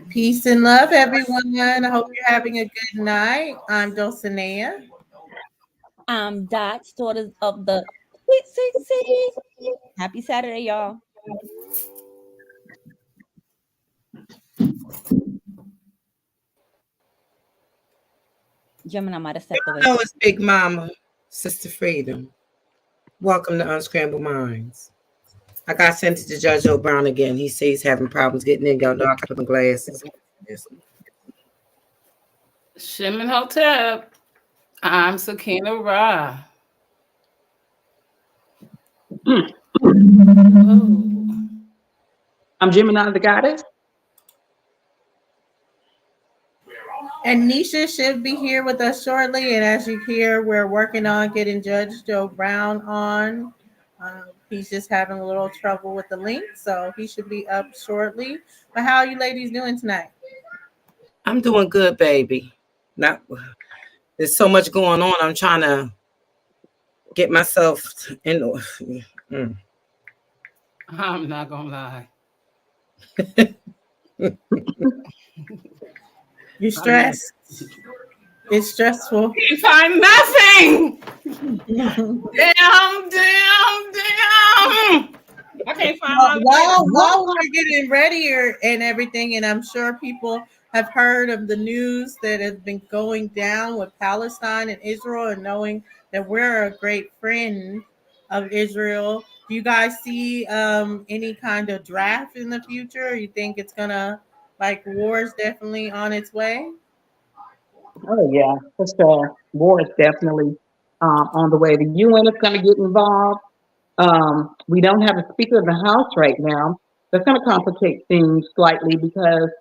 Peace and love, everyone. I hope you're having a good night. I'm Dulcinea. I'm Dot, daughter of the Sweet 16. Happy Saturday, y'all. Gemini might have stepped away. Hello, it's Big Mama, Sister Freedom. Welcome to Unscrambled Minds. I got sent to Judge O'Brown again. He says he's having problems getting in. Y'all know I put my glasses. Shimon Hotep. I'm Sakina Ra. I'm Gemini the Goddess. And Nisha should be here with us shortly. And as you hear, we're working on getting Judge Joe Brown on. He's just having a little trouble with the link, so he should be up shortly. But how are you ladies doing tonight? I'm doing good, baby. There's so much going on. I'm trying to get myself in. I'm not gonna lie. You stressed? It's stressful. You find nothing. Damn. I can't find while we're getting readier and everything, and I'm sure people have heard of the news that has been going down with Palestine and Israel, and knowing that we're a great friend of Israel. Do you guys see any kind of draft in the future? Or you think it's gonna, like, war is definitely on its way? Oh yeah, for sure. War is definitely on the way. The UN is going to get involved. We don't have a Speaker of the House right now. That's going to complicate things slightly because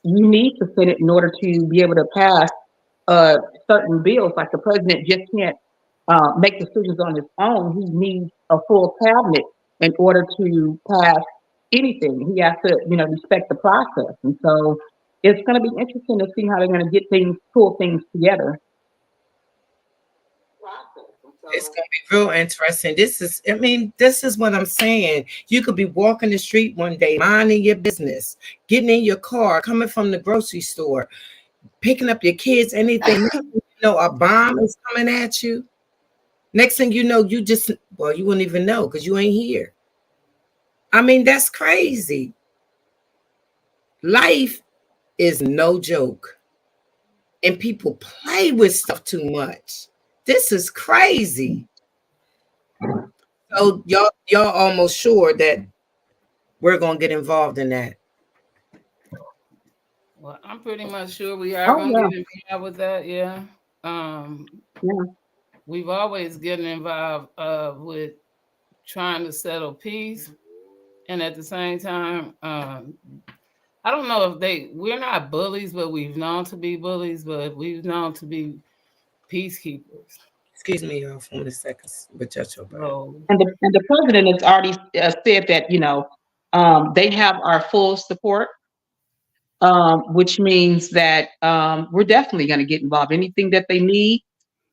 you need the Senate in order to be able to pass certain bills. Like the president just can't make decisions on his own. He needs a full cabinet in order to pass anything. He has to, respect the process. And so it's going to be interesting to see how they're going to pull things together. It's going to be real interesting. This is what I'm saying. You could be walking the street one day, minding your business, getting in your car, coming from the grocery store, picking up your kids, anything. A bomb is coming at you. Next thing you know, you wouldn't even know because you ain't here. That's crazy. Life is no joke. And people play with stuff too much. This is crazy. So y'all almost sure that we're gonna get involved in that. Well, I'm pretty much sure we are gonna get involved with that. Yeah. We've always gotten involved with trying to settle peace, and at the same time, I don't know if we're not bullies, but we've known to be bullies, but we've known to be peacekeepers. Excuse me, y'all, for a second. But and the president has already said that they have our full support. which means that we're definitely going to get involved. Anything that they need,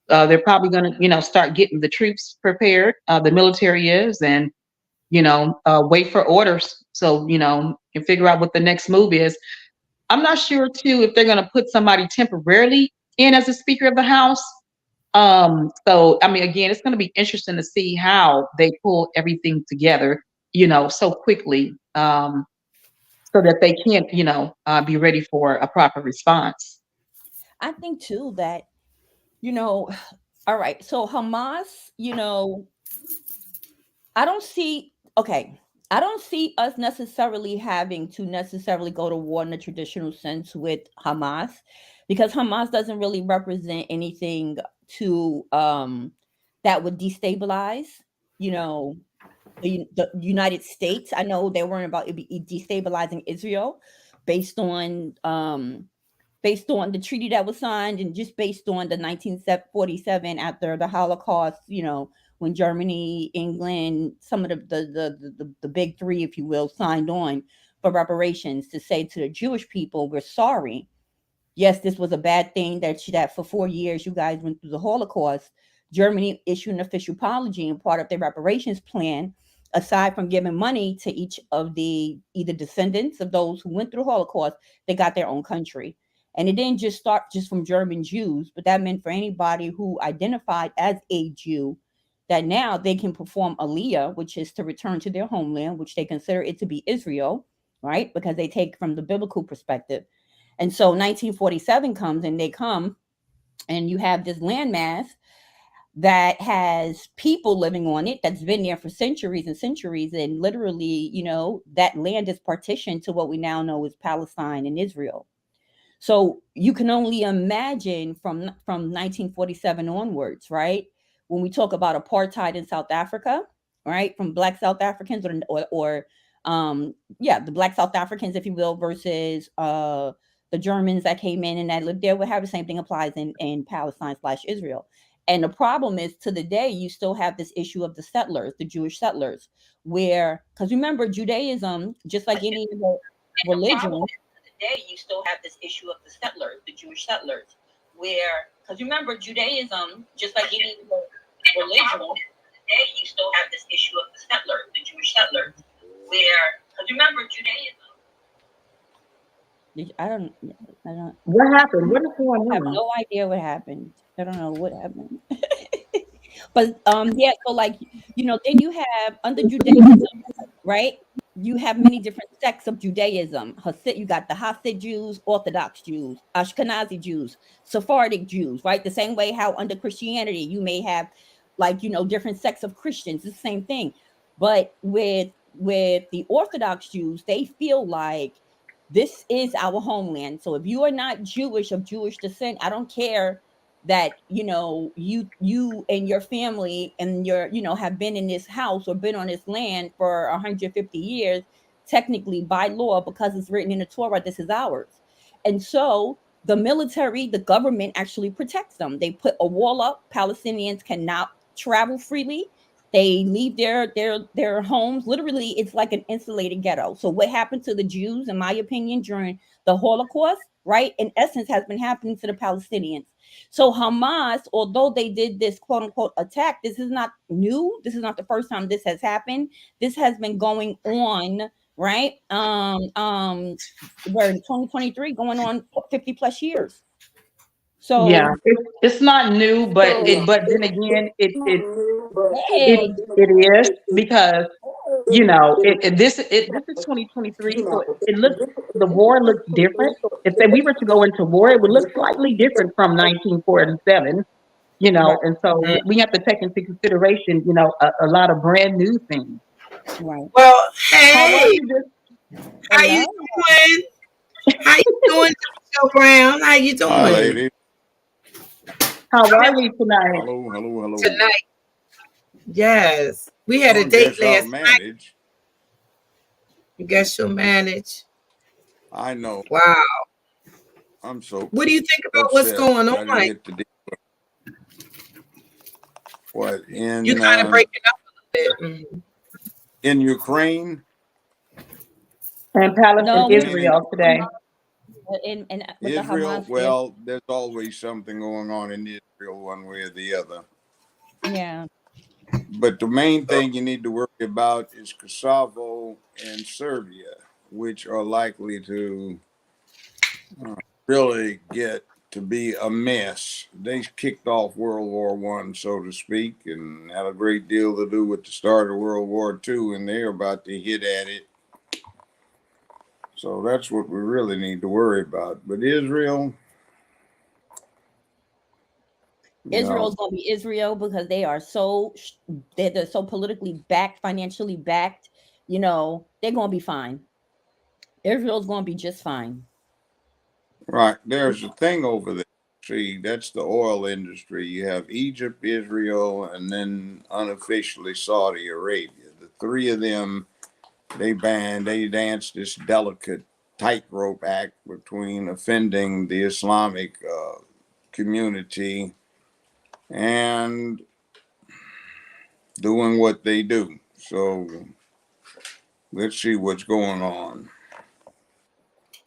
they're probably going to, start getting the troops prepared. The military is, and wait for orders. So can figure out what the next move is. I'm not sure too if they're going to put somebody temporarily in as a Speaker of the House. So I mean, again, it's going to be interesting to see how they pull everything together, so quickly, so that they can, be ready for a proper response. I think too that, you know, all right, so Hamas, I don't see, okay, I don't see us necessarily having to necessarily go to war in the traditional sense with Hamas, because Hamas doesn't really represent anything to that would destabilize, you know, the United States. I know they weren't about destabilizing Israel based on based on the treaty that was signed, and just based on the 1947 after the Holocaust, when Germany, England, some of the big three, if you will, signed on for reparations to say to the Jewish people, we're sorry. Yes, this was a bad thing that for 4 years you guys went through the Holocaust. Germany issued an official apology, and part of their reparations plan, aside from giving money to each of the either descendants of those who went through the Holocaust, they got their own country. And it didn't just start just from German Jews, but that meant for anybody who identified as a Jew, that now they can perform Aliyah, which is to return to their homeland, which they consider it to be Israel, right? Because they take from the biblical perspective. And so 1947 comes, and they come, and you have this landmass that has people living on it that's been there for centuries and centuries. And literally, that land is partitioned to what we now know as Palestine and Israel. So you can only imagine from 1947 onwards, right? When we talk about apartheid in South Africa, right? From Black South Africans or the Black South Africans, if you will, versus the Germans that came in and that lived there, would have the same thing applies in Palestine/Israel. And the problem is, to the day, you still have this issue of the settlers, the Jewish settlers, because remember, Judaism, just like any other religion, today you still have this issue of the settlers, the Jewish settlers, because remember, Judaism, just like any religion, today you still have this issue of the settlers, the Jewish settlers, because remember, Judaism. I don't. What happened? What is going I have on? no idea what happened. I don't know what happened. But so then you have under Judaism, right? You have many different sects of Judaism. You got the Hasid Jews, Orthodox Jews, Ashkenazi Jews, Sephardic Jews, right? The same way how under Christianity you may have different sects of Christians. It's the same thing. But with the Orthodox Jews, they feel like this is our homeland. So if you are not Jewish, of Jewish descent, I don't care that you and your family and your have been in this house or been on this land for 150 years, technically by law, because it's written in the Torah, this is ours. And so the military, the government actually protects them. They put a wall up. Palestinians cannot travel freely. They leave their homes. Literally, it's like an insulated ghetto. So what happened to the Jews, in my opinion, during the Holocaust, right, in essence, has been happening to the Palestinians. So Hamas, although they did this quote unquote attack, this is not new. This is not the first time this has happened. This has been going on, right? We're in 2023, going on 50 plus years. So yeah, it's not new, but then again, it is, because this is 2023, so the war looks different. If we were to go into war, it would look slightly different from 1947, Right. and so we have to take into consideration, a lot of brand new things. Right. Well, How are hey, you how you doing? How you doing, Joe Brown? How you doing? Hi, lady. How are you tonight? Hello. Tonight. Yes. We had a date last night. Guess you'll manage. I know. Wow. I'm so What do you think about upset what's going that I on? didn't get to deal with You kind of breaking up a little bit. in Ukraine And Palestine, Israel today. and with the Israel, Hamas, well, there's always something going on in Israel, one way or the other. yeah, But the main thing you need to worry about is Kosovo and Serbia, which are likely to uh, really get to be a mess. They kicked off World War One, so to speak, and had a great deal to do with the start of World War Two, and they're about to hit at it. So that's what we really need to worry about. But Israel, you Israel's know, going to be Israel because they are so they're so politically backed, financially backed. They're going to be fine. Israel's going to be just fine. right, there's a thing over there. See, that's the oil industry. You have Egypt, Israel, and then unofficially Saudi Arabia. The three of them, they dance this delicate tightrope act between offending the Islamic community and doing what they do. So let's see what's going on.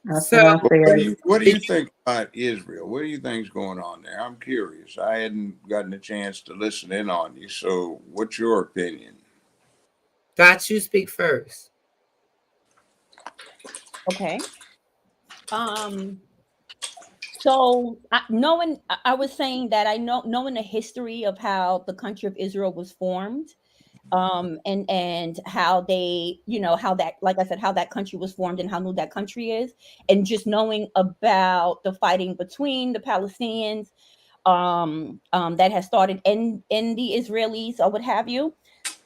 That's So what I said. What do you think about Israel? What do you think's going on there? I'm curious. I hadn't gotten a chance to listen in on you. So, what's your opinion? got you speak first. Okay. Um. So I was saying that I knowing the history of how the country of Israel was formed, and how they, how that, like I said, how that country was formed and how new that country is, and just knowing about the fighting between the Palestinians, that has started in the Israelis or what have you.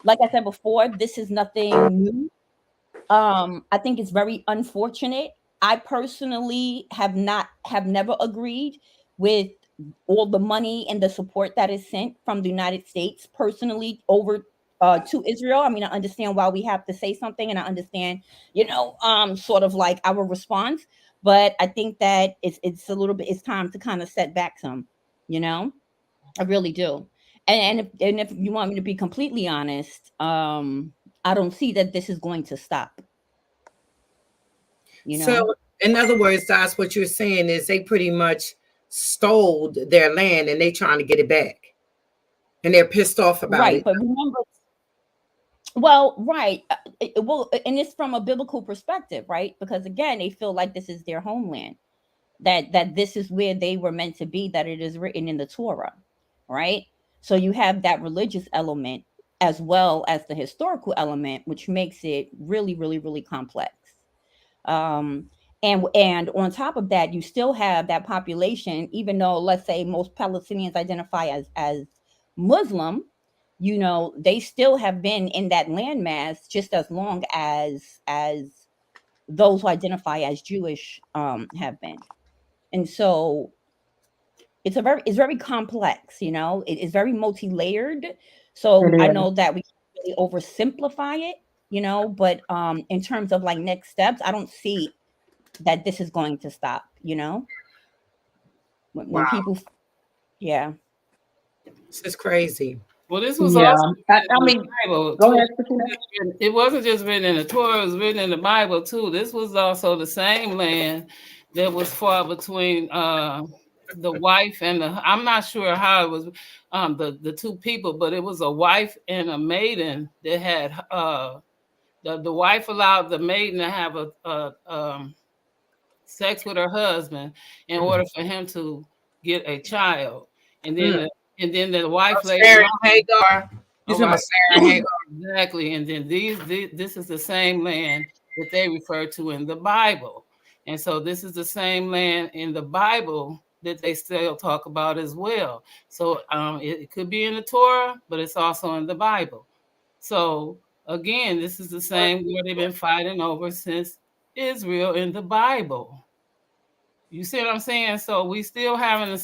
Like I said before, this is nothing new. I think it's very unfortunate. I personally have never agreed with all the money and the support that is sent from the United States personally over to Israel. I mean, I understand why we have to say something, and I understand, sort of like our response. But I think that it's a little bit, it's time to kind of set back some, you know. I really do. And if you want me to be completely honest, I don't see that this is going to stop. You know? So, in other words, that's what you're saying is they pretty much stole their land and they trying to get it back, and they're pissed off about Right, it. but remember, well, right, well, and it's from a biblical perspective, right? Because again, they feel like this is their homeland, that this is where they were meant to be, that it is written in the Torah, right? So you have that religious element as well as the historical element, which makes it really, really, really complex. Um, and on top of that, you still have that population, even though let's say most Palestinians identify as Muslim, they still have been in that landmass just as long as those who identify as Jewish have been. And so it's very complex, it is very multi-layered. It So I is. know that we can't really oversimplify it, but in terms of like next steps, I don't see that this is going to stop, when Wow, people, yeah. this is crazy. Well, this was Yeah. also I, written I in the mean, Bible go too. ahead, Christina. It wasn't just written in the Torah; it was written in the Bible too. This was also the same land that was fought between the wife and the. I'm not sure how it was the two people, but it was a wife and a maiden that had the wife allowed the maiden to have a sex with her husband in order for him to get a child, and then Mm. the, and then the wife later Sarah and on. Hagar. You All talking right. about Sarah and Hagar? Exactly. And then this is the same land that they refer to in the Bible. And so this is the same land in the Bible that they still talk about as well. So it could be in the Torah, but it's also in the Bible. So again, this is the same war they've been fighting over since Israel in the Bible. You see what I'm saying? So we still having the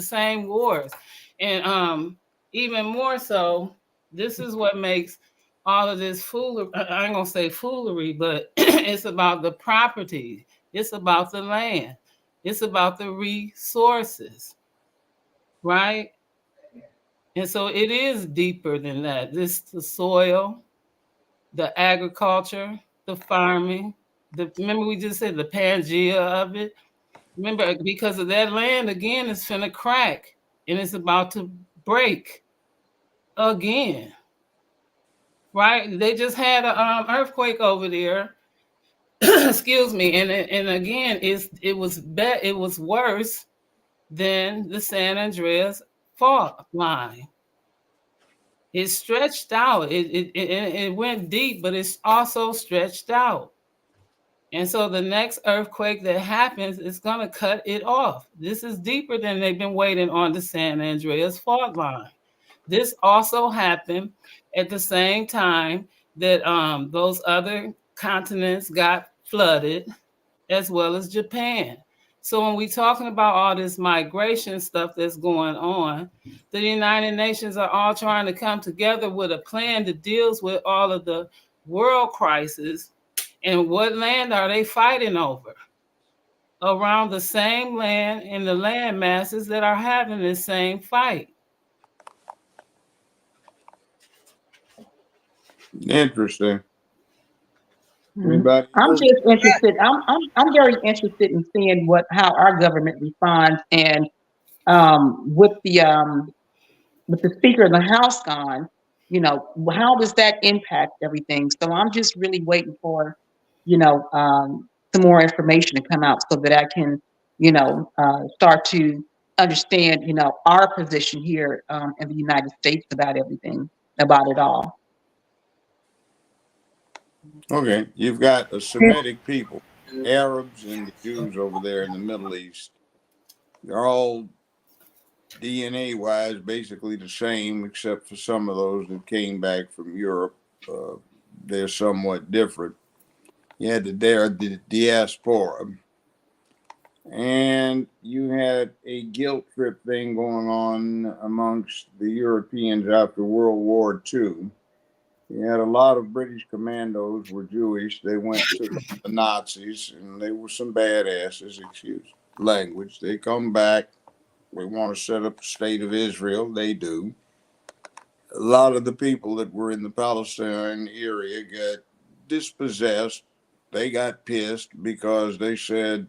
same wars. And even more so, this is what makes all of this foolery. I ain't gonna say foolery, but it's about the property, it's about the land, it's about the resources, right? And so it is deeper than that. This the soil, the agriculture, the farming, Remember we just said the Pangea of it. Remember, because of that land again, it's finna crack and it's about to break again. Right? They just had an earthquake over there. Excuse me, and again, it was worse than the San Andreas fault line. It stretched out. It went deep, but it's also stretched out. And so the next earthquake that happens is going to cut it off. This is deeper than they've been waiting on the San Andreas fault line. This also happened at the same time that those other continents got flooded, as well as Japan. So when we're talking about all this migration stuff that's going on, the United Nations are all trying to come together with a plan that deals with all of the world crisis. And what land are they fighting over? Around the same land and the land masses that are having the same fight. Interesting. Mhm. Anybody I'm else? just interested. I'm very interested in seeing how our government responds, and with the Speaker of the House gone, how does that impact everything? So I'm just really waiting for, some more information to come out so that I can, start to understand, our position here in the United States about everything, about it all. Okay, you've got a Semitic people, Arabs and the Jews over there in the Middle East. They're all DNA wise basically the same, except for some of those that came back from Europe. Uh, they're somewhat different. You had the diaspora, and you had a guilt trip thing going on amongst the Europeans after World War II. You had a lot of British commandos were Jewish. They went to the Nazis, and they were some badasses, excuse language. They come back. We want to set up a state of Israel. They do. A lot of the people that were in the Palestine area got dispossessed. They got pissed because they said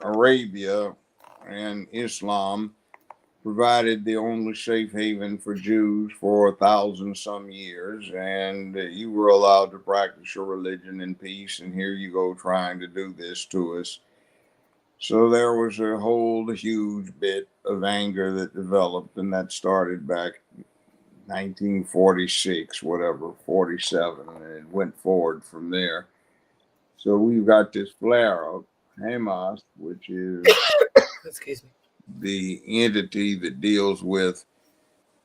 Arabia and Islam provided the only safe haven for Jews for 1,000 some years, and you were allowed to practice your religion in peace, and here you go trying to do this to us. So there was a whole huge bit of anger that developed, and that started back 1946, whatever, 47, and it went forward from there. So we've got this flare up, Hamas, which is Excuse me. the entity that deals with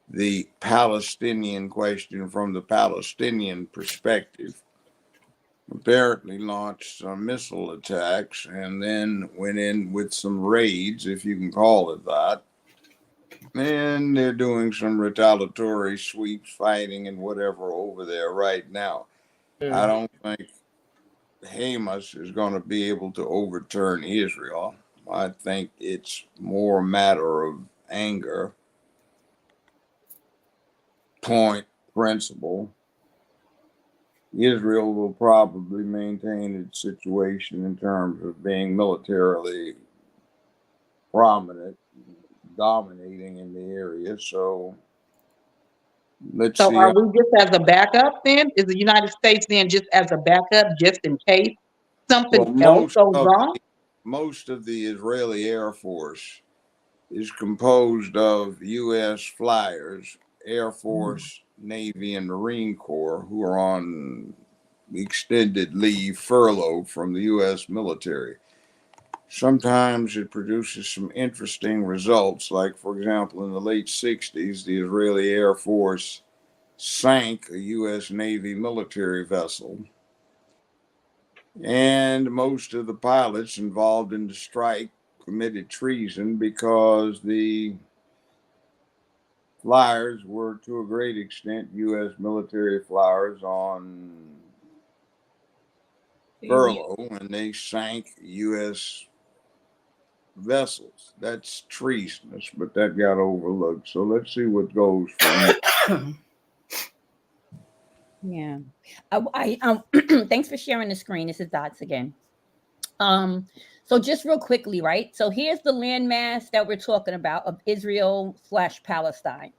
the Palestinian question from the Palestinian perspective, apparently launched some missile attacks and then went in with some raids, if you can call it that. And they're doing some retaliatory sweeps, fighting and whatever over there right now. I don't think Hamas is going to be able to overturn Israel. I think it's more a matter of anger, point, principle. Israel will probably maintain its situation in terms of being militarily prominent, dominating in the area. So let's So see. are we just as a backup then? Is the United States then just as a backup just in case something Well, else goes wrong? most of the Israeli Air Force is composed of U.S. flyers, Air Force, Navy, and Marine Corps who are on extended leave, furlough from the U.S. military. Sometimes it produces some interesting results, like, for example, in the late 60s, the Israeli Air Force sank a U.S. Navy military vessel. And most of the pilots involved in the strike committed treason because the flyers were, to a great extent, U.S. military flyers on furlough, and they sank U.S. vessels. That's treasonous, but that got overlooked. So let's see what goes from there. Yeah. Thanks for sharing the screen. This is Dots again. So just real quickly, right? So here's the landmass that we're talking about of Israel slash Palestine.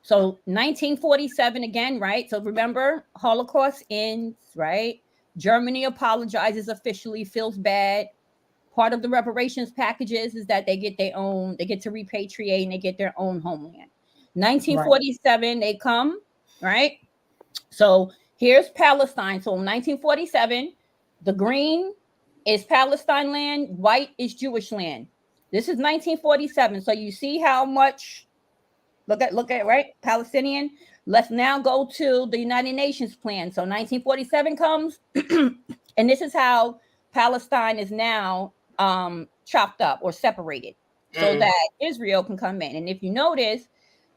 So 1947 again, right? So remember, Holocaust ends, right? Germany apologizes officially, feels bad. Part of the reparations packages is that they get to repatriate and they get their own homeland. Right. 1947, they come, right? So here's Palestine. So in 1947, the green is Palestine land, white is Jewish land. This is 1947. So you see how much look at right Palestinian. Let's now go to the United Nations plan. So 1947 comes, and this is how Palestine is now chopped up or separated, so Mm. that Israel can come in. And if you notice,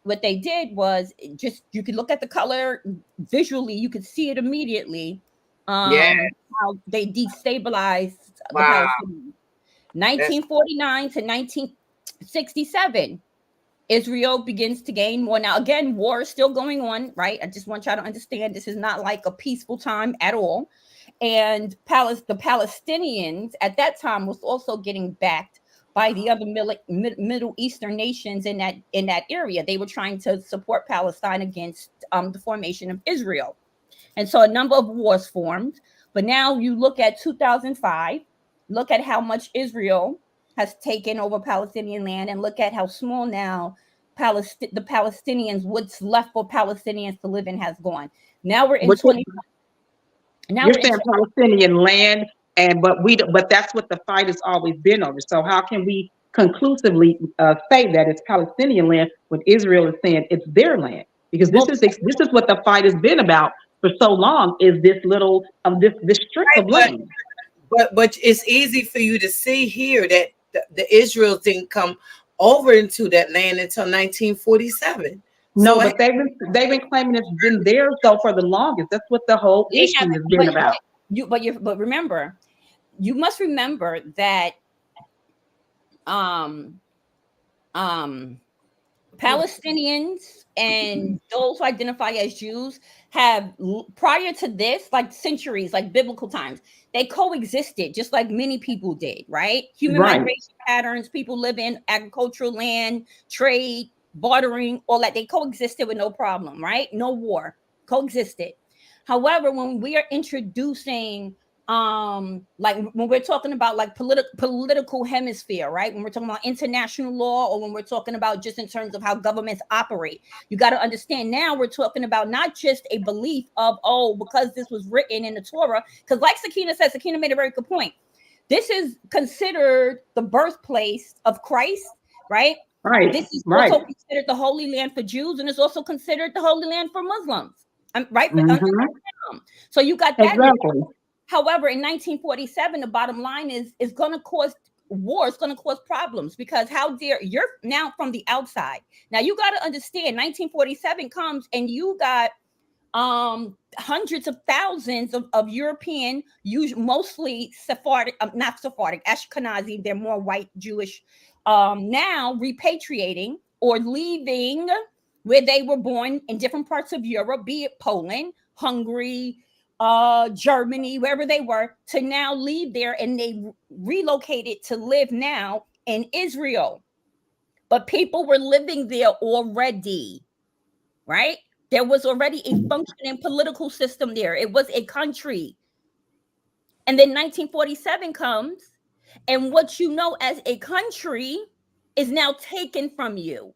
what they did was just you could look at the color visually, you could see it immediately. Yeah. How they destabilized the Wow. Palestinians. That's 1949 to 1967. Israel begins to gain more. Now, again, war is still going on, right? I just want y'all to understand this is not like a peaceful time at all. And the Palestinians at that time was also getting backed by the other Middle Eastern nations in that area. They were trying to support Palestine against the formation of Israel. And so a number of wars formed. But now you look at 2005, look at how much Israel has taken over Palestinian land, and look at how small now the Palestinians, what's left for Palestinians to live in, has gone. Now we're in What 20. Now you're we're in. saying Palestinian land, and but that's what the fight has always been over. So how can we conclusively say that it's Palestinian land when Israel is saying it's their land? Because Well, this is what the fight has been about for so long. Is this little this strip of right, land? but it's easy for you to see here that the Israel didn't come over into that land until 1947. No, So but they've been claiming it's been theirs though for the longest. That's what the whole they issue haven't. has been about. But remember, you must remember that um Palestinians and those who identify as Jews have, prior to this, like centuries, like biblical times, they coexisted just like many people did, right? Human Right. migration patterns, people live in agricultural land, trade, bartering, all that. They coexisted with no problem, right? No war, coexisted. However, when we are introducing like when we're talking about like political hemisphere, right, when we're talking about international law, or when we're talking about just in terms of how governments operate, you got to understand now we're talking about not just a belief of, oh, because this was written in the Torah, because like Sakina made a very good point, this is considered the birthplace of Christ, right? Right. This is Right. also considered the Holy Land for Jews, and it's also considered the Holy Land for Muslims, right? Mm-hmm. So you got that. Exactly. However, in 1947, the bottom line is going to cause war. It's going to cause problems, because how dare you're now from the outside. Now you got to understand, 1947 comes and you got hundreds of thousands of European, mostly Sephardic, not Sephardic, Ashkenazi, they're more white Jewish, now repatriating or leaving where they were born in different parts of Europe, be it Poland, Hungary, Germany, wherever they were, to now leave there, and they relocated to live now in Israel. But people were living there already, right? There was already a functioning political system there. It was a country. And then 1947 comes, and what you know as a country is now taken from you.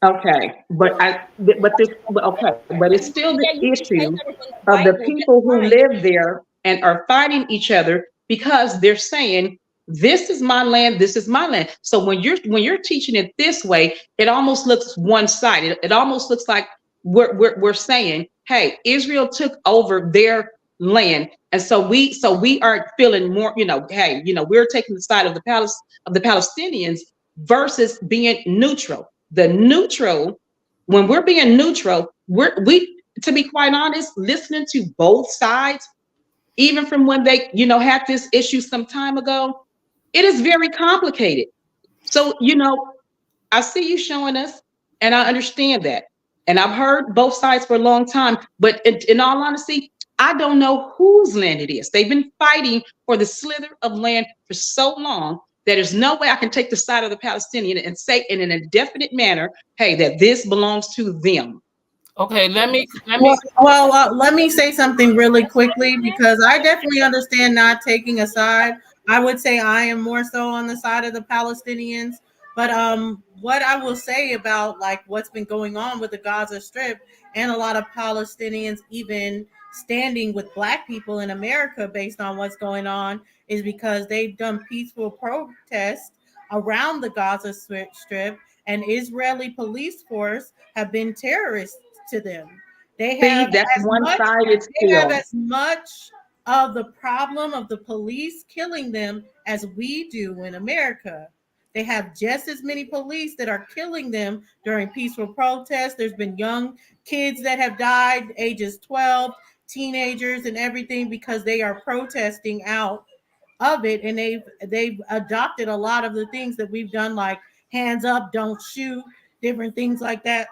Okay, but it's still the Yeah, you can say issue that it's in the of the Bible. people who That's fine. live there and are fighting each other because they're saying this is my land, this is my land. So when you're teaching it this way, it almost looks one-sided. It almost looks like we're saying, hey, Israel took over their land, and so we are feeling more, hey, we're taking the side of the Palestinians versus being neutral. The neutral, when we're being neutral, we to be quite honest, listening to both sides, even from when they had this issue some time ago, it is very complicated. So I see you showing us, and I understand that. And I've heard both sides for a long time, but in all honesty, I don't know whose land it is. They've been fighting for the slither of land for so long that there's no way I can take the side of the Palestinian and say in an indefinite manner, hey, that this belongs to them. Okay, let me Let me say something really quickly because I definitely understand not taking a side. I would say I am more so on the side of the Palestinians. But what I will say about like what's been going on with the Gaza Strip and a lot of Palestinians even standing with Black people in America based on what's going on is because they've done peaceful protests around the Gaza Strip, and Israeli police force have been terrorists to them. They See, have that's as much one-sided they have still. as much of the problem of the police killing them as we do in America. They have just as many police that are killing them during peaceful protests. There's been young kids that have died, ages 12, teenagers and everything because they are protesting out of it, and they've adopted a lot of the things that we've done, like hands up, don't shoot, different things like that,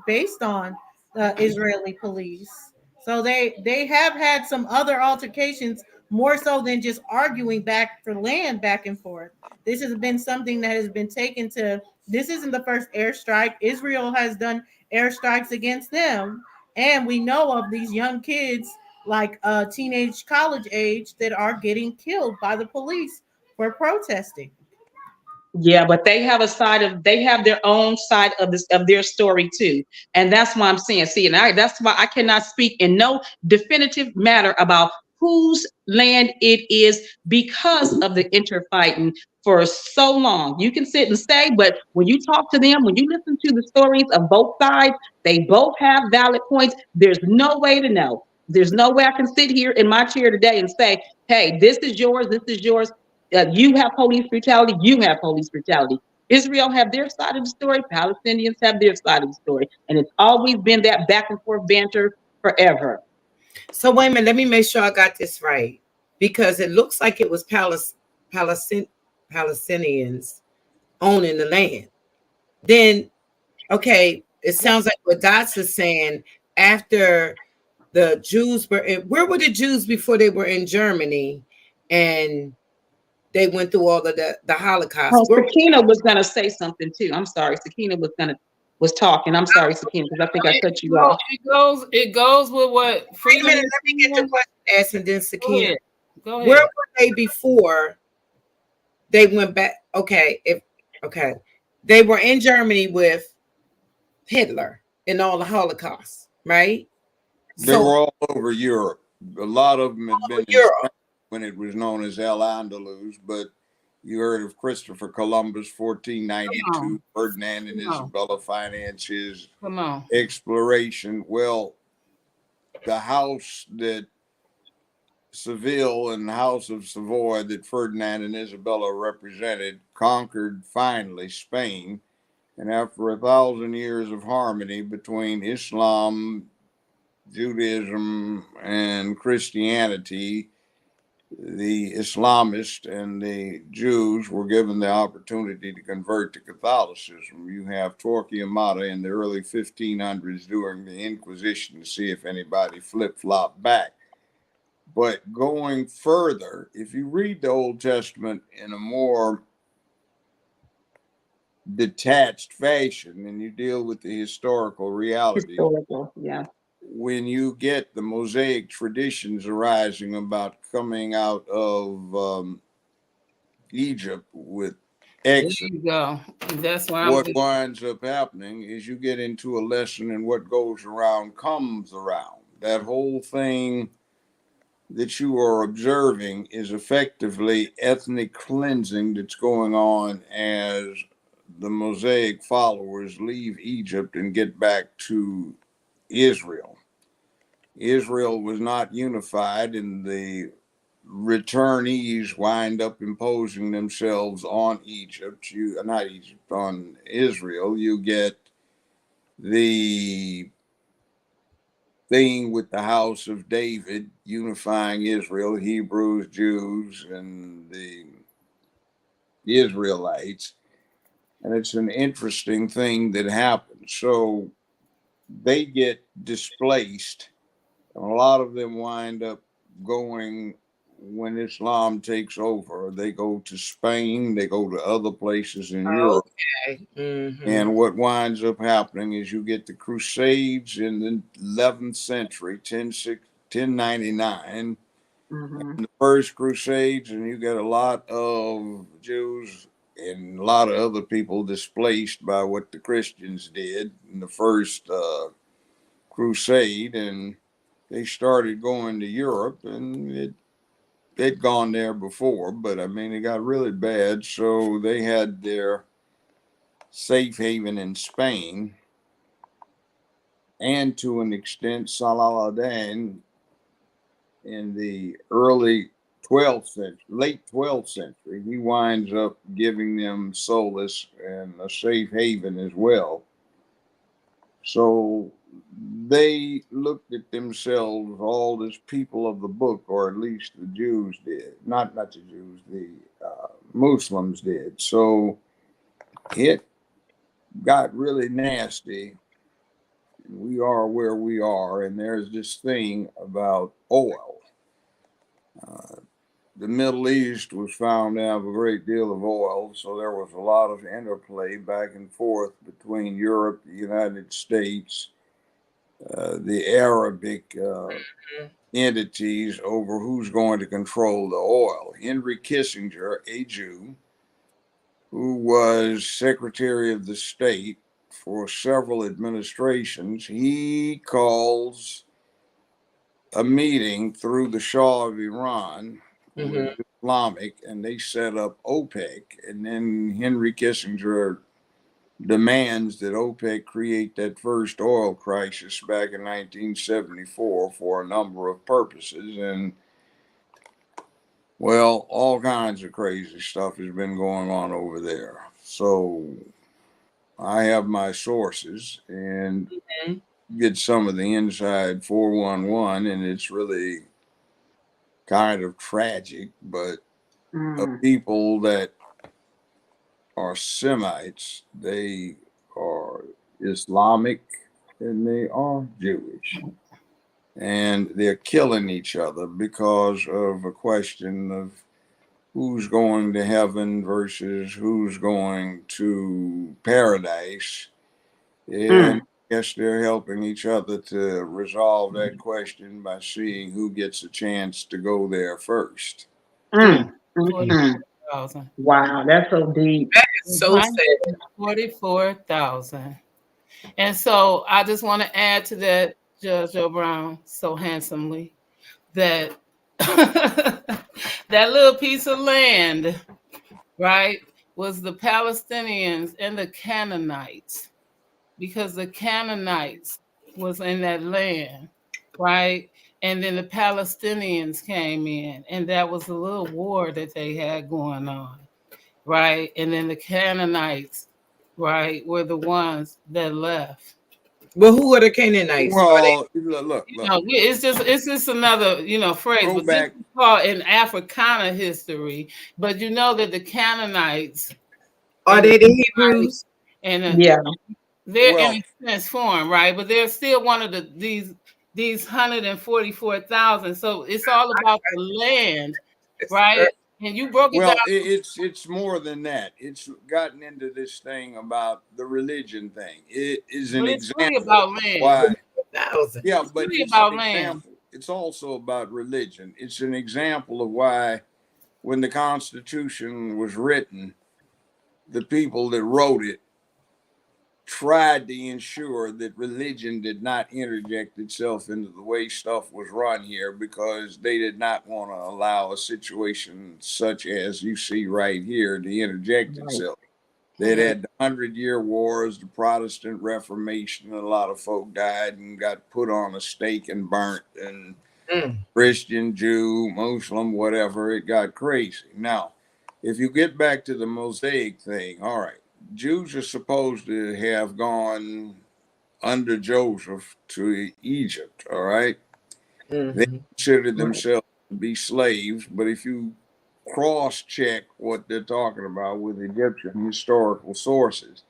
based on the Israeli police. So they have had some other altercations more so than just arguing back for land back and forth. This has been something that has been taken to. This isn't the first airstrike. Israel has done airstrikes against them, and we know of these young kids like teenage college age that are getting killed by the police for protesting. Yeah, but they have their own side of this of their story too. And that's why I'm saying, see, that's why I cannot speak in no definitive matter about whose land it is because of the interfighting for so long. You can sit and say, but when you talk to them, when you listen to the stories of both sides, they both have valid points. There's no way to know. There's no way I can sit here in my chair today and say, hey, this is yours, this is yours. You have police brutality, you have police brutality. Israel have their side of the story, Palestinians have their side of the story. And it's always been that back and forth banter forever. So wait a minute, let me make sure I got this right. Because it looks like it was Palestine, Palestinians owning the land. Then, okay, it sounds like what Dots is saying after the Jews were in, where were the Jews before they were in Germany and they went through all of the Holocaust? Oh, Where, Sakina was gonna say something too. I'm sorry. Sakina was talking. I'm sorry, Sakina, because I think I cut you off. it goes with what wait a freedom. minute, let me get the question asked and then Go Sakina. ahead. Go ahead. Where were they before they went back? Okay, they were in Germany with Hitler and all the Holocaust, right? They So were all over Europe. A lot of them had been in Europe. Spain when it was known as El Andalus, but you heard of Christopher Columbus, 1492, Ferdinand and Isabella finance his Come on. exploration. Well, the house that Seville and the House of Savoy that Ferdinand and Isabella represented conquered finally Spain. And after 1,000 years of harmony between Islam, Judaism, and Christianity, the Islamists and the Jews were given the opportunity to convert to Catholicism. You have Torquemada in the early 1500s during the Inquisition to see if anybody flip-flopped back. But going further, if you read the Old Testament in a more detached fashion and you deal with the historical reality, Historical, yeah. when you get the Mosaic traditions arising about coming out of Egypt with There Exodus, you go. That's why I'm what winds up happening is you get into a lesson and what goes around comes around. That whole thing that you are observing is effectively ethnic cleansing that's going on as the Mosaic followers leave Egypt and get back to Israel. Israel was not unified, and the returnees wind up imposing themselves on Egypt. Not Egypt, on Israel. You get the thing with the house of David unifying Israel, Hebrews, Jews, and the Israelites. And it's an interesting thing that happens. So they get displaced. And a lot of them wind up going, when Islam takes over, they go to Spain, they go to other places in Europe. Okay. Mm-hmm. And what winds up happening is you get the Crusades in the 11th century, 1099, Mm-hmm. the first Crusades, and you get a lot of Jews and a lot of other people displaced by what the Christians did in the first Crusade, and they started going to Europe, and they'd gone there before, but I mean, it got really bad, so they had their safe haven in Spain, and to an extent, Saladin in the early 12th century, late 12th century, he winds up giving them solace and a safe haven as well. So they looked at themselves all as people of the book, or at least the Jews did. Not the Jews, the Muslims did. So it got really nasty. We are where we are, and there's this thing about oil. The Middle East was found to have a great deal of oil, so there was a lot of interplay back and forth between Europe, the United States, the Arabic entities over who's going to control the oil. Henry Kissinger, a Jew, who was Secretary of the State for several administrations, he calls a meeting through the Shah of Iran with Islamic, and they set up OPEC. And then Henry Kissinger demands that OPEC create that first oil crisis back in 1974 for a number of purposes. And well, all kinds of crazy stuff has been going on over there. So I have my sources and get some of the inside 411, and it's really kind of tragic, but of people that are Semites, they are Islamic and they are Jewish. And they're killing each other because of a question of who's going to heaven versus who's going to paradise. And I guess they're helping each other to resolve that question by seeing who gets a chance to go there first. 44,000. Wow, that's so deep. So sad. 44,000. And so I just want to add to that, Judge O'Brien, so handsomely, that that little piece of land, right, was the Palestinians and the Canaanites, because the Canaanites was in that land, right? And then the Palestinians came in, and that was a little war that they had going on, right? And then the Canaanites, right, were the ones that left. Well, who are the Canaanites? Well, look. No, it's just another phrase, Go but back. this is called in Africana history. But you know that the Canaanites Are they the Hebrews? and Yeah. they're Well, in a sense form, right? But they're still one of these 144,000. So it's all about the land, right? And you broke it down. well, it's more than that. It's gotten into this thing about the religion thing. It is an But it's really example about of land. why. 1,000. Yeah, It's but really it's about an land. example. It's also about religion. It's an example of why, when the Constitution was written, the people that wrote it tried to ensure that religion did not interject itself into the way stuff was run here, because they did not want to allow a situation such as you see right here to interject itself. They'd had the 100-Year Wars, the Protestant Reformation, and a lot of folk died and got put on a stake and burnt, and Christian, Jew, Muslim, whatever, it got crazy. Now, if you get back to the Mosaic thing, all right, Jews are supposed to have gone under Joseph to Egypt, all right? They considered themselves to be slaves, but if you cross-check what they're talking about with Egyptian historical sources,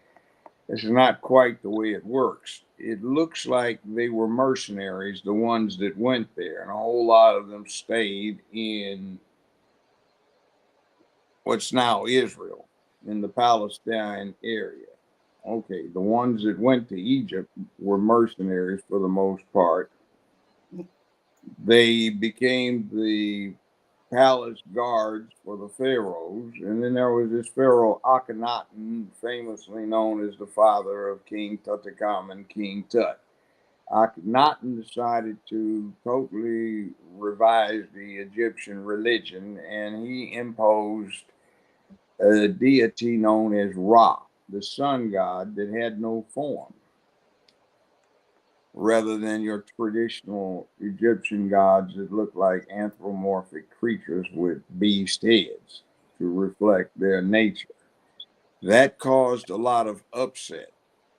This is not quite the way it works. It looks like they were mercenaries, the ones that went there, and a whole lot of them stayed in what's now Israel, in the Palestine area. Okay, the ones that went to Egypt were mercenaries for the most part. They became the palace guards for the pharaohs, and then there was this pharaoh Akhenaten, famously known as the father of King Tutankhamun, King Tut. Akhenaten decided to totally revise the Egyptian religion, and he imposed a deity known as Ra, the sun god that had no form, rather than your traditional Egyptian gods that look like anthropomorphic creatures with beast heads to reflect their nature. That caused a lot of upset.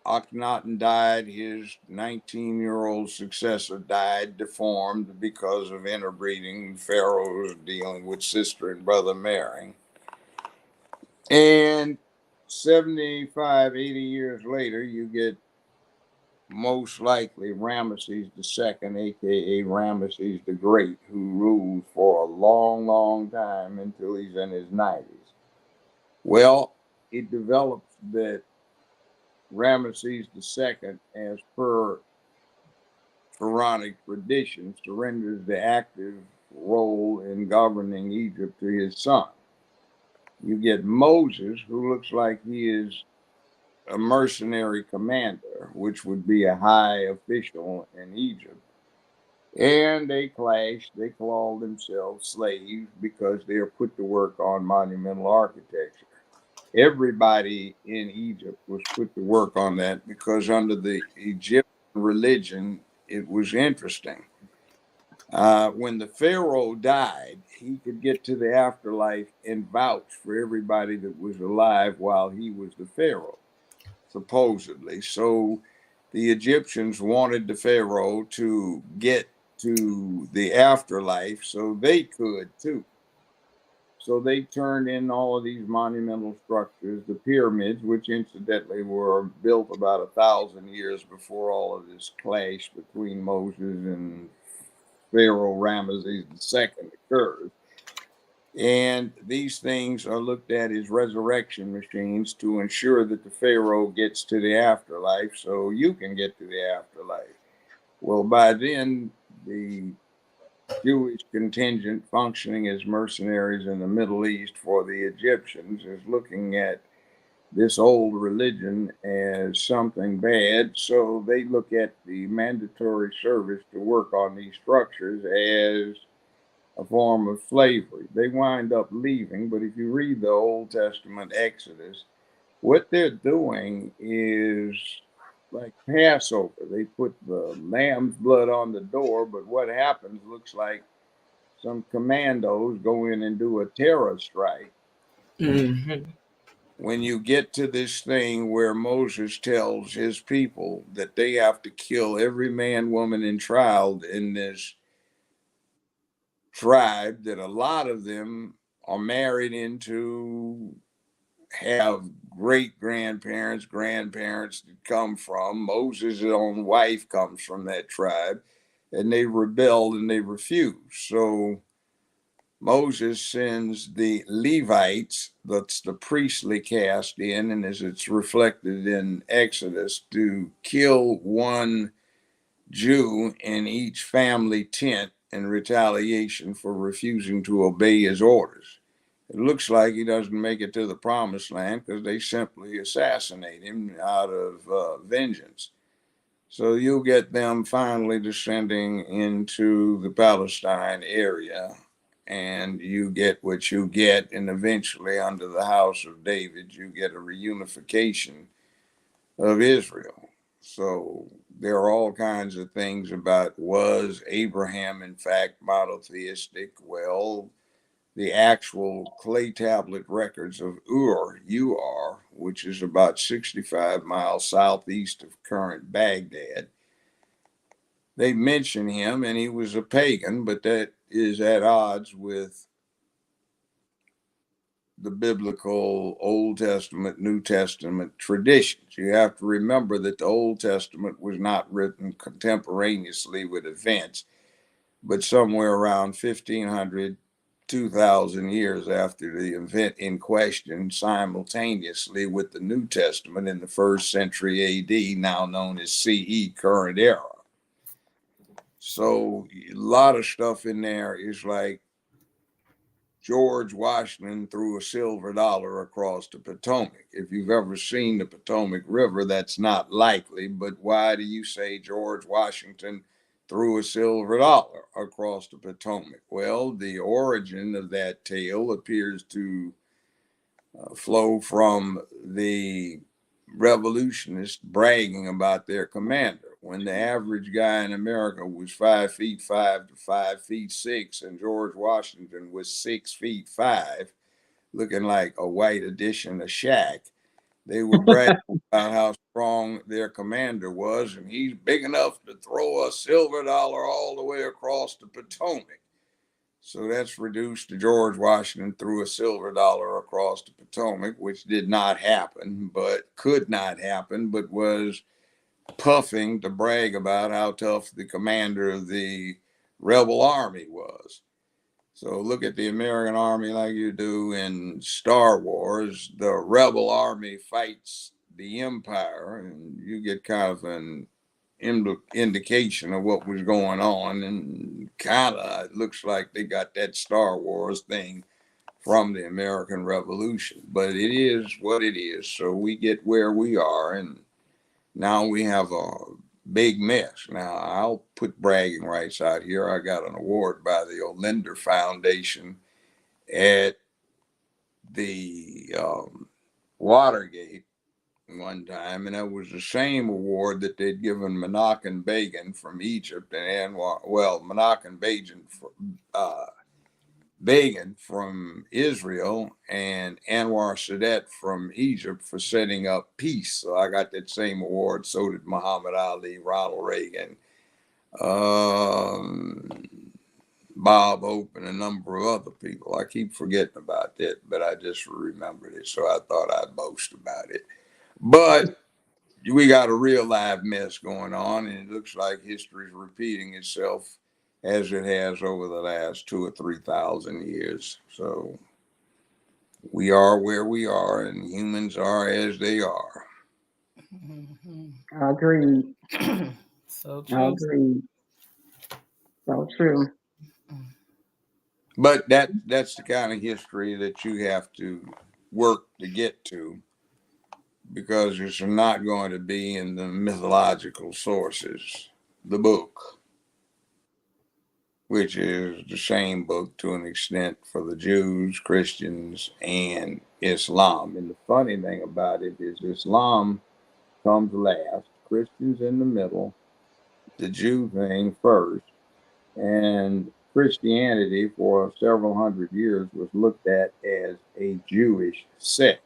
Akhenaten died, his 19-year-old successor died deformed because of interbreeding, pharaohs dealing with sister and brother marrying. And 75, 80 years later, you get most likely Ramesses II, aka Ramesses the Great, who ruled for a long, long time until he's in his 90s. Well, it develops that Ramesses II, as per Quranic tradition, surrenders the active role in governing Egypt to his son. You get Moses, who looks like he is a mercenary commander, which would be a high official in Egypt. And they clashed. They called themselves slaves because they are put to work on monumental architecture. Everybody in Egypt was put to work on that because under the Egyptian religion, it was interesting. When the Pharaoh died, he could get to the afterlife and vouch for everybody that was alive while he was the Pharaoh, supposedly. So the Egyptians wanted the Pharaoh to get to the afterlife so they could too. So they turned in all of these monumental structures, the pyramids, which incidentally were built about 1,000 years before all of this clash between Moses and Pharaoh Ramesses II occurred. And these things are looked at as resurrection machines to ensure that the Pharaoh gets to the afterlife so you can get to the afterlife. Well, by then, the Jewish contingent functioning as mercenaries in the Middle East for the Egyptians is looking at this old religion as something bad. So they look at the mandatory service to work on these structures as a form of slavery. They wind up leaving, but if you read the Old Testament Exodus, what they're doing is like Passover. They put the lamb's blood on the door, but what happens looks like some commandos go in and do a terror strike. Mm-hmm. When you get to this thing where Moses tells his people that they have to kill every man, woman, and child in this tribe, that a lot of them are married into, have great grandparents, grandparents that come from. Moses' own wife comes from that tribe, and they rebelled and they refused. So Moses sends the Levites, that's the priestly caste, in, and as it's reflected in Exodus, to kill one Jew in each family tent in retaliation for refusing to obey his orders. It looks like he doesn't make it to the promised land because they simply assassinate him out of vengeance. So you'll get them finally descending into the Palestine area, and you get what you get, and eventually under the house of David, you get a reunification of Israel. So there are all kinds of things about, was Abraham in fact monotheistic? Well, the actual clay tablet records of Ur, which is about 65 miles southeast of current Baghdad, they mention him, and he was a pagan, but that is at odds with the biblical Old Testament, New Testament traditions. You have to remember that the Old Testament was not written contemporaneously with events, but somewhere around 1500, 2000 years after the event in question, simultaneously with the New Testament in the first century AD, now known as CE, current era. So a lot of stuff in there is like George Washington threw a silver dollar across the Potomac. If you've ever seen the Potomac River, that's not likely. But why do you say George Washington threw a silver dollar across the Potomac? Well, the origin of that tale appears to flow from the revolutionists bragging about their commander. When the average guy in America was 5'5" to 5'6", and George Washington was 6'5", looking like a white edition of Shaq, they were bragging about how strong their commander was, and he's big enough to throw a silver dollar all the way across the Potomac. So that's reduced to George Washington threw a silver dollar across the Potomac, which did not happen, but could not happen, but was puffing to brag about how tough the commander of the rebel army was. So look at the American army like you do in Star Wars. The rebel army fights the empire, and you get kind of an indication of what was going on, and kind of it looks like they got that Star Wars thing from the American Revolution, but it is what it is. So we get where we are, and now we have a big mess. Now I'll put bragging rights out here. I got an award by the Olinder Foundation at the Watergate one time, and that was the same award that they'd given Menachem Begin from Egypt and Menachem Begin from Israel and Anwar Sadat from Egypt for setting up peace. So I got that same award. So did Muhammad Ali, Ronald Reagan, Bob Hope, and a number of other people. I keep forgetting about that, but I just remembered it, so I thought I'd boast about it. But we got a real live mess going on, and it looks like history's repeating itself as it has over the last 2,000 or 3,000 years. So we are where we are, and humans are as they are. Agreed. So true. Agreed. So true. But that's the kind of history that you have to work to get to, because it's not going to be in the mythological sources. The book, which is the same book to an extent for the Jews, Christians, and Islam. And the funny thing about it is Islam comes last, Christians in the middle, the Jew thing first, and Christianity for several hundred years was looked at as a Jewish sect.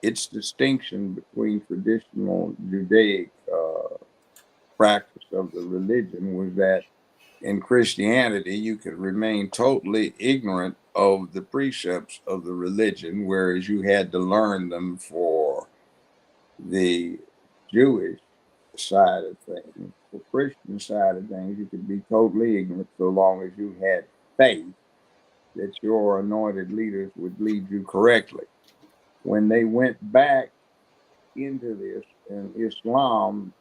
Its distinction between traditional Judaic practice of the religion was that in Christianity, you could remain totally ignorant of the precepts of the religion, whereas you had to learn them for the Jewish side of things. The Christian side of things, you could be totally ignorant so long as you had faith that your anointed leaders would lead you correctly. When they went back into this, and Islam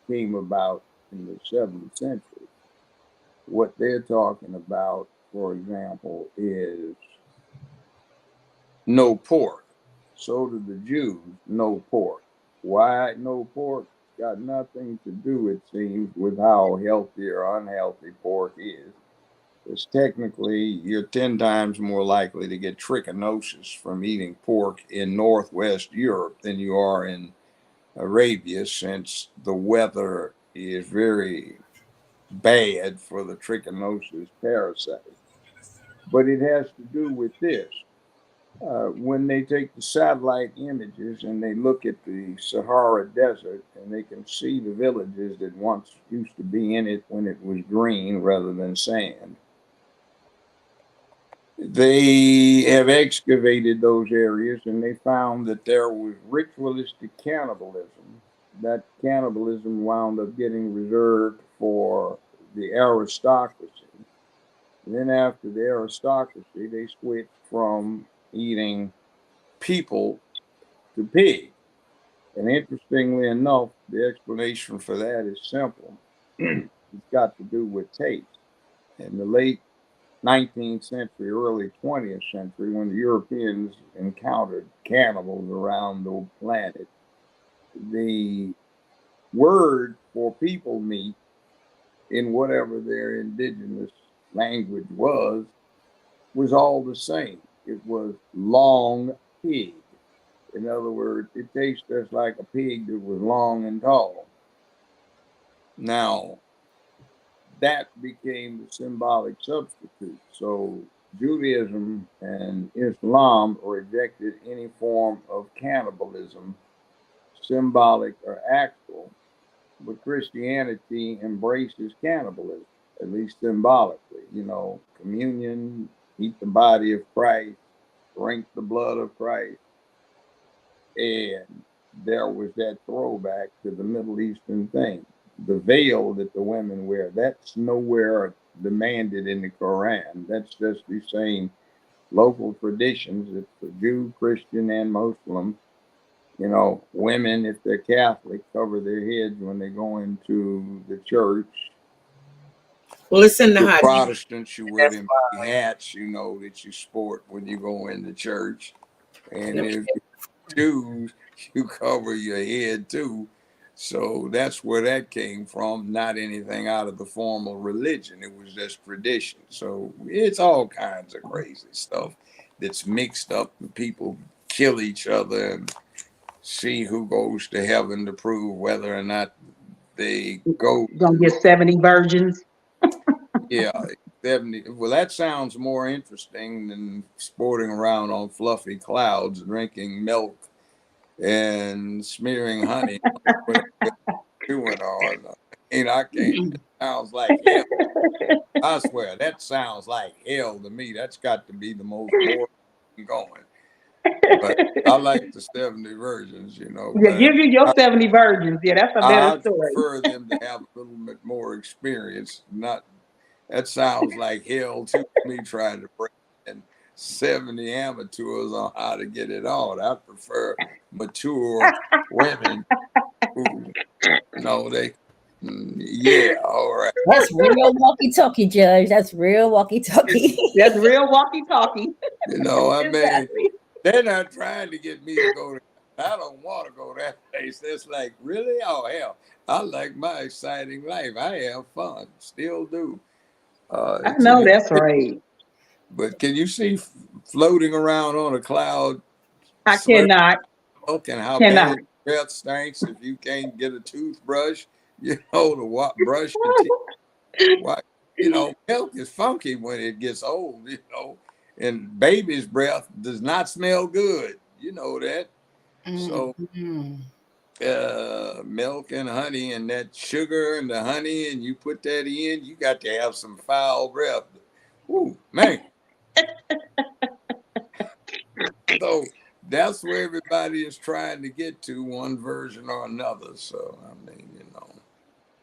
came about in the 7th century, what they're talking about, for example, is no pork. So do the Jews, no pork. Why no pork? It's got nothing to do, it seems, with how healthy or unhealthy pork is. Because technically, you're 10 times more likely to get trichinosis from eating pork in Northwest Europe than you are in Arabia, since the weather is very bad for the trichinosis parasite. But it has to do with this. When they take the satellite images and they look at the Sahara Desert, and they can see the villages that once used to be in it when it was green rather than sand, They have excavated those areas and they found that there was ritualistic cannibalism. That cannibalism wound up getting reserved for the aristocracy. Then, after the aristocracy, they switched from eating people to pig. And interestingly enough, the explanation for that is simple. It's got to do with taste. In the late 19th century, early 20th century, when the Europeans encountered cannibals around the planet, the word for people meat in whatever their indigenous language was all the same. It was long pig. In other words, it tastes just like a pig that was long and tall. Now, that became the symbolic substitute. So Judaism and Islam rejected any form of cannibalism, symbolic or actual, but Christianity embraces cannibalism, at least symbolically. You know, communion, eat the body of Christ, drink the blood of Christ. And there was that throwback to the Middle Eastern thing. The veil that the women wear, that's nowhere demanded in the Quran. That's just the same local traditions that for Jew, Christian, and Muslim, you know, women, if they're Catholic, cover their heads when they go into the church. Well, it's in the For hot. Protestants, you wear them hats, you know, that you sport when you go into church. And if Jews, you cover your head too. So that's where that came from, not anything out of the formal religion. It was just tradition. So it's all kinds of crazy stuff that's mixed up and people kill each other and see who goes to heaven to prove whether or not they go. Gonna get 70 virgins. Yeah, 70. Well, that sounds more interesting than sporting around on fluffy clouds, drinking milk and smearing honey on whatever you're doing on. I can't. It sounds like hell. I swear, that sounds like hell to me. That's got to be the most boring going. But I like the 70 virgins, you know. Yeah, But give you your 70 virgins. Yeah, that's a better I story. prefer them to have a little bit more experience. Not that sounds like hell to me trying to bring in 70 amateurs on how to get it on. I prefer mature women who know they. Yeah, all right. That's real walkie-talkie, Judge. That's real walkie-talkie. That's real walkie-talkie. You know, I mean, Exactly. they're not trying to get me to go to. I don't want to go that place. It's like, really? Oh, hell. I like my exciting life. I have fun. Still do. I It's know an, that's right. but can you see floating around on a cloud, I slurping cannot. milk and how Cannot. bad your breath stinks if you can't get a toothbrush, you know, to brush your teeth? Why, you know, milk is funky when it gets old, you know, and baby's breath does not smell good. You know that. So milk and honey and that sugar and the honey, and you put that in, you got to have some foul breath. Ooh, man. So that's where everybody is trying to get to, one version or another. So I mean, you know,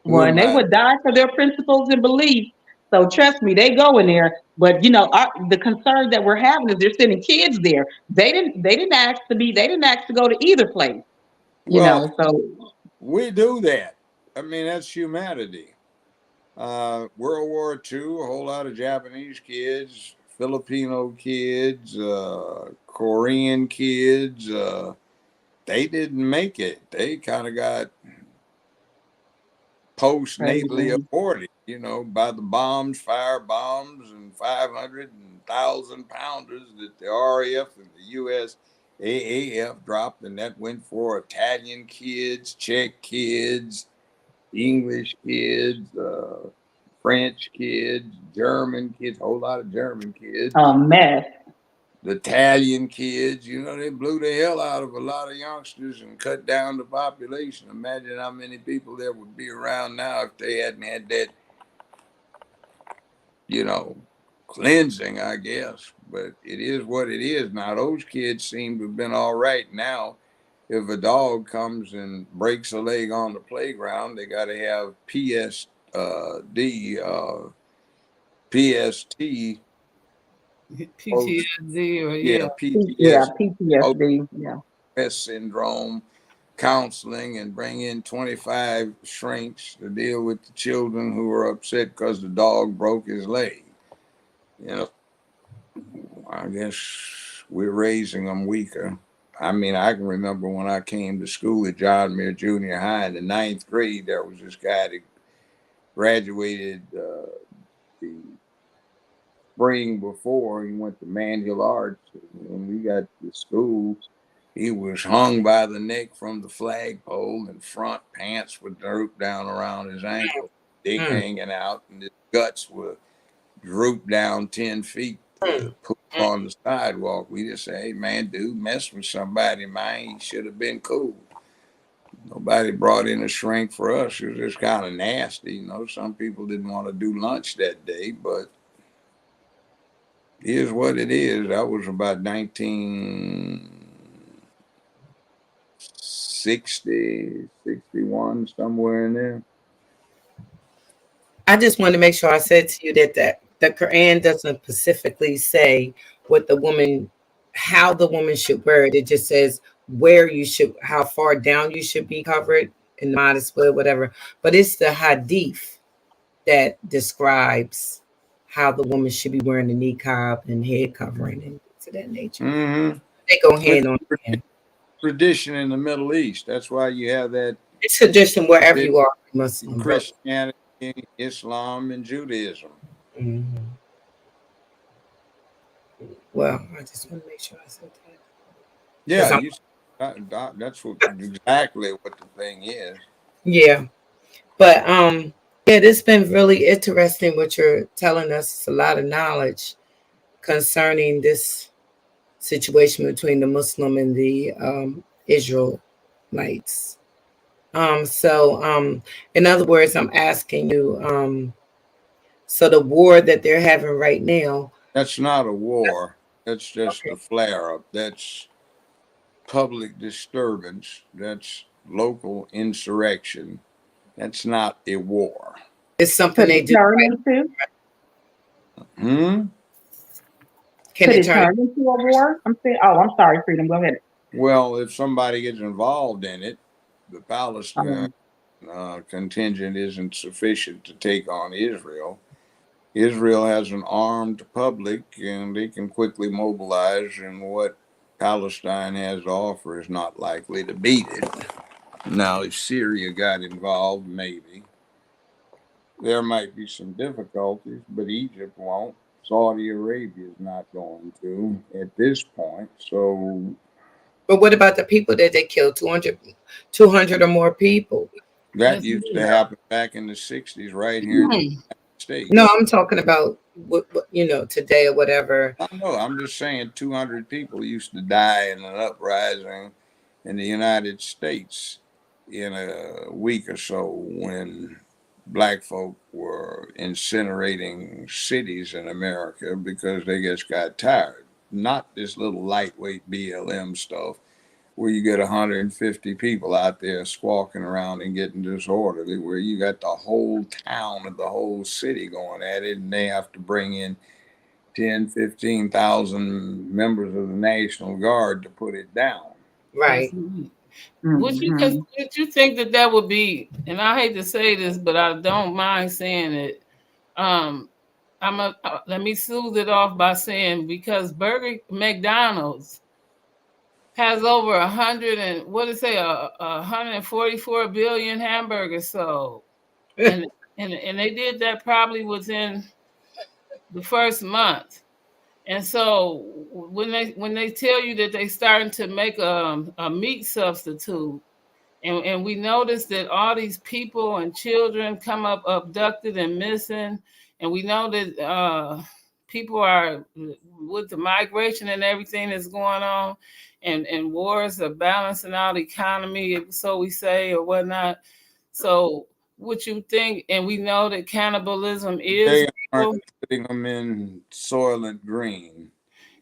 who Well, and am they I? would die for their principles and beliefs. So trust me, they go in there. But the concern that we're having is they're sending kids there. They didn't ask to be. They didn't ask to go to either place. Well, So we do that. I mean, that's humanity. World War II, a whole lot of Japanese kids, Filipino kids, Korean kids. They didn't make it. They kind of got postnatally crazy. aborted, you know, by the bombs, fire bombs, and 500 and 1,000 pounders that the RAF and the US AAF dropped, and that went for Italian kids, Czech kids, English kids, French kids, German kids, a whole lot of German kids, A mess. the Italian kids. You know, they blew the hell out of a lot of youngsters and cut down the population. Imagine how many people there would be around now if they hadn't had that, you know, cleansing, I guess. but it is what it is. Now those kids seem to have been all right. Now, if a dog comes and breaks a leg on the playground, they got to have PST, PTSD or yeah, Yeah, post PTSD. Yeah. stress syndrome counseling, and bring in 25 shrinks to deal with the children who are upset because the dog broke his leg. You know, I guess we're raising them weaker. I mean, I can remember when I came to school at John Muir Junior High in the ninth grade, there was this guy that graduated the spring before. He went to Manual Arts. When we got to school, he was hung by the neck from the flagpole, and front pants were drooped down around his ankle, dick hanging out, and his guts were drooped down 10 feet, put on the sidewalk. We just say, hey, man, dude, mess with somebody, man. He should have been cool. Nobody brought in a shrink for us. It was just kind of nasty. You know, some people didn't want to do lunch that day, but it is what it is. That was about 1960, 61, somewhere in there. I just want to make sure I said to you that the Quran doesn't specifically say what the woman, how the woman should wear it. It just says where you should, how far down you should be covered in the modest split, whatever. But it's the hadith that describes how the woman should be wearing the niqab and head covering and things of that nature. Mm-hmm. They go hand on hand. Tradition in the Middle East. That's why you have that. It's tradition wherever you are, Muslim. Christianity, Islam, and Judaism. Mm-hmm. Well, I just want to make sure I said that. Yeah, that's exactly what the thing is. Yeah, but yeah, this has been really interesting. What you're telling us, it's a lot of knowledge concerning this situation between the Muslim and the Israelites. In other words, I'm asking you. So the war that they're having right now. That's not a war. That's just a flare up. That's public disturbance. That's local insurrection. That's not a war. It's something they do. Hmm? Could it turn into a war? I'm sorry, Freedom. Go ahead. Well, if somebody gets involved in it, the Palestine contingent isn't sufficient to take on Israel. Israel has an armed public, and they can quickly mobilize, and what Palestine has to offer is not likely to beat it. Now, if Syria got involved, maybe. There might be some difficulties, but Egypt won't. Saudi Arabia is not going to at this point. So, but what about the people that they killed? 200 or more people. That used to happen back in the 60s right here in the United States. No, I'm talking about, today or whatever. I know. I'm just saying 200 people used to die in an uprising in the United States in a week or so when black folk were incinerating cities in America because they just got tired. Not this little lightweight BLM stuff where you get 150 people out there squawking around and getting disorderly, where you got the whole town and the whole city going at it, and they have to bring in 10, 15,000 members of the National Guard to put it down. Right. Would you think that would be, and I hate to say this, but I don't mind saying it. Let me soothe it off by saying, because McDonald's has over 144 billion hamburgers sold, and they did that probably within the first month. And so when they tell you that they starting to make a meat substitute, and we notice that all these people and children come up abducted and missing, and we know that people are, with the migration and everything that's going on, and wars are balancing out the economy, so we say, or whatnot. So what you think, and we know that cannibalism is They aren't putting them in Soylent Green.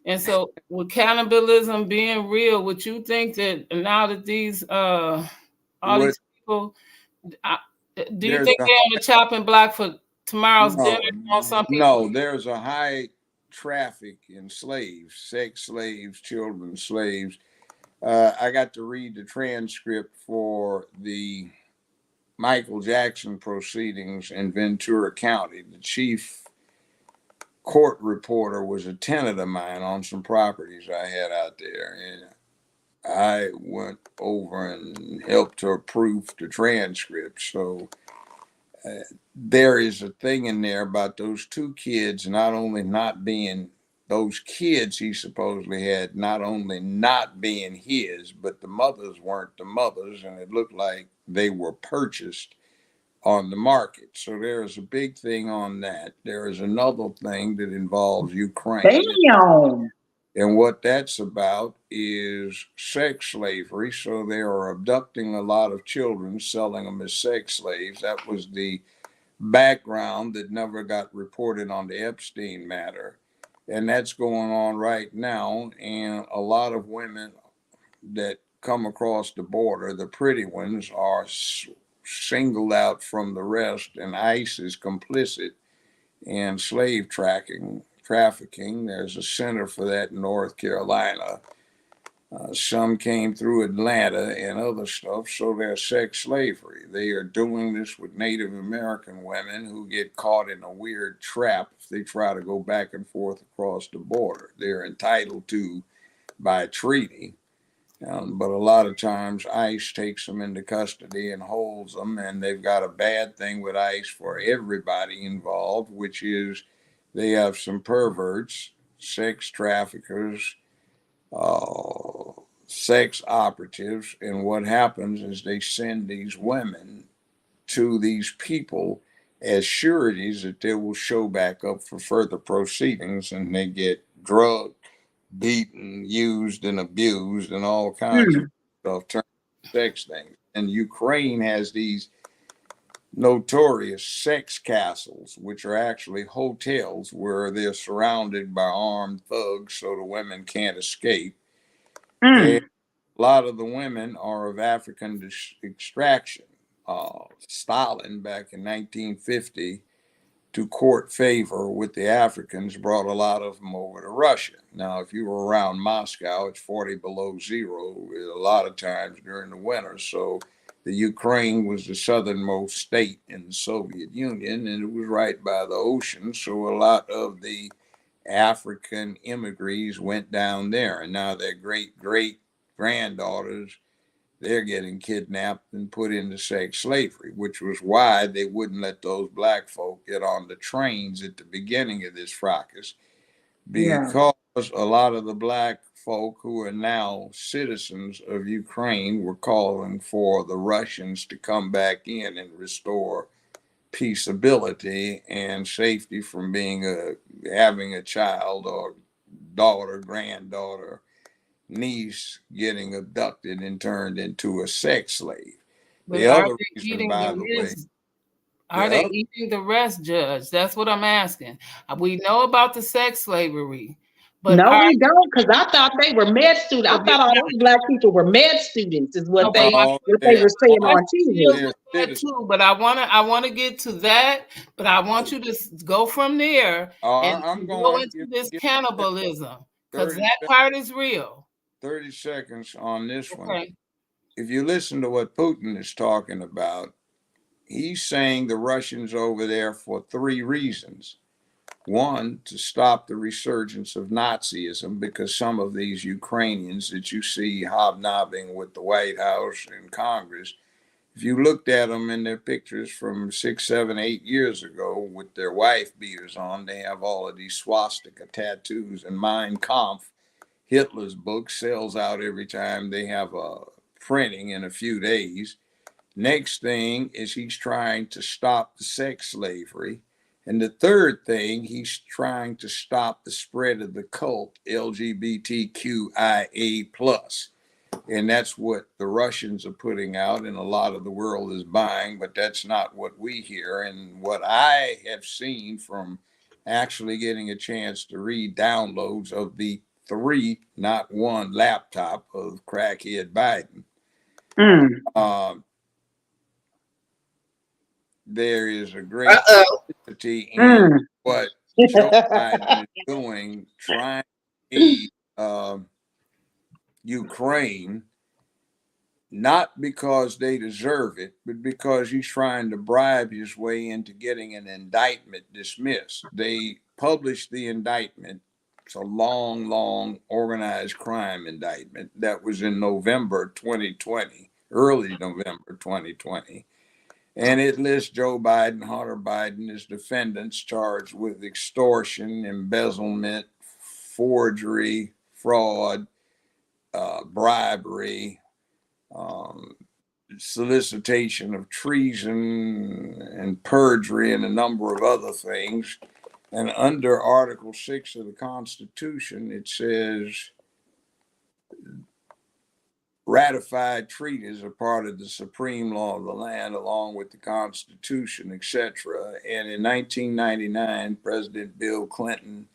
And so, with cannibalism being real, would you think that now that these all these people, do you think they're on the chopping block for tomorrow's dinner on some people? No, there's a high traffic in slaves, sex slaves, children slaves. I got to read the transcript for the Michael Jackson proceedings in Ventura County. The chief court reporter was a tenant of mine on some properties I had out there. And I went over and helped her proof the transcript. So there is a thing in there about those two kids not only not being those kids he supposedly had, not only not being his, but the mothers weren't the mothers, and it looked like they were purchased on the market. So there is a big thing on that. There is another thing that involves Ukraine. Damn. And what that's about is sex slavery. So they are abducting a lot of children, selling them as sex slaves. That was the background that never got reported on the Epstein matter. And that's going on right now. And a lot of women that come across the border, the pretty ones, are singled out from the rest, and ICE is complicit in slave trafficking. There's a center for that in North Carolina. Some came through Atlanta and other stuff, so they're sex slavery. They are doing this with Native American women who get caught in a weird trap if they try to go back and forth across the border. They're entitled to by treaty, but a lot of times ICE takes them into custody and holds them, and they've got a bad thing with ICE for everybody involved, which is they have some perverts, sex traffickers, sex operatives, and what happens is they send these women to these people as sureties that they will show back up for further proceedings, and they get drugged, beaten, used, and abused, and all kinds of stuff, turned sex things. And Ukraine has these notorious sex castles, which are actually hotels where they're surrounded by armed thugs so the women can't escape. And a lot of the women are of African extraction. Stalin, back in 1950, to court favor with the Africans, brought a lot of them over to Russia. Now, if you were around Moscow, it's 40 below zero a lot of times during the winter. So the Ukraine was the southernmost state in the Soviet Union, and it was right by the ocean. So a lot of the African immigrants went down there, and now their great granddaughters, they're getting kidnapped and put into sex slavery, which was why they wouldn't let those black folk get on the trains at the beginning of this fracas, because a lot of the black folk who are now citizens of Ukraine were calling for the Russians to come back in and restore peaceability and safety from having a child or daughter, granddaughter, niece getting abducted and turned into a sex slave. The other reason, by the way, are they eating the rest, Judge? That's what I'm asking. We know about the sex slavery, but no, we don't, because I thought they were med students. I thought all those black people were med students, is what they were saying on TV. Too, but I wanna get to that. But I want you to go from there and go into this cannibalism, because that part is real. 30 seconds on this one. If you listen to what Putin is talking about, he's saying the Russians over there for three reasons. One, to stop the resurgence of Nazism, because some of these Ukrainians that you see hobnobbing with the White House and Congress, if you looked at them in their pictures from 6, 7, 8 years ago with their wife beaters on, they have all of these swastika tattoos, and Mein Kampf, Hitler's book, sells out every time they have a printing in a few days. Next thing is he's trying to stop the sex slavery. And the third thing, he's trying to stop the spread of the cult, LGBTQIA+. And that's what the Russians are putting out and a lot of the world is buying, but that's not what we hear. And what I have seen from actually getting a chance to read downloads of the 3, not 1 laptop of crackhead Biden. There is a great diversity in what Joe Biden is doing, trying to aid Ukraine, not because they deserve it, but because he's trying to bribe his way into getting an indictment dismissed. They published the indictment. It's a long organized crime indictment that was in November 2020, early November 2020. And it lists Joe Biden, Hunter Biden as defendants charged with extortion, embezzlement, forgery, fraud, bribery, solicitation of treason and perjury and a number of other things. And under Article 6 of the Constitution, it says ratified treaties are part of the supreme law of the land, along with the Constitution, etc. And in 1999, President Bill Clinton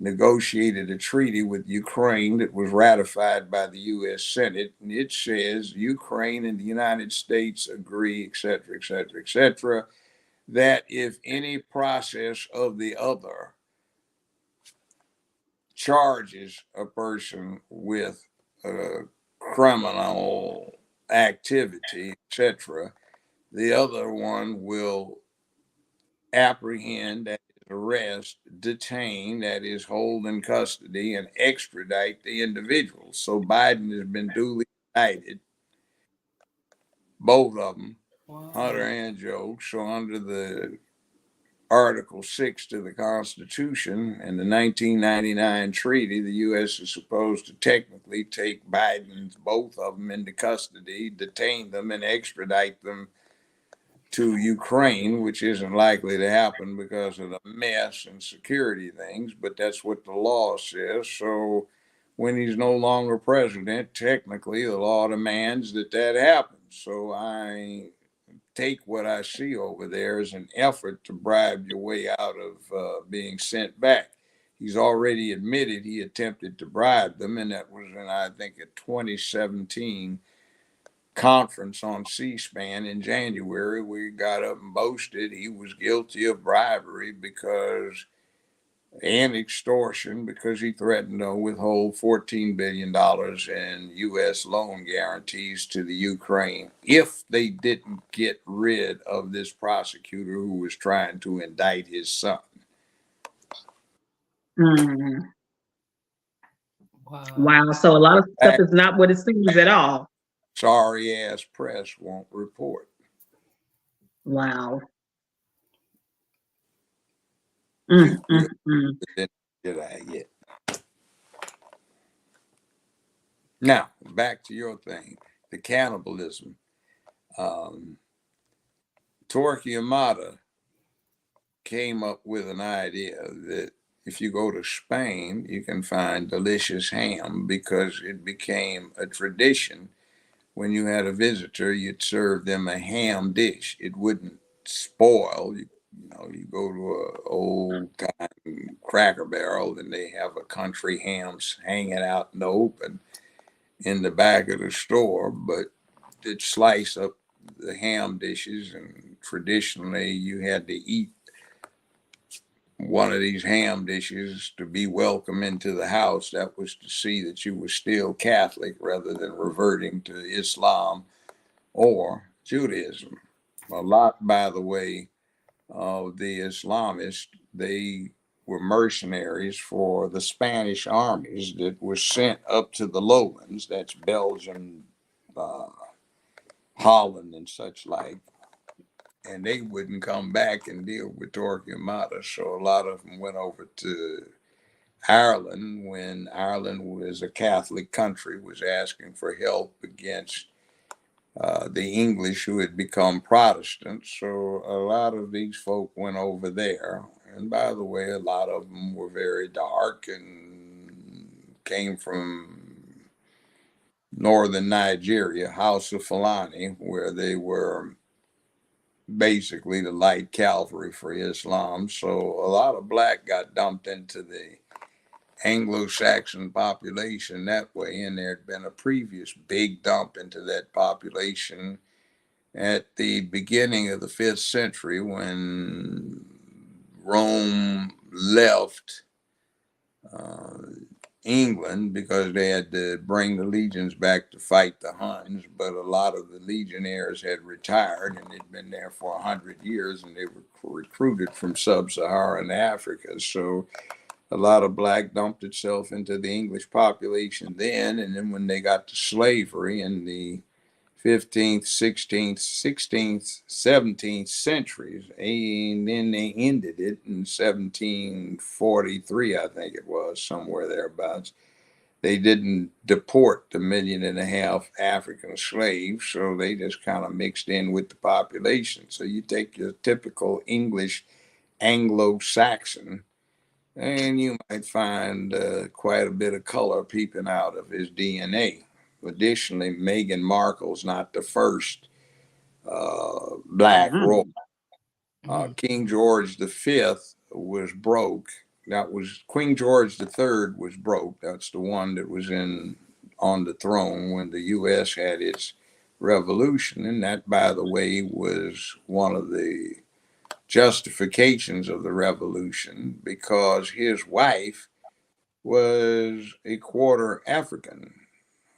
negotiated a treaty with Ukraine that was ratified by the U.S. Senate. And it says Ukraine and the United States agree, etc., etc., etc., that if any process of the other charges a person with criminal activity, etc., the other one will apprehend, that is arrest, detain, that is hold in custody, and extradite the individual. So Biden has been duly indicted, both of them, Hunter and Joe. So under the Article 6 to the Constitution and the 1999 treaty, the U.S. is supposed to technically take Biden's, both of them, into custody, detain them, and extradite them to Ukraine, which isn't likely to happen because of the mess and security things, but that's what the law says. So when he's no longer president, technically the law demands that that happens. So I take what I see over there as an effort to bribe your way out of being sent back. He's already admitted he attempted to bribe them, and that was in, I think, a 2017 conference on C-SPAN in January. We got up and boasted he was guilty of bribery and extortion because he threatened to withhold $14 billion in U.S. loan guarantees to the Ukraine if they didn't get rid of this prosecutor who was trying to indict his son. Wow. So a lot of stuff is not what it seems at all. Sorry ass press won't report. Wow. Did I yet? Now, back to your thing, the cannibalism. Torquemada came up with an idea that if you go to Spain, you can find delicious ham, because it became a tradition. When you had a visitor, you'd serve them a ham dish. It wouldn't spoil. You go to an old time Cracker Barrel and they have a country hams hanging out in the open in the back of the store, but they'd slice up the ham dishes, and traditionally you had to eat one of these ham dishes to be welcome into the house. That was to see that you were still Catholic rather than reverting to Islam or Judaism. A lot, by the way, of the Islamists, they were mercenaries for the Spanish armies that were sent up to the lowlands. That's Belgium, Holland, and such like. And they wouldn't come back and deal with Torquemada. So a lot of them went over to Ireland when Ireland was a Catholic country, was asking for help against the English who had become Protestants. So a lot of these folk went over there. And by the way, a lot of them were very dark and came from northern Nigeria, House of Fulani, where they were basically the light cavalry for Islam. So a lot of black got dumped into the Anglo-Saxon population that way, and there had been a previous big dump into that population at the beginning of the 5th century when Rome left England because they had to bring the legions back to fight the Huns, but a lot of the legionnaires had retired and they'd been there for 100 years, and they were recruited from sub-Saharan Africa. So a lot of black dumped itself into the English population then, and then when they got to slavery in the 15th, 16th, 17th centuries, and then they ended it in 1743, I think it was, somewhere thereabouts. They didn't deport the 1.5 million African slaves, so they just kind of mixed in with the population. So you take your typical English Anglo-Saxon, and you might find quite a bit of color peeping out of his DNA. Additionally, Meghan Markle's not the first black royal. King George V was broke. That was Queen George III was broke. That's the one that was on the throne when the U.S. had its revolution, and that, by the way, was one of the justifications of the revolution, because his wife was a quarter African.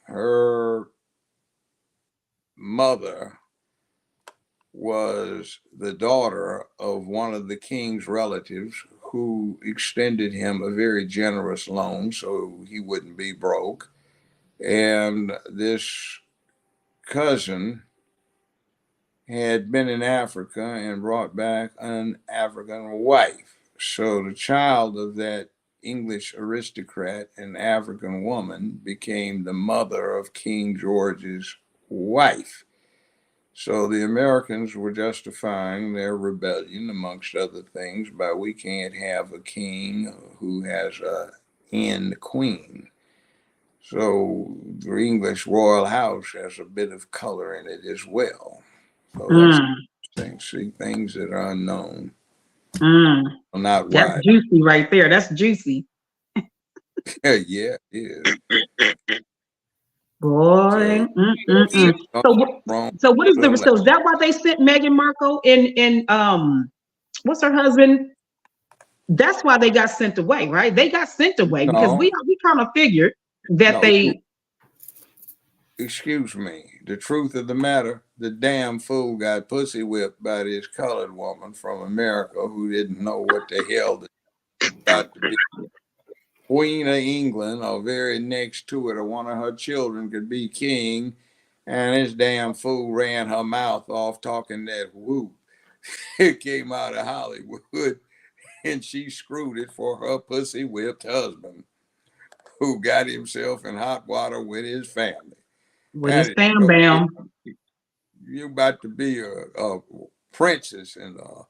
Her mother was the daughter of one of the king's relatives who extended him a very generous loan so he wouldn't be broke. And this cousin had been in Africa and brought back an African wife. So the child of that English aristocrat and African woman became the mother of King George's wife. So the Americans were justifying their rebellion, amongst other things, by we can't have a king who has a hen queen. So the English royal house has a bit of color in it as well. So that's things, see, things that are unknown. Well, not That's wide. juicy right there. That's juicy. Yeah, it is. Boy. So what is the, so is that why they sent Meghan Markle and what's her husband? That's why they got sent away, right? They got sent away because we kind of figured that they. Excuse me. The truth of the matter, the damn fool got pussy whipped by this colored woman from America who didn't know what the hell the about to be. Queen of England, or very next to it, or one of her children could be king, and this damn fool ran her mouth off talking that whoop. It came out of Hollywood, and she screwed it for her pussy whipped husband, who got himself in hot water with his family. With his fam bam. You're about to be a princess in the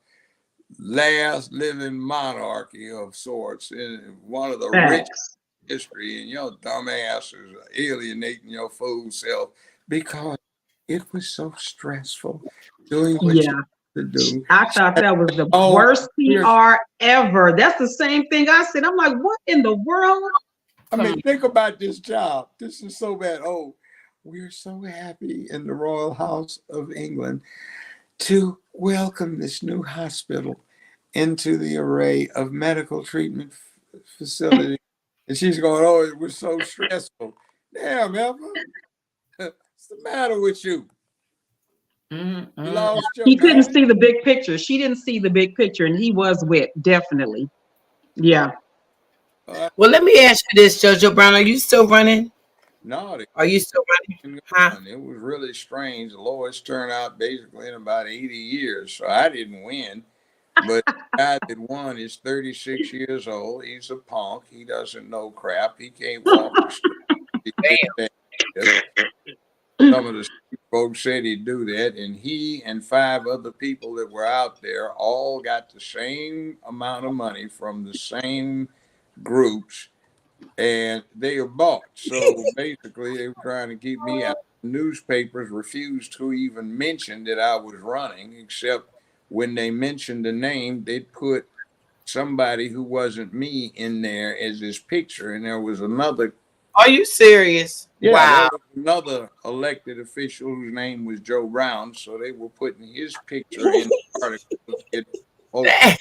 last living monarchy of sorts in one of the richest history, and your dumb ass is alienating your fool self because it was so stressful doing what you had to do. I thought that was the worst PR ever. That's the same thing I said. I'm like, what in the world? I mean, think about this job. This is so bad. Oh, we're so happy in the Royal House of England to welcome this new hospital into the array of medical treatment facilities. And she's going, oh, it was so stressful. Damn, Emma, what's the matter with you? You lost your He couldn't mind? see the big picture. She didn't see the big picture, and he was whipped, definitely. Yeah. Well, let me ask you this, Jojo Brown. Are you still running? No. Are you still running? Huh? It was really strange. The lowest turnout basically in about 80 years. So I didn't win. But the guy that won is 36 years old. He's a punk. He doesn't know crap. He can't walk the street. Some of the folks said he'd do that. And he and 5 other people that were out there all got the same amount of money from the same groups. And they were bought. So basically, they were trying to keep me out. Newspapers refused to even mention that I was running, except when they mentioned the name, they'd put somebody who wasn't me in there as this picture, and there was another. Are you serious? Yeah, there Wow. was another elected official whose name was Joe Brown, so they were putting his picture in the article to get hopefully him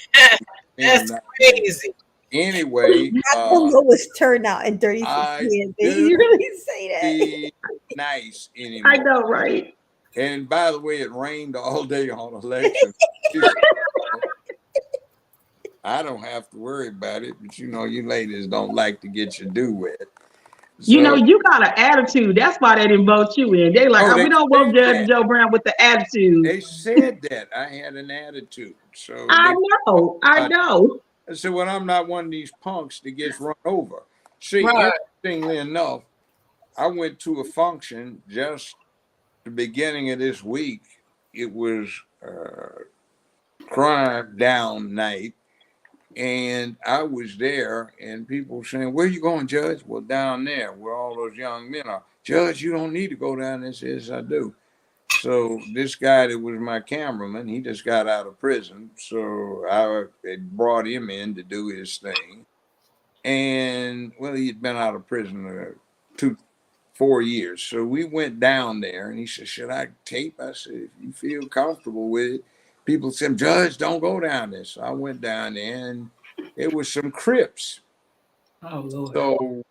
That's not. crazy. Anyway, Not the lowest turnout in 36 I years. Did do you really say that? be nice I anymore. know, right? And by the way, it rained all day on election. I don't have to worry about it, but you know, you ladies don't like to get your due wet. You know, So, you got an attitude. That's why they didn't vote you in. They like, oh, oh, we they don't want said Judge that. Joe Brown with the attitude. They said that I had an attitude. So I they, know, I know. so when I'm not one of these punks that gets run over. See, Right. interestingly enough, I went to a function just the beginning of this week. It was crime down night. And I was there, and people were saying, "Where you going, Judge?" Well, down there, where all those young men are. Judge, you don't need to go down there. Yes, I do. So this guy that was my cameraman, he just got out of prison. So I had brought him in to do his thing. And well, he'd been out of prison 4 years. So we went down there, and he said, "Should I tape?" I said, "If you feel comfortable with it." People said, "Judge, don't go down there." So I went down there, and it was some Crips. Oh Lord. So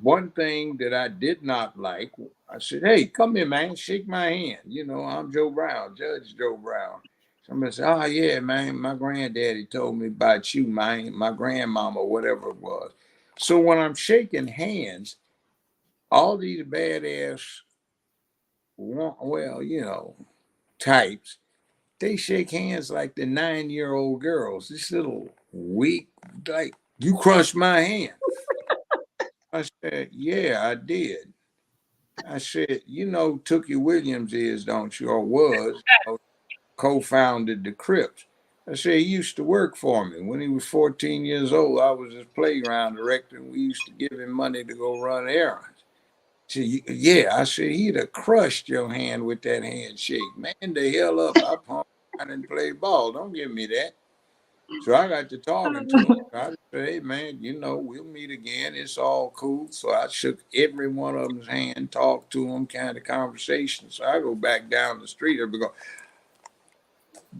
one thing that I did not like, I said, "Hey, come here, man, shake my hand. You know, I'm Joe Brown, Judge Joe Brown." Somebody said, "Oh yeah, man, my granddaddy told me about you, my grandmama, whatever it was." So when I'm shaking hands, all these badass, well, you know, types, they shake hands like the 9-year-old girls. This little weak, like, "You crushed my hand." I said, "Yeah, I did." I said, "You know, Tookie Williams is, don't you, or was, you know, co-founded the Crips." I said, "He used to work for me. When he was 14 years old, I was his playground director, and we used to give him money to go run errands." She, "Yeah." I said, "He'd have crushed your hand with that handshake. Man, the hell up. I pumped around and played ball. Don't give me that." So I got to talking to him. I said, "Hey, man, you know, we'll meet again. It's all cool." So I shook every one of them's hand, talked to them, kind of conversation. So I go back down the street.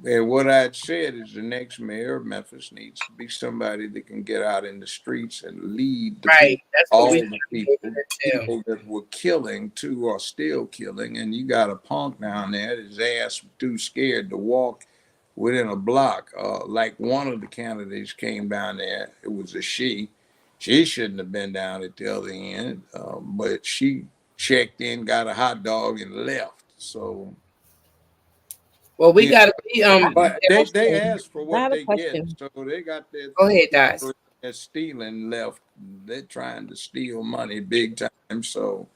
And what I'd said is the next mayor of Memphis needs to be somebody that can get out in the streets and lead the Right. people, That's what all we the did too. people that were killing too are still killing. And you got a punk down there that's ass too scared to walk within a block. Like one of the candidates came down there. It was a she. She shouldn't have been down at the other end, but she checked in, got a hot dog, and left. So Well, we yeah, gotta be but they asked for I what have a they get, question. so they got their Go ahead, guys. stealing left. They're trying to steal money big time. So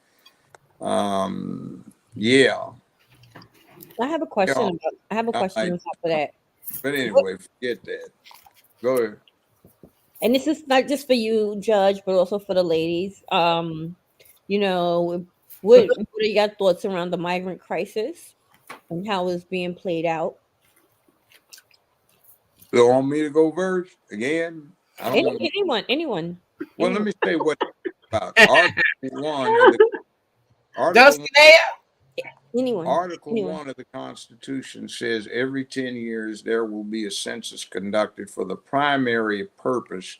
yeah, I have a question yeah. about. I have a question I, on top of that. but What, anyway, forget that. Go ahead. and this is not just for you, Judge, but also for the ladies. You know, what are your thoughts around the migrant crisis and how it's being played out? You want me to go first again? I don't want. Anyone. Well, let me say what about Article One of the Article Dusty there? Article Anyone. 1 of the Constitution says every 10 years there will be a census conducted for the primary purpose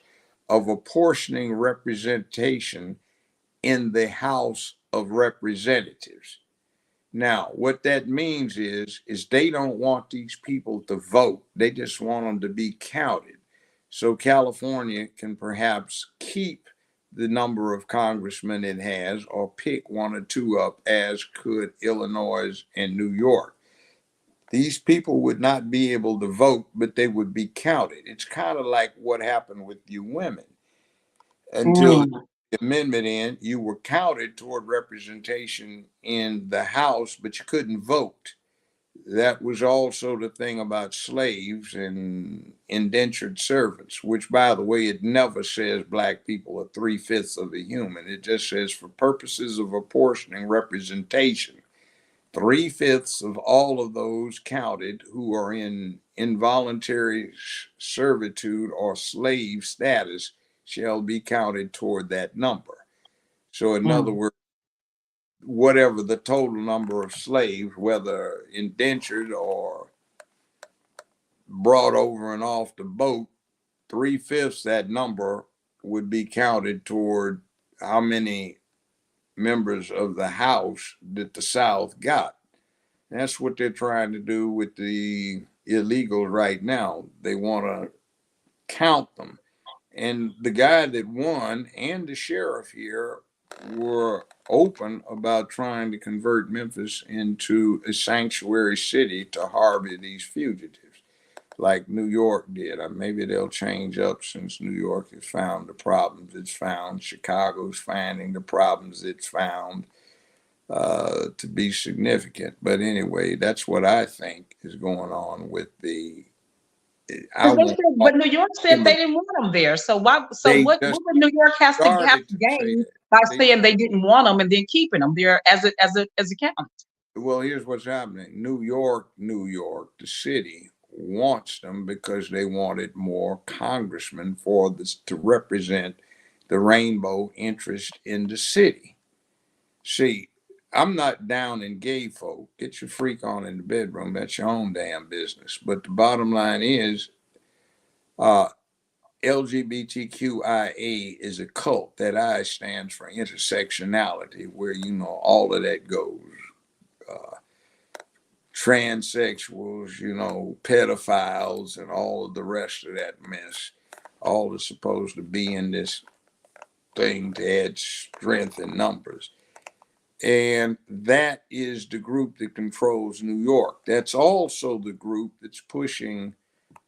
of apportioning representation in the House of Representatives. Now, what that means is they don't want these people to vote. They just want them to be counted. So California can perhaps keep the number of congressmen it has or pick one or two up, as could Illinois and New York. These people would not be able to vote, but they would be counted. It's kind of like what happened with you women. Until Mm. the amendment in, you were counted toward representation in the House, but you couldn't vote. That was also the thing about slaves and indentured servants, which, by the way, it never says black people are 3/5 of a human. It just says for purposes of apportioning representation. 3/5 of all of those counted who are in involuntary servitude or slave status shall be counted toward that number. So, in other words, whatever the total number of slaves, whether indentured or brought over and off the boat, 3/5 that number would be counted toward how many members of the House that the South got. That's what they're trying to do with the illegals right now. They want to count them. And the guy that won and the sheriff here were open about trying to convert Memphis into a sanctuary city to harbor these fugitives, like New York did. Maybe they'll change up since New York has found the problems it's found. Chicago's finding the problems it's found to be significant. But anyway, that's what I think is going on with the. But New York said they didn't want them there. So why? So what would New York have to gain by saying they didn't want them and then keeping them there as a county? Well, here's what's happening. New York, the city wants them because they wanted more congressmen for this to represent the rainbow interest in the city. See, I'm not down in gay folk. Get your freak on in the bedroom. That's your own damn business. But the bottom line is, LGBTQIA is a cult. That I stands for intersectionality, where, all of that goes. Transsexuals, pedophiles, and all of the rest of that mess. All is supposed to be in this thing to add strength in numbers. And that is the group that controls New York. That's also the group that's pushing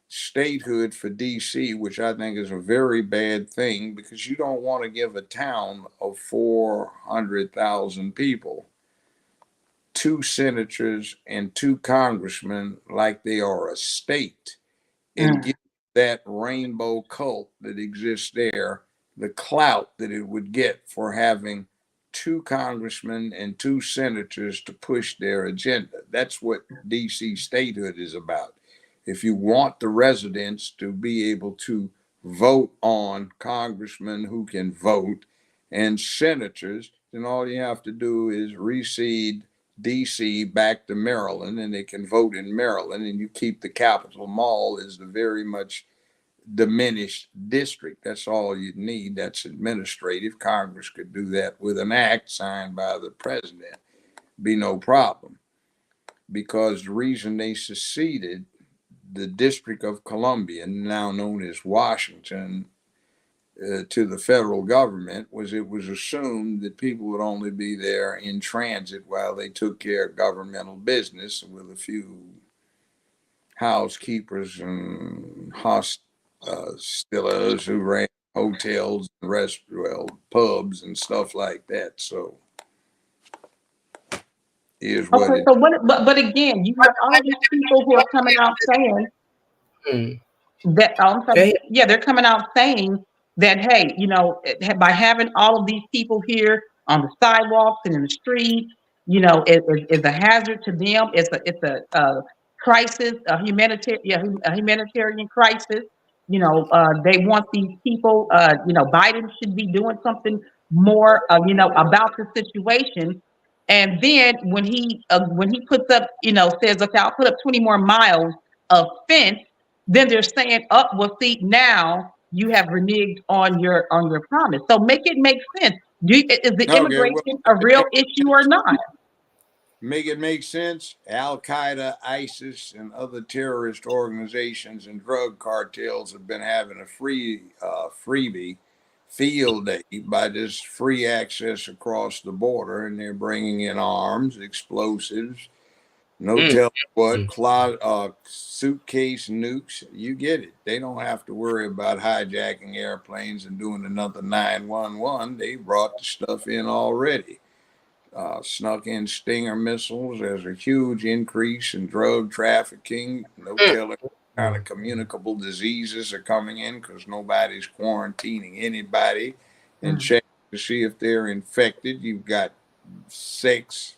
statehood for DC, which I think is a very bad thing, because you don't want to give a town of 400,000 people 2 senators and 2 congressmen like they are a state, and give that rainbow cult that exists there the clout that it would get for having 2 congressmen and 2 senators to push their agenda. That's what DC statehood is about. If you want the residents to be able to vote on congressmen who can vote and senators, then all you have to do is reseed DC back to Maryland, and they can vote in Maryland, and you keep the Capitol Mall as the very much diminished district. That's all you need. That's administrative. Congress could do that with an act signed by the president. Be no problem. Because the reason they seceded the District of Columbia, now known as Washington, to the federal government was it was assumed that people would only be there in transit while they took care of governmental business, with a few housekeepers and hostilers who ran hotels and pubs and stuff like that. So here's what Okay, so but again, you have all of these people who are coming out saying that they're coming out saying that, hey, by having all of these people here on the sidewalks and in the streets, is a hazard to them. It's a crisis, a humanitarian crisis. They want these people. Biden should be doing something more, about the situation. And then when he puts up, says, okay, I'll put up 20 more miles of fence, then they're saying, oh, well, see, now you have reneged on your promise. So make it make sense. Is the immigration a real issue or not? Make it make sense. Al Qaeda, ISIS, and other terrorist organizations and drug cartels have been having a freebie field day by this free access across the border, and they're bringing in arms, explosives, no telling what, suitcase nukes. You get it. They don't have to worry about hijacking airplanes and doing another 911. They brought the stuff in already. Snuck in Stinger missiles. There's a huge increase in drug trafficking. No telling what kind of communicable diseases are coming in, because nobody's quarantining anybody and checking to see if they're infected. You've got sex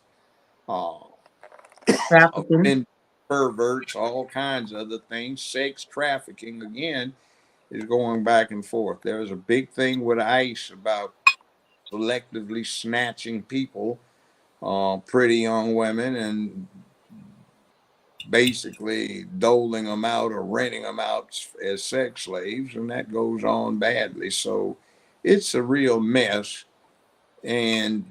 Trafficking. and perverts, all kinds of other things. Sex trafficking again is going back and forth. There was a big thing with ICE about selectively snatching people, pretty young women, and basically doling them out or renting them out as sex slaves, and that goes on badly. So it's a real mess, and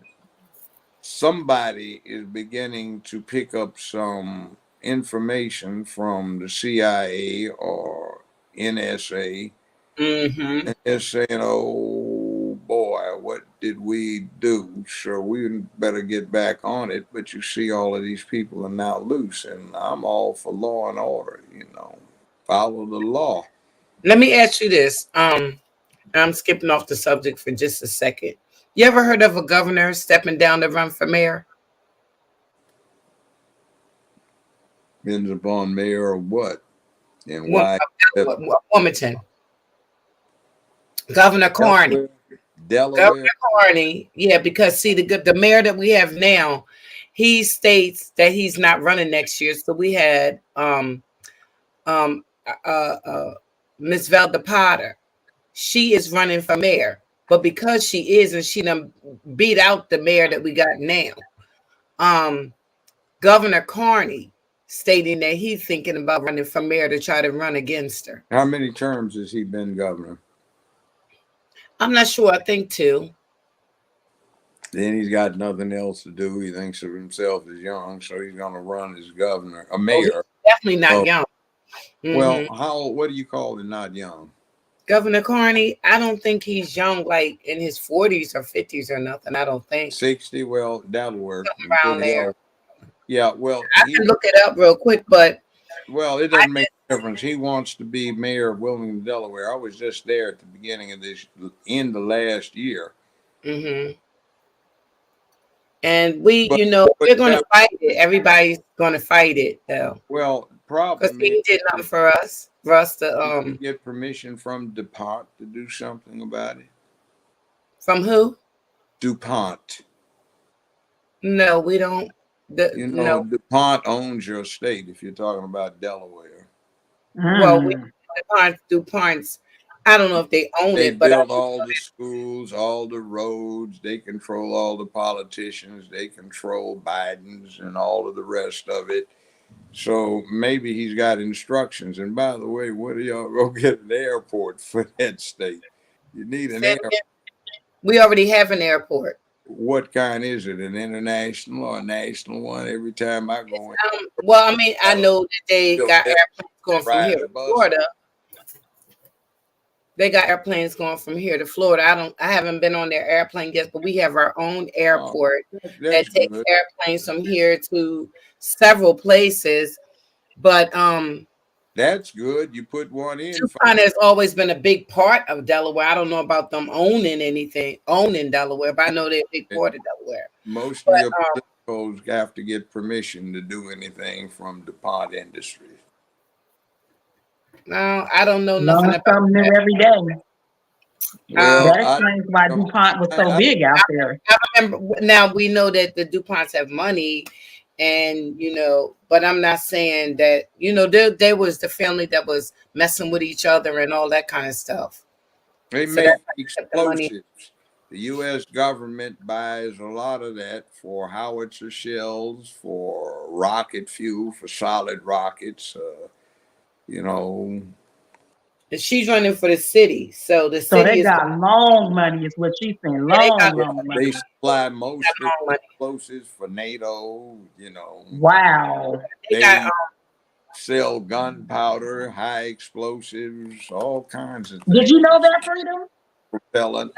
somebody is beginning to pick up some information from the CIA or NSA, Mm-hmm. and they're saying, "Oh boy, what did we do? So we better get back on it." But you see, all of these people are now loose, and I'm all for law and order. Follow the law. Let me ask you this. I'm skipping off the subject for just a second. You ever heard of a governor stepping down to run for mayor? Depends upon mayor or what and why. Wilmington. Governor Carney. Delaware, Delaware. Governor Carney, yeah, because see the mayor that we have now, he states that he's not running next year. So we had um Miss Velda Potter. She is running for mayor, but because she is, and she done beat out the mayor that we got now. Governor Carney stating that he's thinking about running for mayor to try to run against her. How many terms has he been governor? I'm not sure. I think two. Then he's got nothing else to do. He thinks of himself as young, so he's going to run as governor, a Oh, mayor. he's definitely not Oh, young. well, what do you call it not young? Governor Carney, I don't think he's young, like in his 40s or 50s or nothing. I don't think. 60? Well, that'll work. Something around Good there. health. Yeah, well, I can look it up real quick, but it doesn't make a difference. He wants to be mayor of Wilmington, Delaware. I was just there at the beginning of end of last year. and we, But we're going to fight it. Everybody's going to fight it, though. Well, Because problem he is, did nothing for us. For us did to you get permission from DuPont to do something about it? from who? DuPont. No, we don't. No. DuPont owns your state if you're talking about Delaware. Well, we DuPont's. I don't know if they own They it, but build all the schools, all the roads. They control all the politicians. They control Biden's and all of the rest of it. So maybe he's got instructions. And by the way, what do y'all go get an airport for that state? You need an airport. we already have an airport. What kind is it? An international or a national one? Every time I go in. Well, I mean, I know that they got airplanes going from here to Florida. They got airplanes going from here to Florida. I haven't been on their airplane yet, but we have our own airport that takes airplanes from here to several places. But that's good. You put one in. DuPont has always been a big part of Delaware. I don't know about them owning Delaware, but I know they're a big part of Delaware. Most of your politicos have to get permission to do anything from DuPont Industries. No, I don't know nothing about something new every day. Well, that explains why DuPont was so big out there. I remember. Now we know that the DuPonts have money, and but I'm not saying that there was the family that was messing with each other and all that kind of stuff. They make explosives. The U.S. government buys a lot of that for howitzer shells, for rocket fuel, for solid rockets. And she's running for the city, so the city. So they got long money, is what she's saying. Long money. They supply most of the explosives for NATO. Wow. They sell gunpowder, high explosives, all kinds of things. Did you know that, Freedom? Propellant.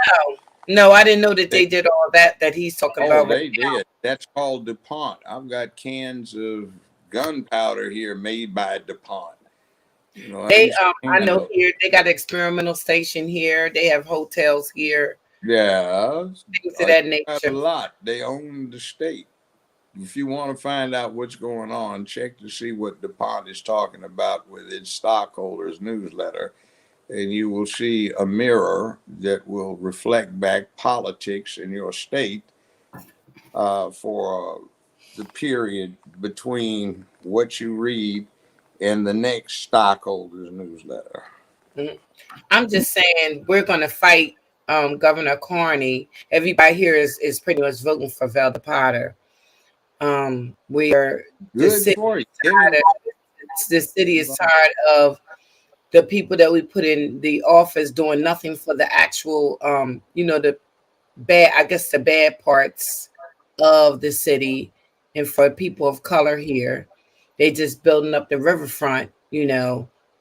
No, I didn't know that they did all that he's talking about. They did. That's called DuPont. I've got cans of gunpowder here made by DuPont. I know here they got an experimental station here. They have hotels here. Yeah, things of that nature. A lot. They own the state. If you want to find out what's going on, check to see what DuPont is talking about with its stockholders newsletter, and you will see a mirror that will reflect back politics in your state for the period between what you read and the next stockholders newsletter. I'm just saying we're going to fight Governor Carney. Everybody here is pretty much voting for Velda Potter. We are the Good city, for you. the city is tired of the people that we put in the office doing nothing for the actual the bad, I guess, the bad parts of the city, and for people of color here. They just building up the riverfront,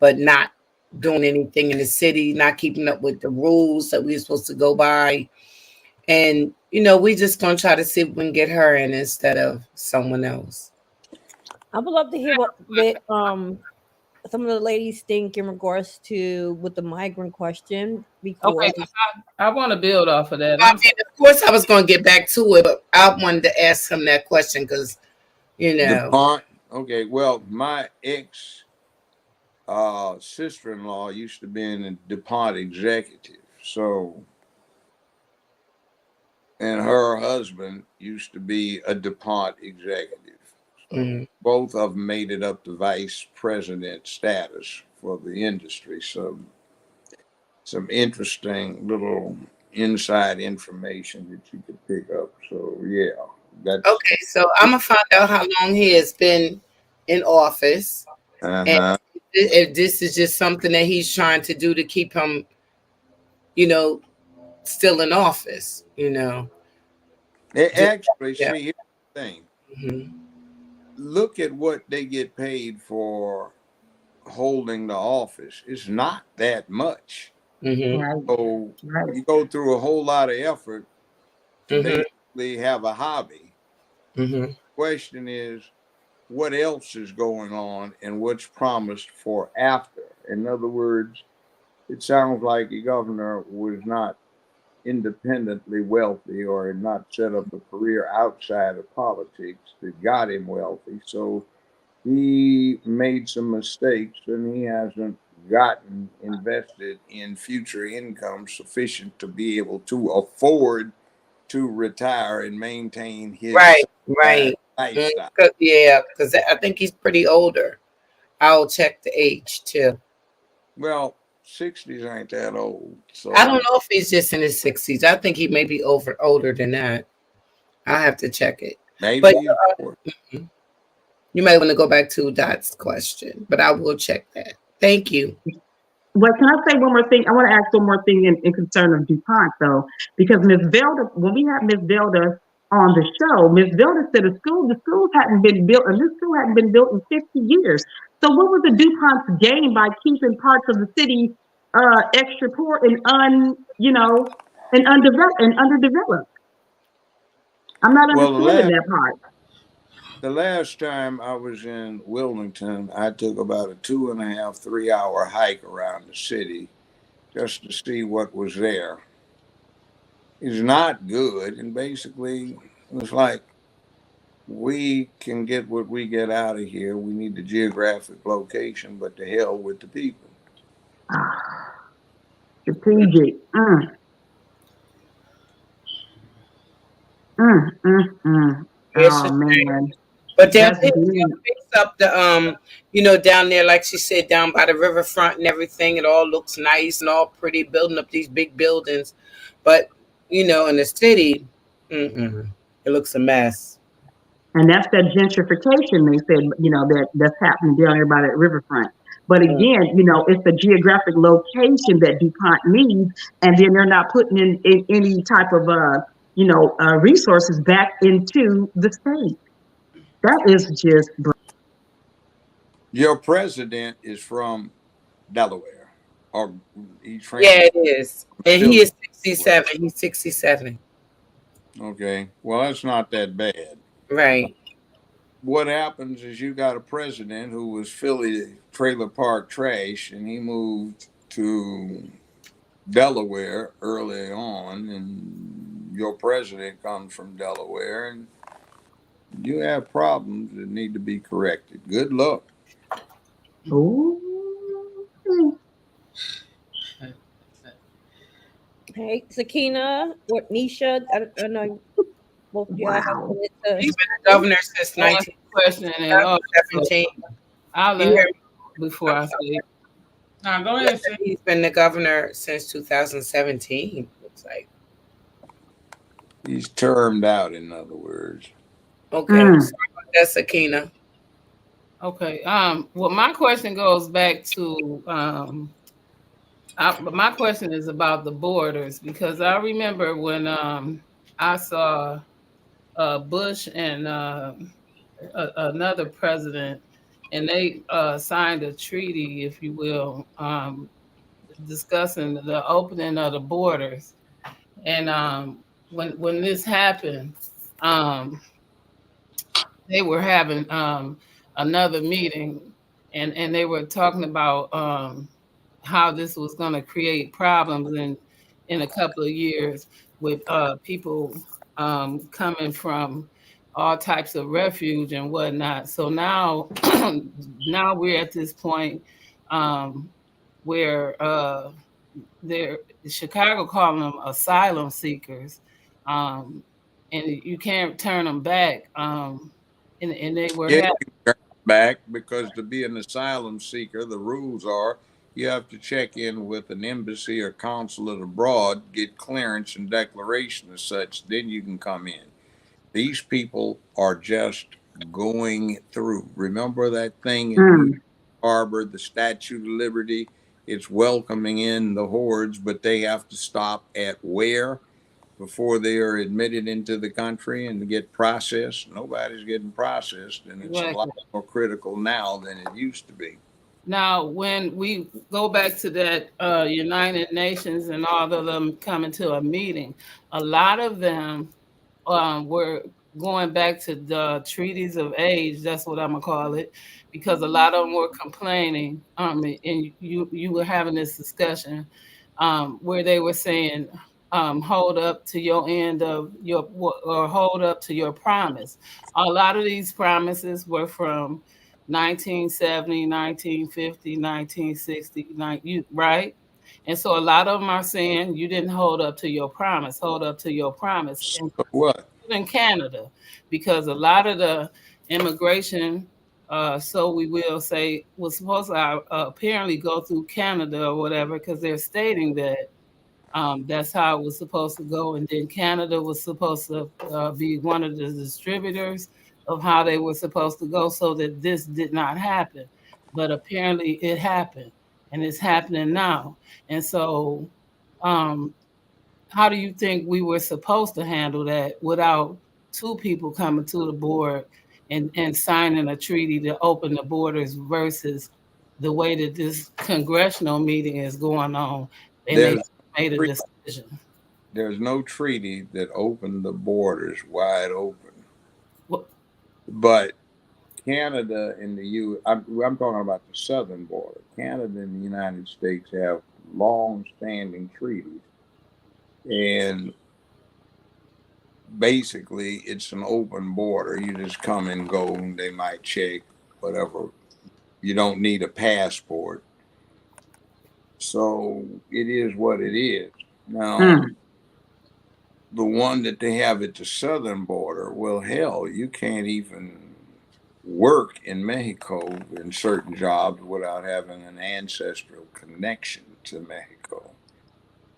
but not doing anything in the city, not keeping up with the rules that we're supposed to go by. And we just gonna try to see if we can get her in instead of someone else. I would love to hear what some of the ladies think in regards to with the migrant question before. Okay, I want to build off of that. I mean, of course, I was gonna get back to it, but I wanted to ask him that question because DuPont. Okay, well, my ex sister-in-law used to be a DuPont executive, so, and her husband used to be a DuPont executive. So both of them made it up to vice president status for the industry. So some interesting little inside information that you could pick up. So yeah, that's okay. So I'm gonna find out how long he has been in office, and if this is just something that he's trying to do to keep him, still in office. Actually, Yeah. see, here's the thing. Mm-hmm. Look at what they get paid for holding the office. It's not that much. Mm-hmm. Right, So right. you go through a whole lot of effort to Mm-hmm. basically have a hobby. Mm-hmm. Question is, what else is going on and what's promised for after? In other words, it sounds like the governor was not independently wealthy or had not set up a career outside of politics that got him wealthy. So he made some mistakes and he hasn't gotten invested in future income sufficient to be able to afford to retire and maintain his Right. lifestyle. Yeah, because I think he's pretty older. I'll check the age too. Well, 60s ain't that old. I don't So know if he's just in his 60s. I think he may be older than that. I have to check it. maybe But he's bored. you might want to go back to Dot's question, but I will check that. Thank you. Well, can I say one more thing? I want to ask one more thing in concern of DuPont, though, because Miss Velda, when we had Miss Velda on the show, Miss Velda said the schools hadn't been built, and this school hadn't been built in 50 years. So what was the DuPont's gain by keeping parts of the city extra poor and underdeveloped? I'm not Well, understanding that part. the last time I was in Wilmington, I took about a 2.5, 3 hour hike around the city just to see what was there. It's not good. And basically, it's like we can get what we get out of here. We need the geographic location, but to hell with the people. Strategic. It's Oh just, man, but they'll that's fix, deep. they'll fix up the down there, like she said, down by the riverfront and everything. It all looks nice and all pretty, building up these big buildings. But in the city, it looks a mess. And that's that gentrification they said, that's happening down there by that riverfront. But Mm. again, it's the geographic location that DuPont needs, and then they're not putting in any type of resources back into the state. That is just Your president is from Delaware, or he Yeah, transferred it is. And he Philly. is 67. He's 67. Okay, well, that's not that bad. Right. What happens is you got a president who was Philly trailer park trash, and he moved to Delaware early on, and your president comes from Delaware, and you have problems that need to be corrected. Good luck. ooh. Hey, Sakina, what Nisha? I don't know. Both of y'all have Wow. wanted to. He's been the governor since Ask a question and also 1917. I'll You let hear before I say. Now go me? ahead, sis. He's been the governor since 2017. Looks like. He's termed out, in other words. Okay, Mm. sorry about that, Sakina. Okay. Well, my question goes back to my question is about the borders because I remember when I saw Bush and another president, and they signed a treaty, if you will, discussing the opening of the borders. And when this happened, um, they were having another meeting, and they were talking about how this was going to create problems in a couple of years with people coming from all types of refuge and whatnot. So now, now we're at this point where they're Chicago calling them asylum seekers, and you can't turn them back. And they were Yeah, having. you can turn back because to be an asylum seeker, the rules are you have to check in with an embassy or consulate abroad, get clearance and declaration as such, then you can come in. These people are just going through. Remember that thing in New Mm. Harbor, the Statue of Liberty? It's welcoming in the hordes, but they have to stop at where before they are admitted into the country and get processed. Nobody's getting processed, and it's a lot Exactly. more critical now than it used to be. Now, when we go back to that United Nations and all of them coming to a meeting, a lot of them were going back to the treaties of age. That's what I'm gonna call it, because a lot of them were complaining. And you were having this discussion where they were saying, "Hold up to your end of your or hold up to your promise." A lot of these promises were from 1970, 1950, 1960, right? And so a lot of them are saying you didn't hold up to your promise, hold up to your promise. So And what? in Canada, because a lot of the immigration, so we will say, was supposed to apparently go through Canada or whatever, because they're stating that that's how it was supposed to go. And then Canada was supposed to be one of the distributors of how they were supposed to go so that this did not happen. But apparently it happened and it's happening now. And so, um, how do you think we were supposed to handle that without two people coming to the board and signing a treaty to open the borders versus the way that this congressional meeting is going on and they There's made a decision? there's no treaty that opened the borders wide open, Well, but Canada and the I'm talking about the southern border. Canada and the United States have long-standing treaties, and basically it's an open border. You just come and go, and they might check whatever. You don't need a passport, so it is what it is. Now, Mm. the one that they have at the southern border, well, hell, you can't even work in Mexico in certain jobs without having an ancestral connection to Mexico.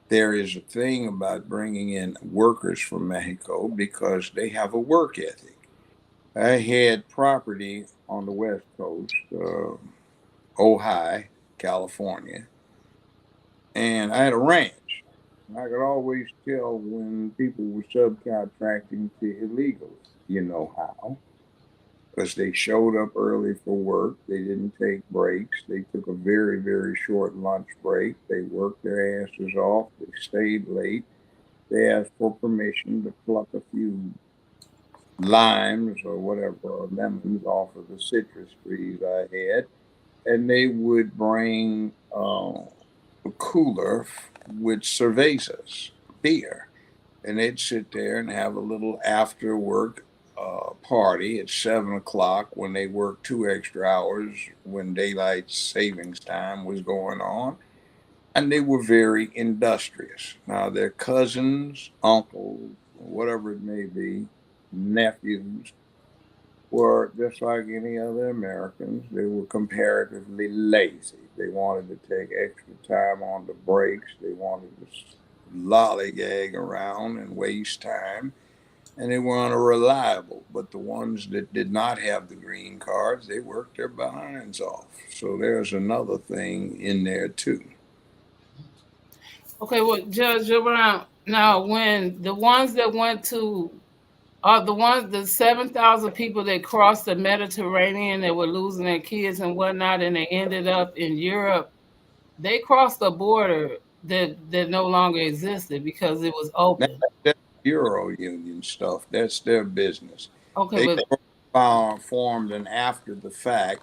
There is a thing about bringing in workers from Mexico because they have a work ethic. I had property on the West Coast, Ojai, California, and I had a ranch. I could always tell when people were subcontracting to illegals. You know how? Because they showed up early for work. They didn't take breaks. They took a very, very short lunch break. They worked their asses off. They stayed late. They asked for permission to pluck a few limes or whatever, or lemons off of the citrus trees I had. And they would bring a cooler with cervezas, beer. And they'd sit there and have a little after work party at 7 o'clock when they worked 2 extra hours when daylight savings time was going on. And they were very industrious. Now, their cousins, uncles, whatever it may be, nephews were just like any other Americans. They were comparatively lazy. They wanted to take extra time on the breaks. They wanted to lollygag around and waste time. And they were unreliable. But the ones that did not have the green cards, they worked their behinds off. So there's another thing in there too. Okay, well, Judge Brown, now when the ones that went to are the 7,000 people that crossed the Mediterranean that were losing their kids and whatnot, and they ended up in Europe, they crossed a border that no longer existed because it was That, open. that's Euro Union stuff. That's their business. Okay, They but formed an after the fact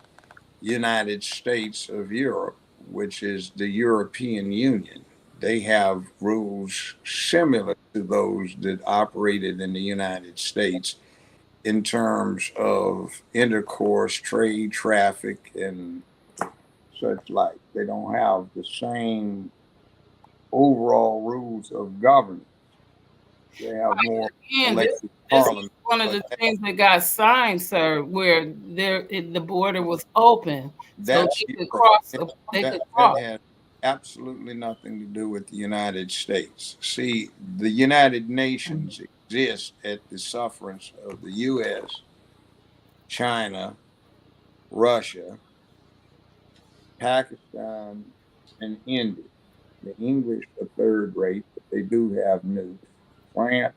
United States of Europe, which is the European Union. They have rules similar to those that operated in the United States in terms of intercourse, trade, traffic, and such like. They don't have the same overall rules of governance. They have more again, elected this is parliament, one of but the things that got signed, sir, where the border was open, so that's they could Europe. cross. They could That cross. has absolutely nothing to do with the United States. See, the United Nations exists at the sufferance of the U.S., China, Russia, Pakistan, and India. The English are third rate, but they do have nukes. France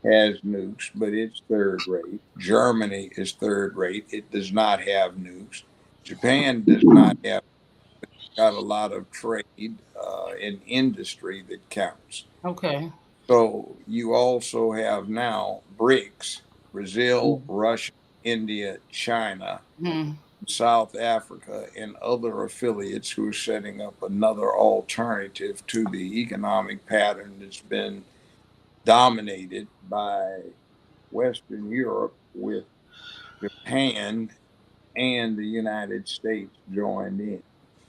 has nukes, but it's third rate. Germany is third rate. It does not have nukes. Japan does not have, got a lot of trade and industry that counts. Okay. So you also have now BRICS, Brazil, Russia, India, China, Hmm. South Africa, and other affiliates who are setting up another alternative to the economic pattern that's been dominated by Western Europe, with Japan and the United States joined in.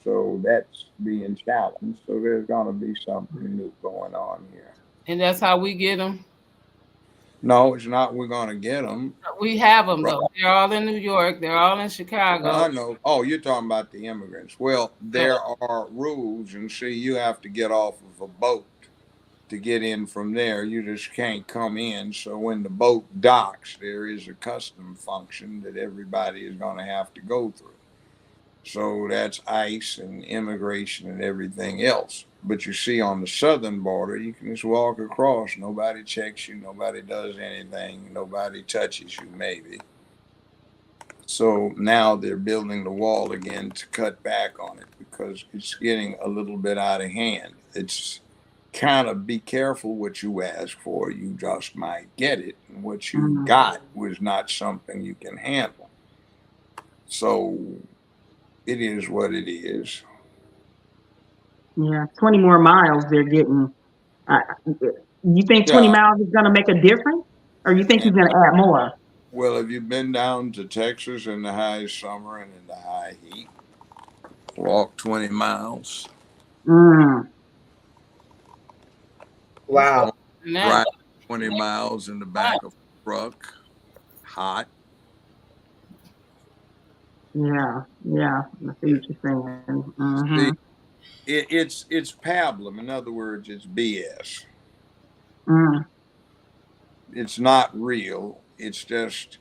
So that's being challenged. So there's going to be something new going on here. And that's how we get them. No, it's not. We're going to get them. We have them Right. though. They're all in New York. They're all in Chicago. I know. Oh, you're talking about the immigrants. Well, Yeah. there are rules, and see, you have to get off of a boat to get in from there. You just can't come in. So when the boat docks, there is a custom function that everybody is going to have to go through. So that's ICE and immigration and everything else. But you see, on the southern border, you can just walk across. Nobody checks you. Nobody does anything. Nobody touches you, maybe. So now they're building the wall again to cut back on it because it's getting a little bit out of hand. It's kind of be careful what you ask for. You just might get it. And what you got was not something you can handle. So it is what it is. Yeah, 20 more miles they're getting. Uh, you think 20 Yeah. miles is going to make a difference? Or you think And, he's going to add more? well, have you been down to Texas in the high summer and in the high heat? Walk 20 miles. Mm, Wow. And that, Drive 20 miles in the back of a truck. Hot. yeah, yeah. I see what you're saying. See, Mm-hmm. it's pablum. In other words, it's BS. Mm, It's not real. It's just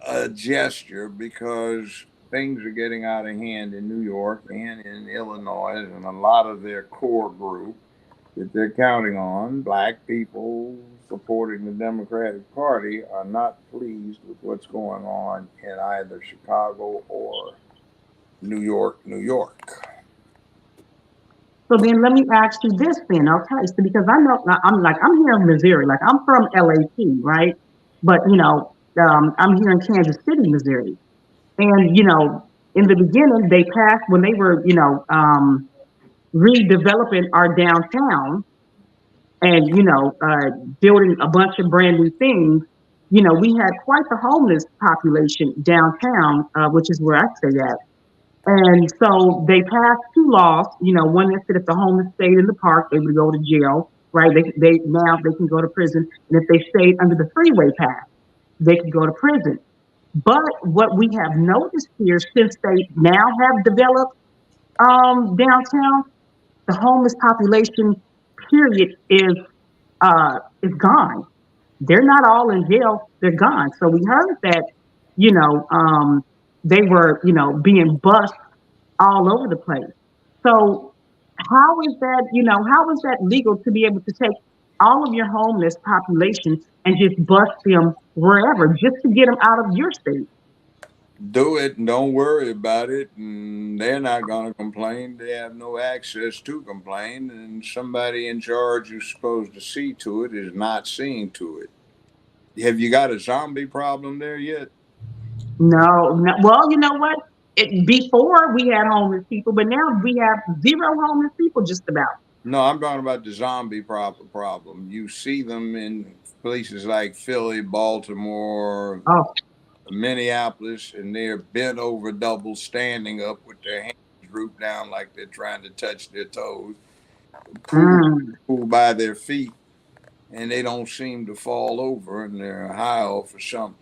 a gesture because things are getting out of hand in New York and in Illinois, and a lot of their core group that they're counting on, black people supporting the Democratic Party, are not pleased with what's going on in either Chicago or New York, New York. So then let me ask you this then, okay? So because I know I'm here in Missouri, like I'm from LAP, right? But I'm here in Kansas City, Missouri, and in the beginning they passed when they were redeveloping our downtown and building a bunch of brand new things. We had quite the homeless population downtown, which is where I stay at. And so they passed two laws. One that said if the homeless stayed in the park, they would go to jail. right? They now they can go to prison, and if they stayed under the freeway path, they can go to prison. But what we have noticed here, since they now have developed downtown, the homeless population period is gone. They're not all in jail; they're gone. So we heard that you know they were being bussed all over the place. So how is that, how is that legal to be able to take all of your homeless population and just bust them wherever just to get them out of your state? Do it and don't worry about it, and they're not going to complain. They have no access to complain, and somebody in charge who's supposed to see to it is not seeing to it. Have you got a zombie problem there yet? No, no, well, you know what? Before we had homeless people, but now we have zero homeless people just about. No, I'm talking about the zombie problem. You see them in places like Philly, Baltimore, Oh, Minneapolis, and they're bent over double, standing up with their hands drooped down like they're trying to touch their toes, mm, pulled by their feet, and they don't seem to fall over, and they're high off or something.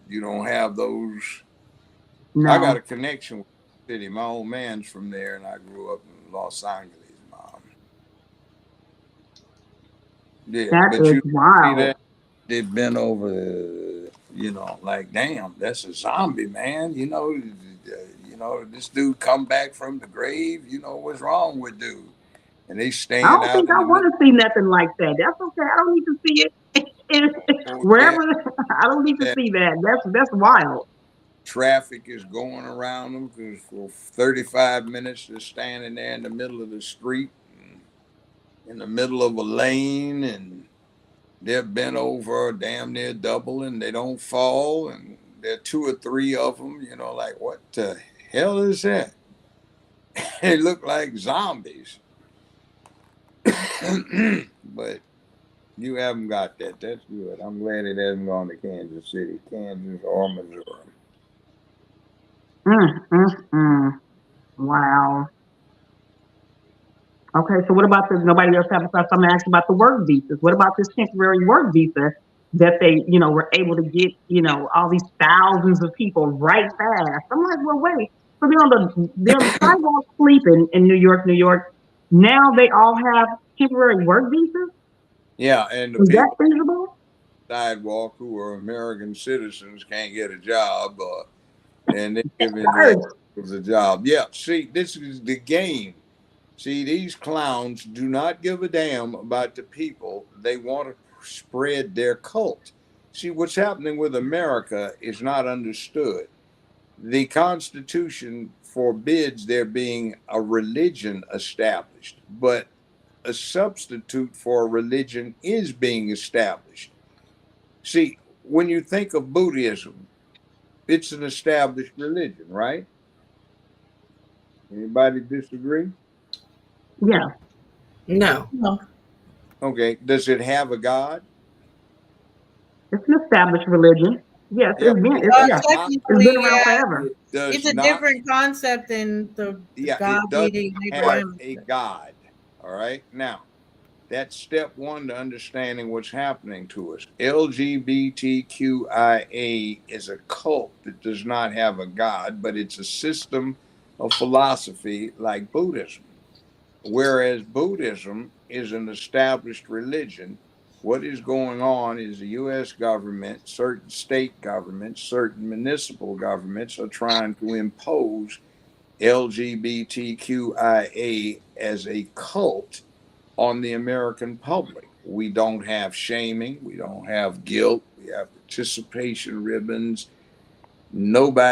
You don't have those. I got no, a connection with the city. My old man's from there, and I grew up in Los Angeles. Yeah, that but is you see wild. that they've been over, like, damn, that's a zombie, man. This dude come back from the grave. What's wrong with dude? And they I stand don't out think in I the want middle. to see nothing like that. That's okay. I don't need to see it. Oh, yeah, Wherever I don't need to that see that. That's wild. traffic is going around them because for 35 minutes they're standing there in the middle of the street, in the middle of a lane, and they're bent over damn near double, and they don't fall, and there are two or three of them, like, what the hell is that? They look like zombies. But you haven't got that. That's good. I'm glad it hasn't gone to Kansas City, Kansas, or Missouri. Mm, mm, mm. Wow. Okay, so what about this? Nobody else have a I'm asking about the work visas. What about this temporary work visa that they, were able to get, all these thousands of people right fast? I'm like, well, wait. So they're on the sidewalk sleeping in New York. Now they all have temporary work visas. Yeah, and the Is that people feasible? on the sidewalk who are American citizens can't get a job, and they're giving the Yes. a job. Yeah, see, this is the game. See, these clowns do not give a damn about the people. They want to spread their cult. See, what's happening with America is not understood. The Constitution forbids there being a religion established, but a substitute for a religion is being established. See, when you think of Buddhism, it's an established religion, right? Anybody disagree? Yeah, No. No. Okay. Does it have a God? it's an established religion. Yes, Yeah. It does not. it's been Technically, around yeah, forever. It does it's a not. different concept than the Yeah. God It does meeting have Abraham. a God. All right. Now, that's step one to understanding what's happening to us. LGBTQIA is a cult that does not have a God, but it's a system of philosophy like Buddhism. Whereas Buddhism is an established religion, what is going on is the U.S. government, certain state governments, certain municipal governments are trying to impose LGBTQIA as a cult on the American public. We don't have shaming, we don't have guilt, we have participation ribbons.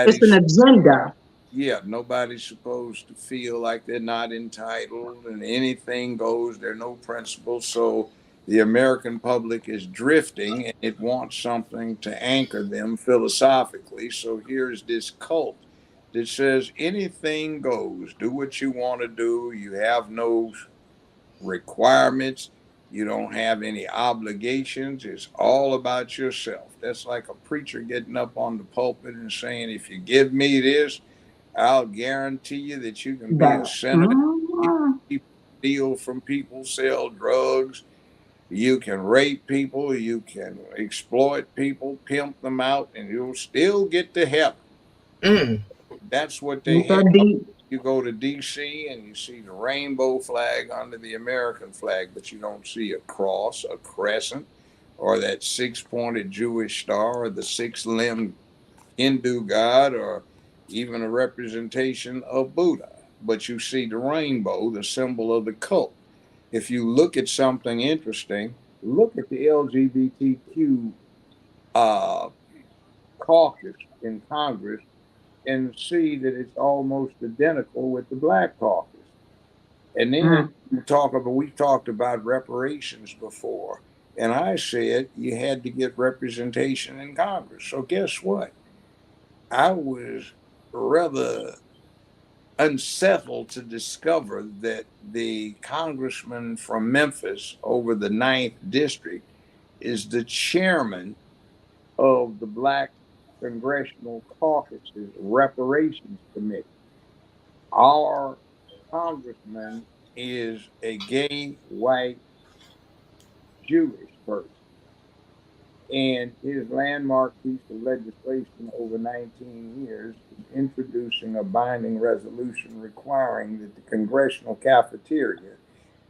It's an Nobody's agenda. yeah, nobody's supposed to feel like they're not entitled and anything goes. There are no principles. So the American public is drifting and it wants something to anchor them philosophically. So here's this cult that says anything goes. Do what you want to do. You have no requirements. You don't have any obligations. It's all about yourself. That's like a preacher getting up on the pulpit and saying, if you give me this, I'll guarantee you that you can be a That. senator, Mm, steal from people, sell drugs, You can rape people, you can exploit people, pimp them out, and you'll still get to heaven. Mm. That's what they Ain't have. that deep? You go to DC and you see the rainbow flag under the American flag, but you don't see a cross, a crescent, or that six-pointed Jewish star, or the six-limbed Hindu god, or even a representation of Buddha. But you see the rainbow, the symbol of the cult. If you look at something interesting, look at the LGBTQ uh, caucus in Congress and see that it's almost identical with the Black caucus. And then Mm. we talked about reparations before, and I said you had to get representation in Congress. So guess what? I was rather unsettled to discover that the congressman from Memphis over the ninth district is the chairman of the Black Congressional Caucus's Reparations Committee. Our congressman is a gay, white, Jewish person. And his landmark piece of legislation over 19 years is introducing a binding resolution requiring that the congressional cafeteria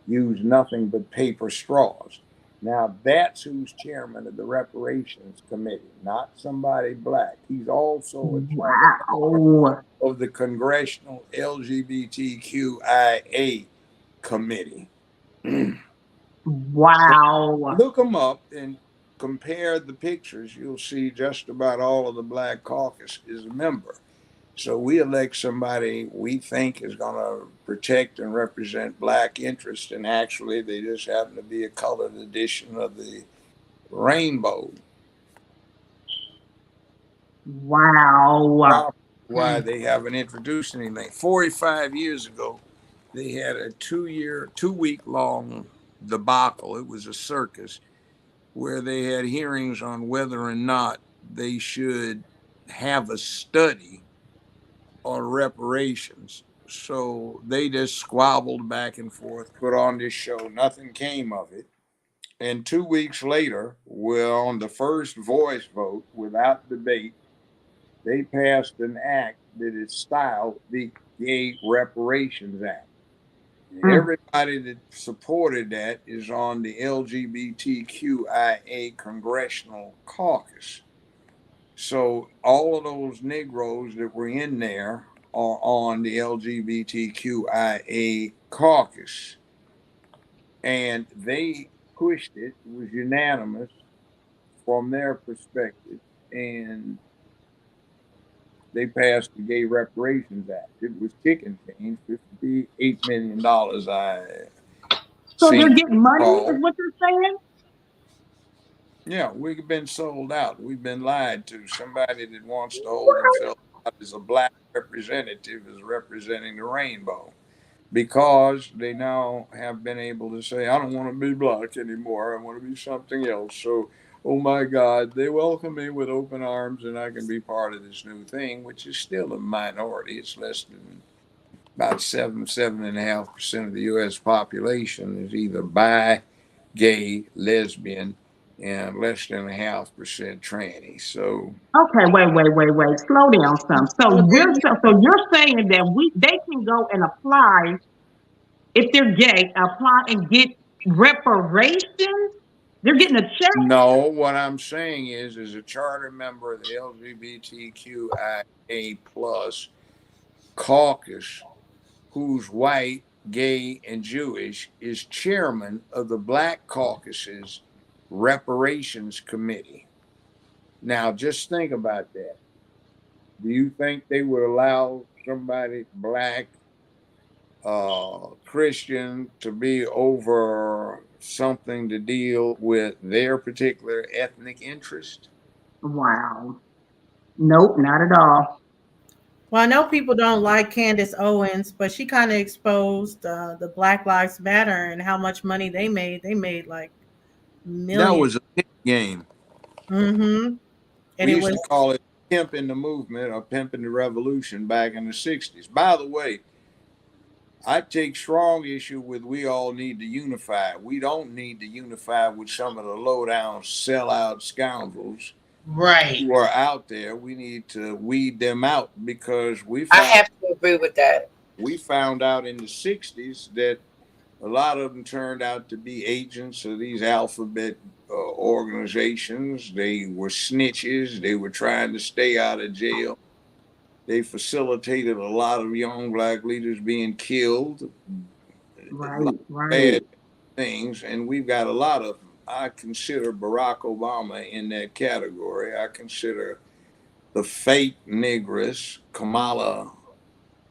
use nothing but paper straws. Now, that's who's chairman of the Reparations Committee, not somebody black. He's also a charter member Wow. of the Congressional LGBTQIA Committee. Wow. Look them up and compare the pictures. You'll see just about all of the Black Caucus is a member. So we elect somebody we think is going to protect and represent Black interests, and actually they just happen to be a colored edition of the rainbow. Wow. Probably why they haven't introduced anything. 45 years ago, they had a 2-week long debacle. It was a circus where they had hearings on whether or not they should have a study on reparations. So they just squabbled back and forth, put on this show. Nothing came of it. And 2 weeks later, we're on the first voice vote without debate. They passed an act that is styled the Gay Reparations Act. And Mm. everybody that supported that is on the LGBTQIA Congressional Caucus. So all of those Negroes that were in there are on the LGBTQIA caucus. And they pushed it. It was unanimous from their perspective. And they passed the Gay Reparations Act. It was chicken change, $58 million, I So they're seem to getting money, is recall. what you're saying? Yeah, we've been sold out. We've been lied to. Somebody that wants to hold themselves out as a black representative is representing the rainbow because they now have been able to say, I don't want to be black anymore. I want to be something else. So, oh my God, they welcome me with open arms and I can be part of this new thing, which is still a minority. It's less than about 7.5% of the U.S. population is either bi, gay, lesbian, and less than 0.5% tranny. So Okay, wait. Slow down some. Well, So you're saying that they can go and apply if they're gay, apply and get reparations? They're getting a check? no, what I'm saying is, as a charter member of the LGBTQIA plus caucus, who's white, gay, and Jewish, is chairman of the Black Caucus's Reparations Committee. Now, just think about that. Do you think they would allow somebody black, Christian, to be over something to deal with their particular ethnic interest? Wow. Nope, not at all. well, I know people don't like Candace Owens, but she kind of exposed the Black Lives Matter and how much money they made. They made like That millions. was a pimp game. Mm-hmm. And We it used was to call it pimping the movement or pimping the revolution back in the 60s. By the way, I take strong issue with we all need to unify. We don't need to unify with some of the low down sellout scoundrels Right. who are out there. We need to weed them out because I have to agree with that. we found out in the 60s that a lot of them turned out to be agents of these alphabet organizations. They were snitches. They were trying to stay out of jail. They facilitated a lot of young black leaders being killed, a lot Right, of right. bad things, and we've got a lot of them. I consider Barack Obama in that category. I consider the fake negress Kamala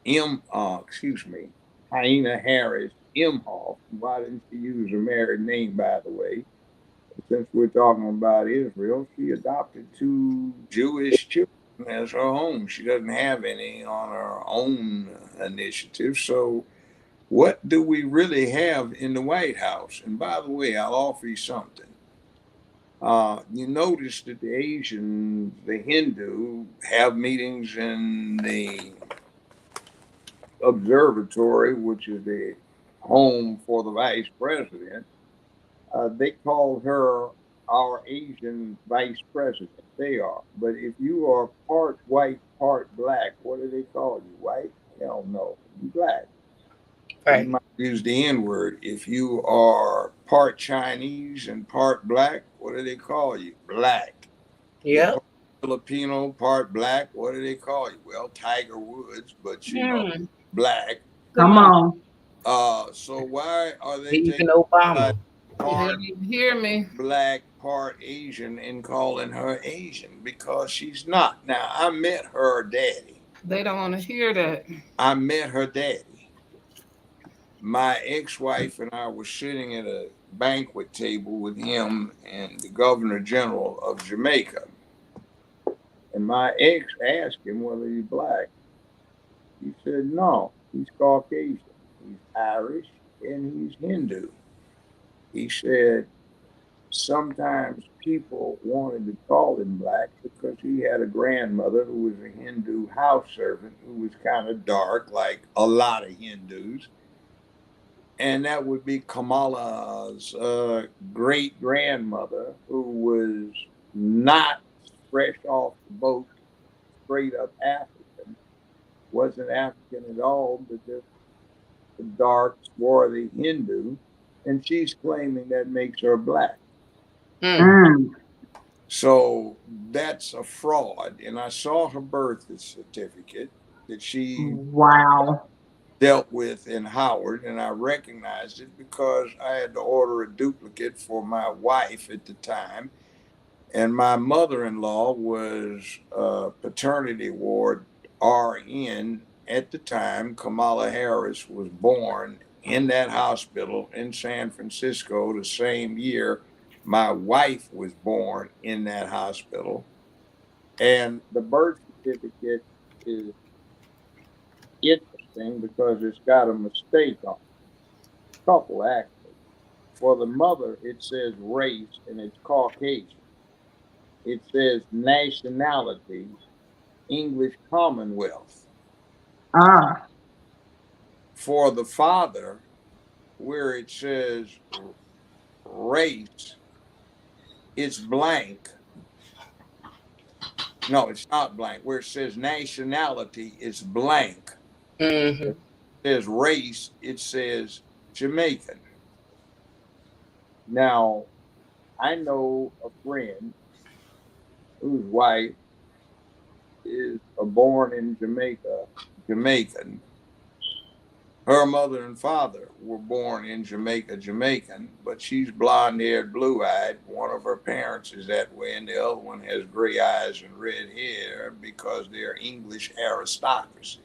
excuse me, Hyena Harris Imhoff. Why didn't she use her married name, by the way? Since we're talking about Israel, she adopted two Jewish children as her own. She doesn't have any on her own initiative. So, what do we really have in the White House? And by the way, I'll offer you something. You notice that the Asian, the Hindu, have meetings in the observatory, which is the home for the vice president. They call her our Asian vice president. They are. But if you are part white, part black, what do they call you? White? Hell no. You black. You Right. might use the N word. If you are part Chinese and part black, what do they call you? Black. You're Yep. part Filipino, part black, what do they call you? Well, Tiger Woods, but black. Come Come on. on. So why are they taking Even somebody Obama. They part don't even hear me. black, part Asian and calling her Asian? Because she's not. Now, I met her daddy. They don't want to hear that. I met her daddy. My ex-wife and I were sitting at a banquet table with him and the Governor General of Jamaica. And my ex asked him whether he's black. He said, no, he's Caucasian. He's Irish and he's Hindu. He said, sometimes people wanted to call him black because he had a grandmother who was a Hindu house servant who was kind of dark, like a lot of Hindus. And that would be Kamala's great grandmother, who was not fresh off the boat, straight up African, wasn't African at all, but just a dark, swarthy Hindu. And she's claiming that makes her black. Mm. So that's a fraud. And I saw her birth certificate that she Wow. dealt with in Howard, and I recognized it because I had to order a duplicate for my wife at the time. And my mother in law was paternity ward RN at the time. Kamala Harris was born in that hospital in San Francisco the same year my wife was born in that hospital. And the birth certificate is interesting because it's got a mistake on it. A couple, actually. For the mother, it says race and it's Caucasian. It says nationality, English Commonwealth. Ah. For the father, where it says race, it's blank. No, it's not blank. Where it says nationality, it's blank. Mm-hmm. It says race, it says Jamaican. Now, I know a friend whose wife is born in Jamaica, Jamaican. Her mother and father were born in Jamaica, Jamaican, but she's blonde haired, blue eyed. One of her parents is that way, and the other one has gray eyes and red hair because they're English aristocracy.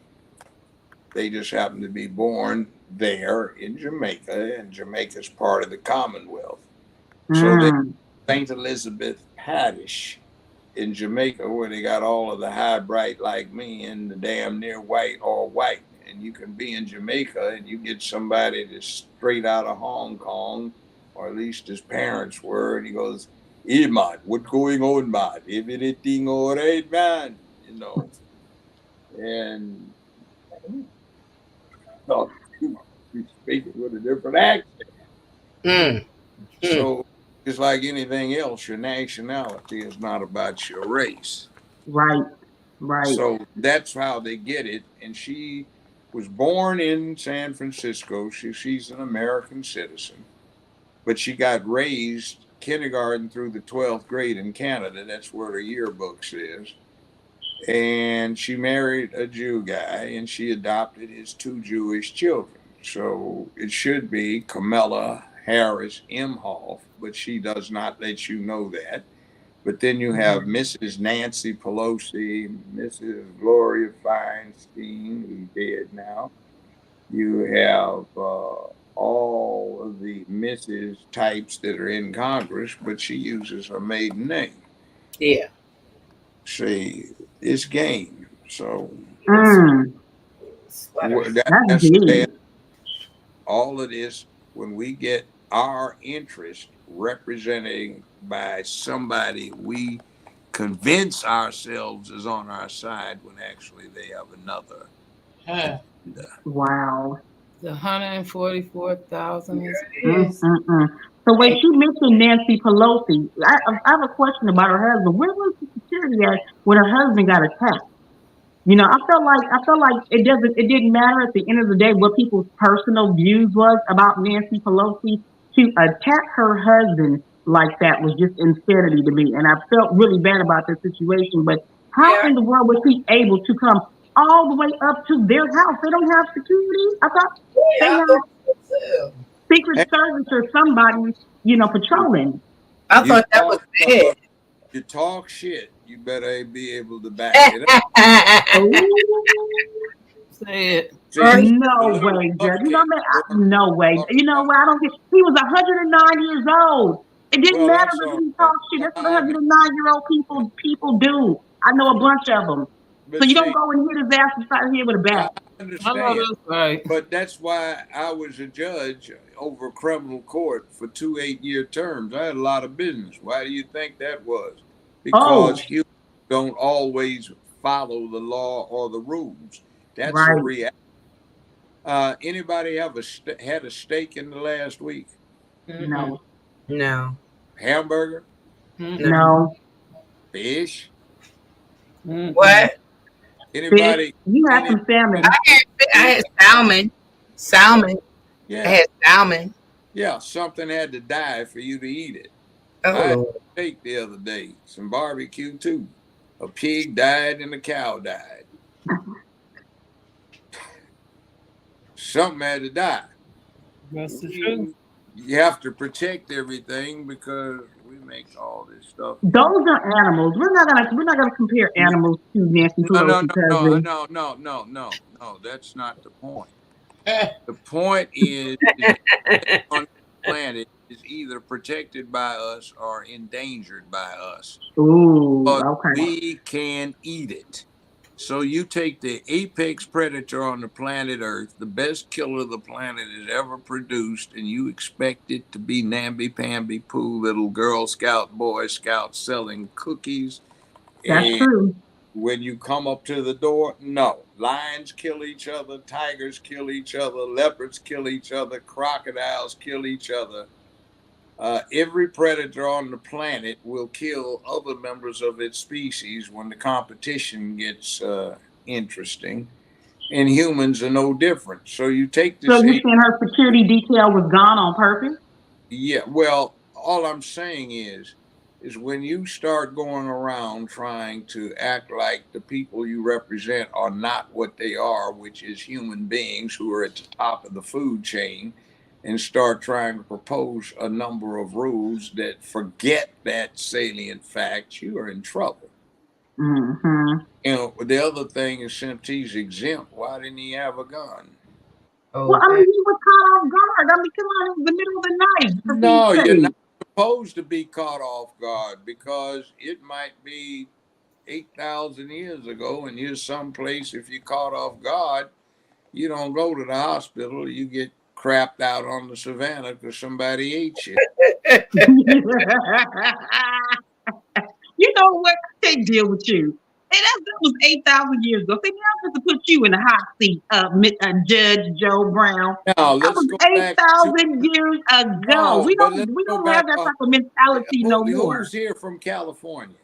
They just happen to be born there in Jamaica, and Jamaica's part of the Commonwealth. So they Mm. St. Elizabeth Parish in Jamaica, where they got all of the high bright like me and the damn near white or white. And you can be in Jamaica and you get somebody that's straight out of Hong Kong, or at least his parents were, and he goes, "Hey man, what's going on, man? Everything all right, man?" You know. And so You be speaking with a different accent. Mm. So it's like anything else. Your nationality is not about your race. Right. Right. So that's how they get it. And she was born in San Francisco. She's an American citizen, but she got raised kindergarten through the 12th grade in Canada. That's where her yearbook says. And she married a Jew guy, and she adopted his two Jewish children. So it should be Camilla Harris Imhoff, but she does not let you know that. But then you have Mrs. Nancy Pelosi, Mrs. Gloria Feinstein, who's dead now. You have all of the Mrs. types that are in Congress, but she uses her maiden name. Yeah. See, it's game. So Sweaters. that's deep. all of this when we get our interest representing by somebody we convince ourselves is on our side when actually they have another agenda. Wow. The 144,000 is So wait, you mentioned Nancy Pelosi. I have a question about her husband. Where was the security at when her husband got attacked? You know, I felt like it didn't matter at the end of the day what people's personal views was about Nancy Pelosi. To attack her husband like that was just insanity to me, and I felt really bad about the situation. But how Yeah. in the world was he able to come all the way up to their house? They don't have security. I thought they Yeah, I had thought so too. Secret Service or somebody, patrolling. I You thought that was talk, bad. you talk shit, you better be able to back it up. Oh. say it. See, No way, Judge. You know what I mean? No way. You know what? I don't get. He was 109 years old. It didn't well, matter that's if all he right. talked shit. That's what 109-year-old people do. I know a bunch of them. But So you don't see, go and hit his ass inside here with a I bat. I know understand. that's right. But that's why I was a judge over criminal court for 2 8-year terms. I had a lot of business. Why do you think that was? Oh, Because humans don't always follow the law or the rules. That's a right. reality. Anybody have had a steak in the last week? No, No. Hamburger? no. Fish? What? Fish. Anybody? You had some salmon. I had salmon. Salmon. I Yeah, had salmon. yeah. Something had to die for you to eat it. Oh, I had Lord. steak the other day, some barbecue too. A pig died and a cow died. Something had to die. That's the truth. You have to protect everything because we make all this stuff. Those are animals. We're not gonna compare animals to Nancy No, Pelosi cousin. no. That's not the point. The point is on the planet is either protected by us or endangered by us. Ooh, But okay. we can eat it. So you take the apex predator on the planet Earth, the best killer the planet has ever produced, and you expect it to be namby-pamby-poo little Girl Scout, Boy Scout selling cookies. That's And true. when you come up to the door, no. Lions kill each other, tigers kill each other, leopards kill each other, crocodiles kill each other. Every predator on the planet will kill other members of its species when the competition gets interesting, and humans are no different. So you take So this. you saying her security detail was gone on purpose? Yeah, well, all I'm saying is when you start going around trying to act like the people you represent are not what they are, which is human beings who are at the top of the food chain, and start trying to propose a number of rules that forget that salient fact, you are in trouble. Mm-hmm. The other thing is, since he's exempt, why didn't he have a gun? Well, I mean, he was caught off guard. I mean, come on, it was the middle of the night. For No, Pete's you're sake. not supposed to be caught off guard because it might be 8,000 years ago, and you're someplace. If you're caught off guard, you don't go to the hospital. You get crapped out on the savannah because somebody ate you. You know what? They deal with you. And that was 8,000 years ago. See, now wanted to put you in the hot seat, Judge Joe Brown. Now That let's was go back to 8,000 years ago. no, We but let's don't go have back. that type of mentality no more. Who's here from California?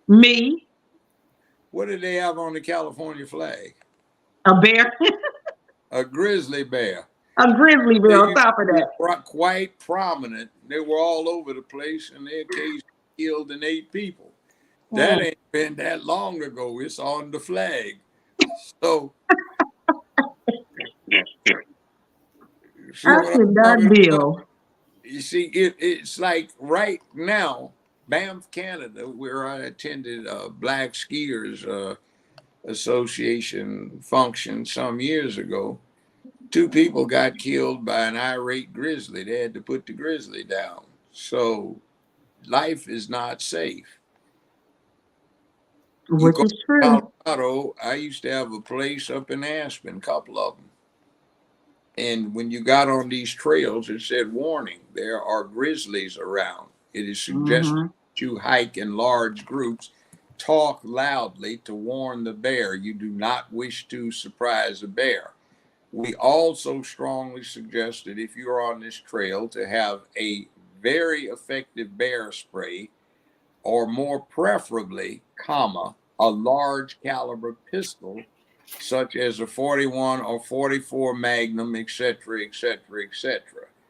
Me, What did they have on the California flag? a bear, A grizzly bear. a grizzly They bear on used top of to be that. quite prominent. They were all over the place, and they occasionally killed and ate people. That ain't been that long ago. It's on the flag. So, see I what I'm could not talking about? deal. You see, it's like right now, Banff, Canada, where I attended a Black Skiers Association function some years ago. 2 people got killed by an irate grizzly. They had to put the grizzly down. So life is not safe. You Which go is to true. Colorado, I used to have a place up in Aspen, a couple of them. And when you got on these trails, it said, warning, there are grizzlies around. It is suggested Mm-hmm. you hike in large groups, talk loudly to warn the bear. You do not wish to surprise a bear. We also strongly suggest that if you're on this trail to have a very effective bear spray, or more preferably, a large caliber pistol, such as a 41 or 44 Magnum, etc., etc., etc.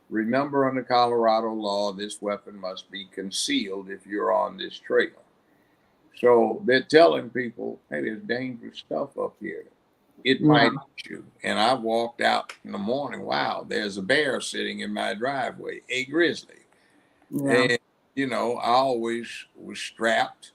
Remember, under Colorado law, this weapon must be concealed if you're on this trail. So they're telling people, hey, there's dangerous stuff up here. It Yeah. might hit you. And I walked out in the morning. Wow, there's a bear sitting in my driveway, a grizzly. Yeah. And, I always was strapped,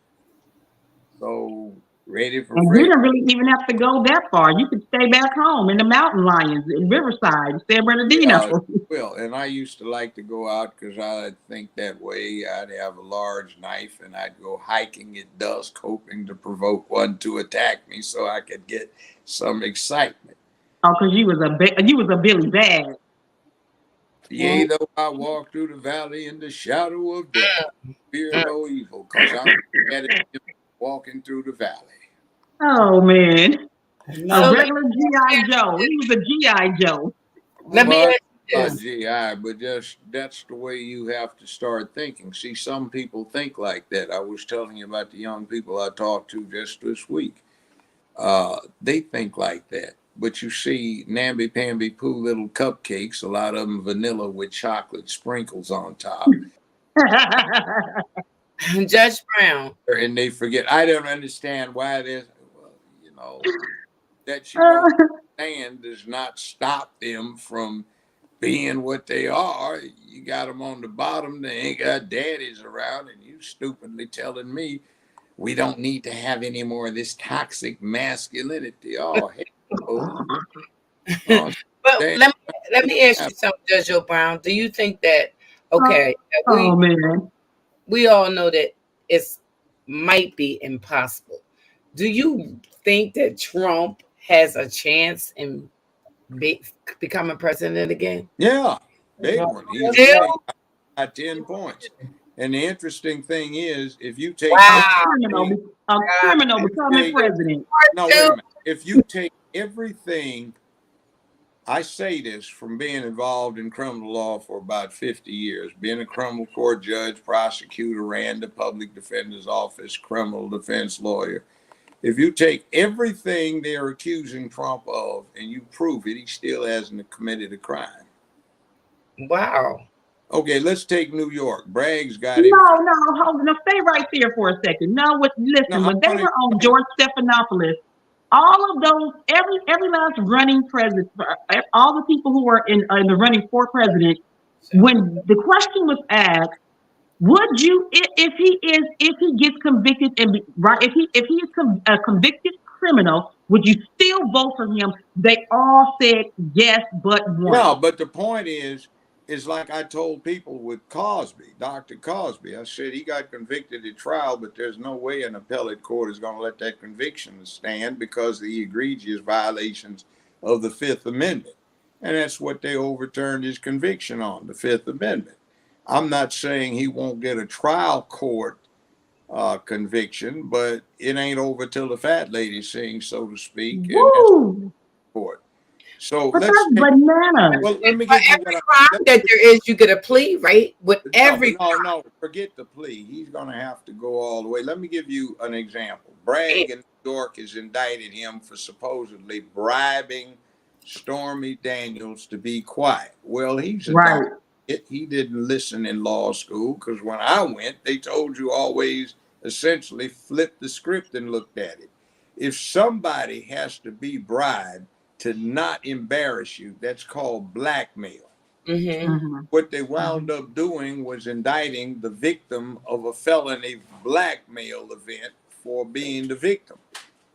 so ready for And you freedom. didn't really even have to go that far. You could stay back home in the mountain lions in Riverside, San Bernardino. Yeah, well, and I used to like to go out because I'd think that way. I'd have a large knife and I'd go hiking at dusk, hoping to provoke one to attack me so I could get some excitement. Oh, because you was a Billy Bad. Yea, though I walk through the valley in the shadow of death, fear no evil, because I'm walking through the valley. Oh man, a No. So regular GI Joe. He was a GI Joe. let me Well, ask you not this. GI, but just that's the way you have to start thinking. See, some people think like that. I was telling you about the young people I talked to just this week. They think like that. But you see, namby-pamby-poo little cupcakes, a lot of them vanilla with chocolate sprinkles on top. Judge Brown. And they forget. I don't understand why there's, well, that you don't understand does not stop them from being what they are. You got them on the bottom. They ain't got daddies around, and you stupidly telling me we don't need to have any more of this toxic masculinity. Oh, hell. Oh, But damn. let me ask you something, Judge Brown. Do you think that Oh man. we all know that it's might be impossible? Do you think that Trump has a chance in becoming president again? Yeah, big one. He's Still? winning by 10 points. And the interesting thing is, if you take Wow. A criminal becoming president. no, wait a minute. If you take everything, I say this from being involved in criminal law for about 50 years, being a criminal court judge, prosecutor, ran the public defender's office, criminal defense lawyer. If you take everything they're accusing Trump of and you prove it, he still hasn't committed a crime. Wow. Okay, let's take New York. Bragg's got him. No, hold on. Stay right there for a second. Listen, when they were on George Stephanopoulos, all of those, every last running president, all the people who were in the running for president, when the question was asked, would you, if he gets convicted if he is a convicted criminal, would you still vote for him? They all said yes, but one. No, but the point is like I told people with Cosby, Dr. Cosby. I said he got convicted at trial, but there's no way an appellate court is going to let that conviction stand because of the egregious violations of the Fifth Amendment. And that's what they overturned his conviction on, the Fifth Amendment. I'm not saying he won't get a trial court conviction, but it ain't over till the fat lady sings, so to speak, and that's Woo! court. So But let's that's take. bananas. Well, let me For give you what every I. crime Let that there is, you get a plea, right? With No, every no, no. Forget the plea. He's going to have to go all the way. Let me give you an example. crime. Bragg in New York has indicted him for supposedly bribing Stormy Daniels to be quiet. Well, he's a dumb Right. it. He didn't listen in law school because when I went, they told you always essentially flip the script and looked at it. If somebody has to be bribed to not embarrass you, that's called blackmail. Mm-hmm. Mm-hmm. What they wound up doing was indicting the victim of a felony blackmail event for being the victim.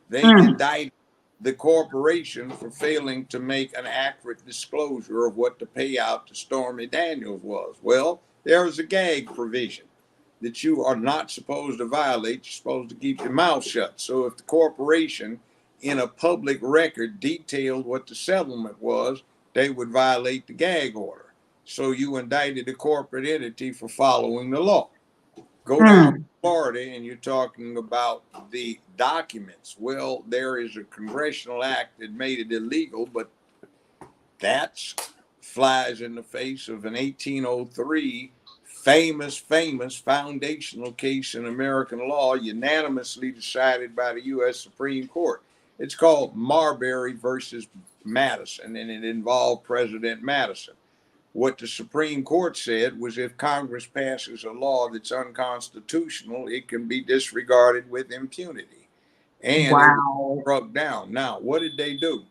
They Mm. indicted the corporation for failing to make an accurate disclosure of what the payout to Stormy Daniels was. Well, there was a gag provision that you are not supposed to violate. You're supposed to keep your mouth shut. So if the corporation in a public record detailed what the settlement was, they would violate the gag order. So you indicted the corporate entity for following the law. Go down to Mm. Florida and you're talking about the documents. Well, there is a congressional act that made it illegal, but that flies in the face of an 1803 famous foundational case in American law, unanimously decided by the U.S. Supreme Court. It's called Marbury versus Madison, and it involved President Madison. What the Supreme Court said was if Congress passes a law that's unconstitutional, it can be disregarded with impunity. And it was Wow. struck down. Now, what did they do?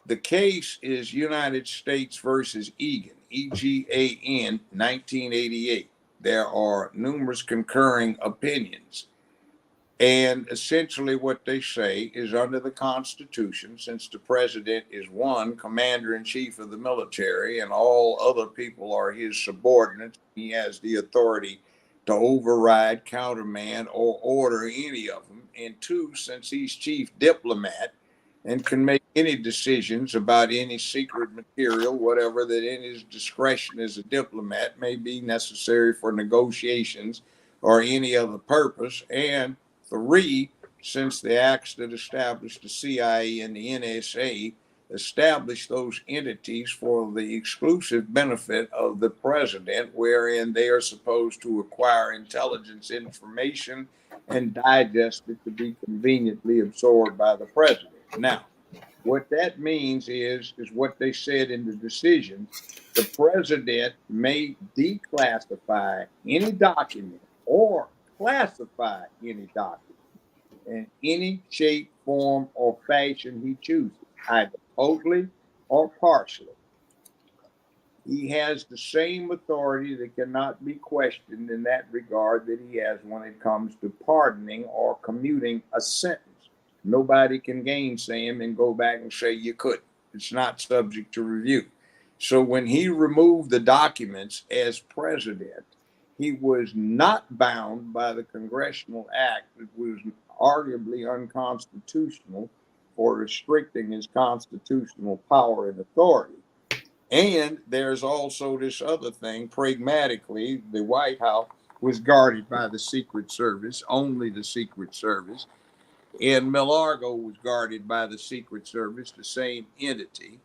The case is United States versus Egan, EGAN, 1988. There are numerous concurring opinions. And essentially, what they say is under the Constitution, since the president is one, commander in chief of the military, and all other people are his subordinates, he has the authority to override, countermand, or order any of them. And two, since he's chief diplomat and can make any decisions about any secret material, whatever that in his discretion as a diplomat may be necessary for negotiations or any other purpose. And three, since the acts that established the CIA and the NSA established those entities for the exclusive benefit of the president, wherein they are supposed to acquire intelligence information and digest it to be conveniently absorbed by the president. Now, what that means is what they said in the decision. The president may declassify any document or classify any document in any shape, form, or fashion he chooses, either totally or partially. He has the same authority that cannot be questioned in that regard that he has when it comes to pardoning or commuting a sentence. Nobody can gainsay him and go back and say you couldn't. It's not subject to review. So when he removed the documents as president, he was not bound by the congressional act that was arguably unconstitutional for restricting his constitutional power and authority. And there's also this other thing, pragmatically, the White House was guarded by the Secret Service, only the Secret Service. And Millargo was guarded by the Secret Service, the same entity.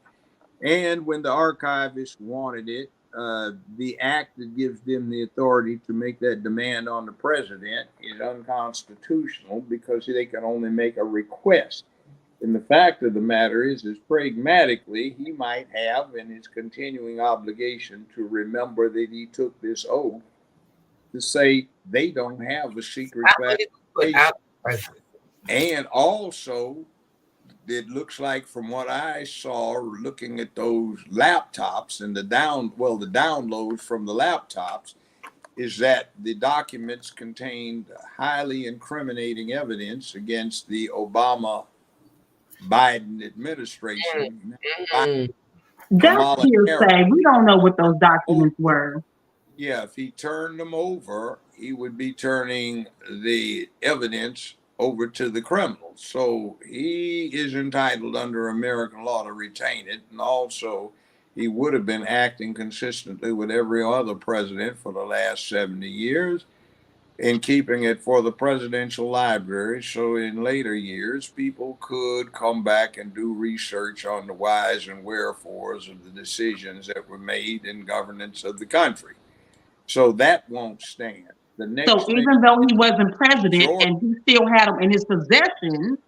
And when the archivists wanted it, the act that gives them the authority to make that demand on the president is unconstitutional because they can only make a request. And the fact of the matter is pragmatically, he might have in his continuing obligation to remember that he took this oath to say they don't have a secret I would put classification. out the president. And also, it looks like from what I saw looking at those laptops and the downloads from the laptops is that the documents contained highly incriminating evidence against the Obama Biden administration. Mm. That's Kamala Harris. hearsay. We don't know what those Oh, documents were. yeah, if he turned them over, he would be turning the evidence over to the criminals. So he is entitled under American law to retain it. And also, he would have been acting consistently with every other president for the last 70 years. and keeping it for the presidential library. So in later years, people could come back and do research on the whys and wherefores of the decisions that were made in governance of the country. So that won't stand. The So next thing, even though he wasn't president George, and he still had them in his possession,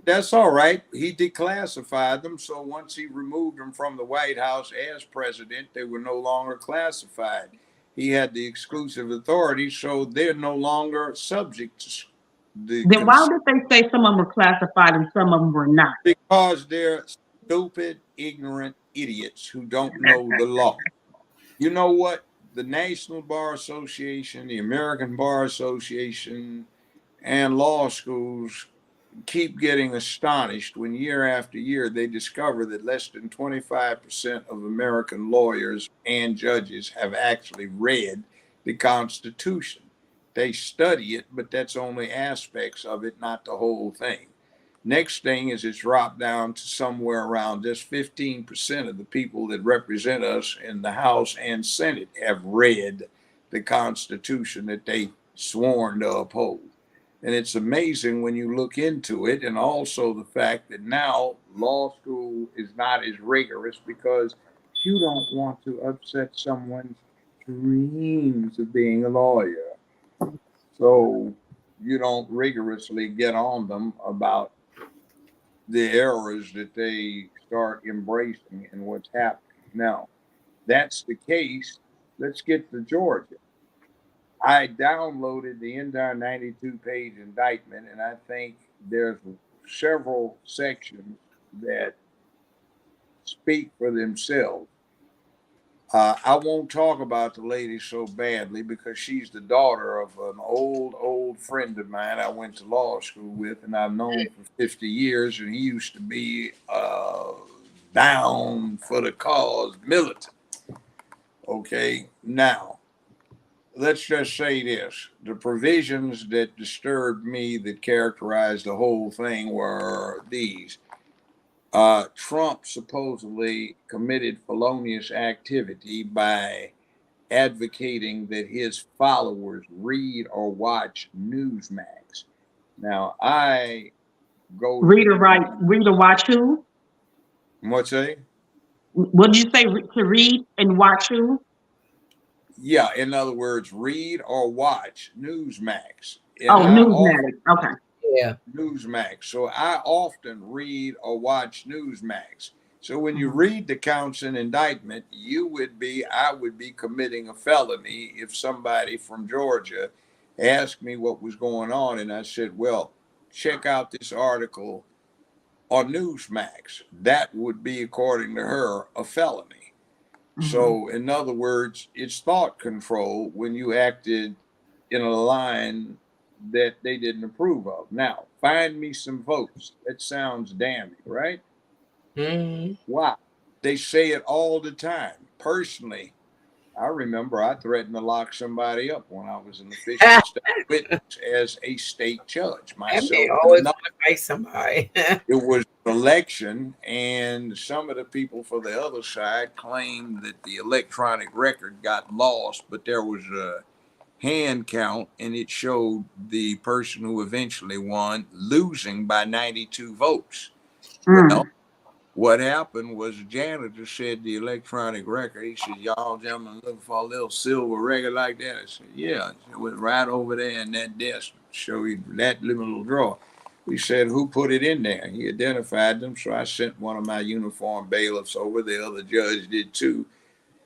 that's all right. He declassified them. So once he removed them from the White House as president, they were no longer classified. He had the exclusive authority, so they're no longer subject to the then why did they say some of them were classified and some of them were not? because they're stupid, ignorant idiots who don't know the law. You know what? The National Bar Association, the American Bar Association, and law schools keep getting astonished when year after year they discover that less than 25% of American lawyers and judges have actually read the Constitution. They study it, but that's only aspects of it, not the whole thing. Next thing is it's dropped down to somewhere around just 15% of the people that represent us in the House and Senate have read the Constitution that they sworn to uphold. And it's amazing when you look into it, and also the fact that now law school is not as rigorous because you don't want to upset someone's dreams of being a lawyer. So you don't rigorously get on them about the errors that they start embracing and what's happening. Now, that's the case. Let's get to Georgia. I downloaded the entire 92-page indictment, and I think there's several sections that speak for themselves. I won't talk about the lady so badly because she's the daughter of an old friend of mine I went to law school with, and I've known for 50 years, and he used to be down for the cause militant. Okay, now let's just say this. The provisions that disturbed me that characterized the whole thing were these. Trump supposedly committed felonious activity by advocating that his followers read or watch Newsmax. Now, I go Read or to write, read or watch who? what's that? What did you say to read and watch who? Yeah, in other words, read or watch Newsmax. And Oh, I often Newsmax. Okay. Yeah. Newsmax. So I often read or watch Newsmax. So when you Mhm. read the counts in indictment, I would be committing a felony if somebody from Georgia asked me what was going on. And I said, well, check out this article on Newsmax. That would be, according to her, a felony. Mhm. So, in other words, it's thought control when you acted in a line that they didn't approve of. Now, find me some votes. That sounds damning, right? Mm-hmm. Why? They say it all the time. Personally, I remember I threatened to lock somebody up when I was an official state witness as a state judge, And they myself and always another. want to fight somebody. It was an election, and some of the people for the other side claimed that the electronic record got lost, but there was a hand count, and it showed the person who eventually won losing by 92 votes. Well, Mm. what happened was the janitor said the electronic record. He said, "Y'all gentlemen looking for a little silver record like that?" I said, "Yeah." It was right over there in that desk. Show you that little drawer. We said, "Who put it in there?" He identified them, so I sent one of my uniformed bailiffs over. The other judge did too.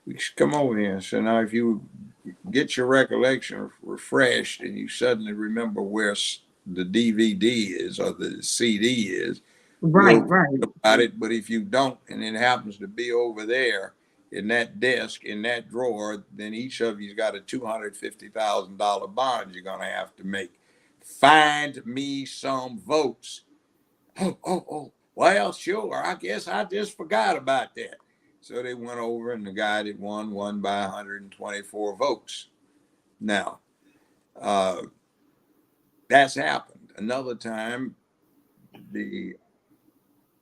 We said, "Come over here." So now, if you get your recollection refreshed and you suddenly remember where the DVD is or the CD is, Right, we'll right. about it. But if you don't, and it happens to be over there in that desk, in that drawer, then each of you's got a $250,000 bond you're going to have to make. Find me some votes. Oh. Well, sure. I guess I just forgot about that. So they went over, and the guy that won by 124 votes. Now, uh, that's happened. Another time, the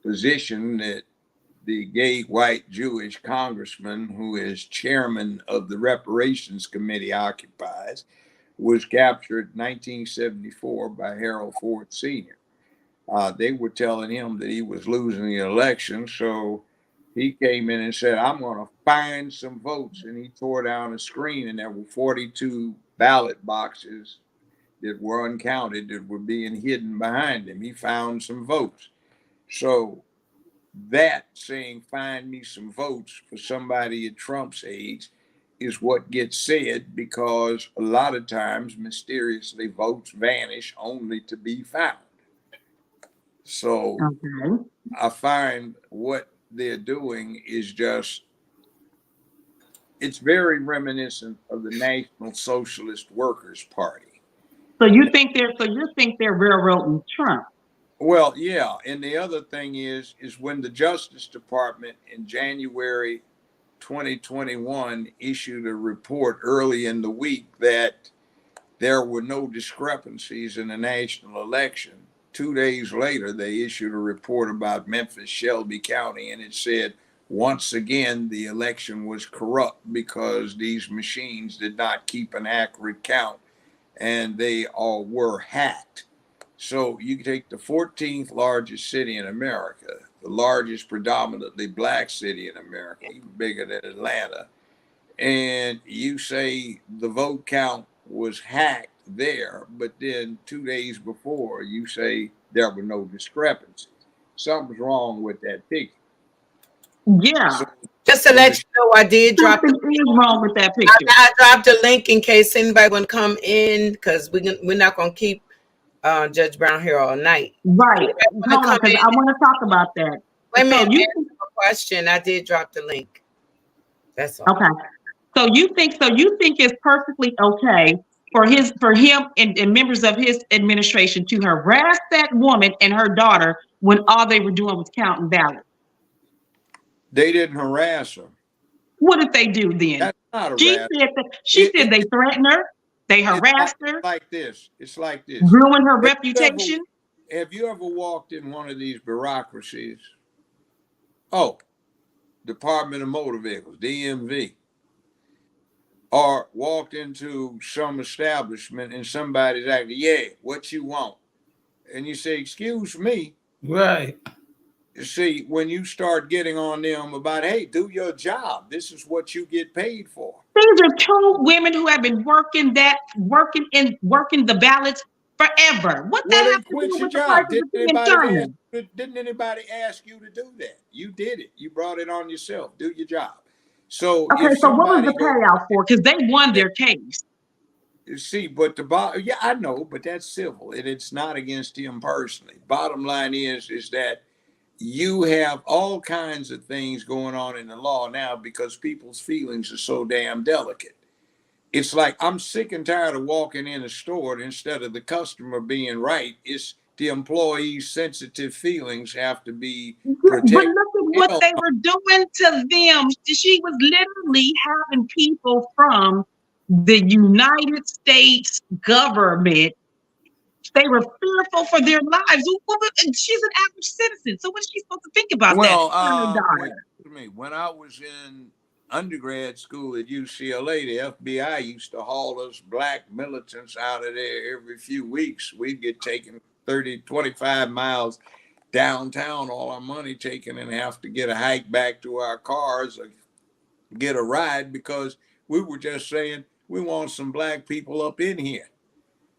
position that the gay white Jewish congressman who is chairman of the reparations committee occupies was captured in 1974 by Harold Ford Sr. They were telling him that he was losing the election, so he came in and said, I'm going to find some votes. And he tore down a screen, and there were 42 ballot boxes that were uncounted that were being hidden behind him. He found some votes. So that saying, find me some votes for somebody at Trump's age is what gets said, because a lot of times mysteriously votes vanish only to be found. So Okay. I find what they're doing is just, it's very reminiscent of the National Socialist Workers Party. So you think they're railroading Trump? Well, yeah. And the other thing is when the Justice Department in January 2021 issued a report early in the week that there were no discrepancies in the national election. 2 days later, they issued a report about Memphis, Shelby County, and it said, once again, the election was corrupt because these machines did not keep an accurate count and they all were hacked. So you take the 14th largest city in America, the largest predominantly black city in America, even bigger than Atlanta, and you say the vote count was hacked there, but then 2 days before you say there were no discrepancies. Something's wrong with that picture. Yeah. So, Just to let you know, I did drop Something the is wrong with that picture. I dropped a link in case anybody want to come in, because we're not going to keep Judge Brown here all night. Right. Anybody wanna Hold on, come because in? I want to talk about that. Wait a So minute, you answer my question. I did drop the link. That's all. okay? So you think it's perfectly okay for him and members of his administration to harass that woman and her daughter when all they were doing was counting ballots? they didn't harass her. What did they do then? That's not She harass. said they threatened her, they harassed her, Like this. It's like this. ruined her Have reputation. Have you ever walked in one of these bureaucracies? Oh, Department of Motor Vehicles, DMV. Or walked into some establishment and somebody's acting, yeah, what you want? And you say, excuse me. Right. See, when you start getting on them about, hey, do your job. This is what you get paid for. These are two women who have been working the ballots forever. What Well, that then have to do quit your with the job. prices of being China? Didn't anybody ask you to do that? You did it. You brought it on yourself. Do your job. So Okay, if so what was somebody the payout for? Because they won their case. see, but yeah, I know, but that's civil, and it's not against him personally. Bottom line is that you have all kinds of things going on in the law now because people's feelings are so damn delicate. It's like I'm sick and tired of walking in a store, and instead of the customer being right, it's the employee's sensitive feelings have to be But protected. look at what Hell they no. were doing to them. She was literally having people from the United States government. They were fearful for their lives. She's an average citizen. So what's she supposed to think about that? Well, Her daughter. when I was in undergrad school at UCLA, the FBI used to haul us black militants out of there every few weeks. We'd get taken 30, 25 miles downtown, all our money taken, and have to get a hike back to our cars or get a ride because we were just saying we want some black people up in here.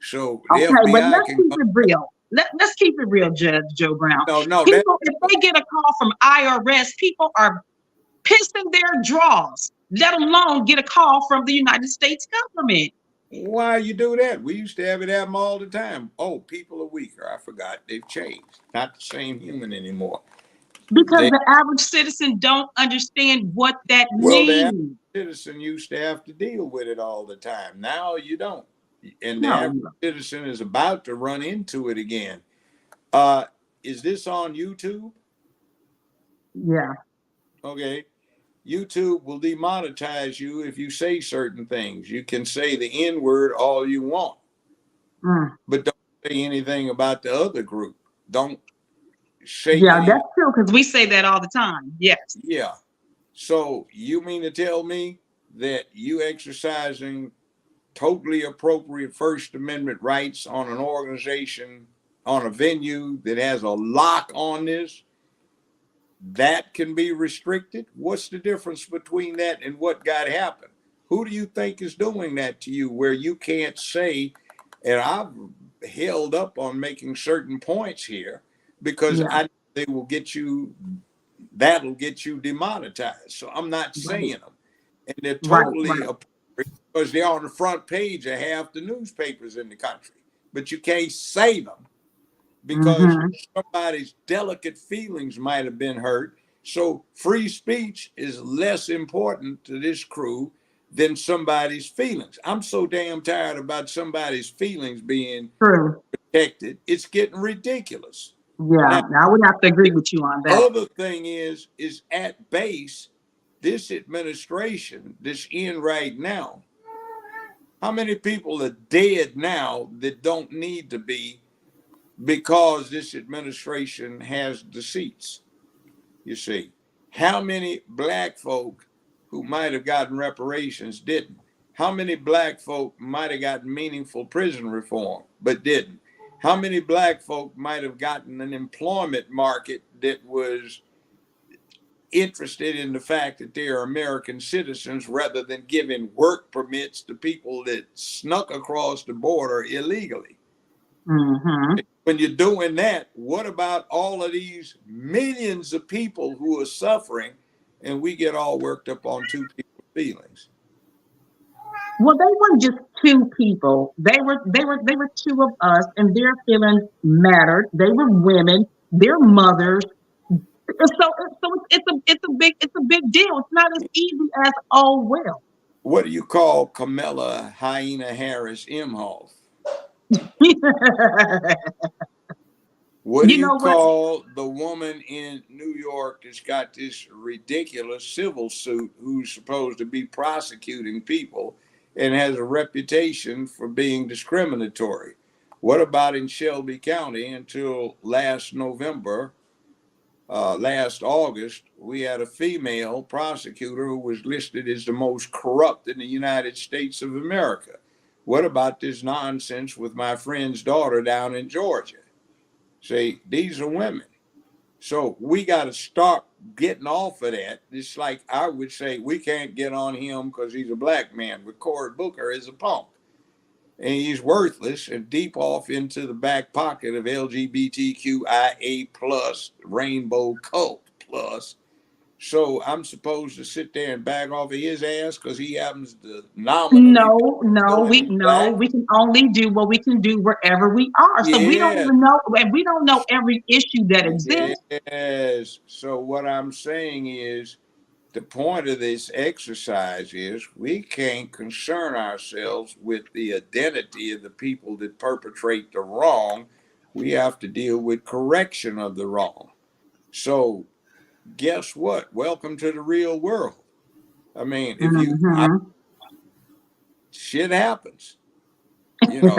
So the Okay, but FBI let's can keep it real. Let's keep it real, Judge Joe Brown. no People, if they get a call from IRS, people are pissing their drawers, let alone get a call from the United States government. why you do that? We used to have it happen all the time. Oh, people are weaker. I forgot. They've changed. Not the same human anymore. Because the average citizen don't understand what that Well, the means. average citizen used to have to deal with it all the time. Now you don't. And the No. average citizen is about to run into it again. Is this on YouTube? Yeah. Okay. YouTube will demonetize you if you say certain things. You can say the N word all you want, but don't say anything about the other group. Don't say anything. That's true, because we say that all the time. Yes. Yeah. So you mean to tell me that you exercising totally appropriate First Amendment rights on an organization, on a venue that has a lock on this, that can be restricted? What's the difference between that and what got happened? Who do you think is doing that to you where you can't say, and I've held up on making certain points here because Yeah. I they will get you, that'll get you demonetized. So I'm not saying Right. them. And they're Right. totally Right. appropriate because they're on the front page of half the newspapers in the country. But you can't say them because Mm-hmm. somebody's delicate feelings might have been hurt. So free speech is less important to this crew than somebody's feelings. I'm so damn tired about somebody's feelings being True. protected. It's getting ridiculous. Yeah. Now, I would have to agree the with you on that. other thing is at base, this administration that's in right now, how many people are dead now that don't need to be because this administration has the seats? You see, how many black folk who might have gotten reparations didn't? How many black folk might have gotten meaningful prison reform but didn't? How many black folk might have gotten an employment market that was interested in the fact that they are American citizens rather than giving work permits to people that snuck across the border illegally? Mm-hmm. When you're doing that, what about all of these millions of people who are suffering and we get all worked up on two people's feelings? Well, they weren't just two people. They were two of us, and their feelings mattered. They were women. Their mothers. It's a big deal. It's not as easy as, oh well. What do you call Kamala Hyena Harris Imhoff? What do You you know what? call the woman in New York that's got this ridiculous civil suit who's supposed to be prosecuting people and has a reputation for being discriminatory? What about in Shelby County until last November, last August, we had a female prosecutor who was listed as the most corrupt in the United States of America? What about this nonsense with my friend's daughter down in Georgia? See, these are women. So we got to start getting off of that. It's like I would say we can't get on him because he's a black man, but Cory Booker is a punk. And he's worthless and deep off into the back pocket of LGBTQIA plus, rainbow cult plus. So I'm supposed to sit there and back off of his ass because he happens to nominally be No, no, and we he's no, black? we can only do what we can do wherever we are. So we don't Yeah. even know, and we don't know every issue that exists. Yes. So what I'm saying is the point of this exercise is we can't concern ourselves with the identity of the people that perpetrate the wrong. We have to deal with correction of the wrong. So guess what? Welcome to the real world. I mean, Hmm. shit happens, you know.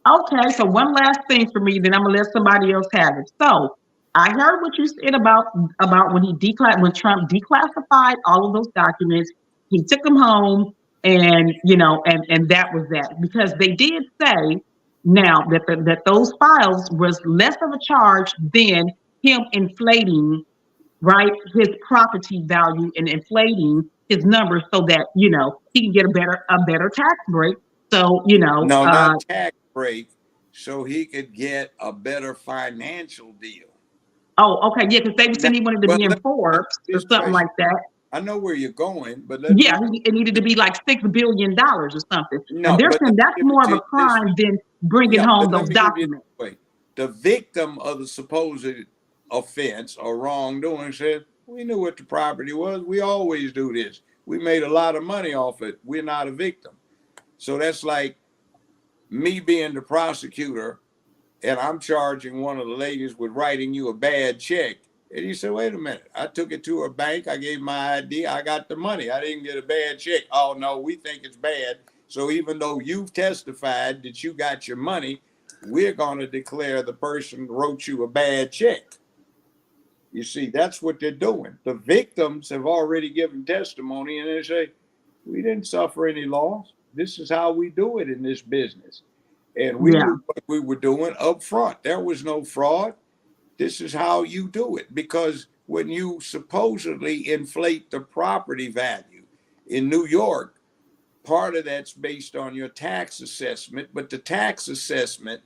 Okay, so one last thing for me, then I'm gonna let somebody else have it. So I heard what you said about when Trump declassified all of those documents, he took them home, and and that was that. Because they did say now that those files was less of a charge than him inflating, right, his property value and inflating his numbers so that he can get a better tax break. So No, not tax break, so he could get a better financial deal. oh, okay, yeah, because they were Now, saying he wanted to but be in let me ask Forbes you or this something question. like that. I know where you're going, but let Yeah, me it needed to be like $6 billion or something, and no, they're but let saying me that's give it more to of a you this crime way. than bringing Yeah, home but let those me give you documents. this way. The victim of the supposed offense or wrongdoing said, "We knew what the property was. We always do this. We made a lot of money off it. We're not a victim." So that's like me being the prosecutor and I'm charging one of the ladies with writing you a bad check. And you say, wait a minute, I took it to a bank, I gave my ID, I got the money. I didn't get a bad check. Oh no, we think it's bad. So even though you've testified that you got your money, we're going to declare the person wrote you a bad check. You see, that's what they're doing. The victims have already given testimony and they say, we didn't suffer any loss. This is how we do it in this business. And we Yeah. knew what we were doing up front. There was no fraud. This is how you do it. Because when you supposedly inflate the property value in New York, part of that's based on your tax assessment, but the tax assessment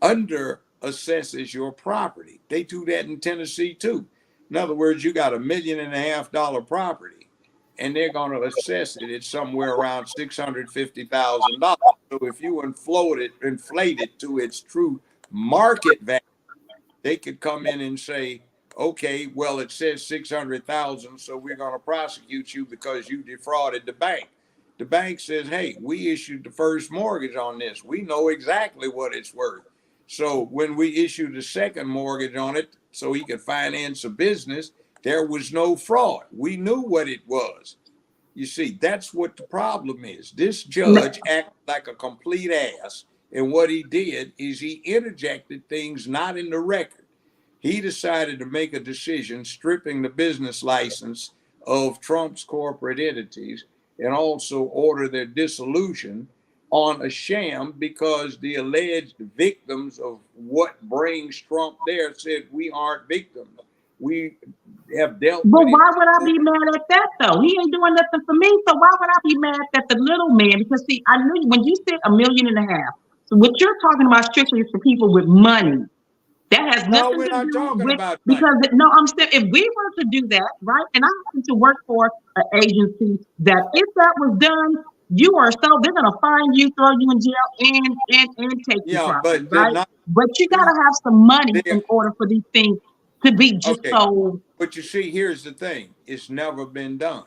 under assesses your property. They do that in Tennessee too. In other words, you got $1.5 million property, and they're going to assess it at somewhere around $650,000. So if you inflate it to its true market value, they could come in and say, okay, well, it says 600,000, so we're going to prosecute you because you defrauded the bank. The bank says, hey, we issued the first mortgage on this. We know exactly what it's worth. So when we issued the second mortgage on it so he could finance a business, there was no fraud. We knew what it was. You see, that's what the problem is. This judge acted like a complete ass. And what he did is he interjected things not in the record. He decided to make a decision stripping the business license of Trump's corporate entities and also order their dissolution on a sham because the alleged victims of what brings Trump there said we aren't victims. We have dealt But with why would I it. be mad at that though? He ain't doing nothing for me. So why would I be mad at the little man? Because see, I knew when you said 1.5 million, so what you're talking about strictly is for people with money. That has No, nothing we're to not do talking with about money. because no, I'm saying if we were to do that, right? And I happen to work for an agency that if that was done, you are so they're gonna find you, throw you in jail, and take your Yeah, property, but they're right? not. But you gotta have some money They're in order for these things to be just okay. so. But you see, here's the thing: it's never been done.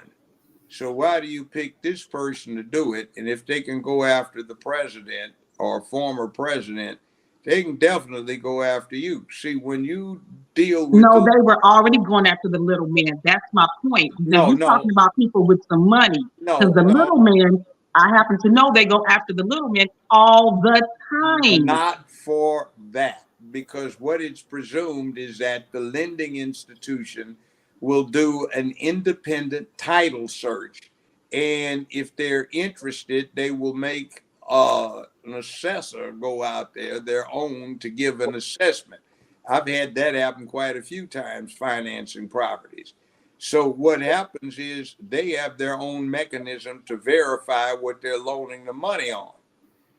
So why do you pick this person to do it? And if they can go after the president or former president, they can definitely go after you. See, when you deal with No, the they were already going after the little man. That's my point. Because no, you're no, talking about people with some money. Because no, the no, little man, I happen to know they go after the little man all the time. not for that. Because what it's presumed is that the lending institution will do an independent title search. And if they're interested, they will make an assessor go out there, their own, to give an assessment. I've had that happen quite a few times financing properties. So what happens is they have their own mechanism to verify what they're loaning the money on.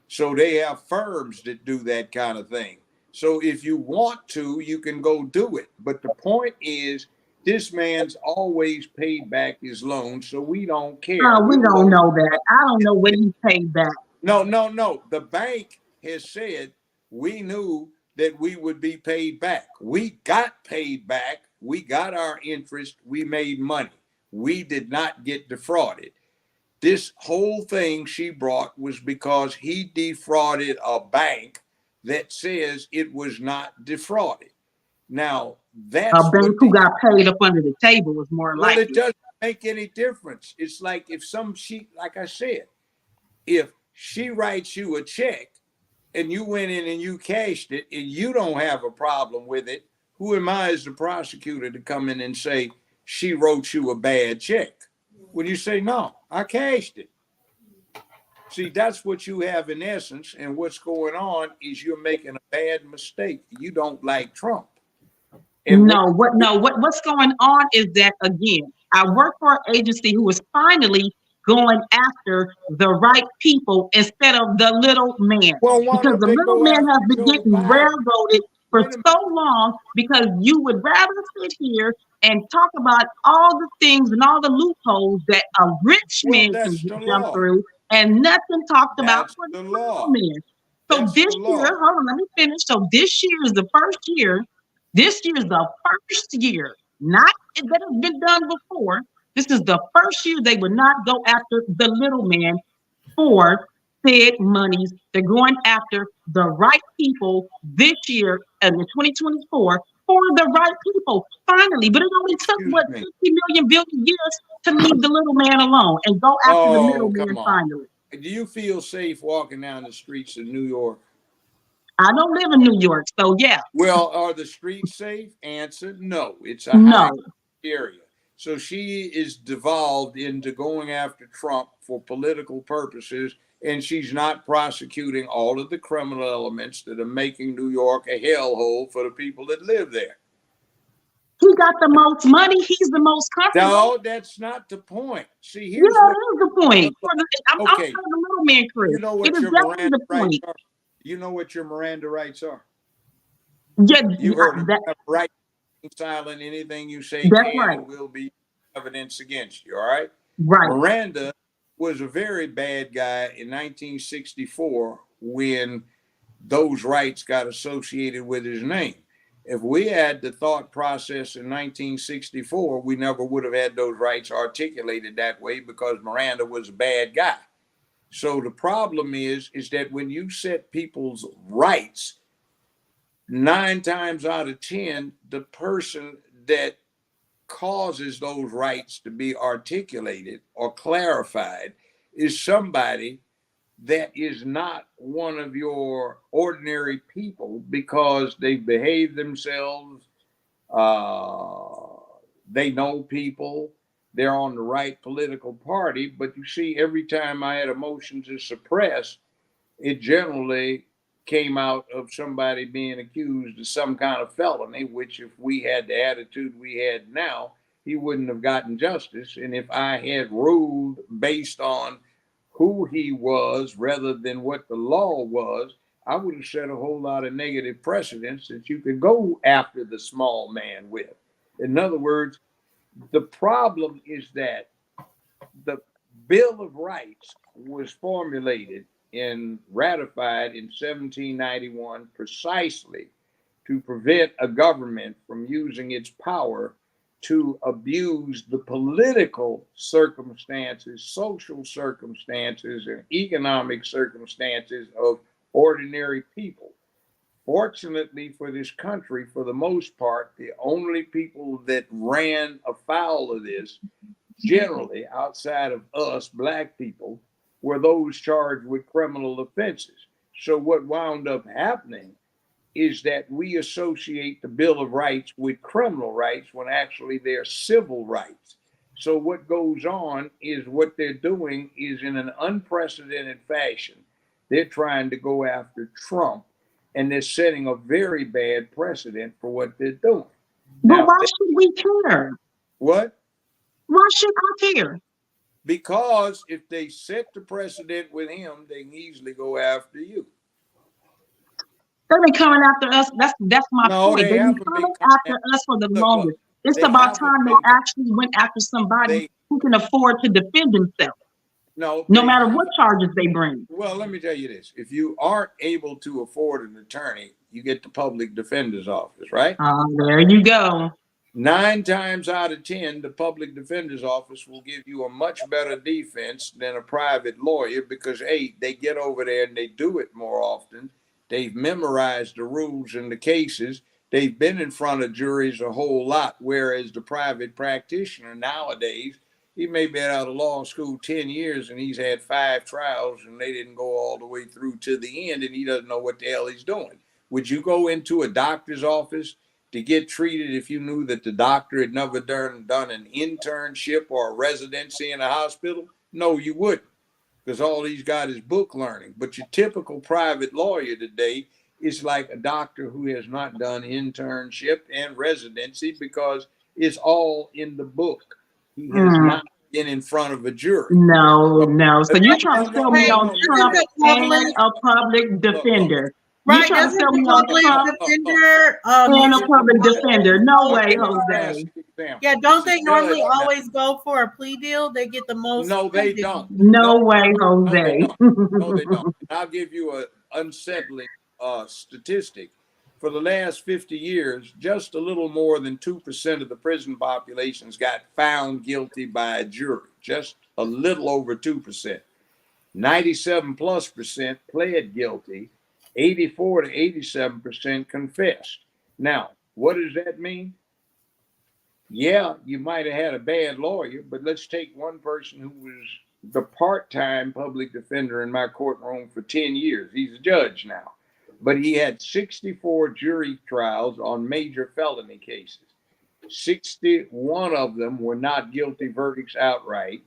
So they have firms that do that kind of thing. So if you want to, you can go do it. But the point is, this man's always paid back his loan, so we don't care. We We'll don't loan know that. him. I don't know what he paid back. No, no, no. The bank has said we knew that we would be paid back. We got paid back. We got our interest. We made money. We did not get defrauded. This whole thing she brought was because he defrauded a bank that says it was not defrauded. Now, A that's bank what who got paid up under the table was more well, it likely. doesn't make any difference. It's like if like I said, if she writes you a check and you went in and you cashed it and you don't have a problem with it, who am I as the prosecutor to come in and say she wrote you a bad check? When you say, no, I cashed it. See, that's what you have in essence. And what's going on is you're making a bad mistake. You don't like Trump. And What's going on is that again, I work for an agency who is finally going after the right people instead of the little man. well, why Because don't the they little go man has after been Joe getting Biden? railroaded for Wait a minute. so long because you would rather sit here and talk about all the things and all the loopholes that a rich Well, man can that's the jump law. through and nothing talked about That's for the the little law. man. So That's this the year, law. hold on, let me finish. So this year is the first year. This year is the first year, not that has been done before. This is the first year they would not go after the little man for said monies. They're going after the right people this year in 2024 for the right people. Finally, but it only took Excuse what me. 50 million billion years to leave the little man alone and go after the Oh, middleman come on. finally. Do you feel safe walking down the streets of New York? I don't live in New York, so yeah, Well, are the streets safe? Answer: no. It's a high no. area. So she is devolved into going after Trump for political purposes, and she's not prosecuting all of the criminal elements that are making New York a hellhole for the people that live there. He got the most money. He's the most comfortable. No, that's not the point. See, Yeah, here's what. that is the point. I'm Okay, part of the little man crew. you know It what is your definitely Miranda the rights point. are. You know what your Miranda rights are. Yeah, You heard it. that, You have a right to be silent. Anything you say that's can right. and will be evidence against you. All right. Right. Miranda was a very bad guy in 1964 when those rights got associated with his name. If we had the thought process in 1964, we never would have had those rights articulated that way because Miranda was a bad guy. So the problem is that when you set people's rights, 9 times out of 10, the person that causes those rights to be articulated or clarified is somebody that is not one of your ordinary people because they behave themselves, they know people, they're on the right political party. But you see, every time I had a motion to suppress, it generally came out of somebody being accused of some kind of felony, which if we had the attitude we had now, he wouldn't have gotten justice. And if I had ruled based on who he was rather than what the law was, I would have set a whole lot of negative precedents that you could go after the small man with. In other words, the problem is that the Bill of Rights was formulated and ratified in 1791 precisely to prevent a government from using its power to abuse the political circumstances, social circumstances, and economic circumstances of ordinary people. Fortunately for this country, for the most part, the only people that ran afoul of this, generally outside of us, black people, were those charged with criminal offenses. So what wound up happening is that we associate the Bill of Rights with criminal rights when actually they're civil rights. So what goes on is what they're doing is in an unprecedented fashion. They're trying to go after Trump, and they're setting a very bad precedent for what they're doing. But Now, why should we care? what? Why should I care? Because if they set the precedent with him, they can easily go after you. They've been coming after us. That's my No, point. they They've been haven't been coming coming after after. us for the Look, longest. It's they about haven't time they been. actually went after somebody They who can afford to defend himself, no, no they matter what haven't. charges they bring. Well, let me tell you this: if you aren't able to afford an attorney, you get the public defender's office, right? There you go. 9 times out of 10, the public defender's office will give you a much better defense than a private lawyer because, A, they get over there and they do it more often. They've memorized the rules and the cases. They've been in front of juries a whole lot, whereas the private practitioner nowadays, he may be out of law school 10 years and he's had 5 trials and they didn't go all the way through to the end and he doesn't know what the hell he's doing. Would you go into a doctor's office to get treated if you knew that the doctor had never done an internship or a residency in a hospital? No, you wouldn't, because all he's got is book learning. But your typical private lawyer today is like a doctor who has not done internship and residency because it's all in the book. He has not been in front of a jury. No. So you're trying to sell me Hey, on Trump doesn't the and public a public defender. You right? trying to Doesn't sell me the on public Trump defender and a usually public defender? No Look, way, give me a Jose. classic example. yeah, don't There's they a judge normally now. always go for a plea deal? They get the most No, plea they deals. don't. No No, way, no, they Jose. don't. No, they don't. And I'll give you an unsettling statistic. For the last 50 years, just a little more than 2% of the prison populations got found guilty by a jury. Just a little over 2%. 97+% pled guilty. 84 to 87% confessed. Now, what does that mean? Yeah, you might have had a bad lawyer, but let's take one person who was the part-time public defender in my courtroom for 10 years. He's a judge now, but he had 64 jury trials on major felony cases. 61 of them were not guilty verdicts outright.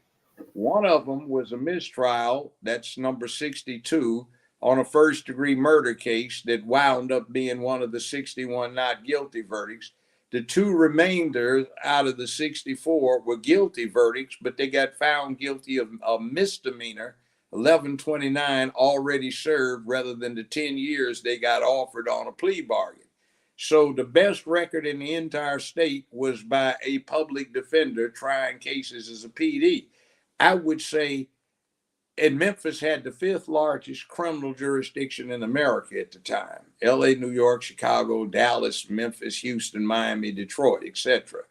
One of them was a mistrial, that's number 62, on a first-degree murder case that wound up being one of the 61 not guilty verdicts. The two remainder out of the 64 were guilty verdicts, but they got found guilty of a misdemeanor, 1129, already served, rather than the 10 years they got offered on a plea bargain. So the best record in the entire state was by a public defender trying cases as a PD. I would say, and Memphis had the 5th largest criminal jurisdiction in America at the time. LA, New York, Chicago, Dallas, Memphis, Houston, Miami, Detroit, etc.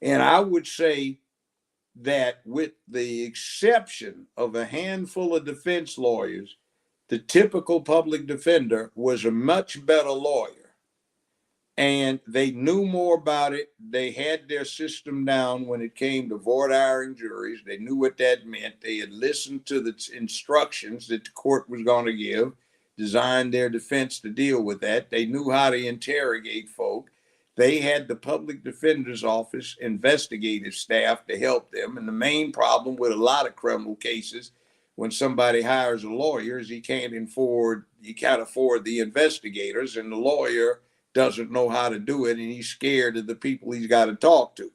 And I would say that with the exception of a handful of defense lawyers, the typical public defender was a much better lawyer. And they knew more about it. They had their system down when it came to voir dire juries. They knew what that meant. They had listened to the instructions that the court was going to give, designed their defense to deal with that. They knew how to interrogate folk. They had the public defender's office investigative staff to help them. And the main problem with a lot of criminal cases, when somebody hires a lawyer, is he can't afford the investigators, and the lawyer doesn't know how to do it, and he's scared of the people he's got to talk to.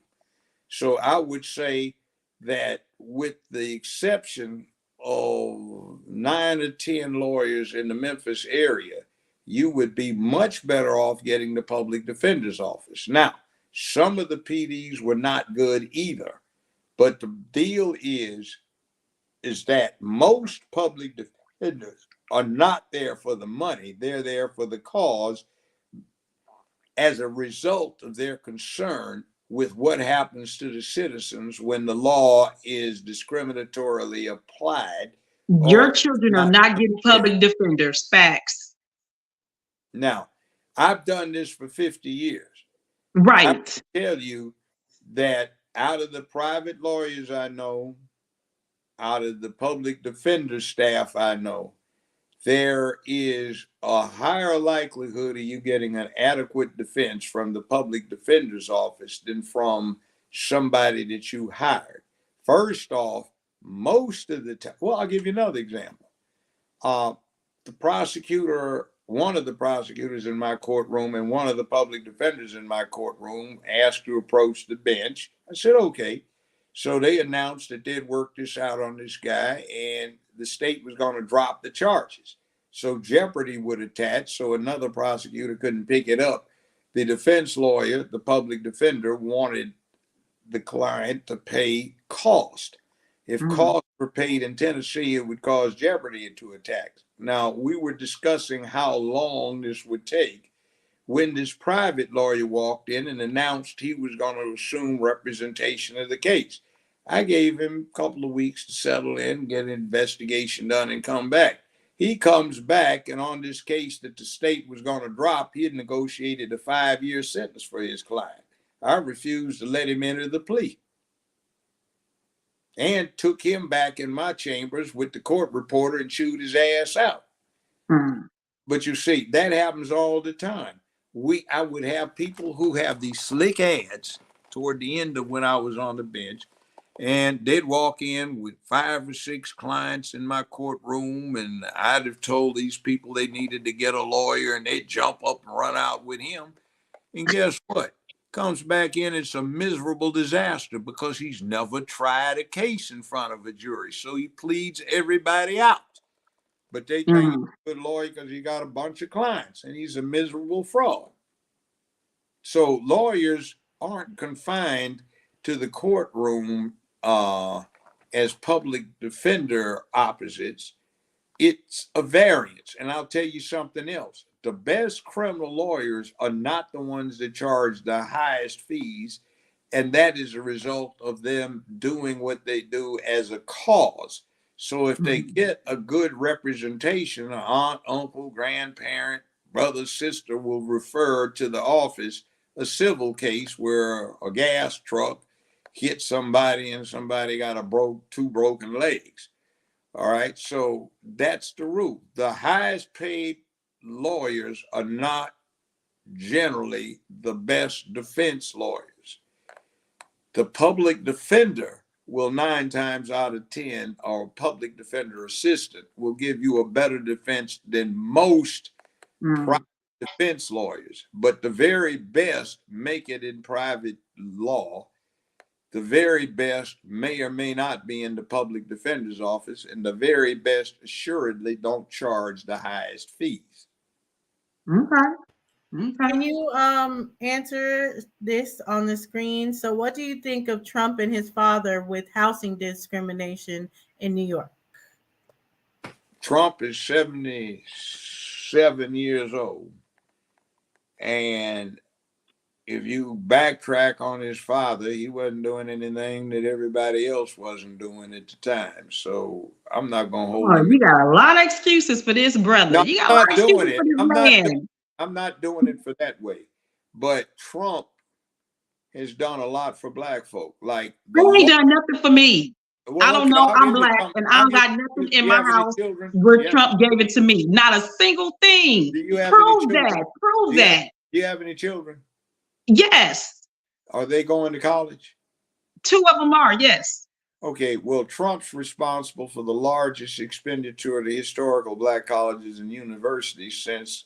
So I would say that with the exception of 9 or 10 lawyers in the Memphis area, you would be much better off getting the public defender's office. Now, some of the PDs were not good either, but the deal is that most public defenders are not there for the money. They're there for the cause, as a result of their concern with what happens to the citizens when the law is discriminatorily applied. Your children are not getting public defenders. Facts. Now, I've done this for 50 years. Right. I can tell you that out of the private lawyers I know, out of the public defender staff I know, there is a higher likelihood of you getting an adequate defense from the public defender's office than from somebody that you hired. First off, most of the time, well, I'll give you another example. The prosecutor, one of the prosecutors in my courtroom and one of the public defenders in my courtroom asked to approach the bench. I said, okay. So they announced that they'd work this out on this guy, and the state was going to drop the charges. So jeopardy would attach, so another prosecutor couldn't pick it up. The defense lawyer, the public defender, wanted the client to pay cost. If costs were paid in Tennessee, it would cause jeopardy to attach. Now, we were discussing how long this would take when this private lawyer walked in and announced he was going to assume representation of the case. I gave him a couple of weeks to settle in, get an investigation done, and come back. He comes back, and on this case that the state was going to drop, he had negotiated a 5-year sentence for his client. I refused to let him enter the plea and took him back in my chambers with the court reporter and chewed his ass out. But you see, that happens all the time. I would have people who have these slick ads toward the end of when I was on the bench, and they'd walk in with 5 or 6 clients in my courtroom, and I'd have told these people they needed to get a lawyer, and they'd jump up and run out with him. And guess what? Comes back in, it's a miserable disaster because he's never tried a case in front of a jury. So he pleads everybody out. But they think he's a good lawyer because he got a bunch of clients, and he's a miserable fraud. So lawyers aren't confined to the courtroom as public defender opposites. It's a variance. And I'll tell you something else. The best criminal lawyers are not the ones that charge the highest fees. And that is a result of them doing what they do as a cause. So if they get a good representation, an aunt, uncle, grandparent, brother, sister will refer to the office a civil case where a gas truck hit somebody and somebody got 2 broken legs. All right. So that's the rule. The highest paid lawyers are not generally the best defense lawyers. The public defender will 9 times out of 10, or public defender assistant will give you a better defense than most private defense lawyers. But the very best make it in private law. The very best may or may not be in the public defender's office, and the very best assuredly don't charge the highest fees. Can you answer this on the screen? So what do you think of Trump and his father with housing discrimination in New York? Trump is 77 years old. And if you backtrack on his father, he wasn't doing anything that everybody else wasn't doing at the time. So I'm not going to hold him. You got a lot of excuses for this brother. No, you got a lot of excuses for this man. I'm not doing it for that way. But Trump has done a lot for black folk. Like, he ain't done nothing for me. Well, I don't know. I'm black, and I don't got nothing in my house where Trump gave it to me. Not a single thing. Prove that. Prove that. Do you have any children? Yes. Are they going to college? 2 of them are, yes. Okay, well, Trump's responsible for the largest expenditure to historical black colleges and universities since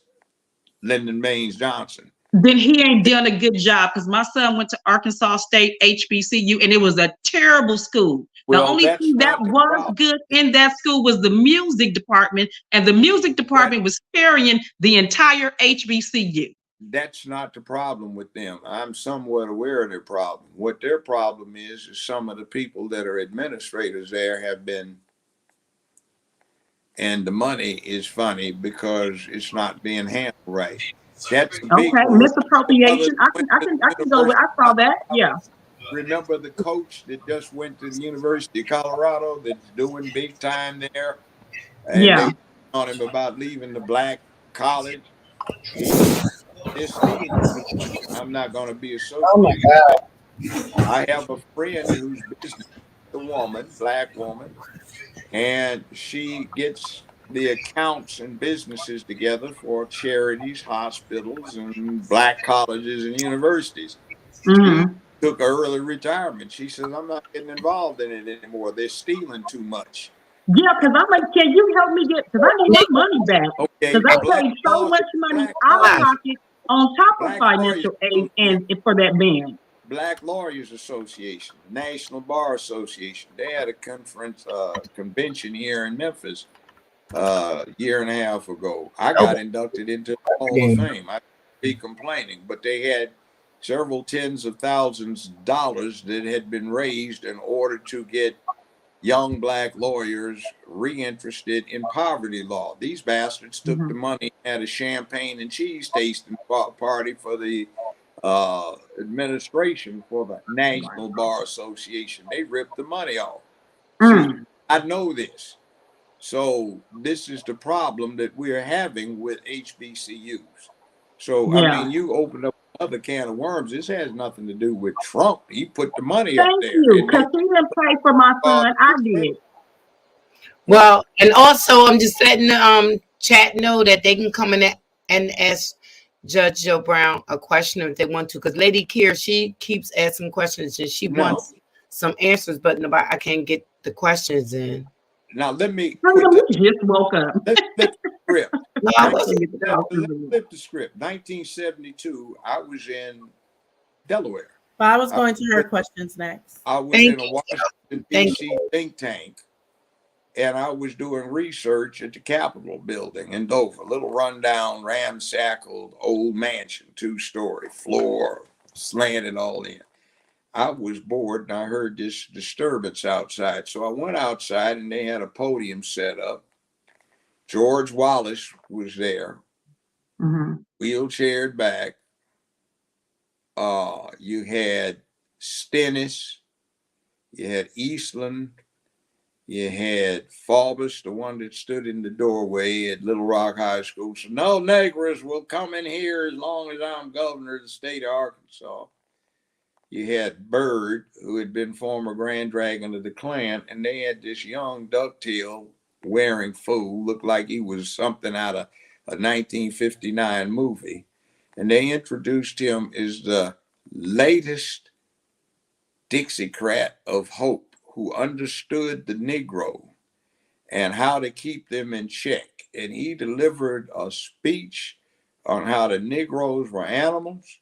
Lyndon Baines Johnson. Then he ain't done a good job, because my son went to Arkansas State HBCU, and it was a terrible school. The only thing that was good in that school was the music department, and the music department was carrying the entire HBCU. That's not the problem with them. I'm somewhat aware of their problem. What their problem is some of the people that are administrators there have been, and the money is funny because it's not being handled right. That's okay, misappropriation. I can go with. I saw that. Yeah. Remember the coach that just went to the University of Colorado that's doing big time there? And they on him about leaving the black college. I'm not going to be associated. Oh my God. I have a friend who's business, a woman, black woman, and she gets the accounts and businesses together for charities, hospitals, and black colleges and universities. She took early retirement. She says, I'm not getting involved in it anymore. They're stealing too much. Yeah, because I'm like, can you help me get, because I need my money back. Because I paid so much money out of pocket on top of financial aid and for that man. Black Lawyers Association, National Bar Association, they had a convention here in Memphis a year and a half ago. I got inducted into the Hall of Fame. I'd be complaining, but they had several tens of thousands of dollars that had been raised in order to get young black lawyers reinterested in poverty law. These bastards took the money, had a champagne and cheese tasting party for the administration for the National Bar Association. They ripped the money off. See, I know this. So this is the problem that we're having with HBCUs. So, I mean, you opened up another can of worms. This has nothing to do with Trump. He put the money up there. Thank you, because he didn't pay for my son. I did. Well, and also I'm just letting the chat know that they can come in and ask Judge Joe Brown a question if they want to, because Lady Kier, she keeps asking questions and she wants some answers, but nobody, I can't get the questions in. Now let me just woke up. Let's flip the script. 1972, I was in Delaware. But I was going to her questions next. I was in a Washington, D.C. think tank, and I was doing research at the Capitol building in Dover, a little rundown, ramshackle old mansion, 2-story, floor slanted all in. I was bored and I heard this disturbance outside. So I went outside and they had a podium set up. George Wallace was there, wheelchaired back. You had Stennis, you had Eastland, you had Faubus, the one that stood in the doorway at Little Rock High School. So no Negroes will come in here as long as I'm governor of the state of Arkansas. You had Byrd, who had been former Grand Dragon of the Klan, and they had this young ducktail wearing fool, looked like he was something out of a 1959 movie. and they introduced him as the latest Dixiecrat of hope who understood the Negro and how to keep them in check. And he delivered a speech on how the Negroes were animals.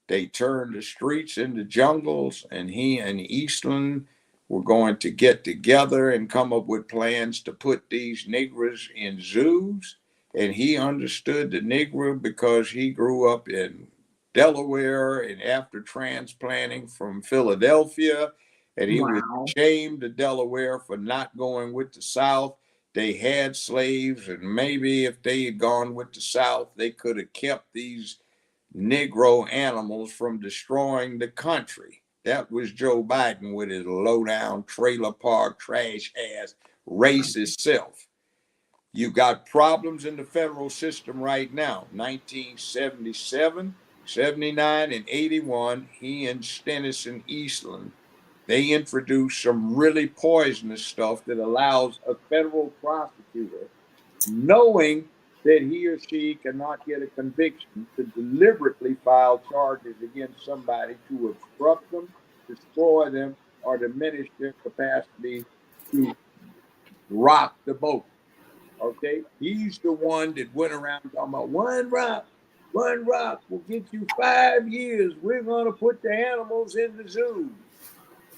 They turned the streets into jungles, and he and Eastland were going to get together and come up with plans to put these Negroes in zoos. And he understood the Negro because he grew up in Delaware and after transplanting from Philadelphia, and he was Wow. ashamed of Delaware for not going with the South. They had slaves, and maybe if they had gone with the South, they could have kept these Negro animals from destroying the country. That was Joe Biden with his low down trailer park trash ass racist self. You got problems in the federal system right now. 1977, 79, and 81, he and Stennis and Eastland, they introduced some really poisonous stuff that allows a federal prosecutor, knowing that he or she cannot get a conviction, to deliberately file charges against somebody to obstruct them, destroy them, or diminish their capacity to rock the boat. Okay, he's the one that went around talking about one rock will get you 5 years. We're gonna put the animals in the zoo.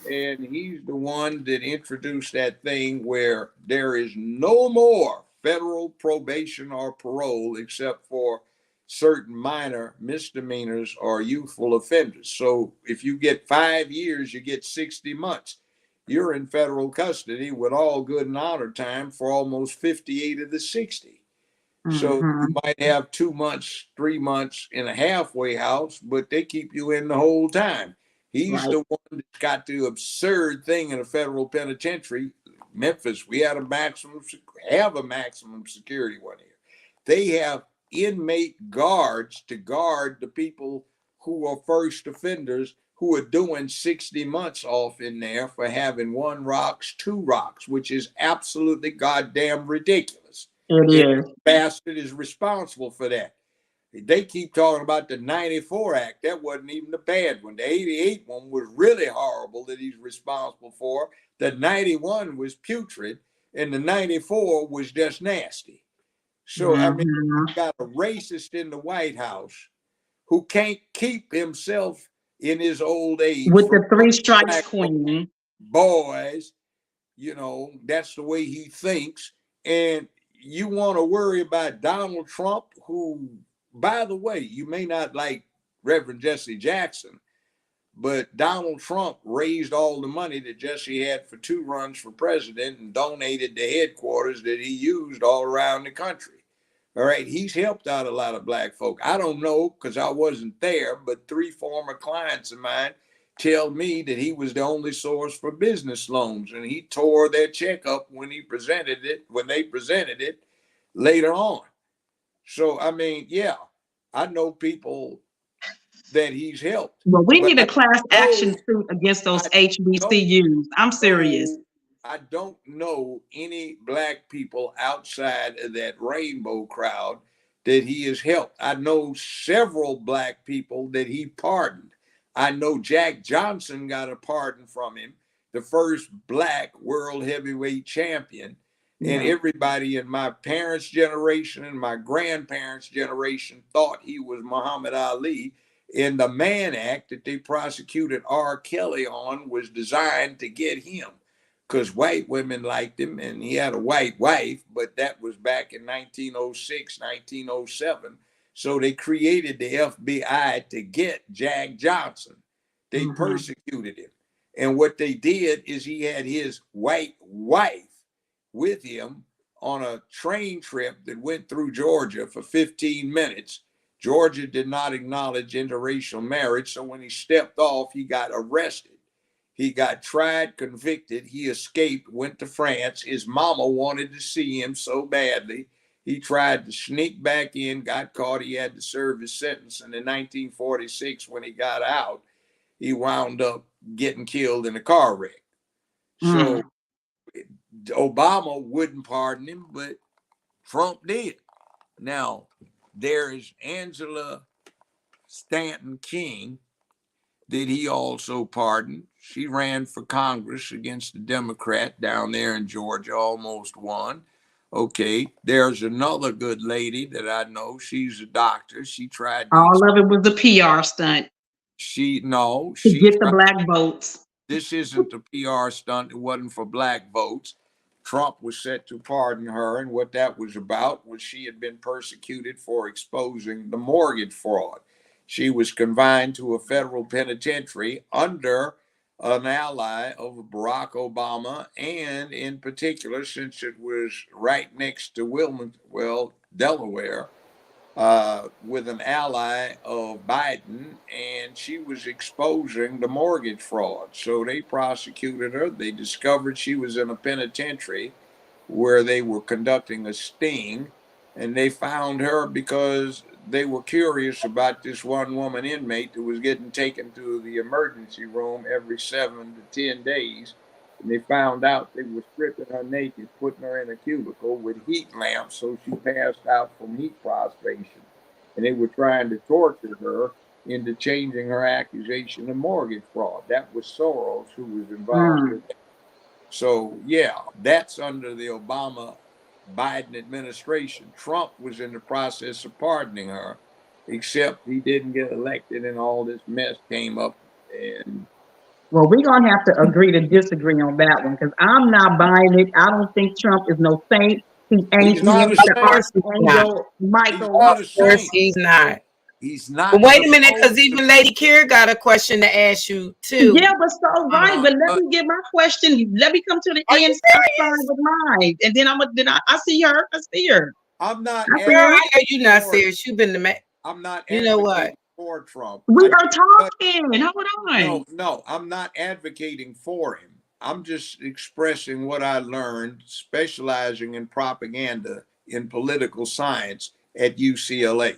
And he's the one that introduced that thing where there is no more federal probation or parole except for certain minor misdemeanors or youthful offenders. So if you get 5 years, you get 60 months. You're in federal custody with all good and honor time for almost 58 of the 60. So Mm-hmm. you might have 2 months, 3 months in a halfway house, but they keep you in the whole time. He's Right. the one that's got the absurd thing in a federal penitentiary. Memphis, we had have a maximum security one here. They have inmate guards to guard the people who are first offenders who are doing 60 months off in there for having 1 rocks, 2 rocks, which is absolutely goddamn ridiculous. It And is. bastard is responsible for that. They keep talking about the 94 Act. That wasn't even the bad one. The 88 one was really horrible that he's responsible for. The 91 was putrid, and the 94 was just nasty. So, I mean, Mm-hmm. you got a racist in the White House who can't keep himself in his old age With from the 3 strikes black queen. boys. You know, that's the way he thinks. And you want to worry about Donald Trump, who, by the way, you may not like Reverend Jesse Jackson, but Donald Trump raised all the money that Jesse had for 2 runs for president and donated the headquarters that he used all around the country. All right, he's helped out a lot of black folk. I don't know because I wasn't there, but 3 former clients of mine tell me that he was the only source for business loans, and he tore their check up when they presented it later on. So I mean, yeah, I know people that he's helped, Well, we but need a class action know suit against those I don't HBCUs. I'm serious. know I don't know any black people outside of that rainbow crowd that he has helped. I know several black people that he pardoned. I know Jack Johnson got a pardon from him, the first black world heavyweight champion. And Yeah. everybody in my parents' generation and my grandparents' generation thought he was Muhammad Ali. And the Mann Act that they prosecuted R. Kelly on was designed to get him because white women liked him and he had a white wife, but that was back in 1906, 1907. So they created the FBI to get Jack Johnson. They Mm-hmm. persecuted him. And what they did is he had his white wife with him on a train trip that went through Georgia for 15 minutes. Georgia did not acknowledge interracial marriage. So when he stepped off, he got arrested. He got tried, convicted. He escaped, went to France. His mama wanted to see him so badly. He tried to sneak back in, got caught. He had to serve his sentence. And in 1946, when he got out, he wound up getting killed in a car wreck. So Obama wouldn't pardon him, but Trump did. Now, there is Angela Stanton King, did he also pardon? She ran for Congress against a Democrat down there in Georgia, almost won. Okay, there's another good lady that I know. She's a doctor. She tried to. All of it was a PR stunt She to get the black votes. This isn't a PR stunt. It wasn't for black votes. Trump was set to pardon her, and what that was about was she had been persecuted for exposing the mortgage fraud. She was confined to a federal penitentiary under an ally of Barack Obama, and in particular, since it was right next to Delaware, with an ally of Biden, and she was exposing the mortgage fraud. So they prosecuted her. They discovered she was in a penitentiary where they were conducting a sting, and they found her because they were curious about this one woman inmate who was getting taken to the emergency room every 7 to 10 days. And they found out they were stripping her naked, putting her in a cubicle with heat lamps so she passed out from heat prostration. And they were trying to torture her into changing her accusation of mortgage fraud. That was Soros who was involved with it. So, yeah, that's under the Obama Biden administration. Trump was in the process of pardoning her, except he didn't get elected and all this mess came up. And well, we're going to have to agree to disagree on that one because I'm not buying it. I don't think Trump is no saint. He ain't. He's not a the saint. Archangel Michael. Not a saint. He's not. He's not. But wait a minute, because even Lady Kier got a question to ask you too. Yeah, but so right. But let me get my question. Let me come to the end. Start with mine, and then I see her. I see her. I'm not. Girl, I know you're not serious. You've been the man. I'm not. You know what? For Trump. We are talking. Hold on. No, I'm not advocating for him. I'm just expressing what I learned specializing in propaganda in political science at UCLA.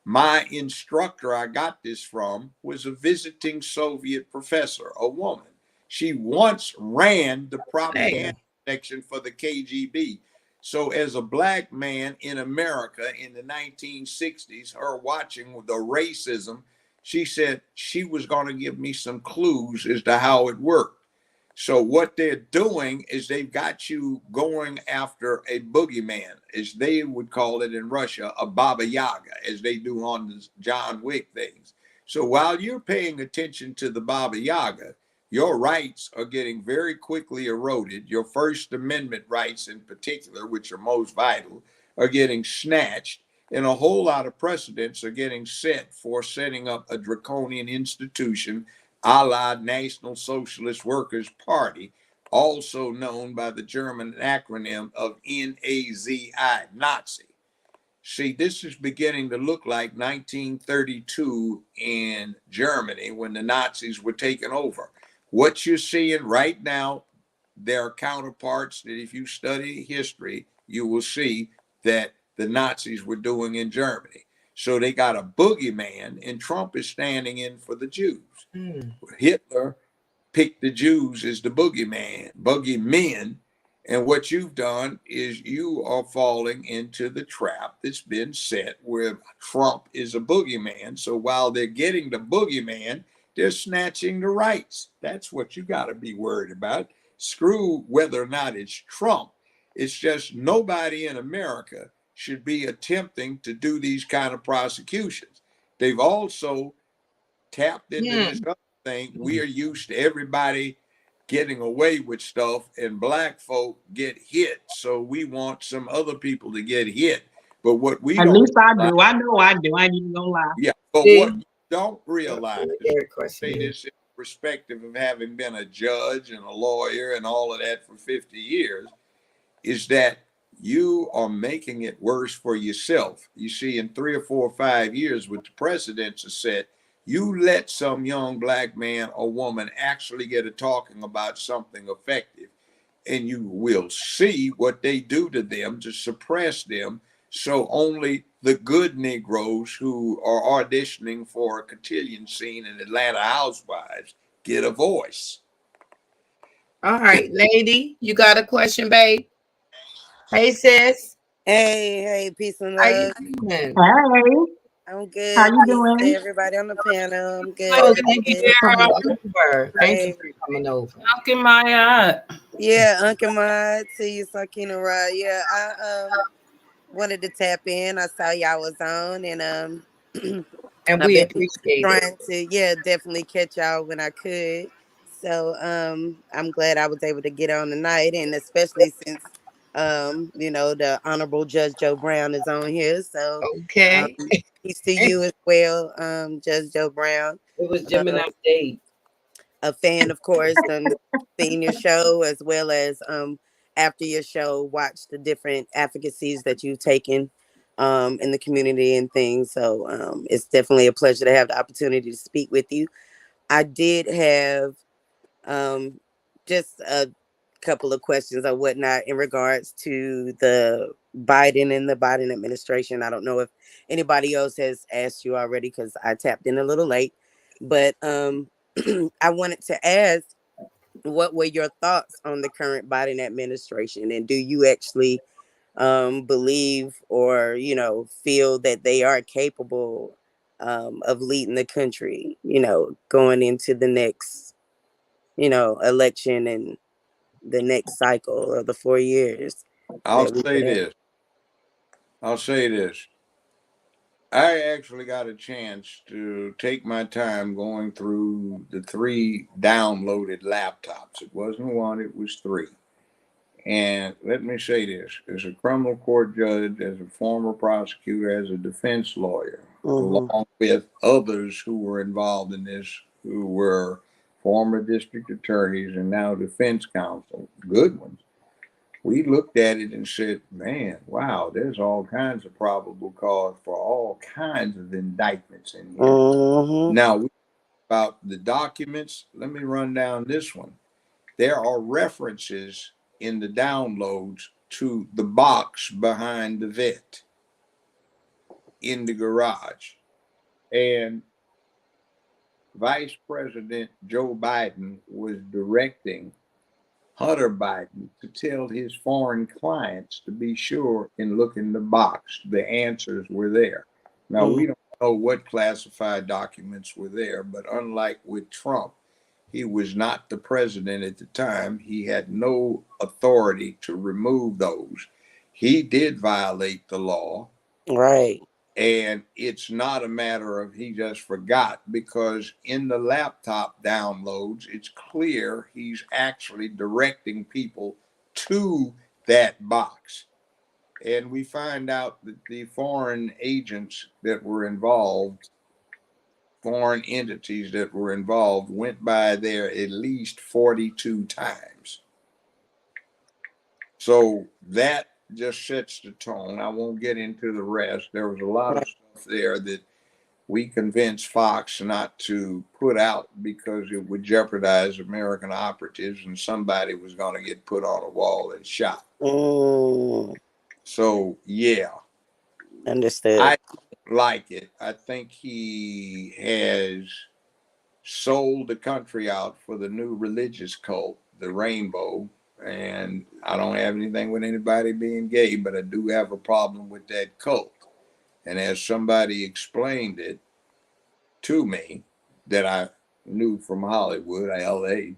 My instructor I got this from was a visiting Soviet professor, a woman. She once ran the propaganda section for the KGB. So as a black man in America in the 1960s, her watching the racism, she said she was going to give me some clues as to how it worked. So what they're doing is they've got you going after a boogeyman, as they would call it in Russia, a Baba Yaga, as they do on the John Wick things. So while you're paying attention to the Baba Yaga, your rights are getting very quickly eroded. Your First Amendment rights in particular, which are most vital, are getting snatched. And a whole lot of precedents are getting set for setting up a draconian institution a la National Socialist Workers' Party, also known by the German acronym of NAZI, Nazi. See, this is beginning to look like 1932 in Germany when the Nazis were taking over. What you're seeing right now, there are counterparts that if you study history, you will see that the Nazis were doing in Germany. So they got a boogeyman, and Trump is standing in for the Jews. Hitler picked the Jews as the boogeymen, and what you've done is you are falling into the trap that's been set where Trump is a boogeyman. So while they're getting the boogeyman, they're snatching the rights. That's what you got to be worried about. Screw whether or not it's Trump. It's just nobody in America should be attempting to do these kind of prosecutions. They've also tapped into this other thing. We are used to everybody getting away with stuff, and black folk get hit. So we want some other people to get hit. But what we at don't least I do. I know I do. I ain't even gonna lie. Yeah, but what you don't realize, say this in perspective of having been a judge and a lawyer and all of that for 50 years, is that you are making it worse for yourself. You see, in 3 or 4 or 5 years, with the precedents are set, you let some young black man or woman actually get a talking about something effective, and you will see what they do to them to suppress them. So only the good Negroes who are auditioning for a cotillion scene in Atlanta Housewives get a voice. All right, lady, you got a question, babe? Hey, sis. Hey, peace and How you love. doing? Hey. I'm How good. you Peace to doing? everybody on the panel. I'm Oh, good. thank you Good. for coming Yeah, over. Thank you Great. for coming over. Uncle Maya. Yeah, Uncle Mod, to you, Sakina Rod. Yeah, I wanted to tap in. I saw y'all was on, and And I've we been appreciate it. trying to, yeah, definitely catch y'all when I could. So I'm glad I was able to get on tonight, and especially since the Honorable Judge Joe Brown is on here. So um Okay. peace to you as well, Judge Joe Brown. It was Um, Gemini Day. a fan, of course, done seen your show as well as after your show, watch the different advocacies that you've taken in the community and things. So it's definitely a pleasure to have the opportunity to speak with you. I did have um, just a couple of questions or whatnot in regards to the Biden and the Biden administration. I don't know if anybody else has asked you already because I tapped in a little late, but I wanted to ask, what were your thoughts on the current Biden administration, and do you actually believe or feel that they are capable of leading the country, going into the next election and the next cycle of the 4 years I'll that we say would have? this. I'll say this. I actually got a chance to take my time going through the 3 downloaded laptops. It wasn't one, it was 3. And let me say this, as a criminal court judge, as a former prosecutor, as a defense lawyer, Mm-hmm. along with others who were involved in this, who were former district attorneys and now defense counsel, good ones, we looked at it and said, man, wow, there's all kinds of probable cause for all kinds of indictments in here. Mm-hmm. Now, about the documents, let me run down this one. There are references in the downloads to the box behind the vet in the garage. And Vice President Joe Biden was directing Hunter Biden to tell his foreign clients to be sure and look in the box. The answers were there. Now, Mm-hmm. we don't know what classified documents were there, but unlike with Trump, he was not the president at the time. He had no authority to remove those. He did violate the law. Right. And it's not a matter of he just forgot, because in the laptop downloads, it's clear he's actually directing people to that box. And we find out that the foreign agents that were involved, foreign entities that were involved, went by there at least 42 times. So that just sets the tone. I won't get into the rest. There was a lot of Right. stuff there that we convinced Fox not to put out because it would jeopardize American operatives and somebody was going to get put on a wall and shot. Mm, So, yeah, understood. I like it. I think he has sold the country out for the new religious cult, the Rainbow. And I don't have anything with anybody being gay, but I do have a problem with that cult. And as somebody explained it to me that I knew from Hollywood, LA,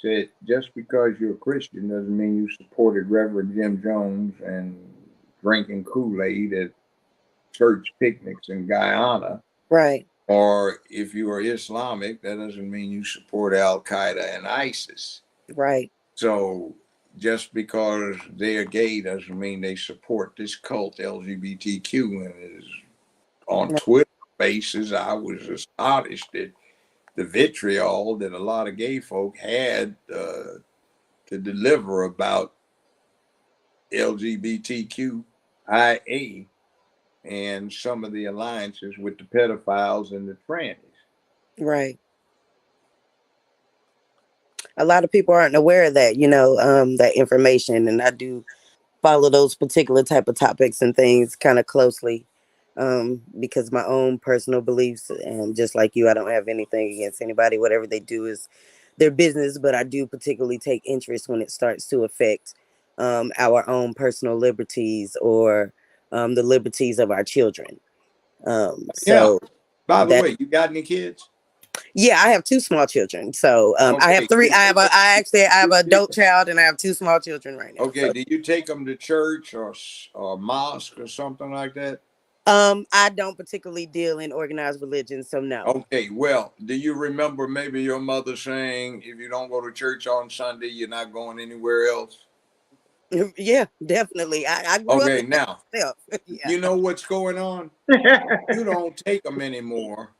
said just because you're a Christian doesn't mean you supported Reverend Jim Jones and drinking Kool-Aid at church picnics in Guyana. Right. Or if you are Islamic, that doesn't mean you support Al Qaeda and ISIS. Right. So just because they're gay doesn't mean they support this cult, LGBTQ. And it is on Twitter Spaces, I was astonished at the vitriol that a lot of gay folk had to deliver about LGBTQIA and some of the alliances with the pedophiles and the trannies. Right. A lot of people aren't aware of that, that information, and I do follow those particular type of topics and things kind of closely, because my own personal beliefs, and just like you, I don't have anything against anybody. Whatever they do is their business, but I do particularly take interest when it starts to affect our own personal liberties or the liberties of our children. So By the that way, you got any kids? yeah, I have two small children. So I have Okay. three. I have an adult child and I have two small children right now. Okay. So Do you take them to church or mosque or something like that? I don't particularly deal in organized religion, so no. Okay. Well, do you remember maybe your mother saying, if you don't go to church on Sunday, you're not going anywhere else? Yeah, definitely. I grew up Okay. in that Now, myself. Yeah. you know what's going on? You don't take them anymore.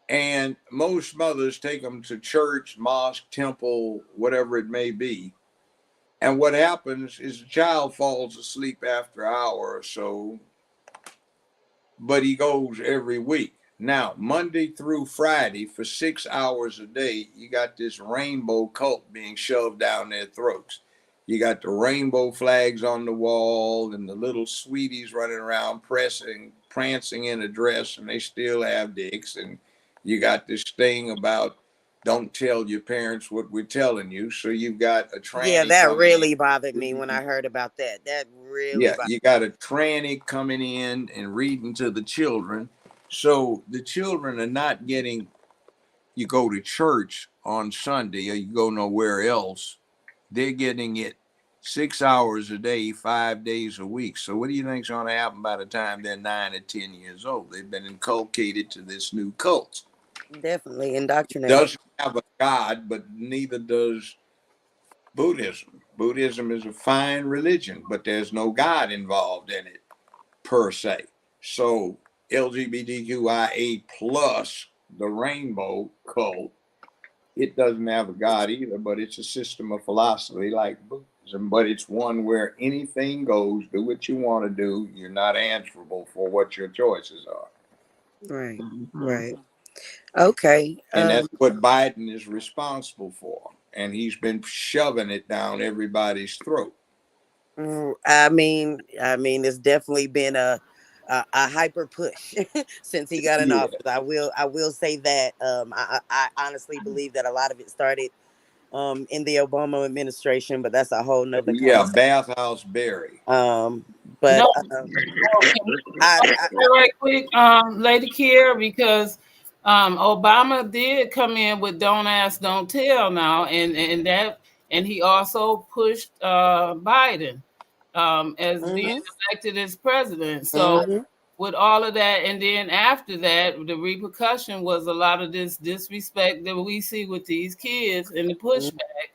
And most mothers take them to church, mosque, temple, whatever it may be. And what happens is the child falls asleep after an hour or so, but he goes every week. Now, Monday through Friday for 6 hours a day, you got this rainbow cult being shoved down their throats. You got the rainbow flags on the wall and the little sweeties running around prancing in a dress, and they still have dicks. And you got this thing about don't tell your parents what we're telling you. So you've got a Yeah, tranny that coming really in. bothered me when I heard about that. That really Yeah, bothered you got a tranny coming in and reading to the children. So the children are not getting, you go to church on Sunday or you go nowhere else. They're getting it 6 hours a day, 5 days a week. So what do you think's going to happen by the time they're 9 or 10 years old? They've been inculcated to this new cult. definitely indoctrinated. Doesn't have a God, but neither does Buddhism. Buddhism is a fine religion, but there's no God involved in it per se. So LGBTQIA plus the rainbow cult, it doesn't have a God either, but it's a system of philosophy like Buddhism, but it's one where anything goes, do what you want to do. You're not answerable for what your choices are. Right. Mm-hmm. Right. Okay. And that's what Biden is responsible for. And he's been shoving it down everybody's throat. I mean, it's definitely been a hyper push since he got in Yeah. office. I will say that. I honestly believe that a lot of it started in the Obama administration, but that's a whole nother Yeah, conversation. Bathhouse Berry. But No, can we I right quick, Lady Kier, because Obama did come in with "Don't Ask, Don't Tell" now, and he also pushed Biden as being elected as president. So with all of that, and then after that, the repercussion was a lot of this disrespect that we see with these kids and the pushback.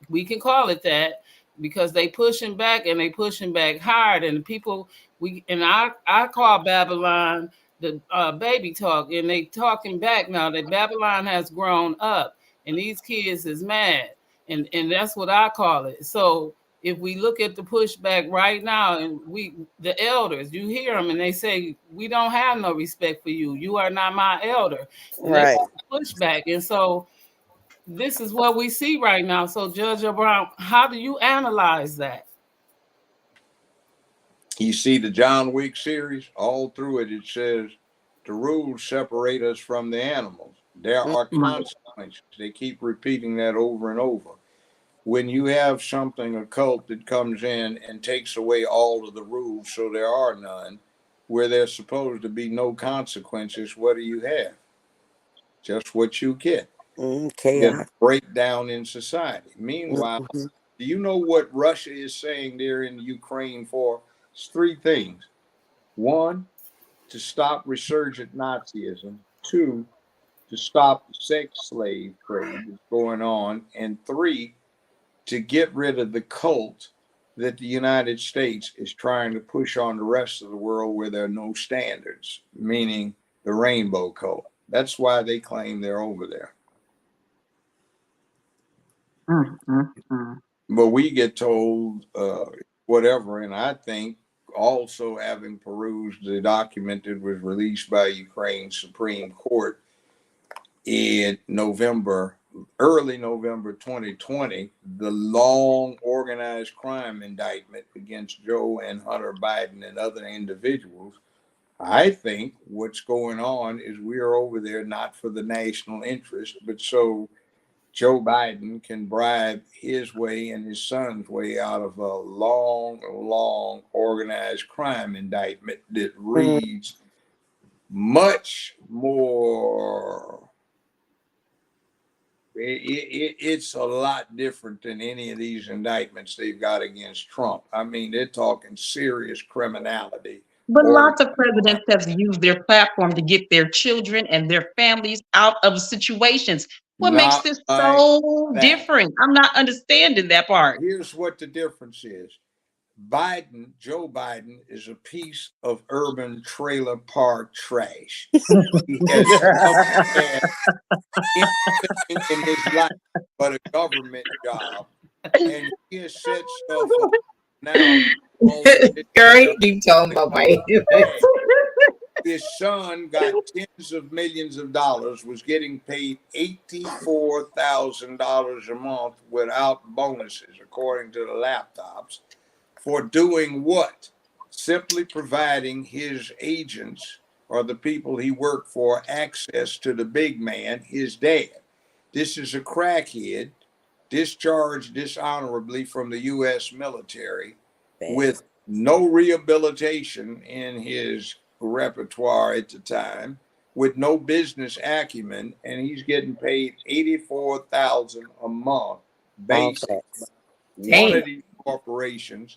We can call it that because they pushing back and they pushing back hard, and the people I call Babylon the baby talk, and they talking back now that Babylon has grown up and these kids is mad, and that's what I call it. So if we look at the pushback right now, and the elders, you hear them and they say, we don't have no respect for you, you are not my elder, and they right. push back. And so this is what we see right now. So, Judge Brown, how do you analyze that? You see the John Wick series, all through it, it says the rules separate us from the animals. There are consequences. They keep repeating that over and over. When you have something, a cult that comes in and takes away all of the rules, so there are none, where there's supposed to be no consequences, what do you have? Just what you get. You get a Chaos. breakdown in society. Meanwhile, do you know what Russia is saying there in Ukraine for? It's three things. One, to stop resurgent Nazism. Two, to stop the sex slave trade that's going on. And three, to get rid of the cult that the United States is trying to push on the rest of the world where there are no standards, meaning the rainbow cult. That's why they claim they're over there. But we get told whatever, and I think also having perused the document that was released by Ukraine's Supreme Court in early November 2020, the long organized crime indictment against Joe and Hunter Biden and other individuals. I think what's going on is we are over there not for the national interest, but so Joe Biden can bribe his way and his son's way out of a long organized crime indictment that reads much more. It's a lot different than any of these indictments they've got against Trump. I mean, they're talking serious criminality. But Or lots of presidents have used their platform to get their children and their families out of situations. What makes not this like so that. different? I'm not understanding that part. Here's what the difference is. Joe Biden, is a piece of urban trailer park trash. He has never had anything in his life but a government job, and he has set stuff up now. Girl, you talking about my His son got tens of millions of dollars, was getting paid $84,000 a month without bonuses, according to the laptops, for doing what? Simply providing his agents or the people he worked for access to the big man, his dad. This is a crackhead discharged dishonorably from the U.S. military with no rehabilitation in his repertoire at the time, with no business acumen, and he's getting paid $84,000 a month, basically, one of these corporations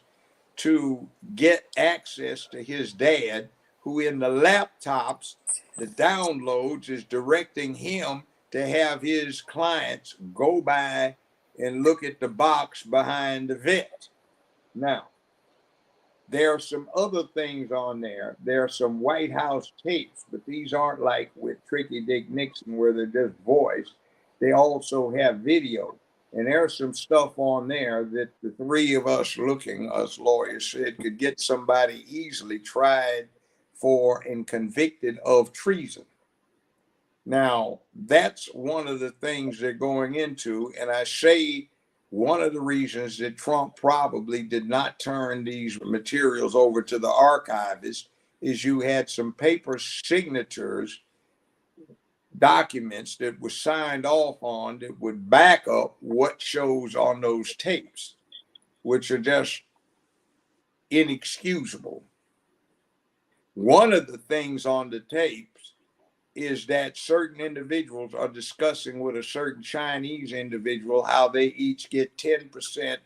to get access to his dad, who in the laptops, the downloads, is directing him to have his clients go by and look at the box behind the vet. Now, there are some other things on there. There are some White House tapes, but these aren't like with Tricky Dick Nixon where they're just voice. They also have video. And there's some stuff on there that the three of us us lawyers said, could get somebody easily tried for and convicted of treason. Now, that's one of the things they're going into. And I say one of the reasons that Trump probably did not turn these materials over to the archivist is you had some paper signatures, documents that were signed off on that would back up what shows on those tapes, which are just inexcusable. One of the things on the tapes is that certain individuals are discussing with a certain Chinese individual how they each get 10%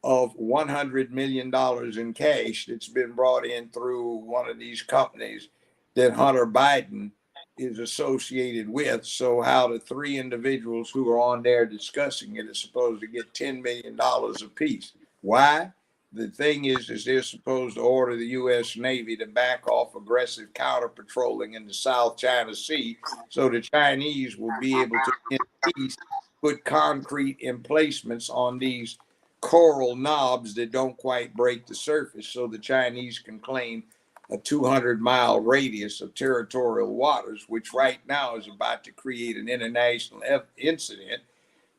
of $100 million in cash that's been brought in through one of these companies that Hunter Biden is associated with. So how the three individuals who are on there discussing it are supposed to get $10 million apiece. Why? The thing is they're supposed to order the U.S. Navy to back off aggressive counter patrolling in the South China Sea, so the Chinese will be able to, in peace, put concrete emplacements on these coral knobs that don't quite break the surface, so the Chinese can claim a 200-mile radius of territorial waters, which right now is about to create an international incident,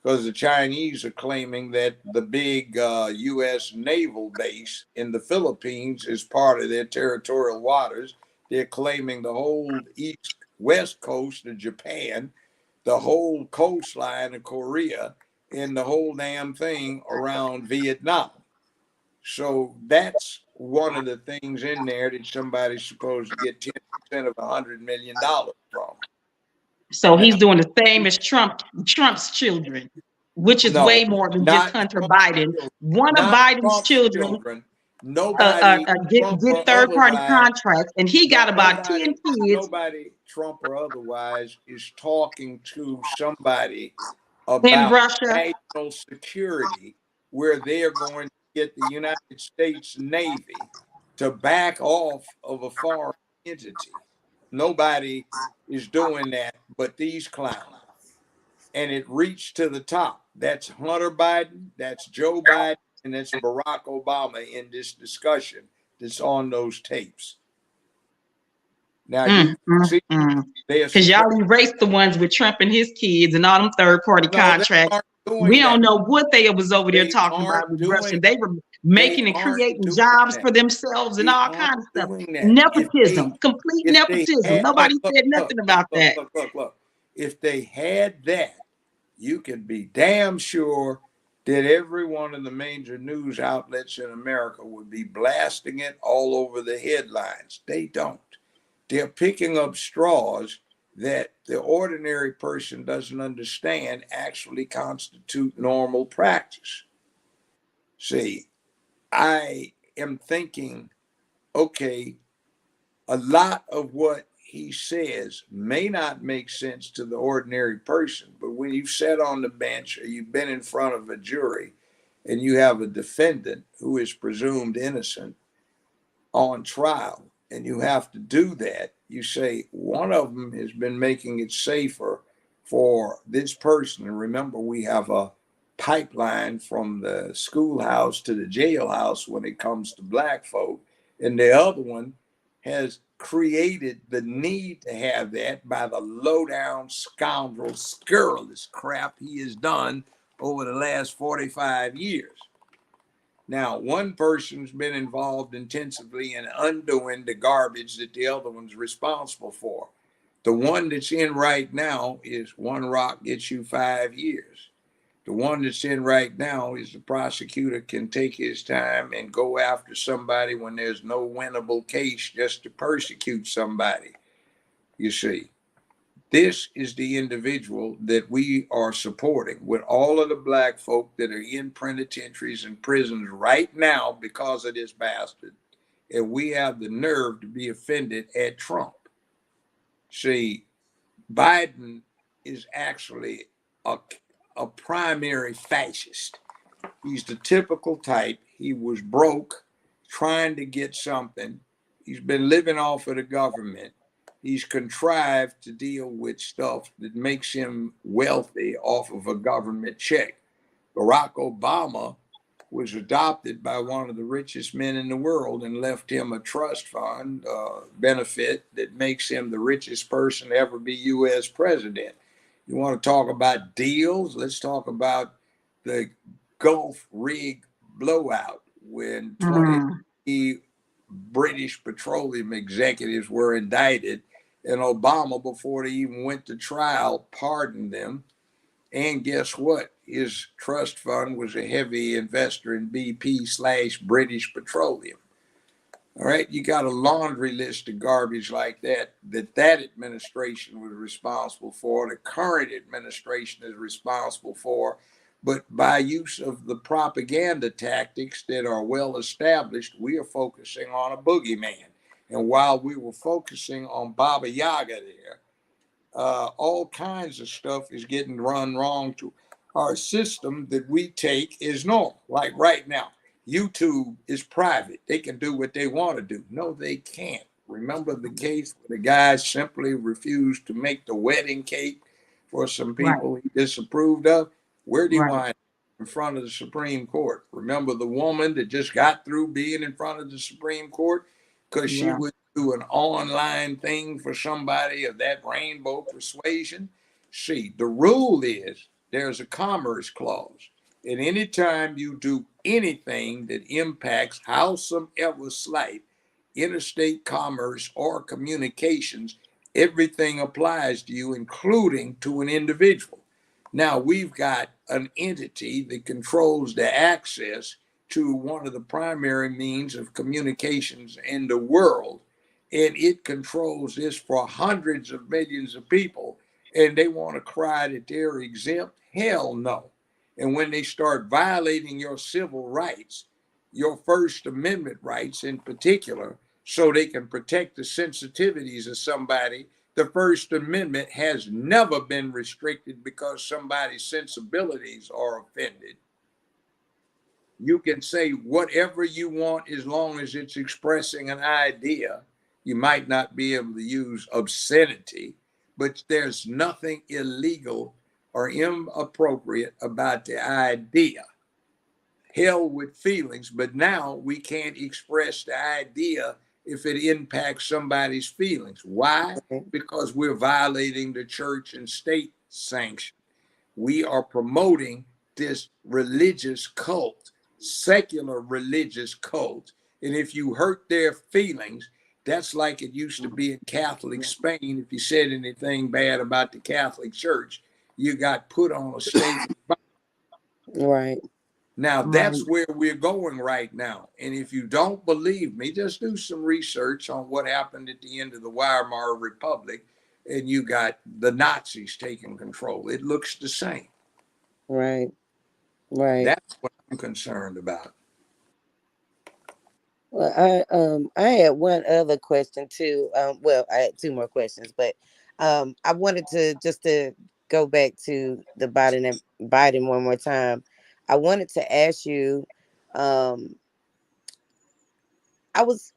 because the Chinese are claiming that the big U.S. naval base in the Philippines is part of their territorial waters. They're claiming the whole west coast of Japan, the whole coastline of Korea, and the whole damn thing around Vietnam. So that's one of the things in there that somebody's supposed to get 10% of $100 million from. So he's doing the same as Trump's children, which is way more than just Hunter Biden. One of Biden's children Nobody get third-party contracts, and he got about 10 kids. Nobody, Trump or otherwise, is talking to somebody In about Russia, national security, where they're going to get the United States Navy to back off of a foreign entity. Nobody is doing that but these clowns. And it reached to the top. That's Hunter Biden, that's Joe Biden, and that's Barack Obama in this discussion that's on those tapes. Now you see, because y'all erased the ones with Trump and his kids and all them third-party contracts. We don't know what they was over there talking about with Russia. They were making and creating jobs for themselves and all kinds of stuff. Nepotism, complete nepotism. Nobody said nothing about that. Look. If they had that, you can be damn sure that every one of the major news outlets in America would be blasting it all over the headlines. They don't. they're picking up straws that the ordinary person doesn't understand actually constitute normal practice. See, I am thinking, okay, a lot of what he says may not make sense to the ordinary person, but when you've sat on the bench or you've been in front of a jury and you have a defendant who is presumed innocent on trial, and you have to do that, you say one of them has been making it safer for this person. And remember, we have a pipeline from the schoolhouse to the jailhouse when it comes to black folk. And the other one has created the need to have that by the low down scoundrel, scurrilous crap he has done over the last 45 years. Now, one person's been involved intensively in undoing the garbage that the other one's responsible for. The one that's in right now is one rock gets you 5 years. The one that's in right now is the prosecutor can take his time and go after somebody when there's no winnable case just to persecute somebody. You see, this is the individual that we are supporting with all of the black folk that are in penitentiaries and prisons right now because of this bastard. And we have the nerve to be offended at Trump. See, Biden is actually a primary fascist. He's the typical type. He was broke, trying to get something. He's been living off of the government. He's contrived to deal with stuff that makes him wealthy off of a government check. Barack Obama was adopted by one of the richest men in the world and left him a trust fund benefit that makes him the richest person to ever be U.S. president. You want to talk about deals? Let's talk about the Gulf rig blowout when 20 British petroleum executives were indicted, and Obama, before they even went to trial, pardoned them. And guess what? His trust fund was a heavy investor in BP/British Petroleum. All right, you got a laundry list of garbage like that administration was responsible for, the current administration is responsible for, but by use of the propaganda tactics that are well established, we are focusing on a boogeyman. And while we were focusing on Baba Yaga there, all kinds of stuff is getting run wrong to our system that we take is normal. Like right now, YouTube is private. They can do what they want to do. No, they can't. Remember the case where the guy simply refused to make the wedding cake for some people he disapproved of? Where do you wind up? In front of the Supreme Court. Remember the woman that just got through being in front of the Supreme Court because she would do an online thing for somebody of that rainbow persuasion? See, the rule is there's a commerce clause. And anytime you do anything that impacts, howsoever slight, interstate commerce or communications, everything applies to you, including to an individual. Now, we've got an entity that controls the access to one of the primary means of communications in the world, and it controls this for hundreds of millions of people, and they want to cry that they're exempt? Hell no. And when they start violating your civil rights, your First Amendment rights in particular, so they can protect the sensitivities of somebody, the First Amendment has never been restricted because somebody's sensibilities are offended. You can say whatever you want as long as it's expressing an idea. You might not be able to use obscenity, but there's nothing illegal or inappropriate about the idea. Hell with feelings, but now we can't express the idea if it impacts somebody's feelings. Why? Because we're violating the church and state sanction. We are promoting this religious cult, secular religious cult. And if you hurt their feelings, that's like it used to be in Catholic Spain. If you said anything bad about the Catholic Church, you got put on a state. Right. Now, Right. that's where we're going right now. And if you don't believe me, just do some research on what happened at the end of the Weimar Republic, and you got the Nazis taking control. It looks the same. Right. Right. That's what I'm concerned about. Well, I had one other question too. Well, I had two more questions, but I wanted to just to go back to the Biden one more time. I wanted to ask you. Um, I was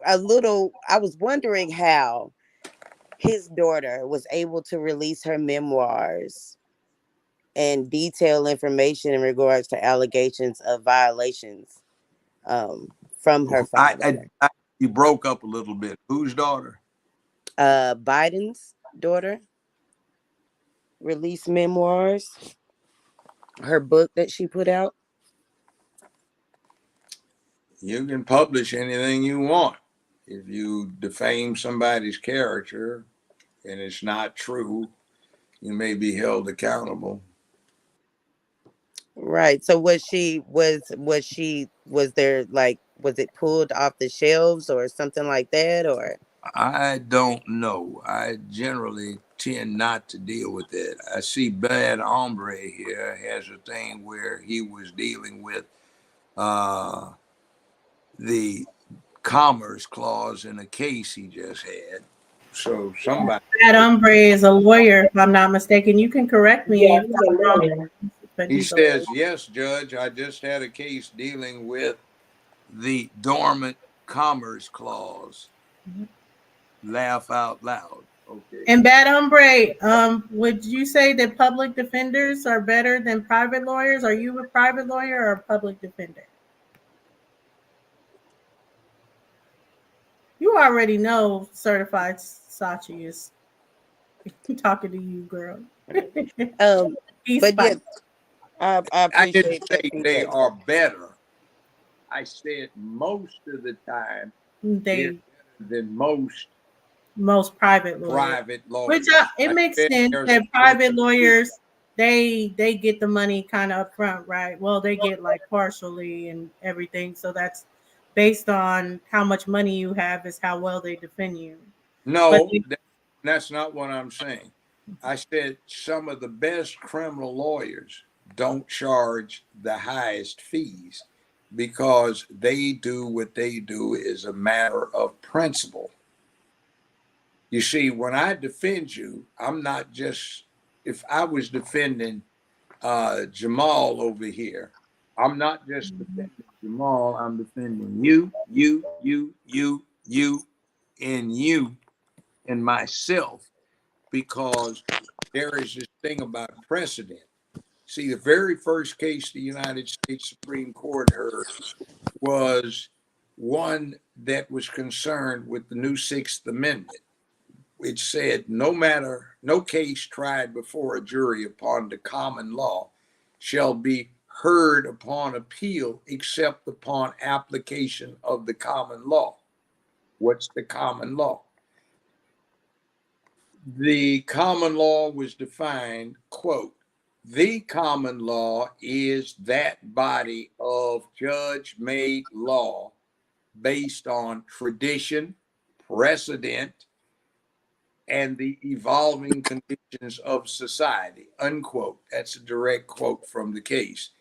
wondering how his daughter was able to release her memoirs and detail information in regards to allegations of violations from her father. You broke up a little bit. Whose daughter? Biden's daughter released memoirs, her book that she put out. You can publish anything you want. If you defame somebody's character and it's not true, you may be held accountable. Right. So was there like was it pulled off the shelves or something like that or I don't know. I generally tend not to deal with it. I see Bad Hombre here has a thing where he was dealing with the Commerce Clause in a case he just had. So somebody. That hombre is a lawyer, if I'm not mistaken. You can correct me Yeah, if he's I'm a wrong, lawyer. but He he's a lawyer. says, yes, Judge, I just had a case dealing with the Dormant Commerce Clause. Laugh out loud. Okay. And Bad Hombre, would you say that public defenders are better than private lawyers? Are you a private lawyer or a public defender? You already know certified Sachi is talking to you, girl. He's but yeah, spicy. I I didn't appreciate that say they feedback. are better. I said most of the time they're They better than most most private lawyers. private Which lawyers. it I makes said sense there's that a private lawyers they get the money kind of up front, right? Well, they get like partially and everything, so that's based on how much money you have is how well they defend you. But No, that's not what I'm saying. I said some of the best criminal lawyers don't charge the highest fees because they do what they do is a matter of principle. You see, when I defend you, I'm not just, if I was defending Jamal over here, I'm not just defending Jamal, I'm defending you, and myself, because there is this thing about precedent. See, the very first case the United States Supreme Court heard was one that was concerned with the new Sixth Amendment. It said no case tried before a jury upon the common law shall be heard upon appeal except upon application of the common law. What's the common law? The common law was defined, quote, the common law is that body of judge-made law based on tradition, precedent, and the evolving conditions of society, unquote. That's a direct quote from the case.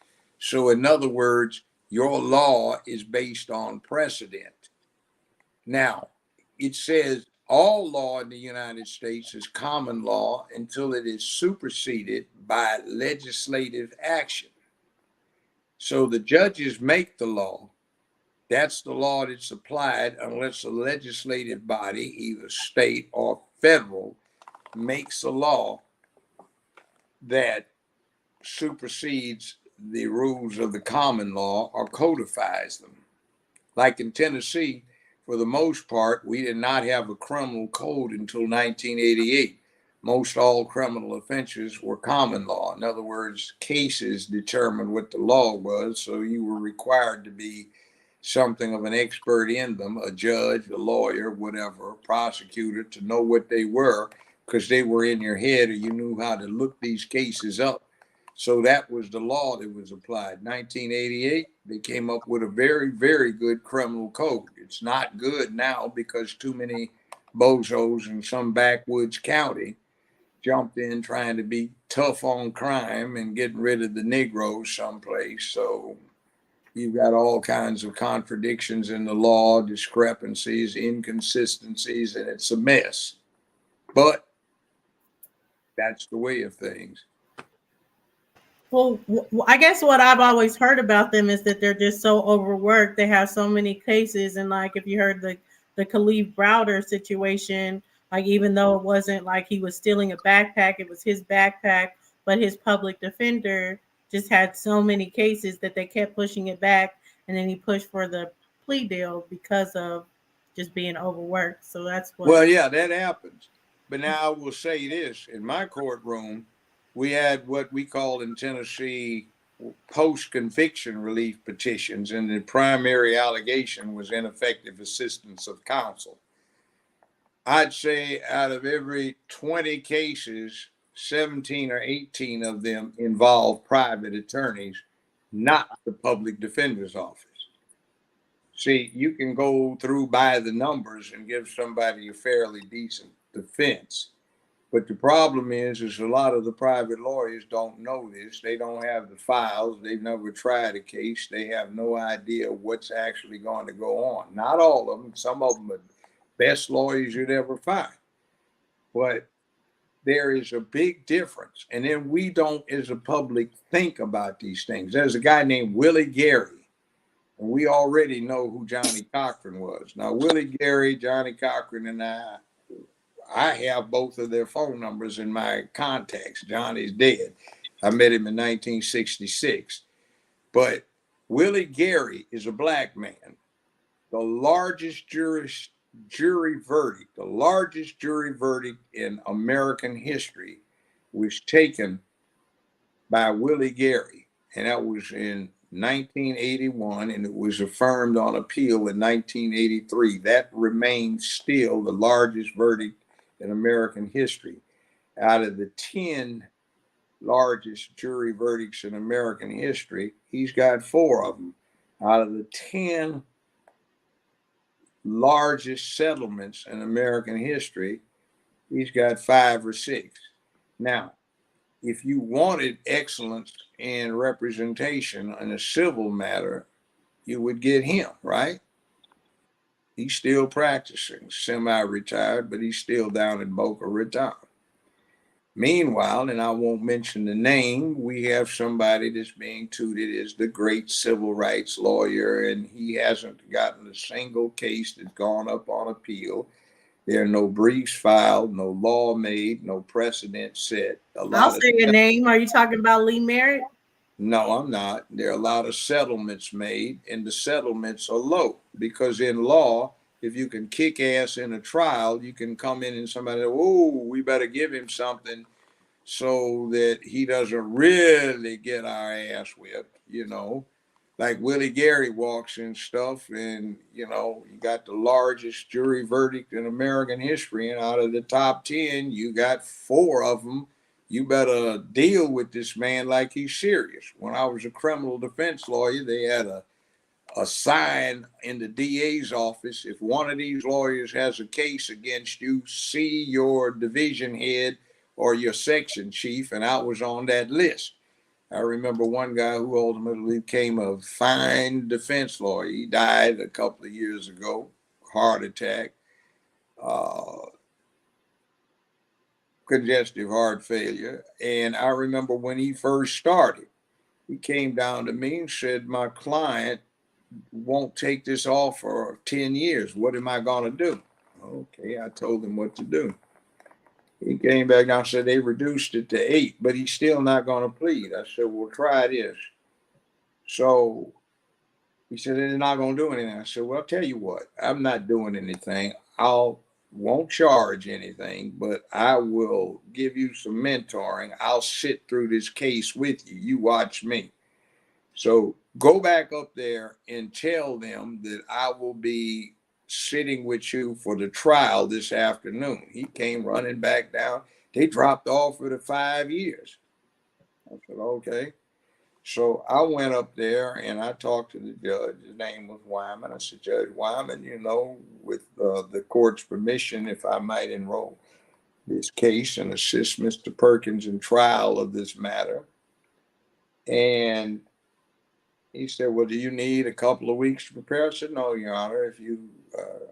So in other words, your law is based on precedent. Now, it says all law in the United States is common law until it is superseded by legislative action. So the judges make the law. That's the law that's applied unless a legislative body, either state or federal, makes a law that supersedes the rules of the common law or codifies them. Like in Tennessee, for the most part, we did not have a criminal code until 1988. Most all criminal offenses were common law. In other words, cases determined what the law was, so you were required to be something of an expert in them, a judge, a lawyer, whatever, a prosecutor, to know what they were, because they were in your head or you knew how to look these cases up. So that was the law that was applied. 1988, they came up with a very, very good criminal code. It's not good now because too many bozos in some backwoods county jumped in trying to be tough on crime and getting rid of the Negroes someplace. So you've got all kinds of contradictions in the law, discrepancies, inconsistencies, and it's a mess. But that's the way of things. Well, I guess what I've always heard about them is that they're just so overworked. They have so many cases, and like if you heard the Khalif Browder situation, like even though it wasn't like he was stealing a backpack, it was his backpack, but his public defender just had so many cases that they kept pushing it back, and then he pushed for the plea deal because of just being overworked. So that's what. Well, yeah, that happens. But now I will say this: in my courtroom, we had what we call in Tennessee post-conviction relief petitions, and the primary allegation was ineffective assistance of counsel. I'd say out of every 20 cases, 17 or 18 of them involve private attorneys, not the public defender's office. See, you can go through by the numbers and give somebody a fairly decent defense. But the problem is a lot of the private lawyers don't know this. They don't have the files. They've never tried a case. They have no idea what's actually going to go on. Not all of them. Some of them are best lawyers you'd ever find. But there is a big difference. And then we don't, as a public, think about these things. There's a guy named Willie Gary. And we already know who Johnny Cochran was. Now, Willie Gary, Johnny Cochran, and I have both of their phone numbers in my contacts. Johnny's dead. I met him in 1966. But Willie Gary is a black man. The largest jury verdict in American history was taken by Willie Gary. And that was in 1981, and it was affirmed on appeal in 1983. That remains still the largest verdict in American history. Out of the 10 largest jury verdicts in American history, he's got 4 of them. Out of the 10 largest settlements in American history, he's got 5 or 6. Now, if you wanted excellence in representation in a civil matter, you would get him, right? He's still practicing, semi-retired, but he's still down in Boca Raton. Meanwhile, and I won't mention the name, we have somebody that's being touted as the great civil rights lawyer, and he hasn't gotten a single case that's gone up on appeal. There are no briefs filed, no law made, no precedent set. I'll say your name. Are you talking about Lee Merritt? No, I'm not. There are a lot of settlements made, and the settlements are low because in law, if you can kick ass in a trial, you can come in and somebody, oh, we better give him something so that he doesn't really get our ass whipped, Like Willie Gary walks in stuff, and you got the largest jury verdict in American history, and out of the top 10, you got 4 of them. You better deal with this man like he's serious. When I was a criminal defense lawyer, they had a sign in the DA's office. If one of these lawyers has a case against you, see your division head or your section chief, and I was on that list. I remember one guy who ultimately became a fine defense lawyer. He died a couple of years ago, heart attack, congestive heart failure. And I remember when he first started, he came down to me and said, my client won't take this off for 10 years. What am I going to do? Okay, I told him what to do. He came back and I said, they reduced it to 8, but he's still not going to plead. I said, well, try this. So he said, they're not going to do anything. I said, well, I'll tell you what, I'm not doing anything. Won't charge anything, but I will give you some mentoring. I'll sit through this case with you. You watch me. So go back up there and tell them that I will be sitting with you for the trial this afternoon. He came running back down. They dropped off for the 5 years. I said, okay. So I went up there and I talked to the judge. His name was Wyman. I said, Judge Wyman, with the court's permission, if I might enroll this case and assist Mr. Perkins in trial of this matter. And he said, well, do you need a couple of weeks to prepare? I said, no, Your Honor. If you are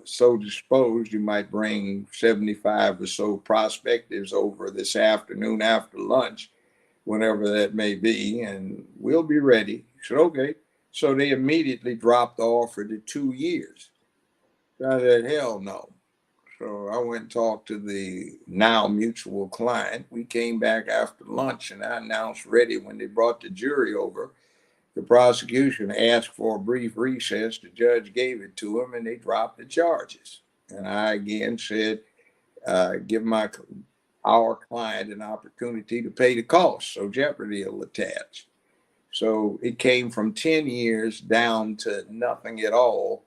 so disposed, you might bring 75 or so prospectives over this afternoon after lunch, whenever that may be, and we'll be ready. He said, okay. So they immediately dropped the offer to 2 years. So I said, hell no. So I went and talked to the now mutual client. We came back after lunch and I announced ready. When they brought the jury over, the prosecution asked for a brief recess. The judge gave it to them and they dropped the charges. And I again said, give our client an opportunity to pay the cost, so jeopardy will attach. So it came from 10 years down to nothing at all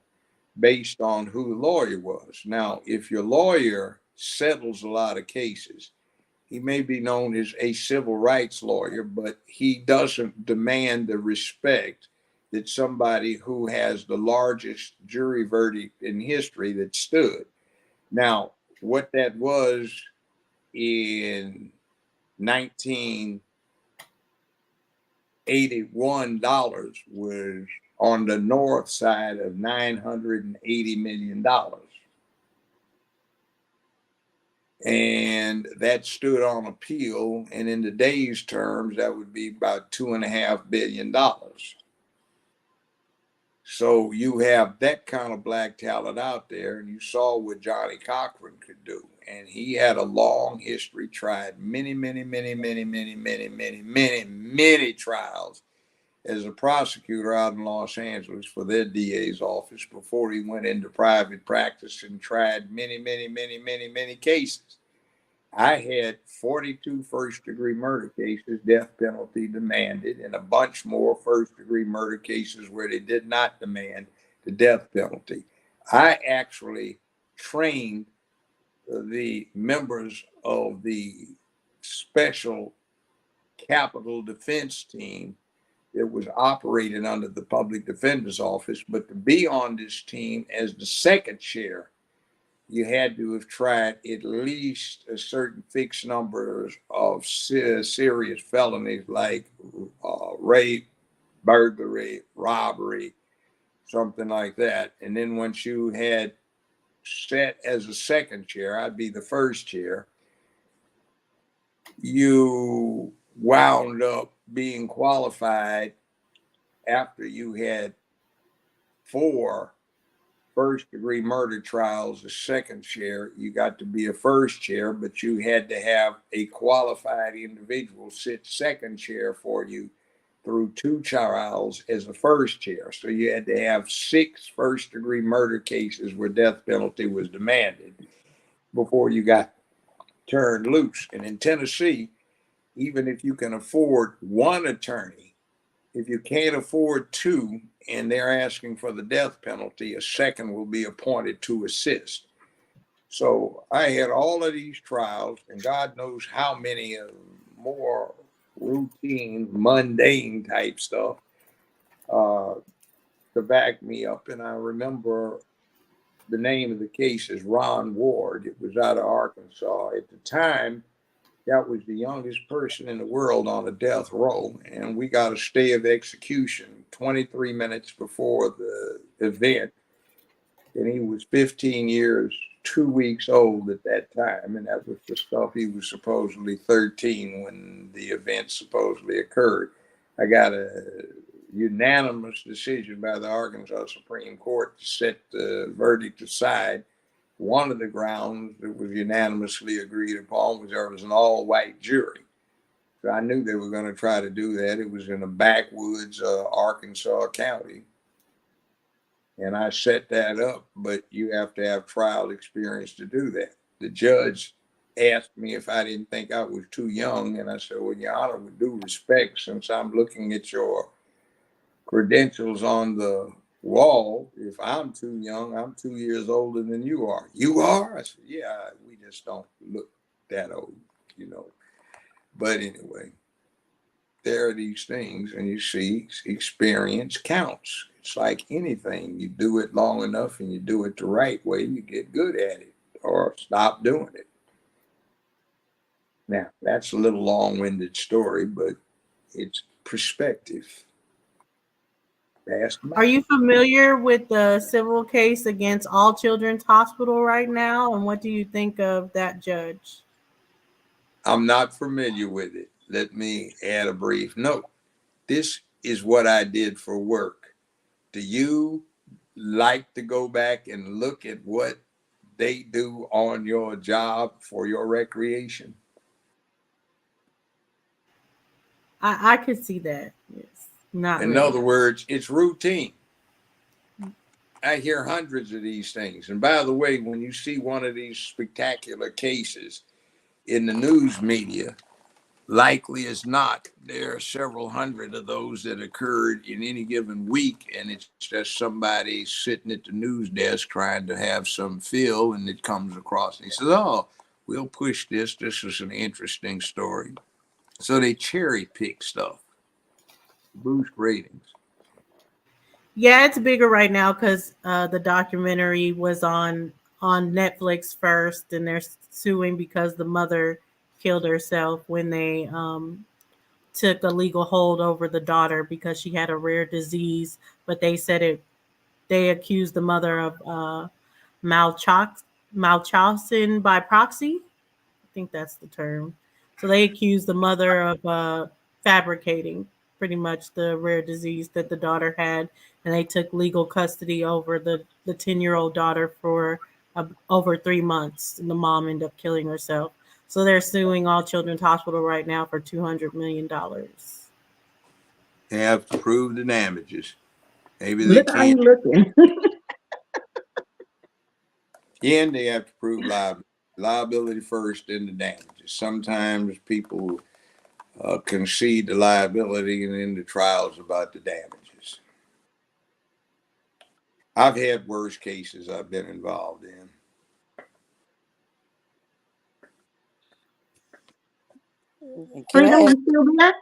based on who the lawyer was. Now, if your lawyer settles a lot of cases, he may be known as a civil rights lawyer, but he doesn't demand the respect that somebody who has the largest jury verdict in history that stood. Now, what that was in 1981 dollars was on the north side of $980 million. And that stood on appeal. And in today's terms, that would be about $2.5 billion. So you have that kind of black talent out there, and you saw what Johnny Cochran could do. And he had a long history, tried many trials as a prosecutor out in Los Angeles for their DA's office before he went into private practice and tried many cases. I had 42 first-degree murder cases, death penalty demanded, and a bunch more first-degree murder cases where they did not demand the death penalty. I actually trained the members of the special capital defense team that was operating under the public defender's office, but to be on this team as the second chair, you had to have tried at least a certain fixed number of serious felonies like rape, burglary, robbery, something like that. And then once you had sat as a second chair, I'd be the first chair, you wound up being qualified after you had 4 first-degree murder trials as second chair. You got to be a first chair, but you had to have a qualified individual sit second chair for you through 2 trials as a first chair. So you had to have 6 first-degree murder cases where death penalty was demanded before you got turned loose. And in Tennessee, even if you can afford 1 attorney, if you can't afford 2 and they're asking for the death penalty, a second will be appointed to assist. So I had all of these trials, and God knows how many more routine, mundane type stuff to back me up. And I remember the name of the case is Ron Ward. It was out of Arkansas. At the time, that was the youngest person in the world on a death row, and we got a stay of execution 23 minutes before the event. And he was 15 years, 2 weeks old at that time, and that was the stuff. He was supposedly 13 when the event supposedly occurred. I got a unanimous decision by the Arkansas Supreme Court to set the verdict aside. One of the grounds that was unanimously agreed upon was there was an all-white jury. So I knew they were going to try to do that. It was in a backwoods Arkansas county. And I set that up, but you have to have trial experience to do that. The judge asked me if I didn't think I was too young. And I said, well, Your Honor, with due respect, since I'm looking at your credentials on the wall, if I'm too young, I'm 2 years older than you are. You are? I said, yeah, we just don't look that old, But anyway, there are these things, and you see experience counts. It's like anything. You do it long enough and you do it the right way, you get good at it or stop doing it. Now, that's a little long-winded story, but it's perspective. Ask Are me. you familiar with the civil case against All Children's Hospital right now? And what do you think of that judge? I'm not familiar with it. Let me add a brief note. This is what I did for work. Do you like to go back and look at what they do on your job for your recreation? I could see that. Yes. Not In really. other words, it's routine. I hear hundreds of these things. And by the way, when you see one of these spectacular cases in the news media, likely as not, there are several hundred of those that occurred in any given week, and it's just somebody sitting at the news desk trying to have some feel, and it comes across. And he says, "Oh, we'll push this. This is an interesting story." So they cherry pick stuff, boost ratings. Yeah, it's bigger right now because the documentary was on Netflix first, and they're suing because the mother killed herself when they took a legal hold over the daughter because she had a rare disease. But they said it. They accused the mother of malchox Malchausen by proxy. I think that's the term. So they accused the mother of fabricating pretty much the rare disease that the daughter had, and they took legal custody over the 10-year-old daughter for over 3 months, and the mom ended up killing herself. So they're suing All Children's Hospital right now for $200 million. They have to prove the damages. Maybe they Look how you can't. looking. And they have to prove liability first, then the damages. Sometimes people concede the liability, and then the trials about the damages. I've had worse cases I've been involved in. Can I Freedom, ask? you still there?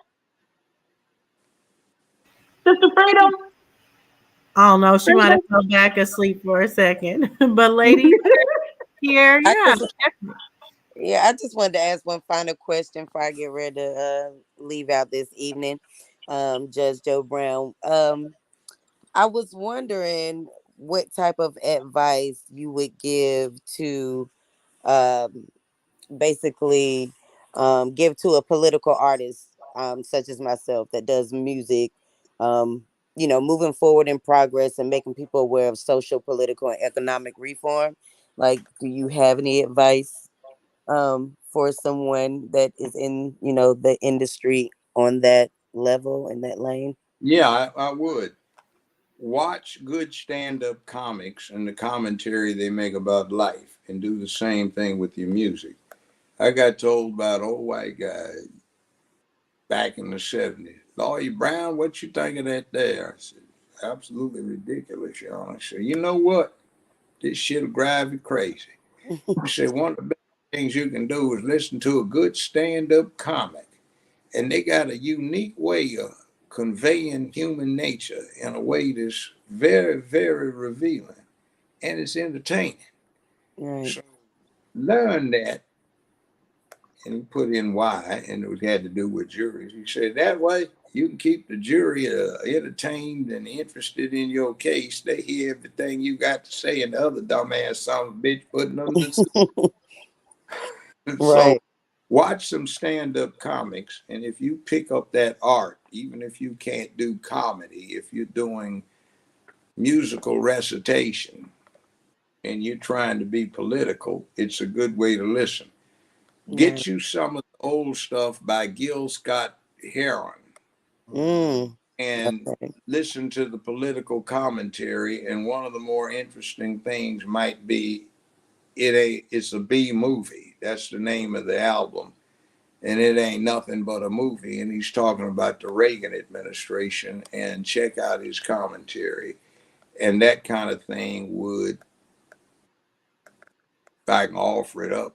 Sister Freedom? I don't know. She might have Freedom? fell back asleep for a second, but ladies, here, I yeah, just, yeah, I just wanted to ask one final question before I get ready to leave out this evening. Judge Joe Brown. I was wondering what type of advice you would give to um, basically give to a political artist such as myself that does music, um, moving forward in progress and making people aware of social, political, and economic reform. Like, do you have any advice for someone that is in, the industry on that level, in that lane? Yeah, I would. Watch good stand up comics and the commentary they make about life, and do the same thing with your music. I got told by an old white guy back in the 70s, Lawyer Brown, what you think of that there? I said, absolutely ridiculous, Your Honor. I said, you know what? This shit'll drive you crazy. He said, one of the best things you can do is listen to a good stand up comic. And they got a unique way of conveying human nature in a way that's very, very revealing, and it's entertaining. Right. So learn that. And he put in why, and it had to do with juries. He said that way you can keep the jury entertained and interested in your case. They hear everything you got to say, and the other dumbass son of a bitch putting them to sleep. So Right. watch some stand-up comics, and if you pick up that art, even if you can't do comedy, if you're doing musical recitation and you're trying to be political, it's a good way to listen. Right. Get you some of the old stuff by Gil Scott Heron Mm. and Okay. listen to the political commentary. And one of the more interesting things might be it's a B movie. That's the name of the album. And it ain't nothing but a movie. And he's talking about the Reagan administration, and check out his commentary. And that kind of thing would, if I can offer it up,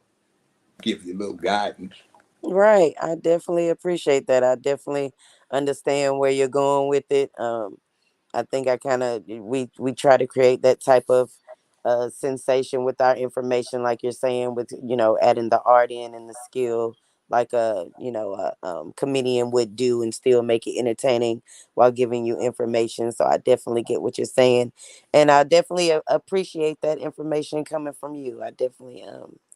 give you a little guidance. Right. I definitely appreciate that. I definitely understand where you're going with it. I think I kind of we try to create that type of sensation with our information, like you're saying, with adding the art in and the skill, like a comedian would do, and still make it entertaining while giving you information. So I definitely get what you're saying, and I definitely appreciate that information coming from you. I definitely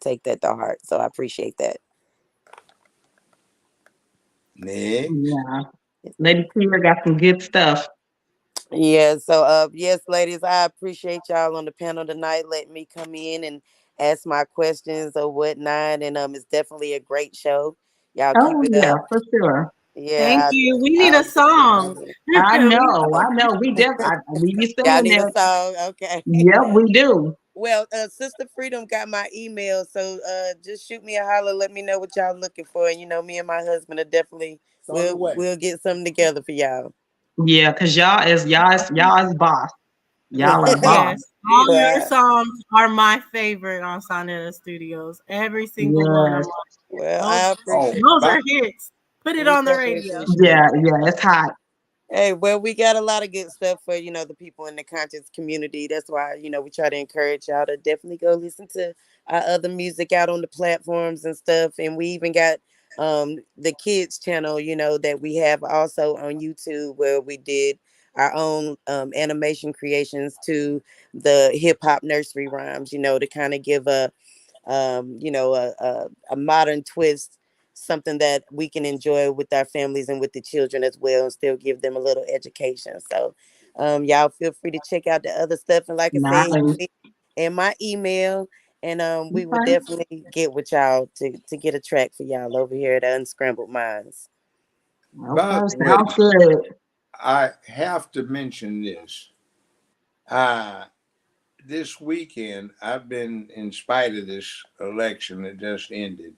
take that to heart. So I appreciate that. Next. Yeah. Lady Cleaver got some good stuff. Yeah, so yes, ladies, I appreciate y'all on the panel tonight, letting me come in and ask my questions or whatnot. And it's definitely a great show. Y'all keep Oh it yeah, up. for sure. Thank Yeah, you. We need I'll a definitely song. come in. I We- know, I know. We be Y'all saying need a that. song, okay? Yep, we do. Well, Sister Freedom got my email, so just shoot me a holler. Let me know what y'all looking for, and me and my husband are definitely we'll get something together for y'all. Yeah, cause y'all is boss. Y'all are boss. yes, all your Well, songs are my favorite on Sonetta Studios. Every single one of Yes. them. well, Those, I Oh, appreciate. those by, are hits. Put it We on the definitely radio. appreciate Yeah, it. yeah, it's hot. Hey, well, we got a lot of good stuff for the people in the conscious community. That's why we try to encourage y'all to definitely go listen to our other music out on the platforms and stuff. And we even got the kids channel, that we have also on YouTube, where we did our own animation creations to the hip hop nursery rhymes. To kind of give a modern twist, something that we can enjoy with our families and with the children as well, and still give them a little education. So, y'all feel free to check out the other stuff. And like I said, Nice. in my email, and we will Okay. definitely get with y'all to get a track for y'all over here at Unscrambled Minds. by Okay. the way, Sounds good. I have to mention this. Uh, this weekend, I've been, in spite of this election that just ended,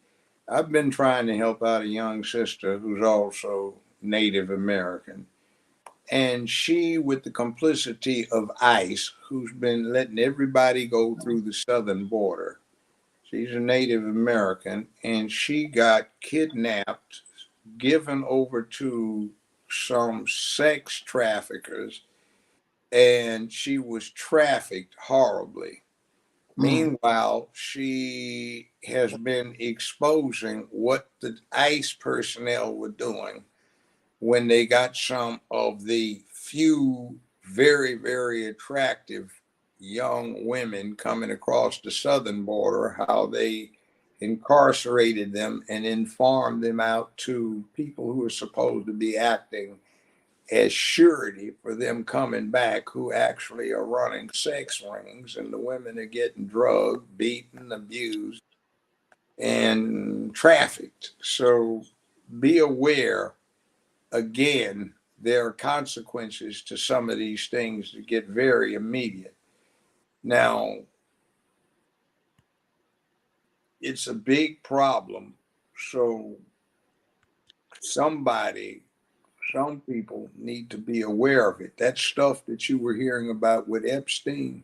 I've been trying to help out a young sister who's also Native American. And she, with the complicity of ICE, who's been letting everybody go through the southern border, she's a Native American, and she got kidnapped, given over to some sex traffickers, and she was trafficked horribly. Mm. Meanwhile, she has been exposing what the ICE personnel were doing when they got some of the few very, very attractive young women coming across the southern border, how they incarcerated them and then farmed them out to people who are supposed to be acting as surety for them coming back, who actually are running sex rings, and the women are getting drugged, beaten, abused, and trafficked. So be aware. Again, there are consequences to some of these things that get very immediate. Now, it's a big problem. So, somebody, some people need to be aware of it. That stuff that you were hearing about with Epstein,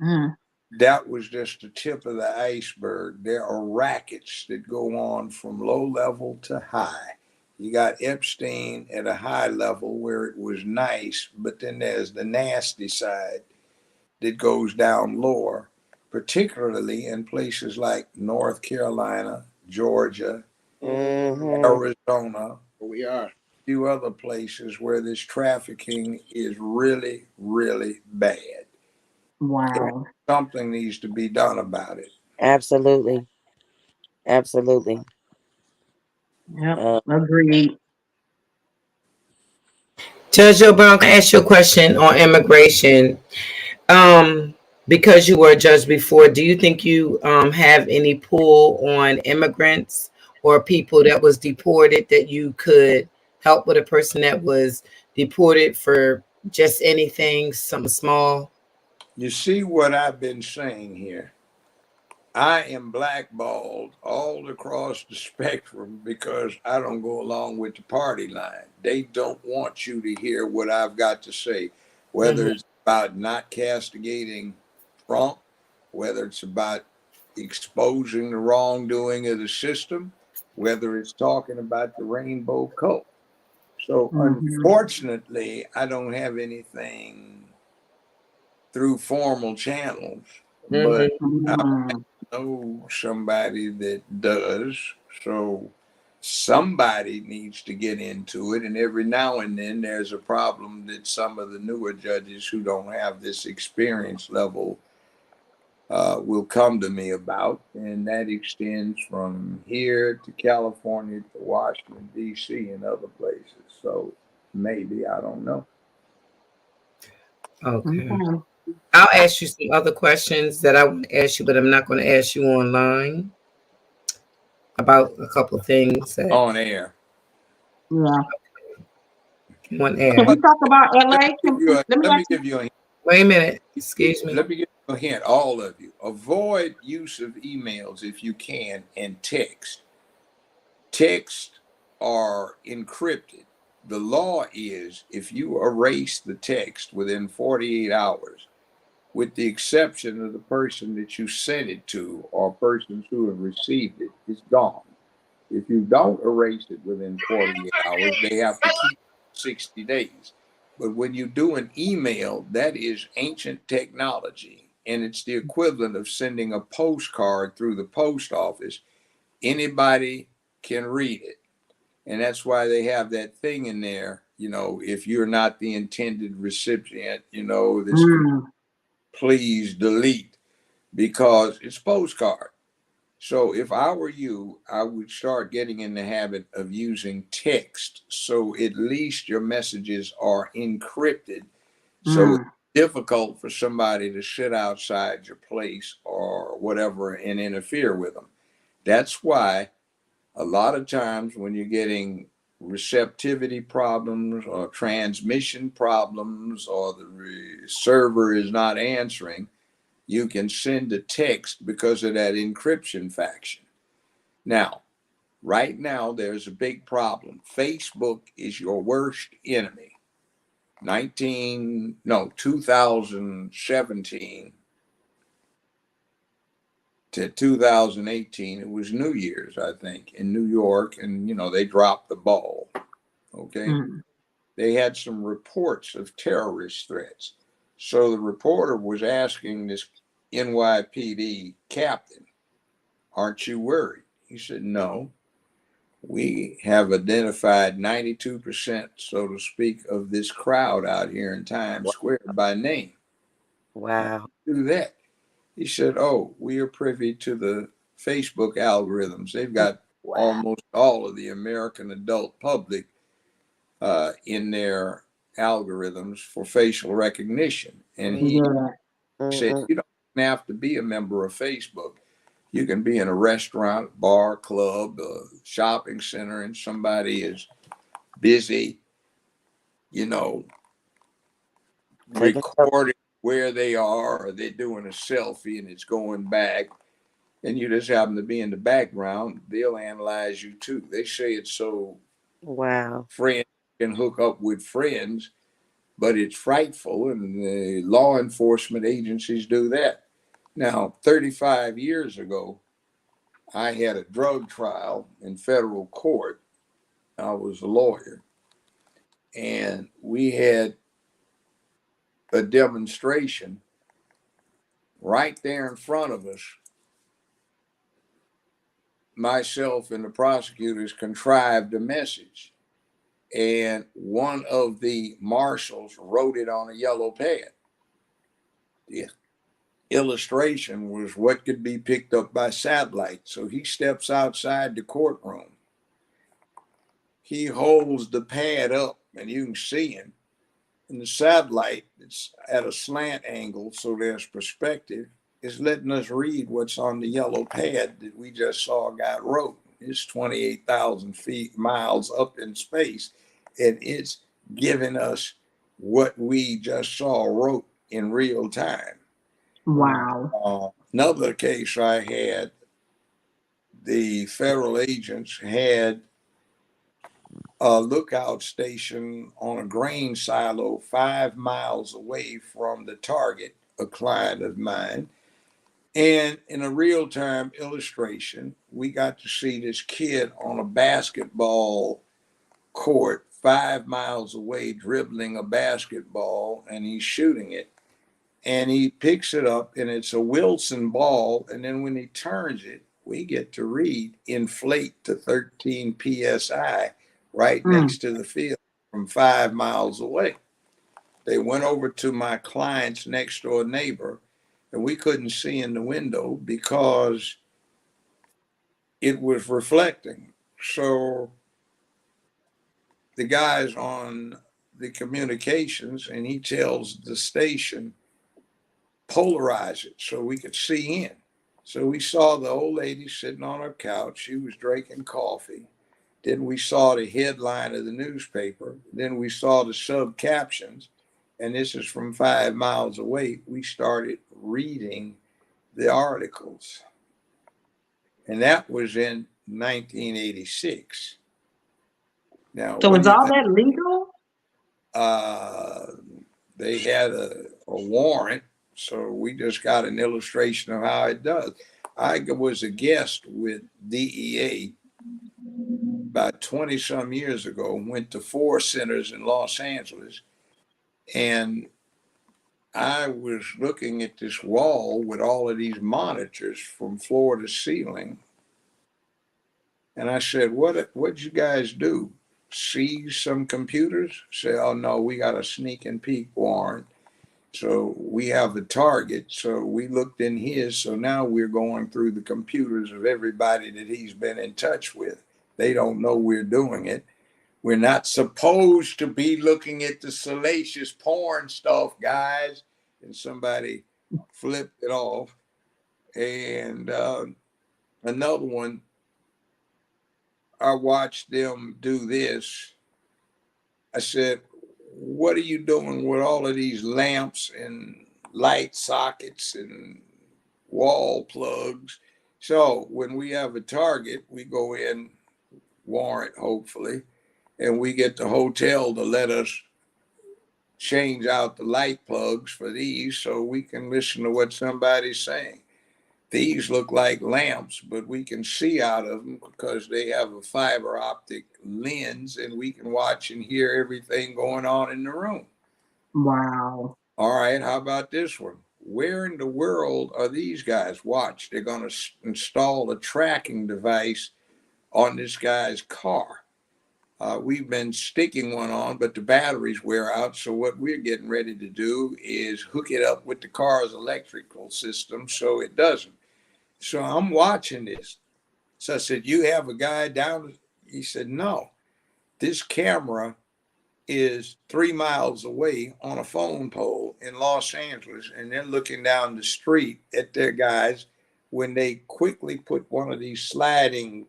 Mm. that was just the tip of the iceberg. There are rackets that go on from low level to high. You got Epstein at a high level where it was nice, but then there's the nasty side that goes down lower, particularly in places like North Carolina, Georgia, Mm-hmm. Arizona. We are. A few other places where this trafficking is really, really bad. Wow. Something needs to be done about it. Absolutely, absolutely. Yep. Uh, Agreed. Judge Joe Brown, can I ask you a question on immigration? Um, because you were a judge before, do you think you have any pull on immigrants or people that was deported, that you could help with a person that was deported for just anything, something small? You see what I've been saying here? I am blackballed all across the spectrum because I don't go along with the party line. They don't want you to hear what I've got to say, whether Mhm. it's about not castigating Trump, whether it's about exposing the wrongdoing of the system, whether it's talking about the rainbow coat. So Mhm. unfortunately, I don't have anything through formal channels, but I Mhm. know somebody that does. So somebody needs to get into it. And every now and then there's a problem that some of the newer judges who don't have this experience level will come to me about. And that extends from here to California to Washington, D.C., and other places. So maybe, I don't know. Okay. Okay. I'll ask you some other questions that I want to ask you, but I'm not going to ask you online about a couple of things that On air. Yeah. on Can air. we talk about Let LA? me give you a, Let me let ask me you. give you a hint. Wait a minute. Excuse me. Let me give you a hint, all of you. Avoid use of emails if you can, and text. Text are encrypted. The law is if you erase the text within 48 hours, with the exception of the person that you sent it to or persons who have received it, it's gone. If you don't erase it within 48 hours, they have to keep it 60 days. But when you do an email, that is ancient technology, and it's the equivalent of sending a postcard through the post office. Anybody can read it. And that's why they have that thing in there, if you're not the intended recipient, this Mm, please delete, because it's postcard. So if I were you, I would start getting in the habit of using text. So at least your messages are encrypted. So it's mm, difficult for somebody to sit outside your place or whatever and interfere with them. That's why a lot of times when you're getting receptivity problems or transmission problems or the server is not answering, you can send a text because of that encryption faction. Now, right now, there's a big problem. Facebook is your worst enemy. 2017 to 2018, it was New Year's, I think, in New York, and they dropped the ball. Okay, mm. they had some reports of terrorist threats. So the reporter was asking this NYPD captain, "Aren't you worried?" He said, "No. We have identified 92%, so to speak, of this crowd out here in Times Square by name." Wow. Do that. He said, "Oh, we are privy to the Facebook algorithms. They've got Wow. almost all of the American adult public in their algorithms for facial recognition." And he Yeah. said, Mm-mm. "You don't have to be a member of Facebook. You can be in a restaurant, bar, club, shopping center, and somebody is busy, you know, Taking up. recording where they are, or they're doing a selfie and it's going back, and you just happen to be in the background. They'll analyze you too." They say it's so Wow. friends can hook up with friends, but it's frightful, and the law enforcement agencies do that. Now, 35 years ago, I had a drug trial in federal court. I was a lawyer, and we had a demonstration right there in front of us. Myself and the prosecutors contrived a message, and one of the marshals wrote it on a yellow pad. The illustration was what could be picked up by satellite. So he steps outside the courtroom. He holds the pad up, and you can see him. And the satellite, it's at a slant angle, so there's perspective, is letting us read what's on the yellow pad that we just saw a guy wrote. It's 28,000 miles up in space, and it's giving us what we just saw wrote in real time. Wow. Another case I had, the federal agents had a lookout station on a grain silo 5 miles away from the target, a client of mine. And in a real time illustration, we got to see this kid on a basketball court 5 miles away dribbling a basketball, and he's shooting it. And he picks it up, and it's a Wilson ball. And then when he turns it, we get to read inflate to 13 psi right next to the field from 5 miles away. They went over to my client's next door neighbor, and we couldn't see in the window because it was reflecting. So the guy's on the communications, and he tells the station, polarize it so we could see in. So we saw the old lady sitting on her couch. She was drinking coffee. Then we saw the headline of the newspaper. Then we saw the sub captions. And this is from 5 miles away. We started reading the articles. And that was in 1986. Now, So what is do you all think? that legal? They had a warrant, so we just got an illustration of how it does. I was a guest with DEA about 20 some years ago, went to 4 centers in Los Angeles, and I was looking at this wall with all of these monitors from floor to ceiling. And I said, what'd you guys do? Seize some computers? Say, oh no, we got a sneak and peek warrant. So we have the target. So we looked in his. So now we're going through the computers of everybody that he's been in touch with. They don't know we're doing it. We're not supposed to be looking at the salacious porn stuff, guys. And somebody flipped it off. And another one, I watched them do this. I said, what are you doing with all of these lamps and light sockets and wall plugs? So when we have a target, we go in, warrant hopefully, and we get the hotel to let us change out the light plugs for these so we can listen to what somebody's saying. These look like lamps, but we can see out of them because they have a fiber optic lens, and we can watch and hear everything going on in the room. Wow. All right, how about this one? Where in the world are these guys? Watch, they're going to install a tracking device on this guy's car. We've been sticking one on, but the batteries wear out. So what we're getting ready to do is hook it up with the car's electrical system so it doesn't. So I'm watching this. So I said, you have a guy down? He said, no, this camera is 3 miles away on a phone pole in Los Angeles, and they're looking down the street at their guys when they quickly put one of these sliding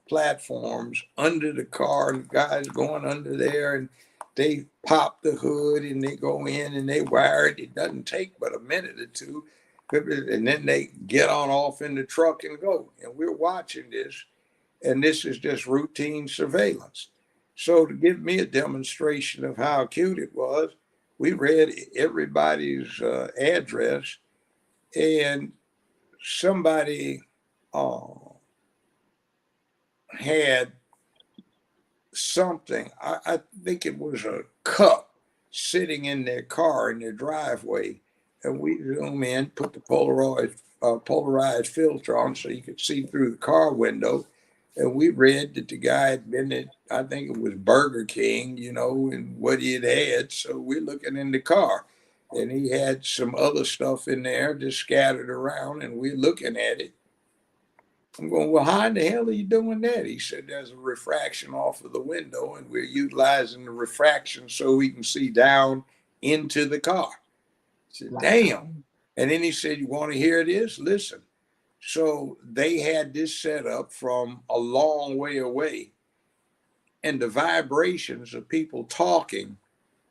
platforms under the car, and the guys going under there, and they pop the hood and they go in and they wire it. It doesn't take but a minute or two, and then they get on off in the truck and go. And we're watching this, and this is just routine surveillance. So to give me a demonstration of how cute it was, we read everybody's address, and somebody had something. I think it was a cup sitting in their car in their driveway, and we zoom in, put the polarized filter on so you could see through the car window. And we read that the guy had been at, I think it was Burger King, and what he had had. So we're looking in the car, and he had some other stuff in there just scattered around, and we're looking at it. I'm going, well, how in the hell are you doing that? He said, there's a refraction off of the window, and we're utilizing the refraction so we can see down into the car. I said, damn. And then he said, you want to hear this? Listen. So they had this set up from a long way away, and the vibrations of people talking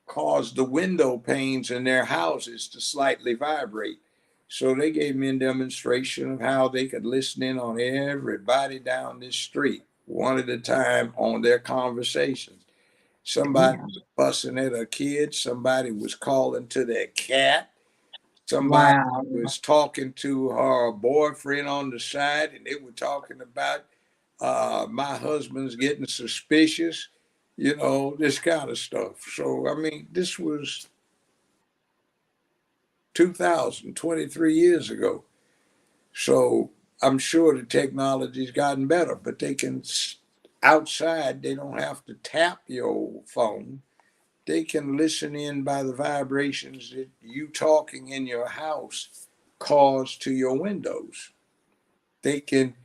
caused the window panes in their houses to slightly vibrate. So they gave me a demonstration of how they could listen in on everybody down this street, one at a time, on their conversations. Somebody was fussing at a kid. Somebody was calling to their cat. Somebody was talking to her boyfriend on the side, and they were talking about my husband's getting suspicious. this kind of stuff. So, I mean, this was 23 years ago. So I'm sure the technology's gotten better, but they can, outside, they don't have to tap your phone. They can listen in by the vibrations that you talking in your house cause to your windows. They can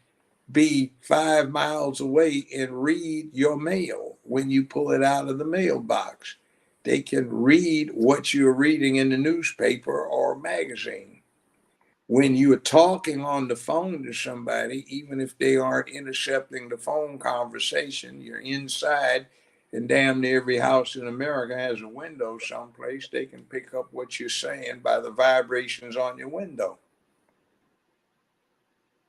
be 5 miles away and read your mail when you pull it out of the mailbox. They can read what you're reading in the newspaper or magazine. When you're talking on the phone to somebody, even if they aren't intercepting the phone conversation, you're inside, and damn near every house in America has a window someplace. They can pick up what you're saying by the vibrations on your window.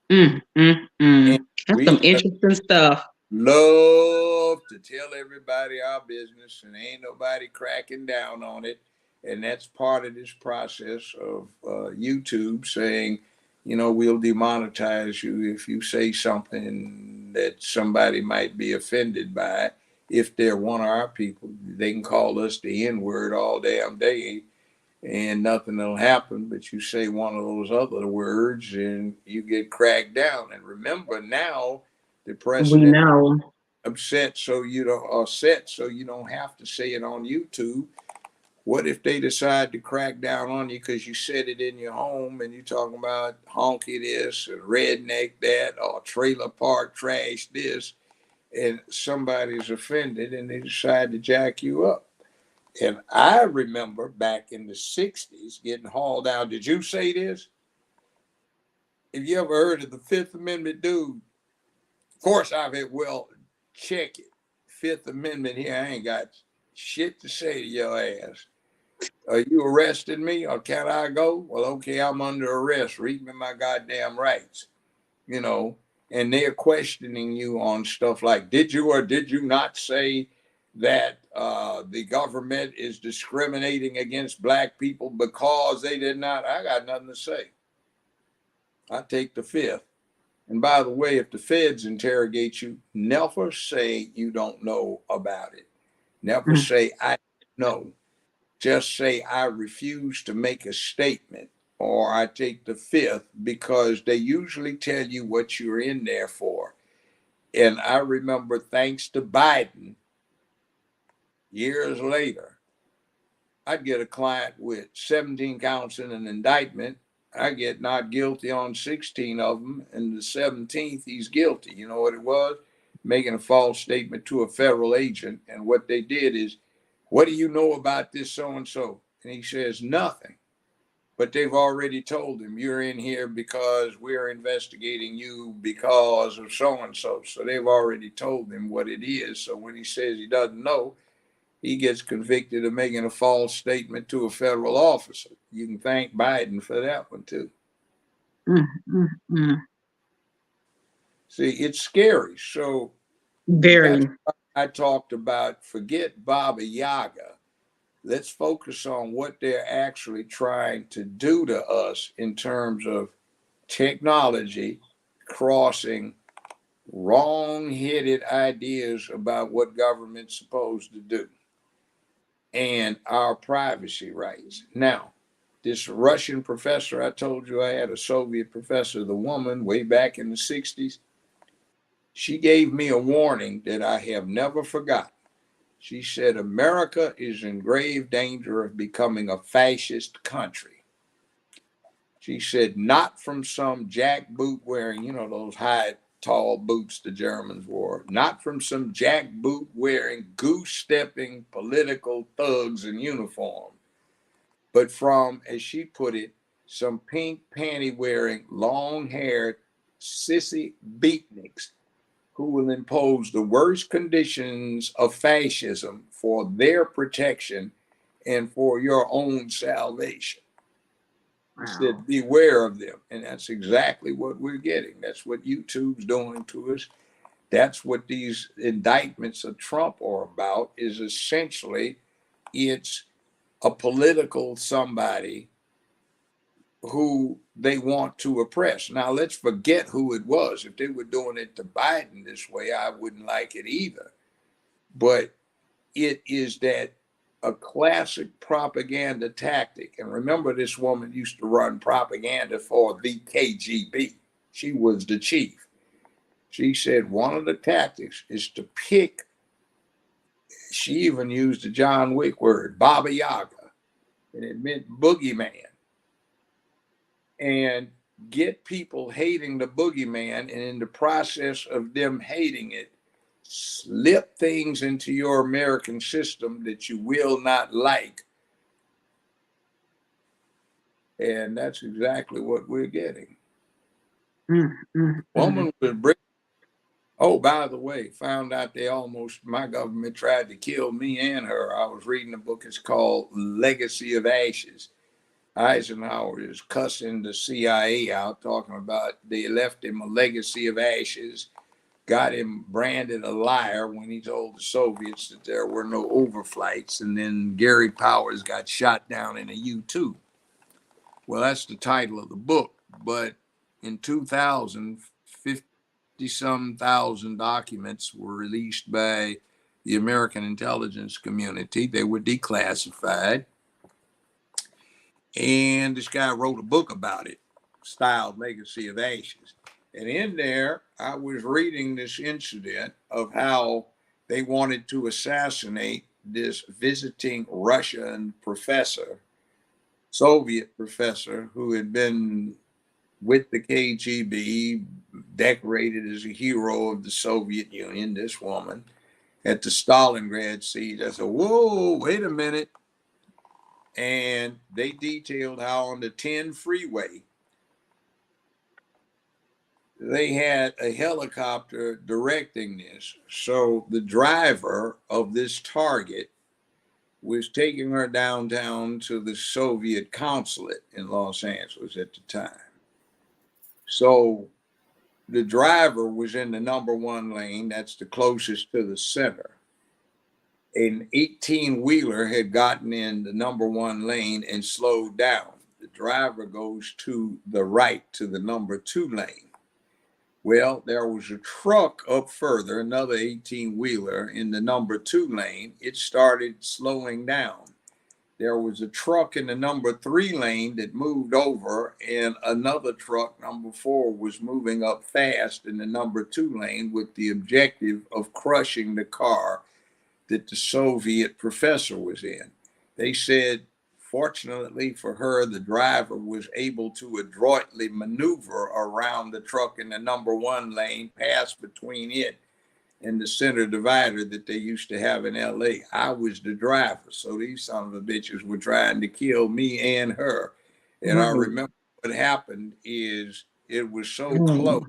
Mm, mm, mm. And That's we some interesting stuff. love to tell everybody our business, and ain't nobody cracking down on it. And that's part of this process of YouTube saying, we'll demonetize you if you say something that somebody might be offended by. If they're one of our people, they can call us the N-word all damn day and nothing will happen. But you say one of those other words and you get cracked down. And remember now, the We president know. upset so you don't have to say it on YouTube. What if they decide to crack down on you because you said it in your home and you're talking about honky this and redneck that or trailer park trash this, and somebody's offended and they decide to jack you up? And I remember back in the 60s getting hauled down. Did you say this? Have you ever heard of the Fifth Amendment, dude? Of course I've had, well, check it. Fifth Amendment here, I ain't got shit to say to your ass. Are you arresting me or can I go? Well, okay, I'm under arrest. Read me my goddamn rights. And they're questioning you on stuff like, did you or did you not say that the government is discriminating against black people because they did not? I got nothing to say. I take the fifth. And by the way, if the feds interrogate you, never say you don't know about it. Never say I don't know. Just say I refuse to make a statement or I take the fifth, because they usually tell you what you're in there for. And I remember, thanks to Biden, years later, I'd get a client with 17 counts in an indictment. I get not guilty on 16 of them, and the 17th, he's guilty. You know what it was? Making a false statement to a federal agent. And what they did is, what do you know about this so-and-so? And he says, nothing. But they've already told him, you're in here because we're investigating you because of so-and-so. So they've already told him what it is. So when he says he doesn't know, he gets convicted of making a false statement to a federal officer. You can thank Biden for that one too. See, it's scary. So Very. that's why I talked about, forget Baba Yaga. Let's focus on what they're actually trying to do to us in terms of technology crossing wrong-headed ideas about what government's supposed to do and our privacy rights. Now, this Russian professor, I told you I had a Soviet professor, the woman, way back in the 60s. She gave me a warning that I have never forgotten. She said, America is in grave danger of becoming a fascist country. She said, not from some jackboot wearing, those high, tall boots the Germans wore, not from some jackboot wearing, goose stepping political thugs in uniform, but from, as she put it, some pink panty wearing, long haired sissy beatniks who will impose the worst conditions of fascism for their protection and for your own salvation. Wow. He said, beware of them. And that's exactly what we're getting. That's what YouTube's doing to us. That's what these indictments of Trump are about, is essentially it's a political somebody who they want to oppress. Now, let's forget who it was. If they were doing it to Biden this way, I wouldn't like it either. But it is that a classic propaganda tactic. And remember, this woman used to run propaganda for the KGB. She was the chief. She said one of the tactics is to pick, she even used the John Wick word, Baba Yaga, and it meant boogeyman, and get people hating the boogeyman, and in the process of them hating it, slip things into your American system that you will not like. And that's exactly what we're getting. Woman was bring. Oh, by the way, found out my government tried to kill me and her. I was reading a book, it's called Legacy of Ashes. Eisenhower is cussing the CIA out, talking about they left him a legacy of ashes, got him branded a liar when he told the Soviets that there were no overflights, and then Gary Powers got shot down in a U-2. Well, that's the title of the book, but in 2000, 50-some thousand documents were released by the American intelligence community. They were declassified. And this guy wrote a book about it, styled Legacy of Ashes. And in there, I was reading this incident of how they wanted to assassinate this visiting Russian professor, Soviet professor, who had been with the KGB, decorated as a hero of the Soviet Union, this woman, at the Stalingrad siege. I said, whoa, wait a minute. And they detailed how on the 10 freeway, they had a helicopter directing this. So the driver of this target was taking her downtown to the Soviet consulate in Los Angeles at the time. So the driver was in the number 1 lane, that's the closest to the center. An 18-wheeler had gotten in the number 1 lane and slowed down. The driver goes to the right to the number 2 lane. Well, there was a truck up further, another 18-wheeler in the number 2 lane. It started slowing down. There was a truck in the number 3 lane that moved over, and another truck, number 4, was moving up fast in the number 2 lane with the objective of crushing the car that the Soviet professor was in. They said, fortunately for her, the driver was able to adroitly maneuver around the truck in the number 1 lane, pass between it and the center divider that they used to have in LA. I was the driver, so these son of a bitches were trying to kill me and her. And I remember what happened is it was so close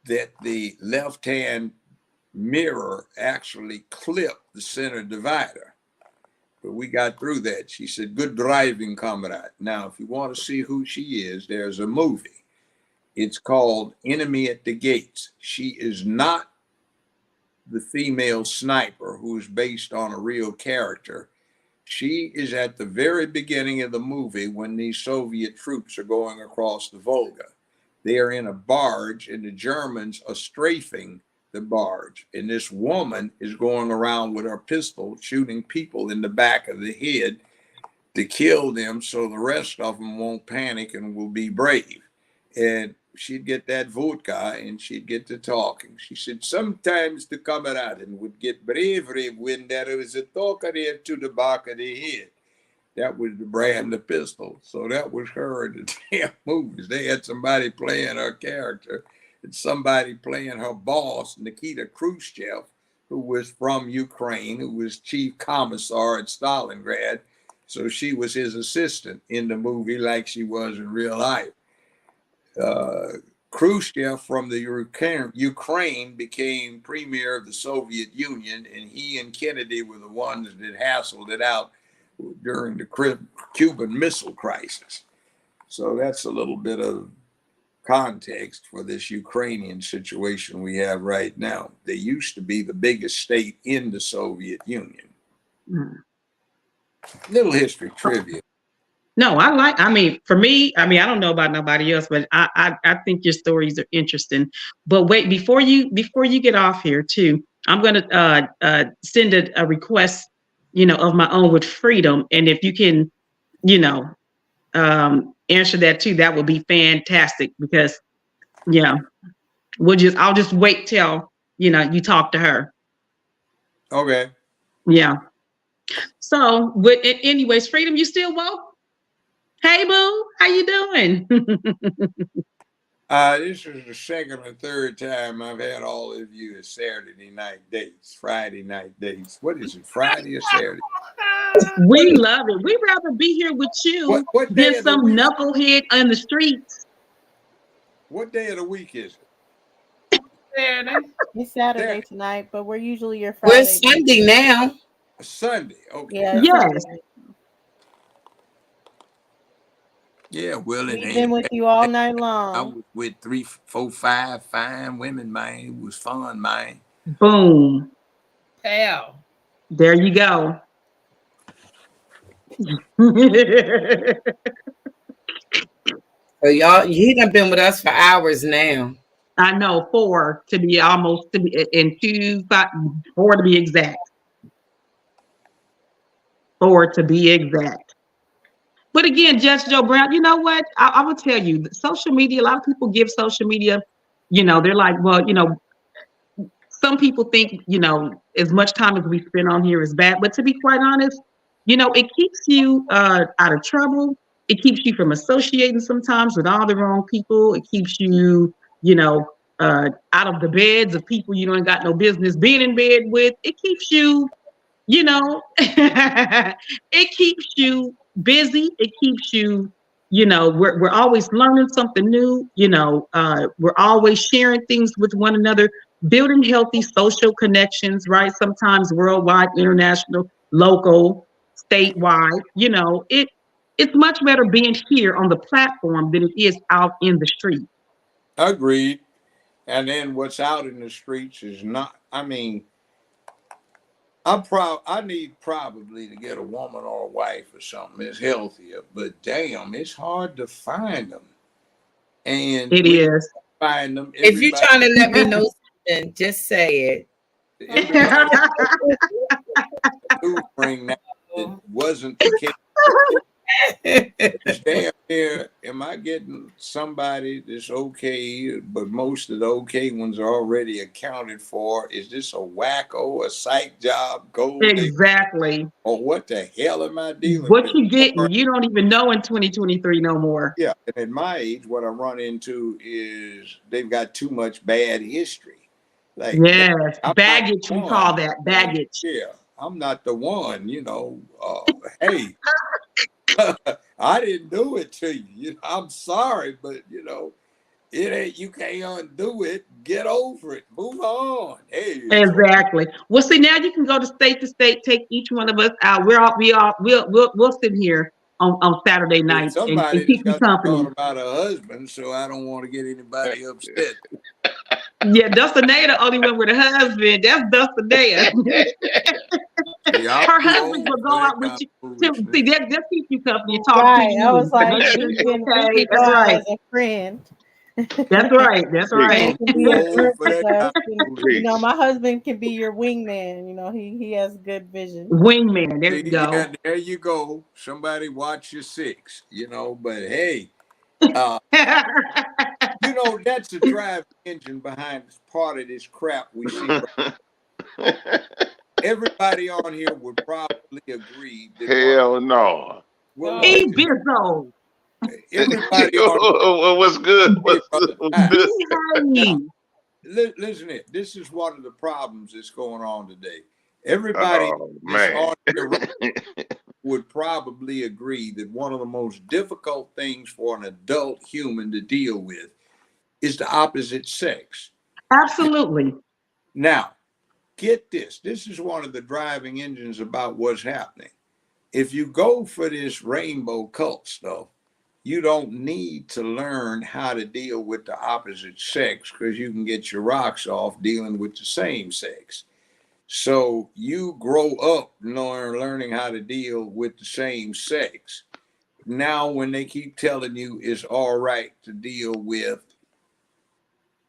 that the left-hand mirror actually clipped the center divider. But we got through that. She said, good driving, comrade. Now, if you want to see who she is, there's a movie. It's called Enemy at the Gates. She is not the female sniper who's based on a real character. She is at the very beginning of the movie when these Soviet troops are going across the Volga. They are in a barge and the Germans are strafing the barge. And this woman is going around with her pistol, shooting people in the back of the head to kill them so the rest of them won't panic and will be brave. And she'd get that vodka and she'd get to talking. She said, sometimes the kameraden would get bravery when there was a talker there to the back of the head. That was the brand of pistol. So that was her in the damn movies. They had somebody playing her character and somebody playing her boss, Nikita Khrushchev, who was from Ukraine, who was chief commissar at Stalingrad. So she was his assistant in the movie like she was in real life. Khrushchev from the Ukraine became premier of the Soviet Union, and he and Kennedy were the ones that hassled it out during the Cuban Missile Crisis. So that's a little bit of context for this Ukrainian situation we have right now. They used to be the biggest state in the Soviet Union. Little history trivia. No, for me, I don't know about nobody else, but I think your stories are interesting. But wait, before you get off here too, I'm going to send a request, of my own with Freedom. And if you can, you know, answer that too, that would be fantastic because, yeah, I'll just wait till, you talk to her. Okay. Yeah. So, anyways, Freedom, you still woke? Hey, boo, how you doing? This is the second or third time I've had all of you as Saturday night dates, Friday night dates. What is it, Friday or Saturday? We love it. We'd rather be here with you What day than of the some week? knucklehead on the streets. What day of the week is it? Saturday. It's Saturday Saturday. tonight, but we're usually your We're Friday. Sunday now. Sunday. Okay. Yeah, it's Yes. Sunday. Yeah, well, it We've ain't. been with you all night I long. was with 3, 4, 5 fine women, man. It was fun, man. Boom. Pal. There you go. So y'all, he done been with us for hours now. I know 4 to be almost to be in 2, 5, 4 to be exact. 4 to be exact. But again, Judge Joe Brown, you know what? I will tell you, social media, a lot of people give social media, they're like, well, some people think, as much time as we spend on here is bad. But to be quite honest, it keeps you out of trouble. It keeps you from associating sometimes with all the wrong people. It keeps you, out of the beds of people you don't got no business being in bed with. It keeps you, it keeps you busy. It keeps you, we're always learning something new. We're always sharing things with one another, building healthy social connections, right? Sometimes worldwide, international, local, statewide. It's much better being here on the platform than it is out in the street. Agreed. And then what's out in the streets is not. I mean, I need probably to get a woman or a wife or something that's healthier. But damn, it's hard to find them. And It when you is. find them, If you're trying to let me know something, just say everybody do bring that. It wasn't the case. it. It's damn near. Am I getting somebody that's okay? But most of the okay ones are already accounted for. Is this a wacko, a psych job, gold digger, Exactly. or what the hell am I dealing What with? you getting, you don't even know in 2023 no more. Yeah, and at my age, what I run into is they've got too much bad history. Like, Yes, I'm not baggage, the we one. call that baggage. Yeah, I'm not the one. Hey, I didn't do it to you. I'm sorry, but it ain't. You can't undo it. Get over it. Move on. Hey, Exactly. Well, see, now you can go to state, take each one of us out. We'll sit here on Saturday with night and somebody that's keep you got to company. talk about a husband, so I don't want to get anybody upset. Yeah, Dustinea the only one with a husband. That's Dustinea. See, I'm Her too husband old will for go that out with kind you. of See, foolishness. that keep you company and talk to Right. I you was and like, make sure we you're can okay. go That's out right. as a friend. That's right. That's Big right. Friend bro. can be Too a old group for that with us. kind of And, foolishness. my husband can be your wingman. He has good vision. Wingman. There See, you go. yeah, there you go. Somebody watch your six, but hey, uh, that's the driving engine behind part of this crap we see. Everybody on here would probably agree that Hell no. well, Hey, listen, Bizzo. everybody on What's good? hey, brother, Be now, happy. listen it. This is one of the problems that's going on today. Everybody Oh that's man. on here would probably agree that one of the most difficult things for an adult human to deal with is the opposite sex. Absolutely. Now, get this. This is one of the driving engines about what's happening. If you go for this rainbow cult stuff, you don't need to learn how to deal with the opposite sex because you can get your rocks off dealing with the same sex. So you grow up learning how to deal with the same sex. Now, when they keep telling you it's all right to deal with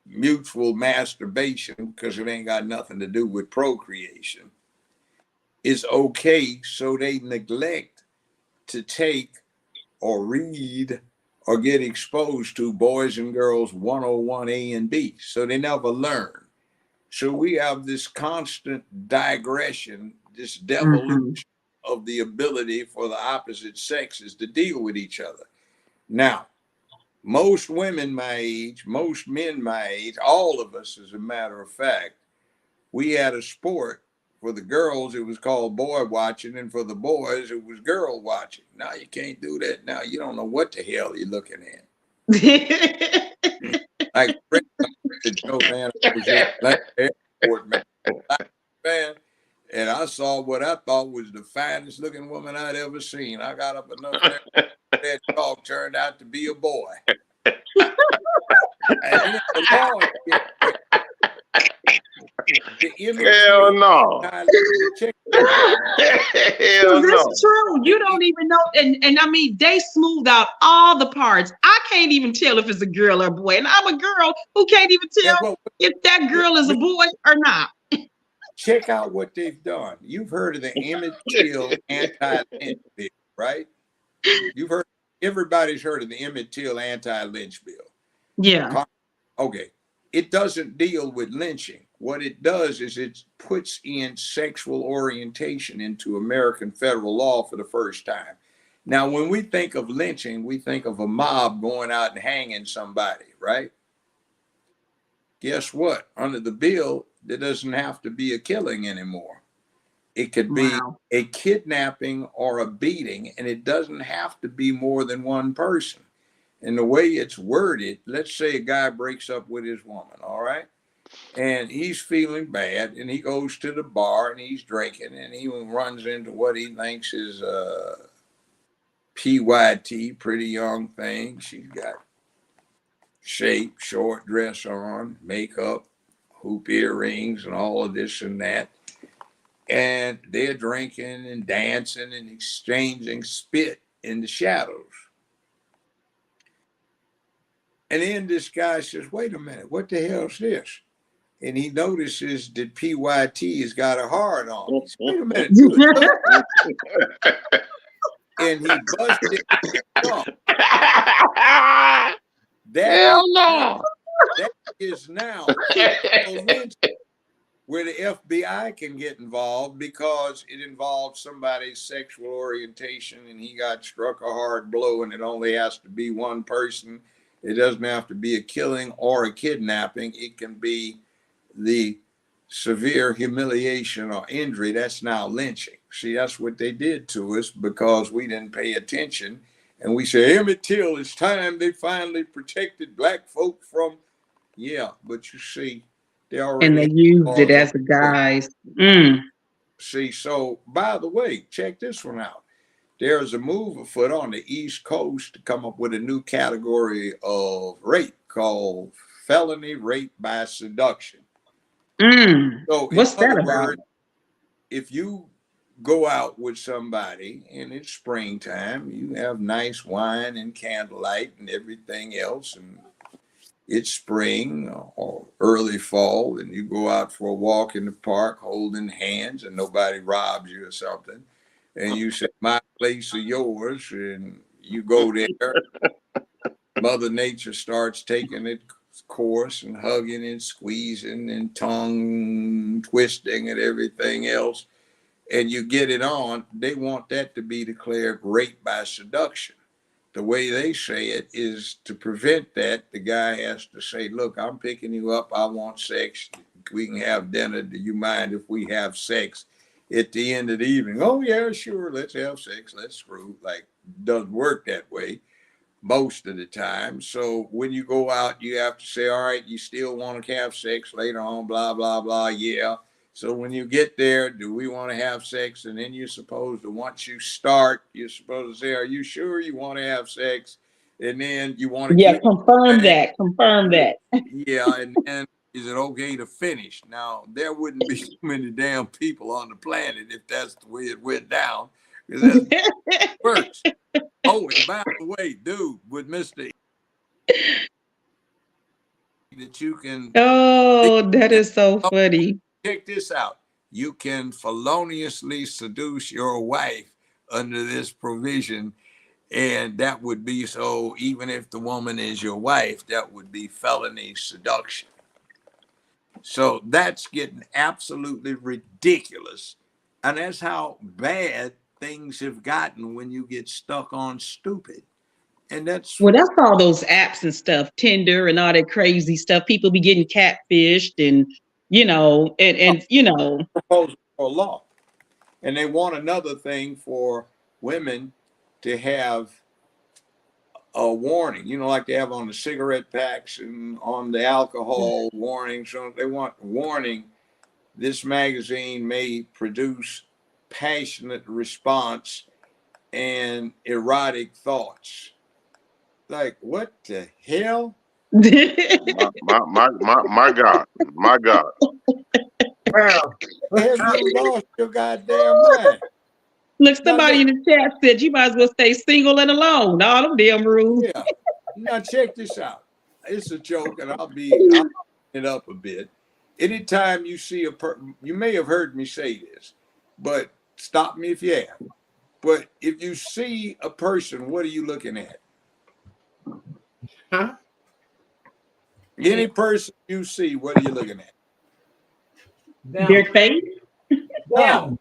mutual masturbation, because it ain't got nothing to do with procreation, is okay, so they neglect to take or read or get exposed to Boys and Girls 101A and B. So they never learn. So we have this constant digression, this devolution of the ability for the opposite sexes to deal with each other. Now, most women my age, most men my age, all of us, as a matter of fact, we had a sport. For the girls, it was called boy watching, and for the boys, it was girl watching. Now you can't do that. Now you don't know what the hell you're looking at. Like Joe, man, I was in the airport, man, and I saw what I thought was the finest looking woman I'd ever seen. I got up enough there, that dog turned out to be a boy. And then the Lord, the image. Hell no. So Hell no. that's true. You don't even know, and I mean, they smoothed out all the parts. I can't even tell if it's a girl or a boy, and I'm a girl who can't even tell if that girl is a boy or not. Check out what they've done. You've heard of the Emmett Till anti-lynch bill, right? You've heard. Everybody's heard of the Emmett Till anti-lynch bill. Yeah. Okay. It doesn't deal with lynching. What it does is it puts in sexual orientation into American federal law for the first time. Now, when we think of lynching, we think of a mob going out and hanging somebody, right? Guess what? Under the bill, there doesn't have to be a killing anymore. It could be a kidnapping or a beating, and it doesn't have to be more than one person. And the way it's worded, let's say a guy breaks up with his woman, all right? And he's feeling bad, and he goes to the bar, and he's drinking, and he runs into what he thinks is PYT, pretty young thing. She's got shape, short dress on, makeup, hoop earrings, and all of this and that. And they're drinking and dancing and exchanging spit in the shadows. And then this guy says, wait a minute, what the hell's this? And he notices that PYT has got a hard on. He says, wait a minute, dude. And he busted it up. Hell no. That is now where the FBI can get involved, because it involves somebody's sexual orientation and he got struck a hard blow, and it only has to be one person. It doesn't have to be a killing or a kidnapping. It can be the severe humiliation or injury. That's now lynching. See, that's what they did to us because we didn't pay attention. And we say, Emmett Till, it's time they finally protected black folk from, yeah, but you see, they already. And they used it as a guise. See, so by the way, check this one out. There's a move afoot on the East Coast to come up with a new category of rape called felony rape by seduction. So what's that about? If you go out with somebody and it's springtime, you have nice wine and candlelight and everything else, and it's spring or early fall, and you go out for a walk in the park holding hands and nobody robs you or something, and you say, my place or yours, and you go there, Mother Nature starts taking its course and hugging and squeezing and tongue twisting and everything else, and you get it on. They want that to be declared rape by seduction. The way they say it is to prevent that, the guy has to say, look, I'm picking you up. I want sex. We can have dinner. Do you mind if we have sex at the end of the evening? Oh, yeah, sure. Let's have sex. Let's screw. Like, doesn't work that way most of the time. So when you go out, you have to say, all right, you still want to have sex later on, blah, blah, blah. Yeah. So when you get there, do we want to have sex? And then you're supposed to, once you start, you're supposed to say, are you sure you want to have sex? And then you want to confirm that. Yeah, and then is it okay to finish? Now, there wouldn't be too many damn people on the planet if that's the way it went down, because that's worse. Oh, and by the way, dude, with Mr. that you can Oh, that is so funny. check this out. You can feloniously seduce your wife under this provision, and that would be so. Even if the woman is your wife, that would be felony seduction. So that's getting absolutely ridiculous. And that's how bad things have gotten when you get stuck on stupid. And that's Well, that's all those apps and stuff, Tinder and all that crazy stuff. People be getting catfished and proposal for law. And they want another thing for women to have a warning, like they have on the cigarette packs and on the alcohol warning. So they want warning. This magazine may produce passionate response and erotic thoughts. Like, what the hell? My God. My God. Well, Have you lost your goddamn mind? Look, Now, somebody in the chat said you might as well stay single and alone. All them damn rules. yeah. Now check this out. It's a joke, and I'll it up a bit. Anytime you see you may have heard me say this, but stop me if you have. But if you see a person, what are you looking at? huh? Any person you see, what are you looking at? Their face. No.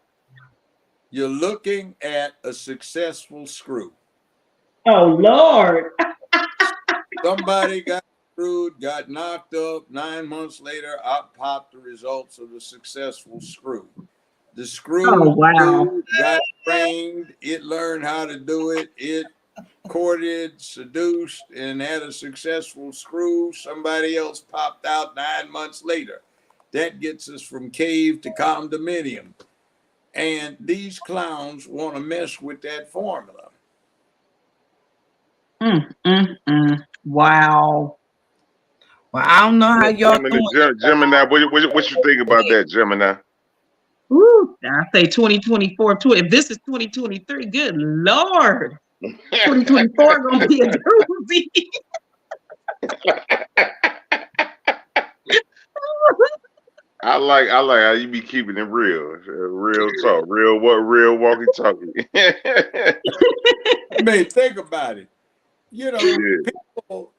You're looking at a successful screw. Oh Lord. Somebody got screwed, got knocked up. 9 months later, out popped the results of the successful screw. The screw Oh wow. got trained. It learned how to do it. It courted, seduced, and had a successful screw. Somebody else popped out 9 months later. That gets us from cave to condominium. And these clowns want to mess with that formula. Wow. Well, I don't know how y'all doing. Gemini, what you think about that, Gemini? Ooh, I say 2024. If this is 2023, good Lord. 2024 gonna be a doozy. I like how you be keeping it real talk, real walkie talkie. I mean, think about it. People,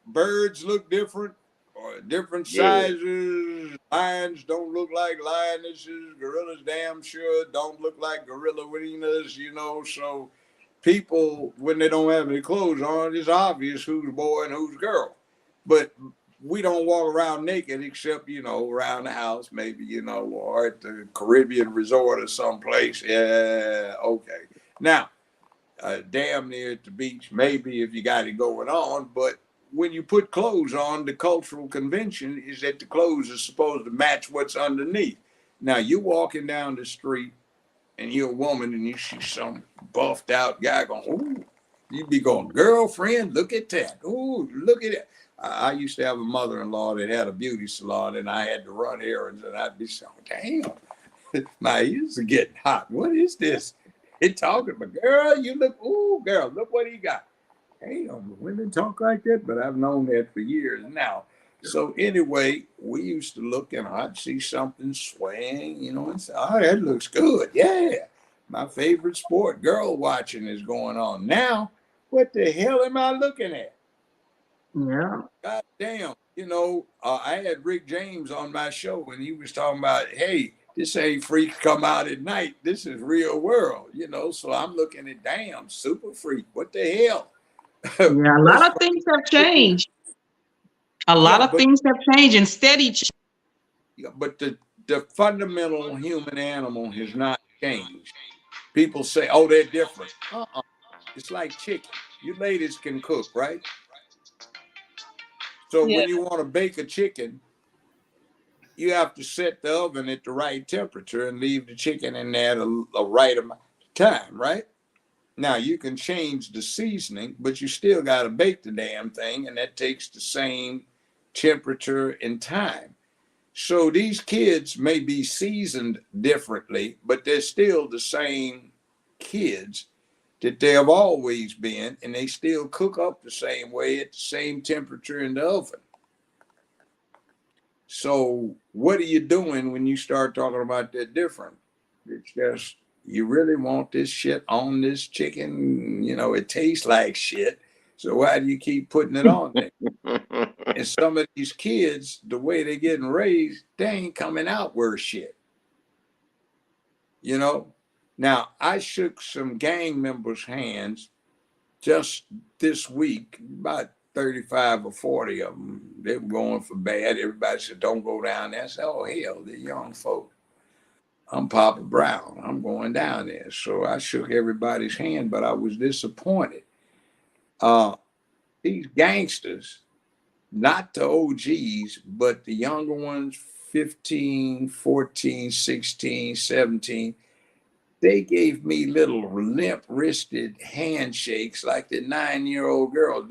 birds look different, or different sizes. Lions don't look like lionesses. Gorillas, damn sure, don't look like gorillas. So people, when they don't have any clothes on, it's obvious who's boy and who's girl. But we don't walk around naked except, around the house, maybe, or at the Caribbean resort or someplace. Yeah, okay. Now, damn near at the beach, maybe if you got it going on. But when you put clothes on, the cultural convention is that the clothes are supposed to match what's underneath. Now, you walking down the street and you're a woman and you see some buffed out guy going, ooh, you'd be going, girlfriend, look at that. Ooh, look at it. I used to have a mother-in-law that had a beauty salon, and I had to run errands, and I'd be saying, damn, my ears are getting hot. What is this? It talking about, girl, you look, ooh, girl, look what he got. Damn, women talk like that, but I've known that for years now. So anyway, we used to look and I'd see something swaying, and say, oh, that looks good. Yeah, my favorite sport, girl watching, is going on. Now, what the hell am I looking at? Yeah. God damn. I had Rick James on my show and he was talking about, hey, this ain't freaks come out at night. This is real world, So I'm looking at, damn, super freak. What the hell? Yeah, a lot of things have changed. A lot of things have changed and steady. But the fundamental human animal has not changed. People say, oh, they're different. It's like chicken. You ladies can cook, right? So when you want to bake a chicken, you have to set the oven at the right temperature and leave the chicken in there the right amount of time, right? Now, you can change the seasoning, but you still got to bake the damn thing, and that takes the same temperature and time. So these kids may be seasoned differently, but they're still the same kids that they have always been, and they still cook up the same way at the same temperature in the oven. So what are you doing when you start talking about that different? It's just you really want this shit on this chicken. You know, it tastes like shit. So why do you keep putting it on there? And some of these kids, the way they're getting raised, they ain't coming out worth shit. You know? Now, I shook some gang members' hands just this week, about 35 or 40 of them. They were going for bad. Everybody said, don't go down there. I said, oh, hell, they're young folk. I'm Papa Brown. I'm going down there. So I shook everybody's hand, but I was disappointed. These gangsters, not the OGs, but the younger ones, 15, 14, 16, 17, they gave me little limp-wristed handshakes like the 9-year-old girl.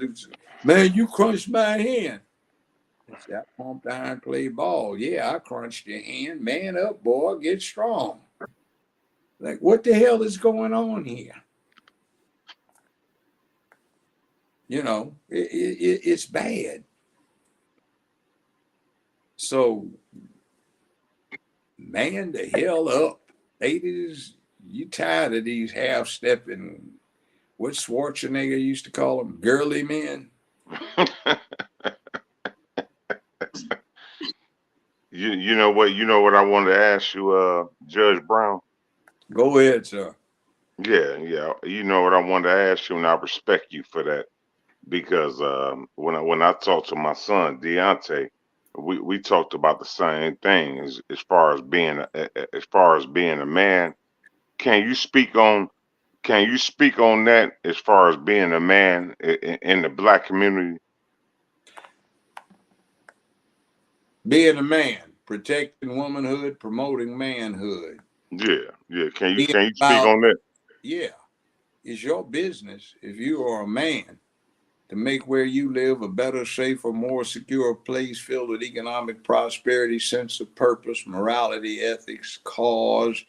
Man, you crunched my hand. I said, I pumped iron clay ball. Yeah, I crunched your hand. Man up, boy. Get strong. Like, what the hell is going on here? You know, it's bad. So, man the hell up. Ladies, you tired of these half-stepping, what Schwarzenegger used to call them, girly men? You know what I wanted to ask you, Judge Brown. Go ahead, sir. Yeah. You know what I wanted to ask you, and I respect you for that because when I talked to my son Deontay, we talked about the same thing as far as being a man. Can you speak on that as far as being a man in the black community? Being a man, protecting womanhood, promoting manhood. Yeah. Can Being you speak about, on that? yeah, it's your business if you are a man to make where you live a better, safer, more secure place filled with economic prosperity, sense of purpose, morality, ethics, cause,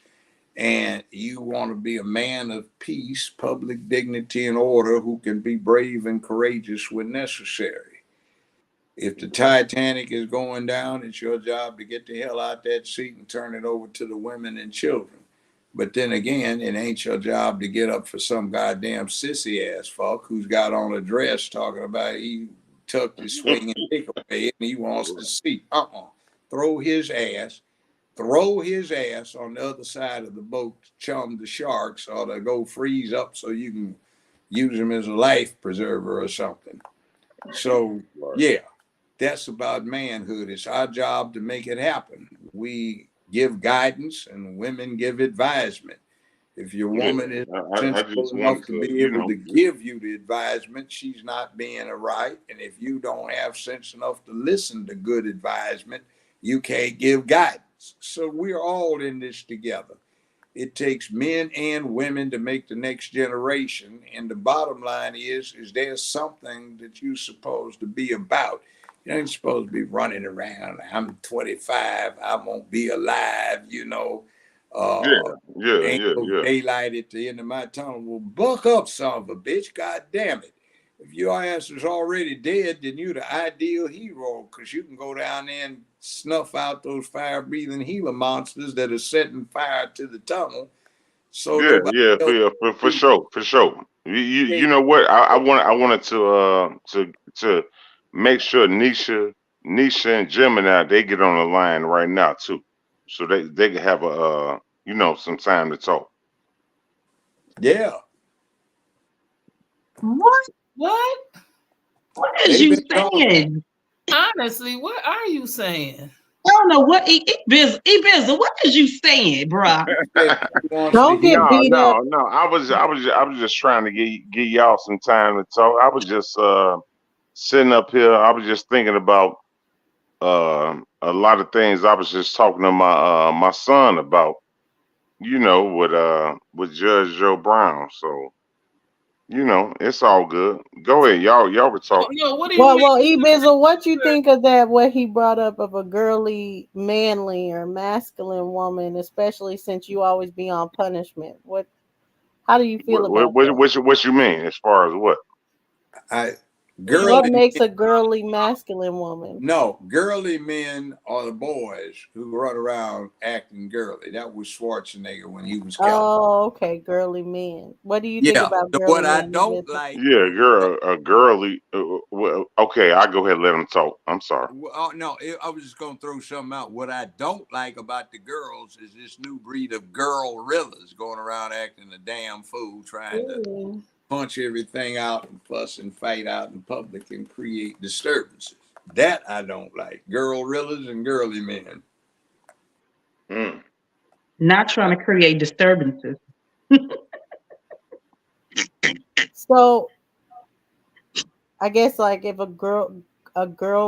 and you want to be a man of peace, public dignity, and order who can be brave and courageous when necessary. If the Titanic is going down, it's your job to get the hell out that seat and turn it over to the women and children. But then again, it ain't your job to get up for some goddamn sissy ass fuck who's got on a dress talking about he tucked his swinging dick away and he wants to see. Throw his ass, throw his ass on the other side of the boat to chum the sharks or to go freeze up so you can use him as a life preserver or something. So, yeah, that's about manhood. It's our job to make it happen. We give guidance and women give advisement. If your Yeah, woman is I sensible just wanted enough to to, be able to give you the advisement, she's not being a right. And if you don't have sense enough to listen to good advisement, you can't give guidance. So we're all in this together. It takes men and women to make the next generation. And the bottom line is there's something that you're supposed to be about. You ain't supposed to be running around. I'm 25. I won't be alive, you know. Uh, ain't no yeah. daylight at the end of my tunnel. Well, buck up, son of a bitch. God damn it. If your ass is already dead, then you're the ideal hero because you can go down there and snuff out those fire-breathing Gila monsters that are setting fire to the tunnel. So nobody else. For sure. You know what? I wanted to make sure Nisha and Gemini they get on the line right now too, so they can have a some time to talk. Yeah. What? What? What is They've you been talking. saying? Honestly, what are you saying? I don't know what Ibiza, what is you saying, bruh? Don't get beat up. No. I was just trying to give y'all some time to talk. I was just sitting up here. I was just thinking about a lot of things. I was just talking to my son about, with Judge Joe Brown. So it's all good. Go ahead, y'all can talk. No, what do you Well, mean? Ibiza, what you think of that? What he brought up of a girly, manly, or masculine woman, especially since you always be on punishment. How do you feel about that? What you mean as far as what? What Girly makes a girly masculine woman? No, girly men are the boys who run around acting girly. That was Schwarzenegger when he was California. Oh, okay, girly men. What do you think Yeah. about girly What I men? don't like, Yeah, girl, a girly. Well, okay, I'll go ahead and let them talk. I'm sorry. no, I was just gonna throw something out. What I don't like about the girls is this new breed of girl rillas going around acting a damn fool, trying to Mm. punch everything out and fuss and fight out in public and create disturbances. That I don't like. Girl rillas and girly men. Mm. Not trying to create disturbances. So I guess like if a girl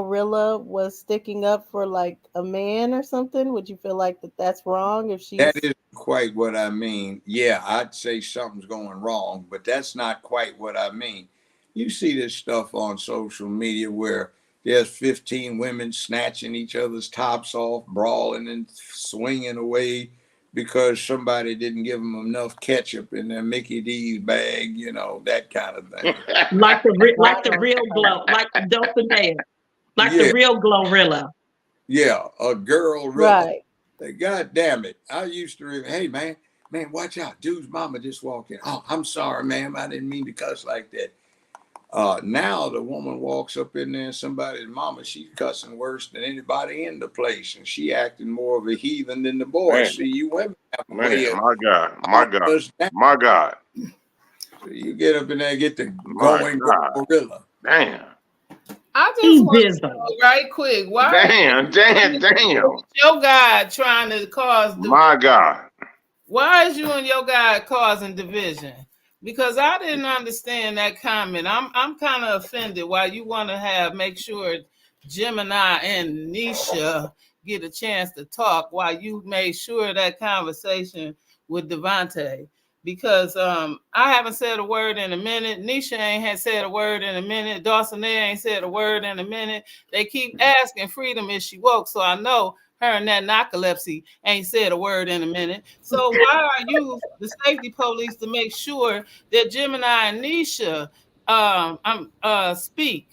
Rilla was sticking up for like a man or something, would you feel like that's wrong if That she's isn't quite what I mean. Yeah, I'd say something's going wrong, but that's not quite what I mean. You see this stuff on social media where there's 15 women snatching each other's tops off, brawling and swinging away because somebody didn't give them enough ketchup in their Mickey D's bag, that kind of thing. Like the real glow, like the Dulcinea, like the Yeah, real Glorilla. yeah, a girl really. right? God damn it. I used to, hey, man, watch out. Dude's mama just walked in. Oh, I'm sorry, ma'am. I didn't mean to cuss like that. Now the woman walks up in there and somebody's mama, she's cussing worse than anybody in the place. And she acting more of a heathen than the boys. Man, See, you women have a man, way of my God, my calming God, us down. my God, So you get up in there and get the my going God. gorilla. Damn, I just want to E-Bizzle. know right quick, why damn, damn, damn. your guy trying to cause My God. why is you and your guy causing division? Because I didn't understand that comment. I'm kind of offended why you want to make sure Gemini and Nisha get a chance to talk while you made sure that conversation with Devontae. Because I haven't said a word in a minute. Nisha ain't had said a word in a minute. Dawson ain't said a word in a minute. They keep asking Freedom is she woke, so I know her and that narcolepsy ain't said a word in a minute. So why are you the safety police to make sure that Gemini and Nisha speak?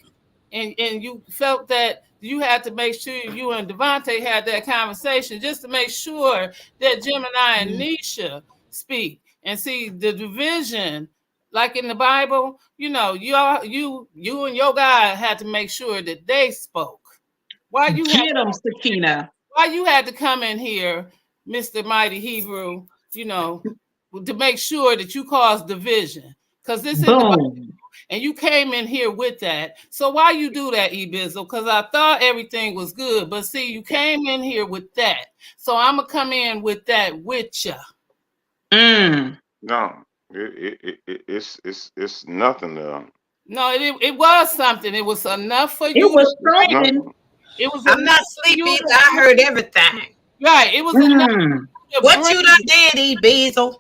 And you felt that you had to make sure you and Devontae had that conversation just to make sure that Gemini and Nisha speak. And see the division, like in the Bible, you and your guy had to make sure that they spoke. Why you had Get them, Sakina. why you had to come in here, Mr. Mighty Hebrew, to make sure that you caused division. Because this in the Bible, Boom. and you came in here with that. So why you do that, E-Bizzle? Because I thought everything was good. But see, you came in here with that. So I'm going to come in with that with you. Mm. No, it's nothing. No, it was something. It was enough for It you was to bring. something. It was I'm not enough for you sleepy. to, I heard everything. right. It was enough Mm. to What bring you done did, E. Beazle?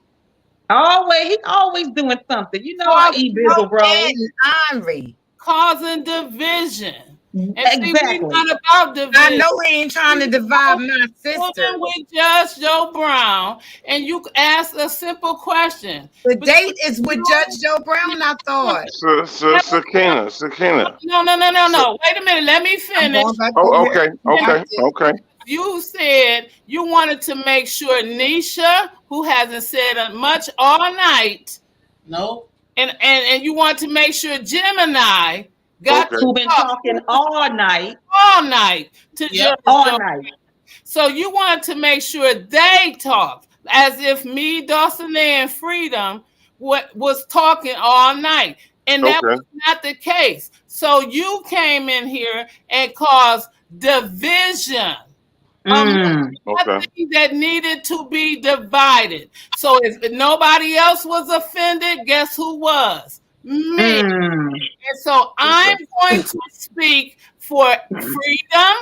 He always doing something. You know how cause, E-Bizzle rolls. And Henry. causing division. And see, we Exactly. not about division. I know he ain't trying to divide my sister. With Judge Joe Brown, and you ask a simple question. The date is with Judge Joe Brown, I thought. Sakina. No. Wait a minute. Let me I'm finish. going back Oh, over here. okay. You said you wanted to make sure Nisha, who hasn't said much all night, No. and you want to make sure Gemini got Okay. to Who been talk talking all night. all night to Judge All Joe. night. So you want to make sure they talk as if me, Dawson, and Freedom was talking all night. And that Okay. was not the case. So you came in here and caused division. Mm. Okay. Nothing that needed to be divided. So if nobody else was offended, guess who was? Me. Mm. And so I'm going to speak for Freedom,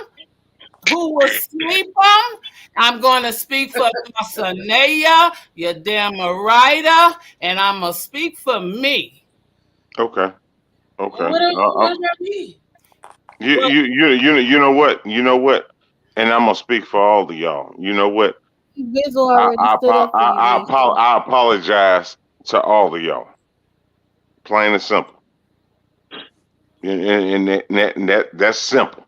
who will sleep on. I'm going to speak for Sanaya, your damn Marita, and I'm going to speak for me. Okay. What does that mean? You know what? You know what? And I'm gonna speak for all of y'all. You know what? Bizzle already stood up for you, Nisha. I apologize to all of y'all. Plain and simple. That's simple.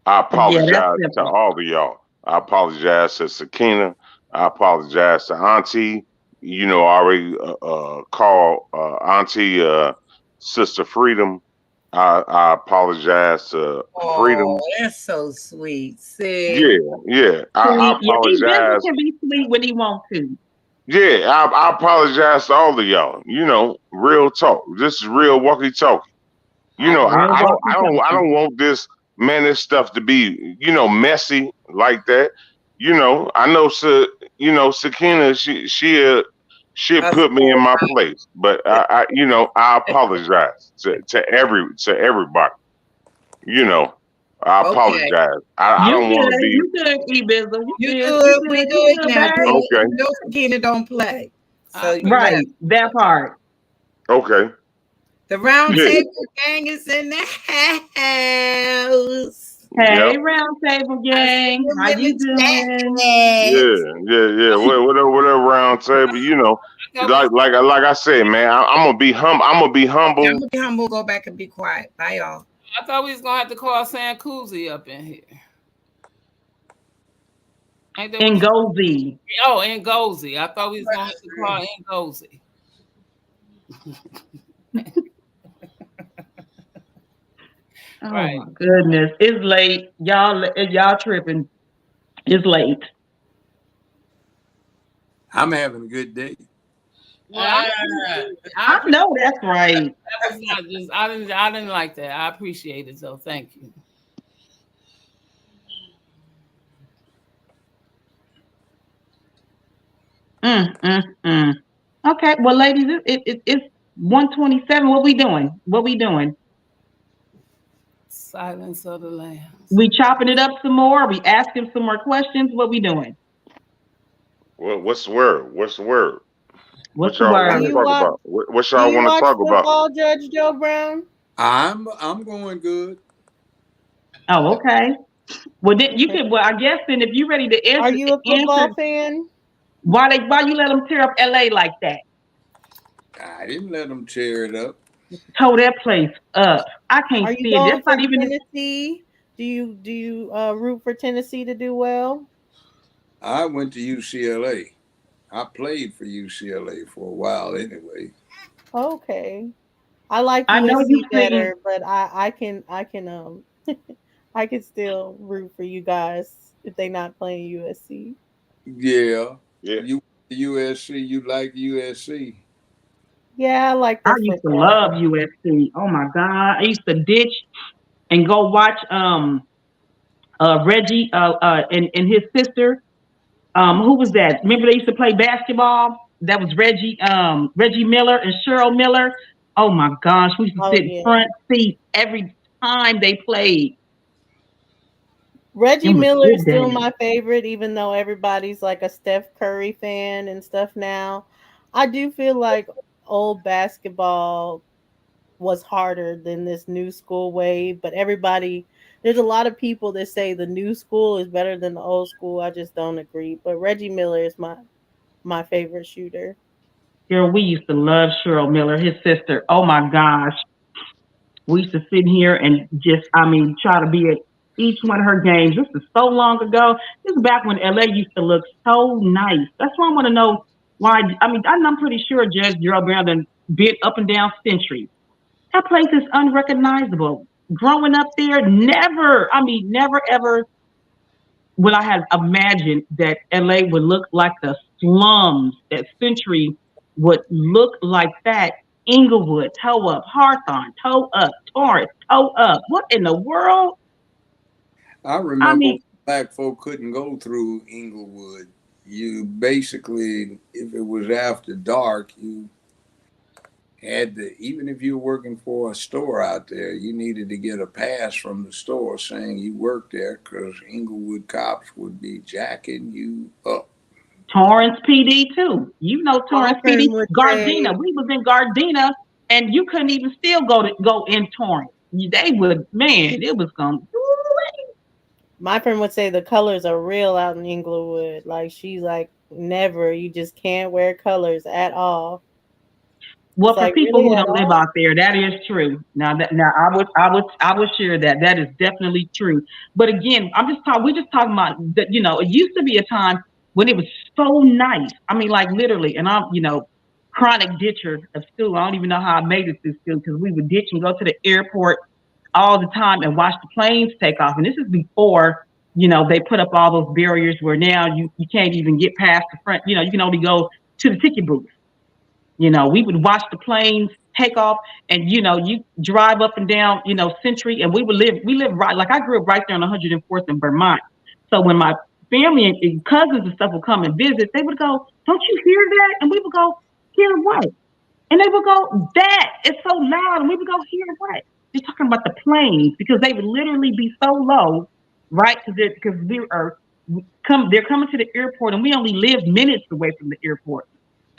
I Yeah, that's apologize to simple. all of y'all. I apologize to Sakina. I apologize to Auntie. I already called Auntie Sister Freedom. I apologize to Oh, Freedom. that's so sweet. See, Yeah, yeah. I Sweet. Yeah, E-Bizzle apologize. can be sweet when he wants to. Yeah, I apologize to all of y'all. Real talk. This is real walkie talkie. Real I walkie don't I talkie. don't want this this stuff to be messy like that. I know Sakina she'll us put me in four. my place, but I apologize to everybody. You know I Okay, apologize. I You don't want to good. be You good, E-Bizzle. You you good. You good? We good. You good good, now. babe. okay. You know, Sakina don't play, so I you got Right. That part. Okay, the round yeah, table gang is in the house. yeah. Hey, round table I see gang. them How in you the doing? chat. Yeah. Whatever round table, thought we like I said, man, I'm gonna be humble. I'm gonna be Okay, I'm humble. gonna be humble. Go back and be quiet. Bye, y'all. I thought we was gonna have to call Sankuzi up in here. Ain't that what? Ngozi. Oh, Ngozi. I thought we was gonna have to call Ngozi. Oh Right. my goodness. It's late. Y'all tripping. It's late. I'm having a good day. Well, I, Ah, I I appreciate know that's right. that was not just I didn't like that. I appreciate it, so thank you. Mm. Okay. Well, ladies, it's 127. What we doing? What we doing? Silence of the lambs. We chopping it up some more? We asking some more questions? What we doing? What's the word? What's the word? What's What the y'all Do want word? to you talk watch? about? What Do y'all you want to watch talk about? football, Judge Joe Brown? I'm going good. Oh, okay. Well, then you could. Well, I guess then if you're ready to Are answer, you a answer football fan? why you let them tear up L.A. like that? I didn't let them tear it up. Tore that place up. I can't Are you see it. going That's for not even. Tennessee? Do you root for Tennessee to do well? I went to UCLA. I played for UCLA for a while anyway. Okay. I like I know you USC seen. better, but I can I can still root for you guys if they not playing USC. Yeah. Yeah, You went to USC, you like USC. Yeah, I like I their used to football. love USC. Oh my God, I used to ditch and go watch Reggie and his sister. Who was that? Remember they used to play basketball? That was Reggie Miller and Cheryl Miller. Oh my gosh, we used to Oh sit yeah. front seat every time they played. It Reggie was Miller is good still days. my favorite, even though everybody's like a Steph Curry fan and stuff now. I do feel like old basketball was harder than this new school wave, but there's a lot of people that say the new school is better than the old school. I just don't agree. But Reggie Miller is my favorite shooter. Girl, we used to love Cheryl Miller, his sister. Oh my gosh. We used to sit here and just, I mean, try to be at each one of her games. This is so long ago. This is back when LA used to look so nice. That's why I want to know why. I mean, I'm pretty sure Judge Gerald Brown done been up and down Century. That place is unrecognizable. Growing up there, never ever would I have imagined that LA would look like the slums, that Century would look like that. Inglewood, toe up, Hawthorne, toe up, Torrance, toe up. What in the world? I I remember when mean, black folk couldn't go through Inglewood. You basically, if it was after dark, you had to, even if you were working for a store out there, you needed to get a pass from the store saying you worked there because Inglewood cops would be jacking you up. Torrance PD too. You know My Torrance PD. friend would Gardena. say We was in Gardena and you couldn't even still go in Torrance. They would, man, it was going. my friend would say the colors are real out in Inglewood. Like she's like never, you just can't wear colors at all. Well, It's for like people really who at don't live all? out there, that is true. Now I would share that. That is definitely true. But again, we're just talking about that. It used to be a time when it was so nice. I mean, like literally, and I'm chronic ditcher of school. I don't even know how I made it through school because we would ditch and go to the airport all the time and watch the planes take off. And this is before they put up all those barriers where now you can't even get past the front. You can only go to the ticket booth. We would watch the planes take off, and you drive up and down, Century, and we live right, like I grew up right there on 104th in Vermont. So when my family and cousins and stuff would come and visit, they would go, "Don't you hear that?" And we would go, "Hear what?" And they would go, "That it's so loud." And we would go, "Hear what?" They're talking about the planes because they would literally be so low, right? Because they're coming to the airport, and we only live minutes away from the airport,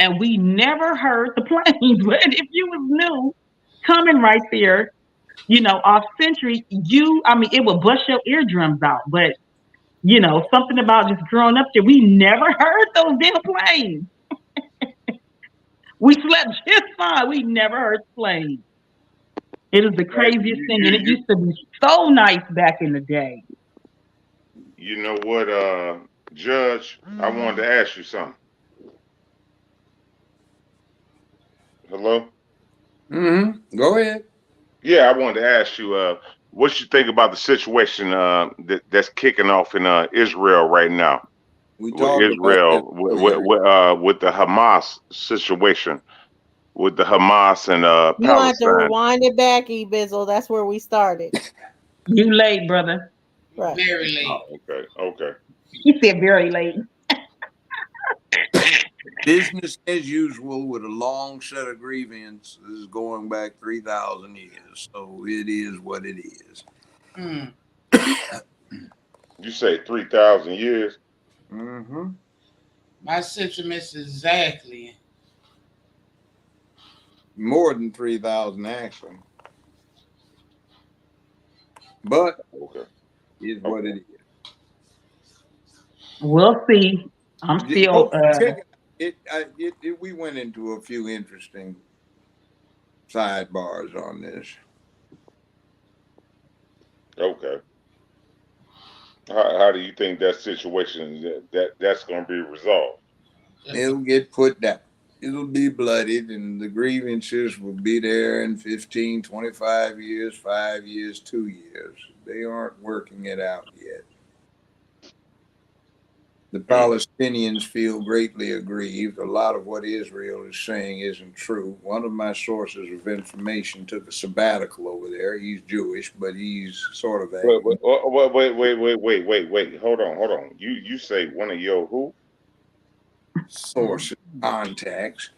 and we never heard the planes. But if you was new, coming right there, off Century, I mean, it would bust your eardrums out. But something about just growing up there, we never heard those damn planes. We slept just fine. We never heard planes. It is the Hey, craziest you, thing, you and it you used to be so nice back in the day. you know what, Judge? I wanted to ask you something. Hello? Go ahead. Yeah, I wanted to ask you, what you think about the situation that's kicking off in Israel right now? We With talked about this Israel, earlier. with the Hamas situation, with the Hamas and You gonna have to Palestine. rewind it back, E Bizzle. That's where we started. You late, brother. Right. Very late. Oh, okay, okay. He said very late. Business as usual with a long set of grievances going back 3,000 years. So it is what it is. Mm. You say 3,000 years? Mm-hmm. My sentiments exactly. More than 3,000 actually. But Okay, is what okay. it is. We'll see. I'm Go still check we went into a few interesting sidebars on this. Okay. How do you think that situation that's going to be resolved? It'll get put down. It'll be bloodied, and the grievances will be there in 15, 25 years, 5 years, 2 years. They aren't working it out yet. The Mm. Palestinians feel greatly aggrieved. A lot of what Israel is saying isn't true. One of my sources of information took a sabbatical over there. He's Jewish, but he's sort of a Wait. Hold on. You say one of your who? source of contacts.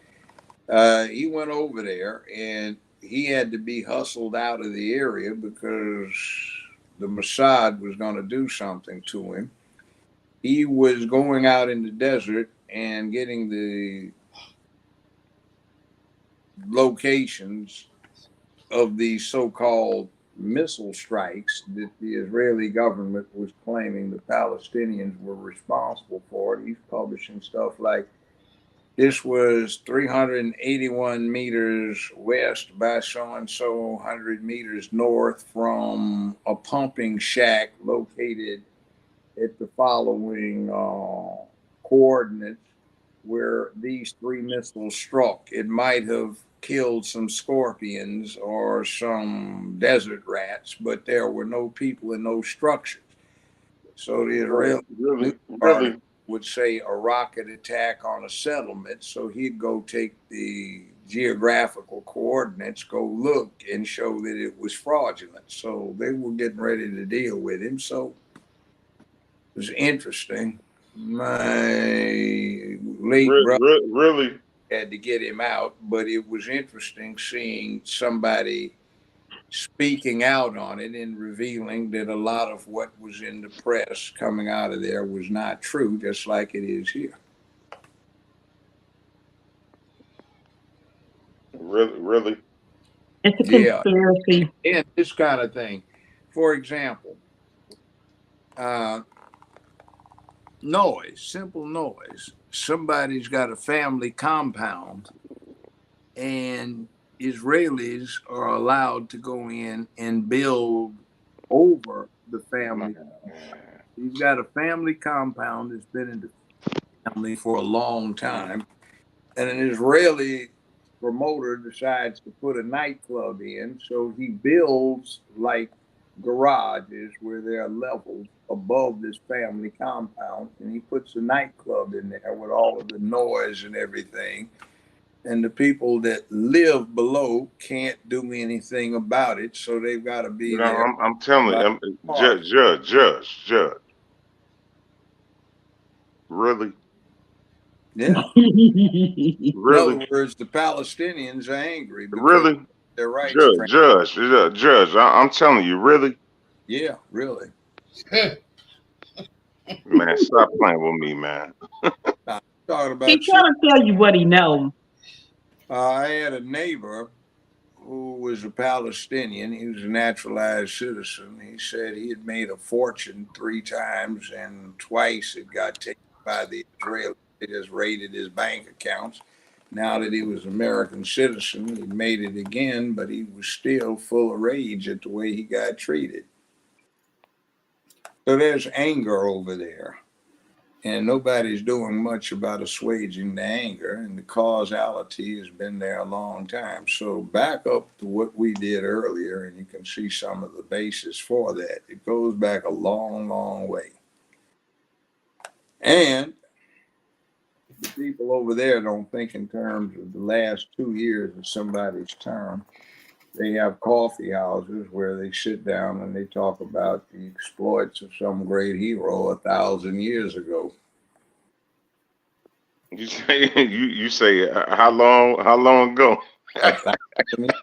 He went over there and he had to be hustled out of the area because the Mossad was going to do something to him. He was going out in the desert and getting the locations of these so-called missile strikes that the Israeli government was claiming the Palestinians were responsible for. He's publishing stuff like this was 381 meters west by so and so, 100 meters north from a pumping shack located at the following coordinates where these three missiles struck. It might have killed some scorpions or some desert rats, but there were no people in those structures. So the Israeli news Really? article would say a rocket attack on a settlement. So he'd go take the geographical coordinates, go look, and show that it was fraudulent. So they were getting ready to deal with him. So it was interesting. My late brother Really? had to get him out, but it was interesting seeing somebody speaking out on it and revealing that a lot of what was in the press coming out of there was not true, just like it is here. Really? it's a Yeah, conspiracy. and this kind of thing. For example, uh, noise, simple noise. Somebody's got a family compound and Israelis are allowed to go in and build over the family. He's got a family compound that's been in the family for a long time, and an Israeli promoter decides to put a nightclub in, so he builds like garages where there are levels above this family compound, and he puts a nightclub in there with all of the noise and everything. And the people that live below can't do anything about it, so they've got to be You know, there I'm telling by you, car. judge. Really, Yeah. In really, other words, the Palestinians are angry because really, their rights. judge. I'm telling you, really, Yeah, really. man, stop playing with me, man. I'm talking He about trying to tell you what he knows. I had a neighbor who was a Palestinian. He was a naturalized citizen. He said he had made a fortune 3 times, and twice it got taken by the Israelis. They just raided his bank accounts. Now that he was an American citizen, he made it again, but he was still full of rage at the way he got treated. So there's anger over there, and nobody's doing much about assuaging the anger, and the causality has been there a long time. So back up to what we did earlier, and you can see some of the basis for that. It goes back a long, long way. And the people over there don't think in terms of the last 2 years of somebody's term. They have coffee houses where they sit down and they talk about the exploits of some great hero 1,000 years ago. You say how long ago? 1,000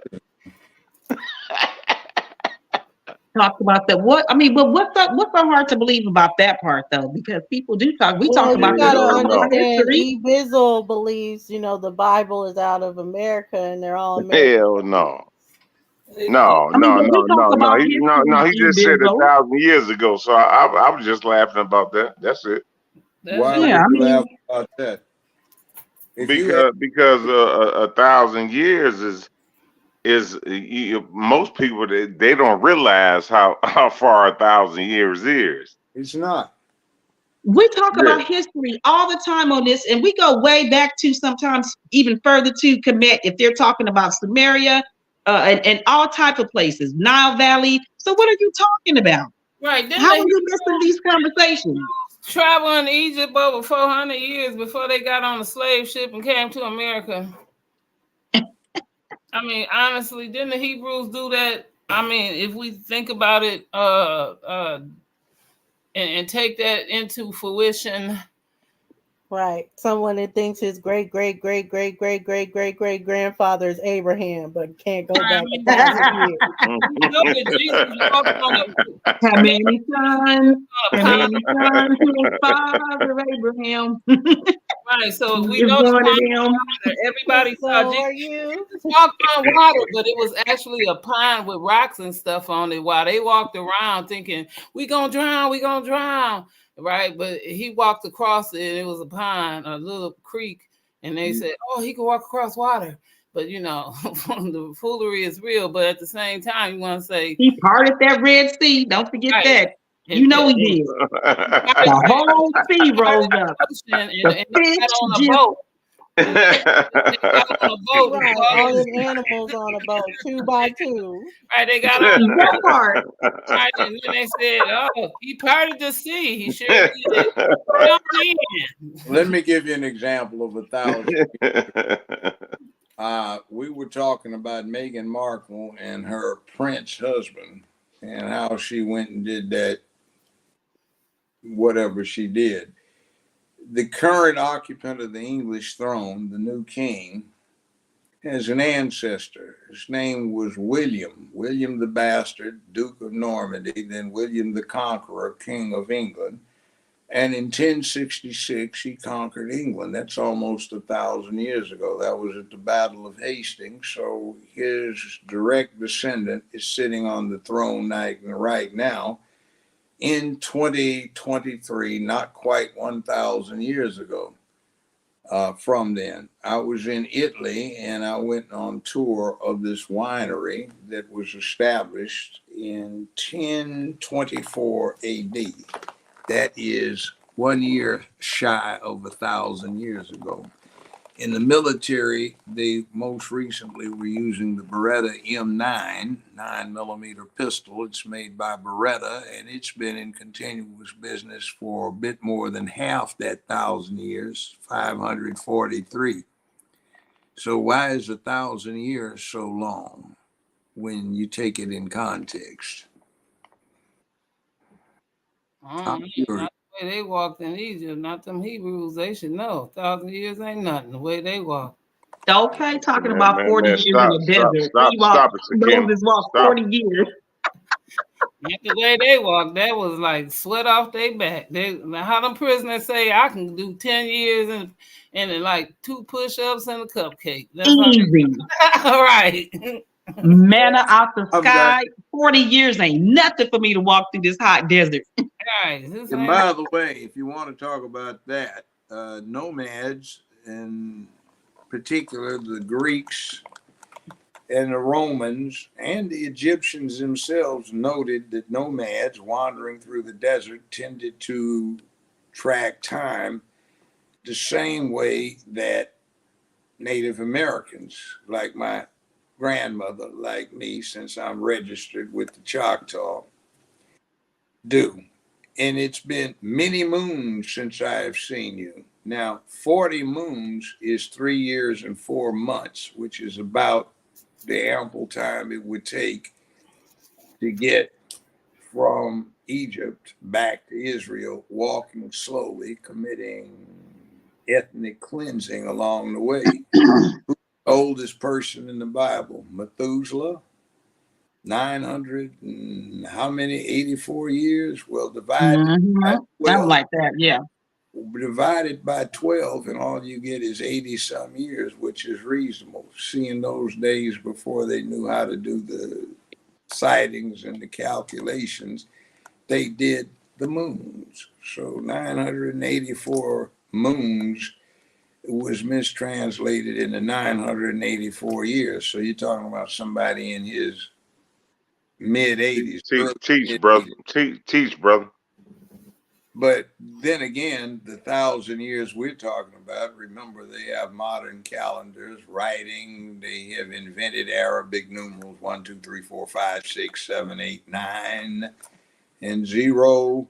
Talk about that. What I mean, but what's so hard to believe about that part though? Because people do talk. We Well, talk you about this got to Hell stuff in our no. understand, history. E. Bizzle believes, the Bible is out of America and they're all American. Hell no. It- No, I mean, no, but no, we talk no, no. about history He in just said Bizzle. 1,000 years ago. So I was just laughing about that. That's it. that's Why it. Yeah, would I you mean, laugh about that? If you had, Because 1,000 years most people they don't realize how far 1,000 years is. it's not. we talk Yeah. about history all the time on this, and we go way back to sometimes even further to Kemet if they're talking about Samaria and all type of places, Nile Valley. So what are you talking about? Right. Didn't How are the you missing these conversations? Hebrews travel in Egypt over 400 years before they got on a slave ship and came to America? I mean, honestly, didn't the Hebrews do that? I mean, if we think about it, and take that into fruition. Right. Someone that thinks his great, great, great, great, great, great, great, great grandfather is Abraham, but can't go I back mean, 1,000 years. we know that Jesus walked on How many sons? a How pond, many sons to the father Abraham right? So we is know one of the them. that And everybody saw so Jesus. are you. Jesus walked on water, but it was actually a pond with rocks and stuff on it. While they walked around thinking, we gonna drown, right? But he walked across it, and it was a pond, a little creek, and they said, "Oh, he can walk across water." But the foolery is real. But at the same time, you want to say, He parted that Red Sea. Don't forget right? that. You And, know he did. The whole sea rose up. The and they got fish on a just boat. And they got on a boat. And Right. all All these, them animals on a boat, 2 by 2. right, they got on a that boat. part. Right, and then they said, "Oh, he parted the sea. He sure did." Jump in. Let me give you an example of 1,000. We were talking about Meghan Markle and her prince husband and how she went and did that, whatever she did. The current occupant of the English throne, the new king, has an ancestor. His name was William the Bastard, Duke of Normandy, then William the Conqueror, King of England. And in 1066, he conquered England. That's almost 1,000 years ago. That was at the Battle of Hastings. So his direct descendant is sitting on the throne right now in 2023, not quite 1,000 years ago. from then. I was in Italy and I went on tour of this winery that was established in 1024 AD. That is 1 year shy of 1,000 years ago. In the military, they most recently were using the Beretta M9 9mm pistol. It's made by Beretta, and it's been in continuous business for a bit more than half that 1,000 years, 543. So why is 1,000 years so long when you take it in context? Not the way they walked in Egypt, not them Hebrews. They should know. 1,000 years ain't nothing. The way they walk. Okay, talking about 40 Man, years in the desert. He walked, stop it, Sakina. Moses walked Stop. 40 years. Not the way they walk. That was like sweat off their back. They how them prisoners say I can do 10 years and like 2 push-ups and a cupcake. That's Easy. how right. Manna out the I've sky. 40 years ain't nothing for me to walk through this hot desert. Right. And by the way, if you want to talk about that, nomads, in particular the Greeks and the Romans and the Egyptians themselves, noted that nomads wandering through the desert tended to track time the same way that Native Americans, like my grandmother, like me, since I'm registered with the Choctaw, do. And it's been many moons since I have seen you. Now, 40 moons is 3 years and 4 months, which is about the ample time it would take to get from Egypt back to Israel, walking slowly, committing ethnic cleansing along the way. Oldest person in the Bible, Methuselah, 900 and how many, 84 years? Well, divided by 12. I'm like that, yeah. Divided by 12, and all you get is 80 some years, which is reasonable. Seeing those days before they knew how to do the sightings and the calculations, they did the moons. So 984 moons was mistranslated into 984 years. So you're talking about somebody in his mid 80s. Teach, brother. Teach, brother. But then again, the 1,000 years we're talking about, remember they have modern calendars, writing, they have invented Arabic numerals 1, 2, 3, 4, 5, 6, 7, 8, 9, and 0.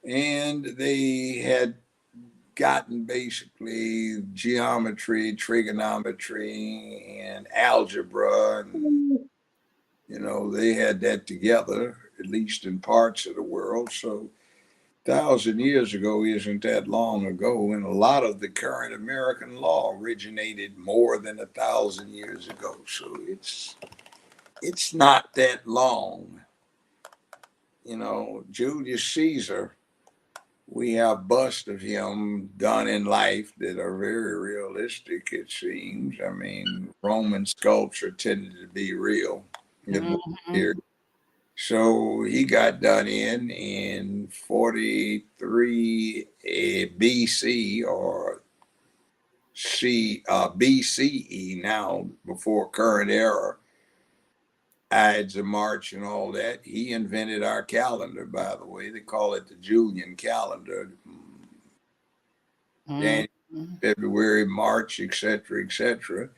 And they had gotten basically geometry, trigonometry, and algebra. And, you know, they had that together, at least in parts of the world. So 1,000 years ago isn't that long ago, and a lot of the current American law originated more than 1,000 years ago. So it's not that long. You know, Julius Caesar, we have busts of him done in life that are very realistic, it seems. I mean, Roman sculpture tended to be real. So he got done in 43 BC or BCE now, before current era, Ides of March and all that. He invented our calendar, by the way. They call it the Julian calendar. January, February, March, etc., etc.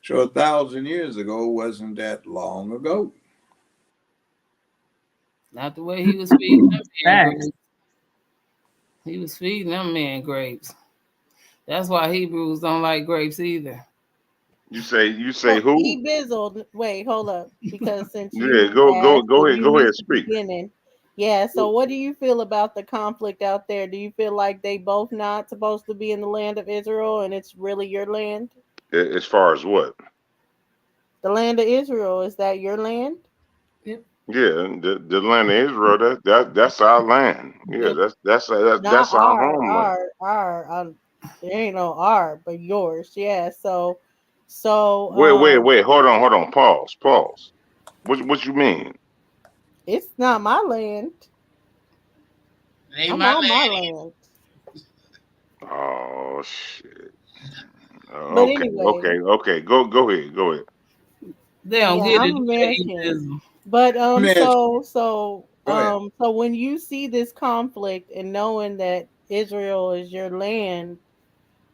So 1,000 years ago wasn't that long ago. Not the way he was feeding them man grapes. He was feeding them man grapes. That's why Hebrews don't like grapes either. You say who? He bizzled. Wait, hold up. Because since you go ahead, speak. Yeah, so what do you feel about the conflict out there? Do you feel like they both not supposed to be in the land of Israel and it's really your land? As far as what? The land of Israel, is that your land? Yep. Yeah, the land of Israel, that's our land. Yeah, that's our homeland. Our there ain't no R, but yours. Yeah. So Wait. Hold on. Pause. What you mean? it's not my land. It ain't I'm my on land. my land. Oh shit. But Okay, anyway, okay. Go ahead. They don't yeah, get I'm it. American. But Let me ask you. Go ahead. so when you see this conflict and knowing that Israel is your land,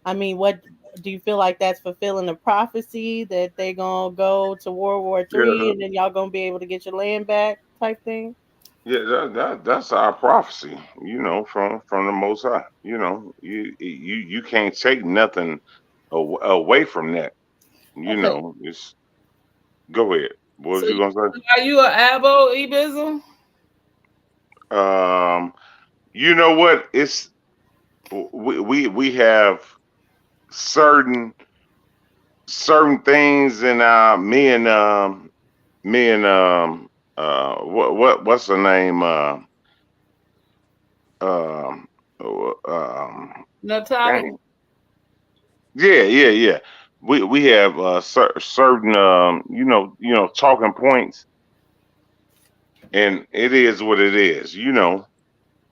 I mean, what do you feel like that's fulfilling the prophecy that they're gonna go to World War III Yeah, and then y'all gonna be able to get your land back type thing? yeah. That's our prophecy. You know, from the Most High. You know, you can't take nothing away from that. You Okay. know, it's go ahead. What So was you gonna are you an abo, Ibiza? say? You know what? It's we have certain things in me and what's the name um Natalia? dang. Yeah. We have certain talking points, and it is what it is. You know.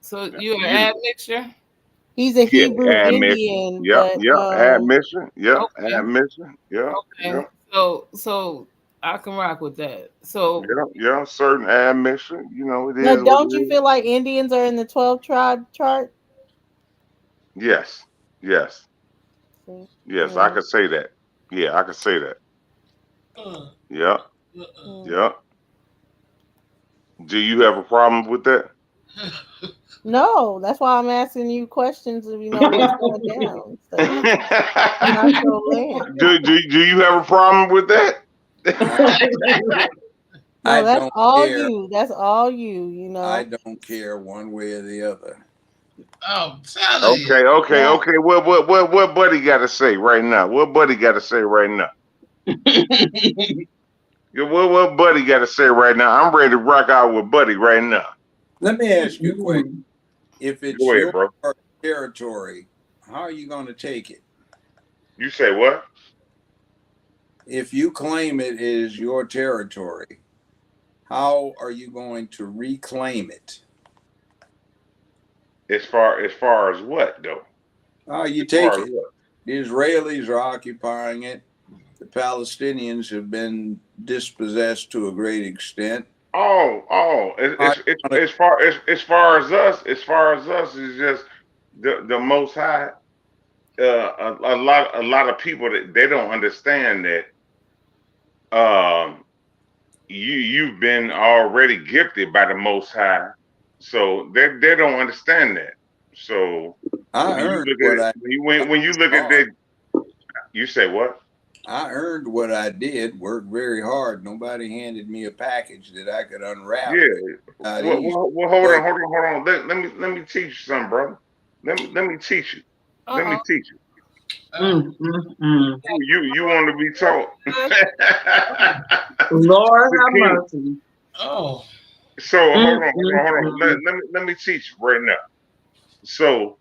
So you an You admixture? He's a yeah, Hebrew admission. Indian, Yep, but yep. Admission. Yep, Okay. admission. Yep, Okay. yep. So I can rock with that. So Yeah, certain admission. You know, it is but what it don't you is. feel like Indians are in the 12 tribe chart? Yes, yes, See? yes. I Yeah. could say that. Yeah, I could say that. Yeah, Mm. yeah. Do you have a problem with that? No, that's why I'm asking you questions of what's going down. So it's not your land. do you have a problem with that? No, I that's don't all care. you. That's all you, I don't care one way or the other. I'm telling you. Right. Okay. What Buddy got to say right now? What Buddy got to say right now? Yeah, what Buddy got to say right now? I'm ready to rock out with Buddy right now. Let me ask you a question. If it's Go ahead, your bro. territory, how are you going to take it? You say what? If you claim it is your territory, how are you going to reclaim it? As far as what though? You As far take as it. what? The Israelis are occupying it. The Palestinians have been dispossessed to a great extent. How are It's, it's you gonna- as far as us is just the Most High. A lot of people that they don't understand that you've been already gifted by the Most High, so they don't understand that. So I when you earned look at what it, I when you look at hard. that, you say what? I earned what I did, worked very hard. Nobody handed me a package that I could unwrap Yeah. out east. Hold But on. Let me teach you something, brother. Let me teach you. Let me uh-oh. teach you. Mm. You want to be taught. Lord The have king. mercy. Oh. So Mm, hold on. Let me teach you right now. So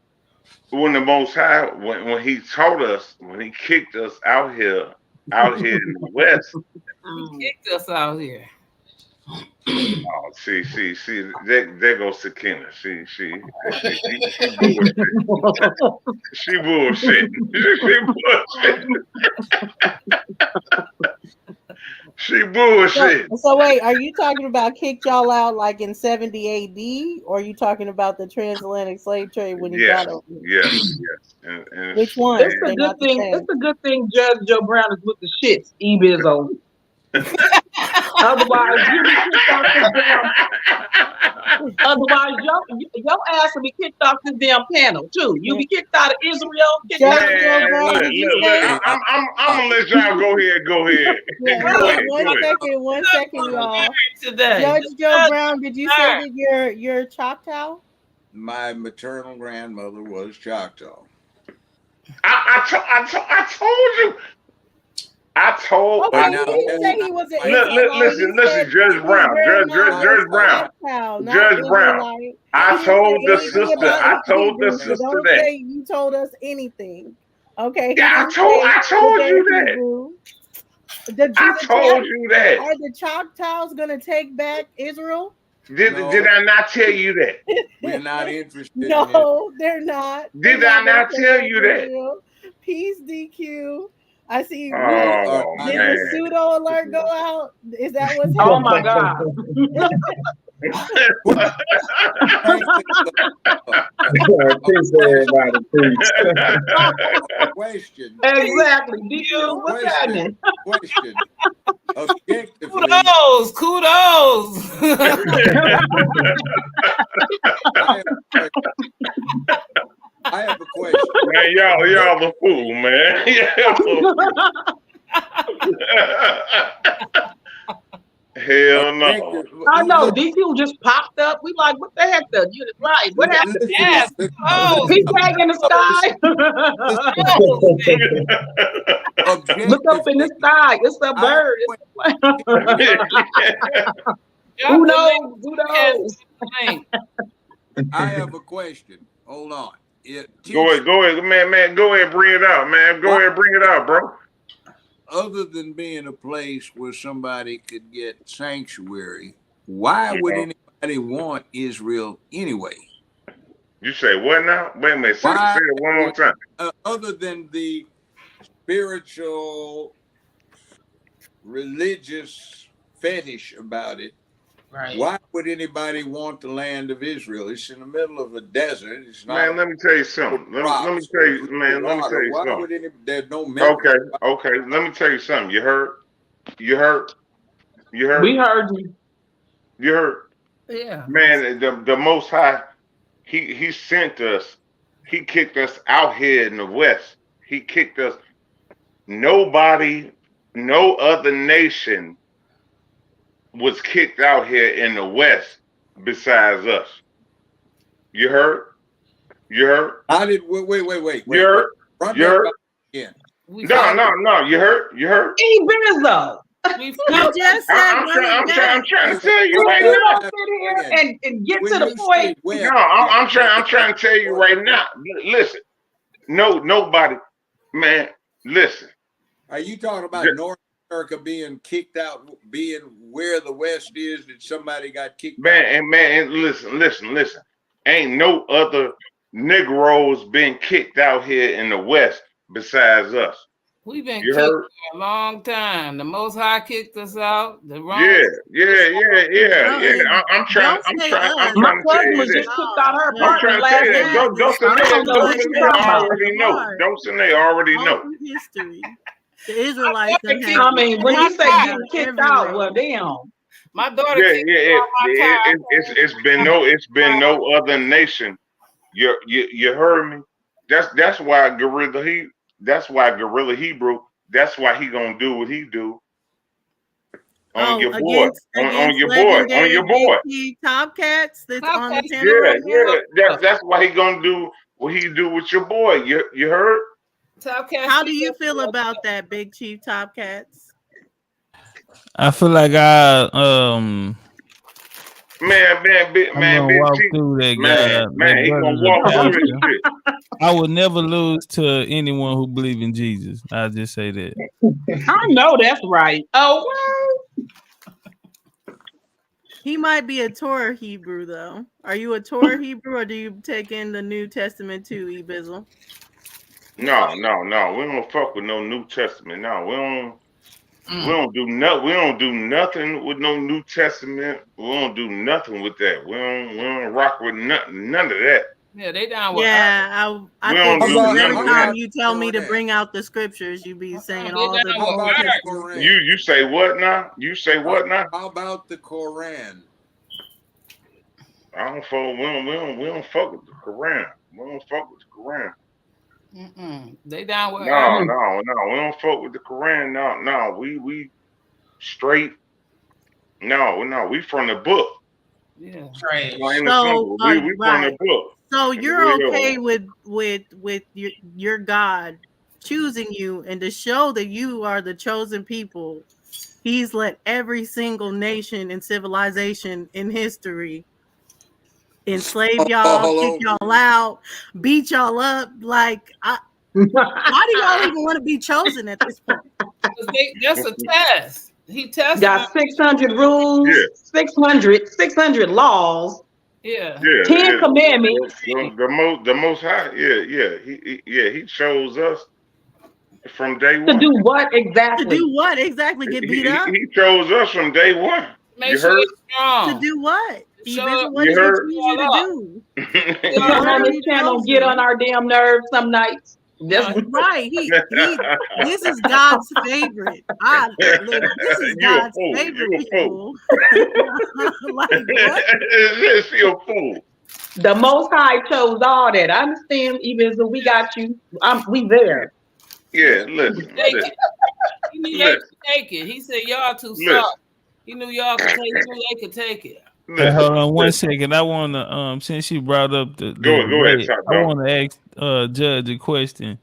when the Most High, when He taught us, when He kicked us out here in the West. He kicked us out here. Oh, there goes Sakina. She bullshit. She bullshit. She bullshit. She bullshit. So wait, are you talking about kicked y'all out like in 70 AD, or are you talking about the transatlantic slave trade when you Yes, got over here? yes. And Which one? It's a They're good not the thing. It's same. a good thing Judge Joe Brown is with the shits, Ibizo. Otherwise, you'll be kicked off this damn. Otherwise, your ass will be kicked off this damn panel too. You'll be kicked out of Israel, kicked out Judge of Joe Man, Brown, look, did you look. say? I'm gonna let y'all go ahead. Go ahead. Yeah, Go ahead. one Go ahead. second, y'all. Today. Judge Joe Brown, did you say that you're Choctaw? my maternal grandmother was Choctaw. I told you. I told. Okay, But he now didn't that's say not he was an my Israelite. He Listen, said Judge his Brown, grandma was Judge Brown, Choctaw, not Judge Brown. Israelite. I He didn't say told the anything sister. about I told the Hebrew. sister Don't that. say you told us anything. Okay, he Yeah, didn't say I that told they're you that. Hebrew. I told you that. Are the Choctaws gonna take back Israel? Did no, I not tell you that? we're not interested in it. No, they're not. They're Did I not gonna not take tell back you that? Israel. peace, DQ. I see. Oh Did man. the pseudo alert go out? Is that what's Oh happening? my God. Peace, everybody. Peace. Question. Exactly. DQ, what's happening? Question. Objectively. Kudos. I have a question. Man, y'all the fool, man. Hell no. I know DQ just popped up. We like, what the heck? Right? What happened? Yes. He tag in the sky. Look up in the sky. It's a bird. Who knows? Who knows? I have a question. Hold on. Go ahead, man. Go ahead, bring it out, man. Go ahead, bring it out, bro. Other than being a place where somebody could get sanctuary, why would anybody want Israel anyway? You say what now? Wait a minute. Say it one more time. Other than the spiritual, religious fetish about it, Right. Why would anybody want the land of Israel? It's in the middle of a desert. It's not. Man, let me tell you something. Let me tell you, man. Let me tell you something. Why would there's no Okay. Let me tell you something. You heard? We heard you. You heard? Yeah. Man, the Most High, he sent us. He kicked us out here in the West. He kicked us. Nobody, no other nation was kicked out here in the West besides us. You heard? You heard? I did. Wait. You heard? Run You heard? again. No. You heard? You heard? Benzo. You just said I'm trying to tell you right You now. don't sit here and get to the point. No, I'm trying to tell you right now. Listen, nobody, man. Listen. Are you talking about North America being kicked out, being where the West is, that somebody got kicked out? And listen. Ain't no other Negroes been kicked out here in the West besides us. We've been kicked for a long time. The Most High kicked us out. The Yeah. I'm trying to tell you this. I'm trying to tell you that. Already know. They already know. History. The Israelites. I mean, when you say getting kicked out, well, damn. My daughter. It's been no other nation. You heard me. That's why Guerrilla Hebrew. That's why he gonna do what he do on your boy. On your boy. Tomcats that's on the channel. That's why he gonna do what he do with your boy. You heard? How do you feel about that, Big Chief Tomcats? I feel like man, Big walk Chief, through that man, he gonna walk through this shit. I would never lose to anyone who believes in Jesus. I'll just say that. I know that's right. Oh, he might be a Torah Hebrew though. Are you a Torah Hebrew, or do you take in the New Testament too, Ebizzle? No. We don't fuck with no New Testament. No, we don't. We don't do nothing with no New Testament. We don't do nothing with that. We don't rock with none of that. Yeah, they down with. Yeah, I think every time you tell me to bring out the scriptures, you be saying all the Old Testament. You say what now? You say what now? How about the Quran? We don't fuck with the Quran. We don't fuck with the Quran. They down with. No. We don't fuck with the Quran. No. We straight. No. We from the book. Yeah. Right. We from the book. So you're okay with your God choosing you, and to show that you are the chosen people, He's let every single nation and civilization in history enslave y'all, kick y'all out, beat y'all up. Like, why do y'all even want to be chosen at this point? That's a test. He tested. Got 600 rules, 600 laws. Yeah. 10 commandments. The most high. Yeah. He chose us. From day To one. do what To exactly? do what exactly? Get beat up? He chose us from day one. Make You sure heard? you're strong. To do what? Show Evism, up. what You did he heard? choose you to All up. do? To Why come on are this you channel and get on chosen? our damn nerves some nights. No, Just Right. He this is God's favorite. This is You a God's fool. favorite You a fool. people. Like what? Yes, you a fool. the Most High chose all that. I understand, even if we got you. We there. Yeah, listen, take listen, it. He knew they listen, could take it. He said y'all too listen, soft. He knew y'all could take. He knew they could take it. Hey, hold listen, on one listen. second. I want to since you brought up the Go ahead, debate, Top I Dog. want to ask Judge a question.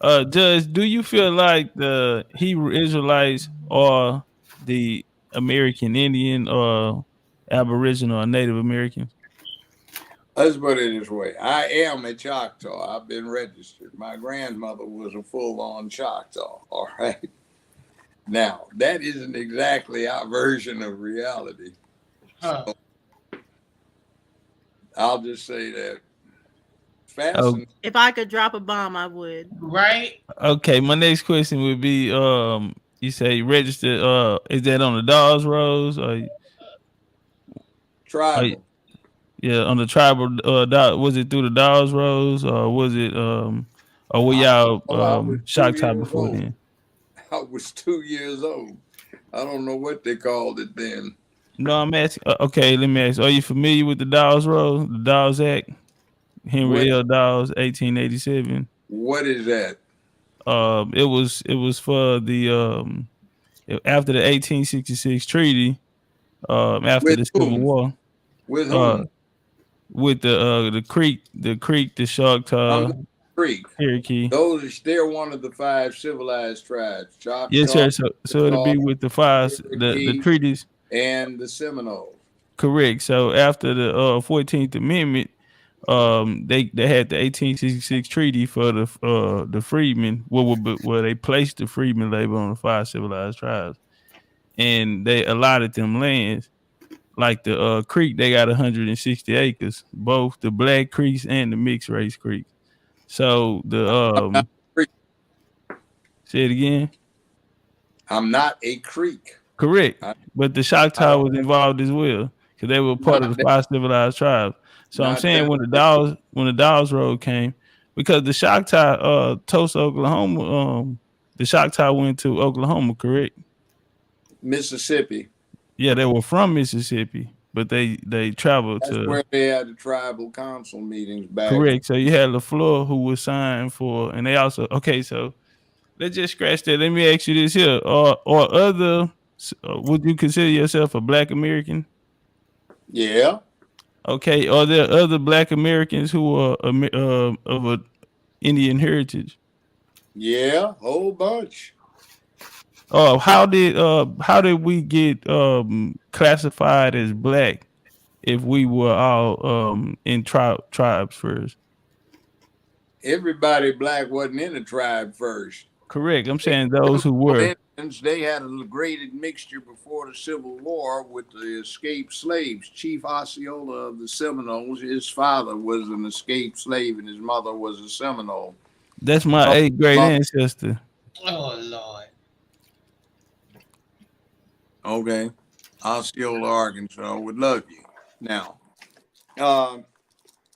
Judge, do you feel like the Hebrew Israelites are the American Indian or Aboriginal or Native Americans? Let's put it this way. I am a Choctaw. I've been registered. My grandmother was a full-on Choctaw. All right. Now, that isn't exactly our version of reality. Huh. So I'll just say that. Oh, Fasten. If I could drop a bomb, I would. Right? okay. My next question would be, you say registered. Is that on the Dawes Rolls or Tribal. yeah, on the tribal? Was it through the Dawes Rolls or was it or were I y'all was 2 Choctaw years before old. then? I was 2 years old. I don't know what they called it then. No, I'm asking. Okay, let me ask. Are you familiar with the Dawes Roll, the Dawes Act, What Henry L. Dawes, 1887? What is that? It was for the after the 1866 treaty, after With the Civil whom? War, With uh, whom? with the Creek, the I'm Choctaw, going Creek. Cherokee. They're one of the 5 civilized tribes: Yes, Choctaw, sir. So it'll Choctaw, be with the five the Cherokee, treaties. and the Seminoles. Correct. So after the 14th Amendment, they had the 1866 treaty for the freedmen, where they placed the freedmen label on the 5 civilized tribes, and they allotted them lands. Like the creek, they got 160 acres, both the black creeks and the mixed race creeks. So the I'm not a Creek. say it again. I'm not a Creek. Correct. I'm But the Choctaw not, was involved as well because they were part of not, the de- 5 civilized tribes. So I'm not saying definitely. when the Dawes Road came, because the Choctaw Tulsa, Oklahoma, the Choctaw went to Oklahoma, correct? Mississippi. Yeah, they were from Mississippi, but they traveled That's to where they had the tribal council meetings back. correct. So you had LaFleur who was signed for, and they also okay. So let's just scratch that. Let me ask you this here: or other, would you consider yourself a Black American? Yeah. Okay, are there other Black Americans who are of a Indian heritage? Yeah. Whole bunch. How did we get classified as Black if we were all in tribes first? Everybody black wasn't in the tribe first. Correct. I'm They, saying those who were. Indians, they had a graded mixture before the Civil War with the escaped slaves. Chief Osceola of the Seminoles, his father was an escaped slave and his mother was a Seminole. That's my 8th grade Mother- ancestor. Oh Lord. Okay. Osceola, Arkansas, would love you. Now,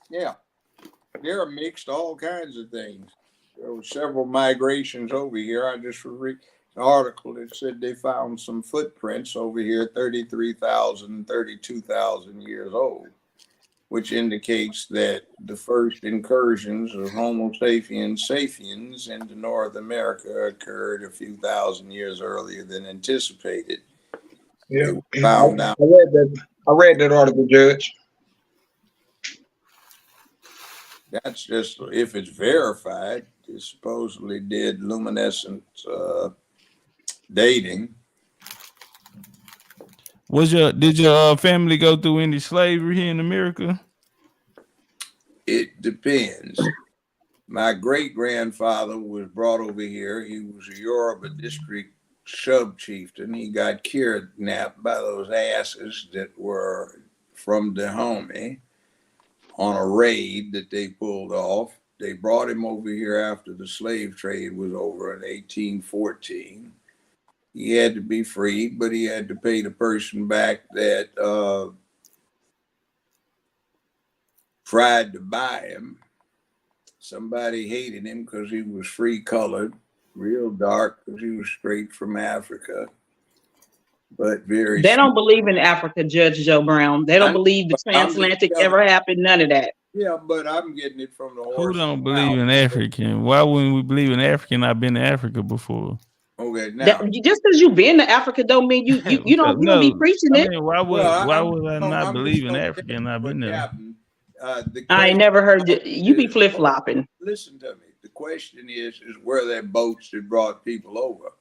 yeah, they're mixed all kinds of things. There were several migrations over here. I just read an article that said they found some footprints over here 33,000, 32,000 years old, which indicates that the first incursions of Homo sapiens into North America occurred a few thousand years earlier than anticipated. Yeah. They found out. I read that article, Judge. That's just if it's verified. It supposedly did luminescent dating. Did your family go through any slavery here in America? It depends. My great grandfather was brought over here. He was a Yoruba district sub chieftain. He got kidnapped by those asses that were from Dahomey on a raid that they pulled off. They brought him over here after the slave trade was over in 1814. He had to be freed, but he had to pay the person back that tried to buy him. Somebody hated him because he was free colored, real dark because he was straight from Africa, but very. They don't believe in Africa, Judge Joe Brown. They don't believe the transatlantic ever happened. None of that. Yeah, but I'm getting it from the Who horse. don't believe in African? Why wouldn't we believe in African? I've been to Africa before. Okay, now just because you've been to Africa don't mean you don't be preaching it. Why would I not believe in African? I've been there. I ain't never heard you be flip flopping. Listen to me. The question is where that boats that brought people over.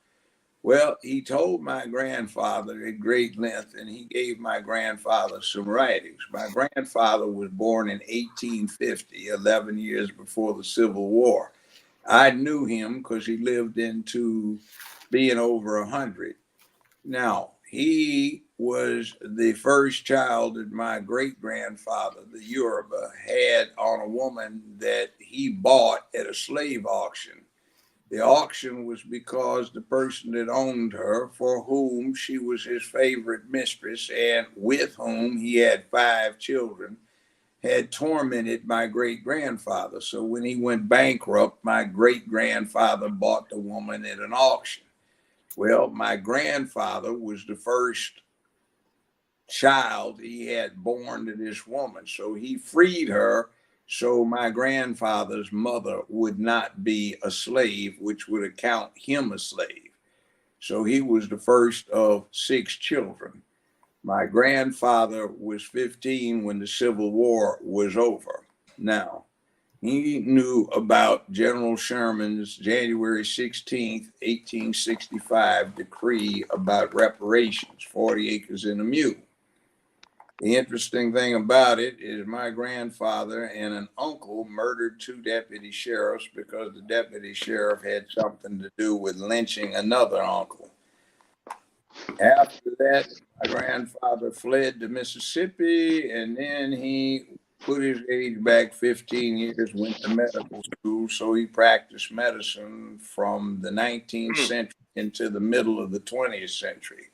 Well, he told my grandfather at great length, and he gave my grandfather some writings. My grandfather was born in 1850, 11 years before the Civil War. I knew him because he lived into being over 100. Now, he was the first child that my great-grandfather, the Yoruba, had on a woman that he bought at a slave auction. The auction was because the person that owned her, for whom she was his favorite mistress and with whom he had 5 children, had tormented my great-grandfather. So when he went bankrupt, my great-grandfather bought the woman at an auction. Well, my grandfather was the first child he had born to this woman. So he freed her so my grandfather's mother would not be a slave, which would account him a slave. So he was the first of 6 children. My grandfather was 15 when the Civil War was over. Now, he knew about General Sherman's January 16th, 1865 decree about reparations, 40 acres and a mule. The interesting thing about it is my grandfather and an uncle murdered 2 deputy sheriffs because the deputy sheriff had something to do with lynching another uncle. After that, my grandfather fled to Mississippi, and then he put his age back 15 years, went to medical school, so he practiced medicine from the 19th century into the middle of the 20th century.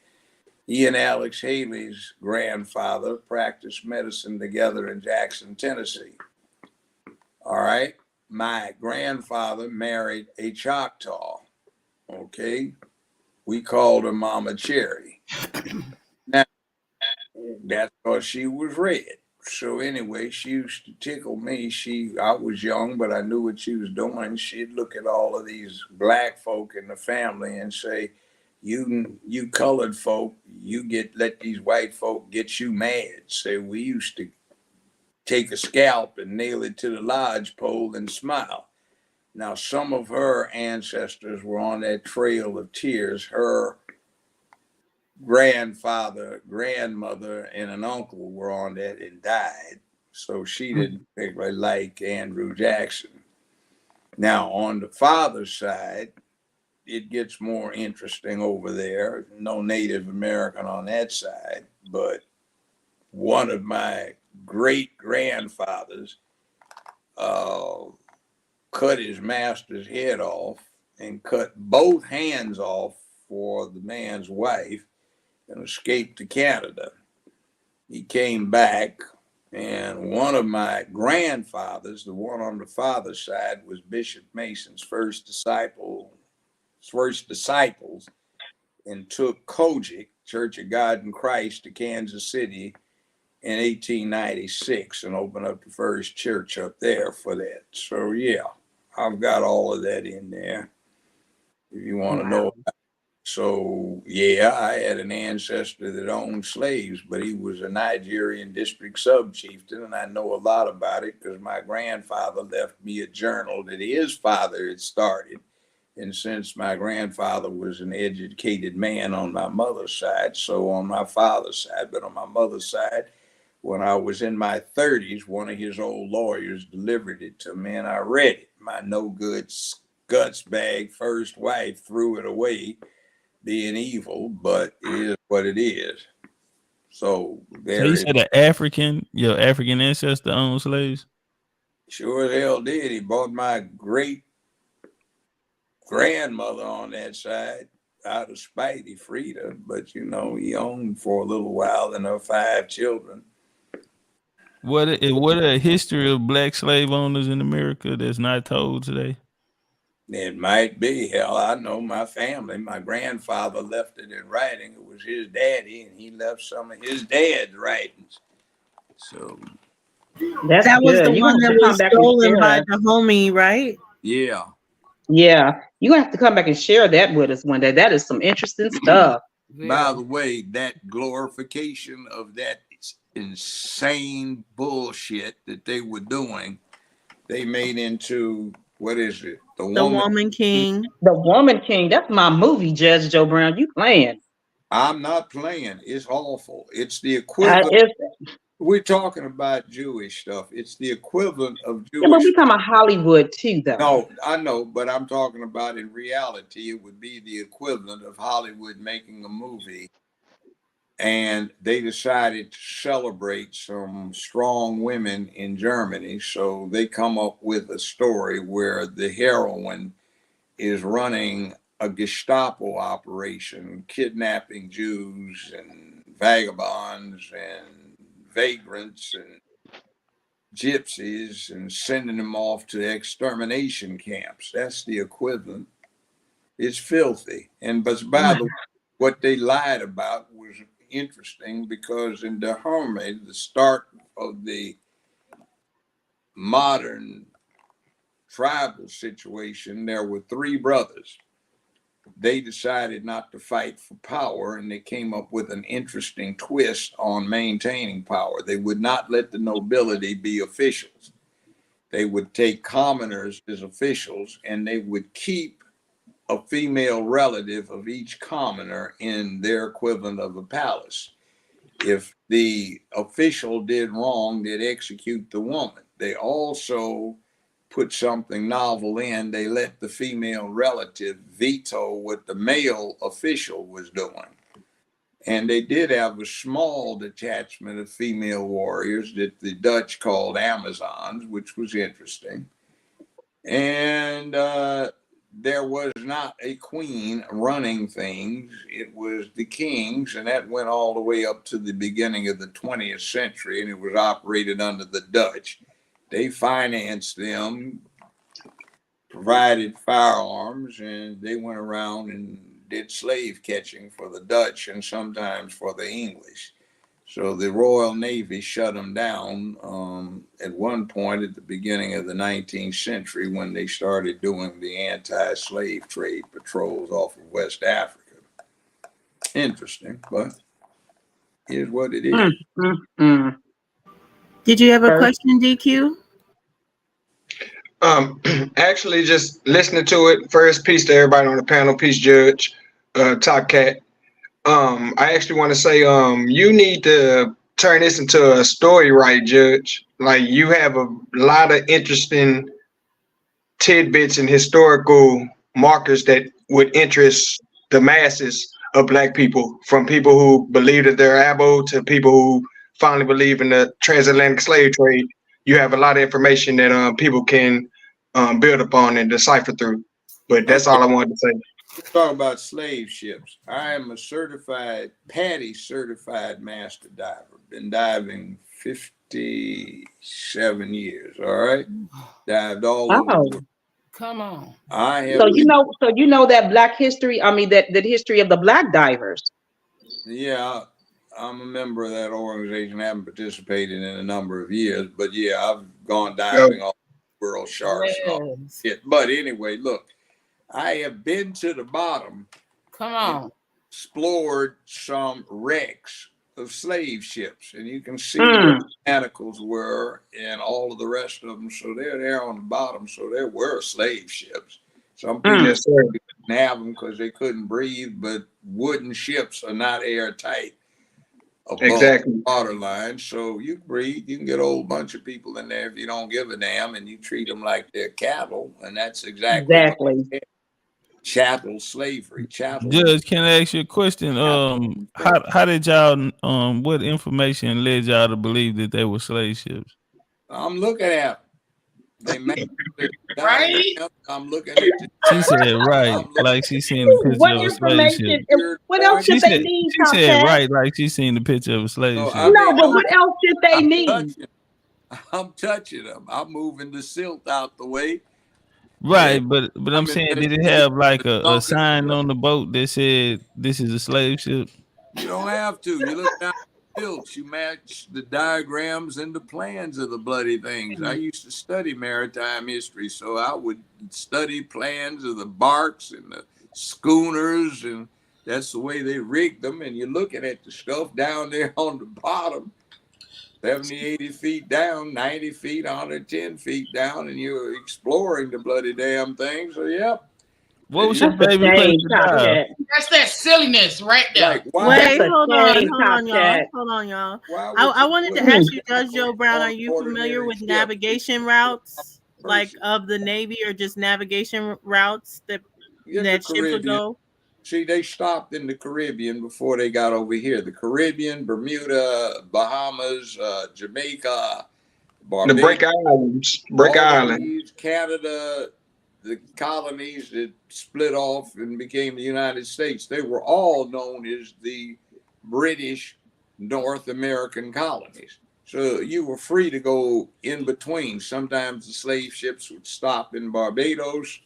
He and Alex Haley's grandfather practiced medicine together in Jackson, Tennessee. All right. My grandfather married a Choctaw. Okay. We called her Mama Cherry. Now, that's because she was red. So anyway, she used to tickle me. I was young, but I knew what she was doing. She'd look at all of these black folk in the family and say, you colored folk, let these white folk get you mad. Say, we used to take a scalp and nail it to the lodge pole and smile. Now, some of her ancestors were on that trail of tears. Her grandfather, grandmother, and an uncle were on that and died. So she didn't particularly like Andrew Jackson. Now, on the father's side, it gets more interesting over there. No Native American on that side, but one of my great grandfathers cut his master's head off and cut both hands off for the man's wife and escaped to Canada. He came back, and one of my grandfathers, the one on the father's side, was Bishop Mason's first disciples, and took Kojic, Church of God in Christ, to Kansas City in 1896 and opened up the first church up there for that. So yeah, I've got all of that in there if you want to know. So yeah, I had an ancestor that owned slaves, but he was a Nigerian district sub-chieftain, and I know a lot about it because my grandfather left me a journal that his father had started. And since my grandfather was an educated man on my mother's side, so on my father's side, but on my mother's side, when I was in my 30s, one of his old lawyers delivered it to me, and I read it. My no-good guts bag first wife threw it away, being evil, but it is what it is. So you said your African ancestor owned slaves? Sure as hell did. He brought my great grandmother on that side out of spite. He freed her, but you know, he owned for a little while and her 5 children. What a history of black slave owners in America that's not told today? It might be. Hell, I know my family. My grandfather left it in writing. It was his daddy, and he left some of his dad's writings. So That's That was the good. You one have that to come was back and stolen by share. the homie, right? yeah, Yeah, you have to come back and share that with us one day. That is some interesting stuff. by the way, that glorification of that insane bullshit that they were doing, they made into, what is it? The Woman King. The Woman King. That's my movie, Judge Joe Brown. You playing? I'm not playing. It's awful. It's the equivalent. We're talking about Jewish stuff. It's the equivalent of Yeah, but Jewish. we talking about Hollywood too, though. No, I know, but I'm talking about in reality, it would be the equivalent of Hollywood making a movie. And they decided to celebrate some strong women in Germany. So they come up with a story where the heroine is running a Gestapo operation, kidnapping Jews and vagabonds and vagrants and gypsies and sending them off to extermination camps. That's the equivalent. It's filthy. And but by the way, what they lied about was interesting because in Dahomey, the start of the modern tribal situation, there were 3 brothers. They decided not to fight for power, and they came up with an interesting twist on maintaining power. They would not let the nobility be officials. They would take commoners as officials, and they would keep a female relative of each commoner in their equivalent of a palace. If the official did wrong, they'd execute the woman. They also put something novel in. They let the female relative veto what the male official was doing. And they did have a small detachment of female warriors that the Dutch called Amazons, which was interesting. And there was not a queen running things. It was the kings, and that went all the way up to the beginning of the 20th century, and it was operated under the Dutch. They financed them, provided firearms, and they went around and did slave catching for the Dutch and sometimes for the English. So the Royal Navy shut them down at one point at the beginning of the 19th century when they started doing the anti-slave trade patrols off of West Africa. Interesting, but here's what it is. Did you have a question, DQ? Actually, just listening to it. First, peace to everybody on the panel. Peace, Judge, Top Cat. I actually want to say, you need to turn this into a story, right, Judge? Like, you have a lot of interesting tidbits and historical markers that would interest the masses of Black people, from people who believe that they're able to people who finally believe in the transatlantic slave trade. You have a lot of information that people can build upon and decipher through. But that's all I wanted to say. Let's talk about slave ships. I am a certified, PADI certified master diver. Been diving 57 years. All right, dived all over the world. Come on. I have. So you know that Black history. I mean that history of the Black divers. Yeah, I'm a member of that organization. I haven't participated in a number of years, but yeah, I've gone diving all the world, sharks and all shit. But anyway, look. I have been to the bottom. Come on. Explored some wrecks of slave ships, and you can see where the manacles were and all of the rest of them. So they're there on the bottom. So there were slave ships. Some people didn't have them because they couldn't breathe, but wooden ships are not airtight above the water line. So you breathe. You can get a whole bunch of people in there if you don't give a damn, and you treat them like they're cattle, and that's exactly. Chattel slavery. Judge, can I ask you a question? How did y'all what information led y'all to believe that they were slave ships? I'm looking at them. They made the Right? diagram. I'm looking at the She chat. said right, I'm looking like she seen the Ooh, picture what of a slave ship. information? here What else pointing. did they need, She Top said Cat? right, like she seen the picture of a slave So ship. I mean, No, but what else did they I'm need? touching them. I'm moving the silt out the way. Right, And but I'm I'm saying, did it investigating have like the a sunken sign ship. on the boat that said this is a slave ship? You don't have to. You look down the silts. You match the diagrams and the plans of the bloody things. I used to study maritime history, so I would study plans of the barks and the schooners, and that's the way they rigged them. And you're looking at the stuff down there on the bottom, 70, 80 feet down, 90 feet, 110 feet down, and you're exploring the bloody damn thing. So, yep. What was your That's a favorite place shame, to Top dive? Cat. That's that silliness right there. Like, why? Wait, That's a hold shame, Top on, y'all. Cat. Hold on, y'all. Why I, would I you wanted to put ask you, Judge Joe Brown, on are you familiar ordinary with ship navigation routes, like person of the Navy, or just navigation routes in the ships would Caribbean? go? See, they stopped in the Caribbean before they got over here. The Caribbean, Bermuda, Bahamas, Jamaica, The Barbados, Break Islands, Break all of Island. these, Canada, the colonies that split off and became the United States, they were all known as the British North American colonies. So you were free to go in between. Sometimes the slave ships would stop in Barbados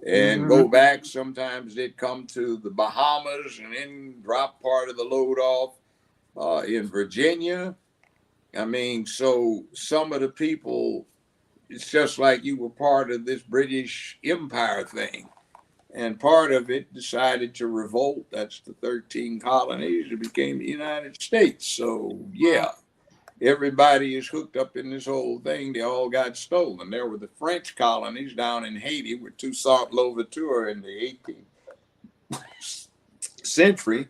and go back. Sometimes they'd come to the Bahamas and then drop part of the load off in Virginia. I mean, so some of the people, it's just like you were part of this British Empire thing. And part of it decided to revolt. That's the 13 colonies. It became the United States. So, yeah, everybody is hooked up in this whole thing. They all got stolen. There were the French colonies down in Haiti with Toussaint Louverture in the 18th century.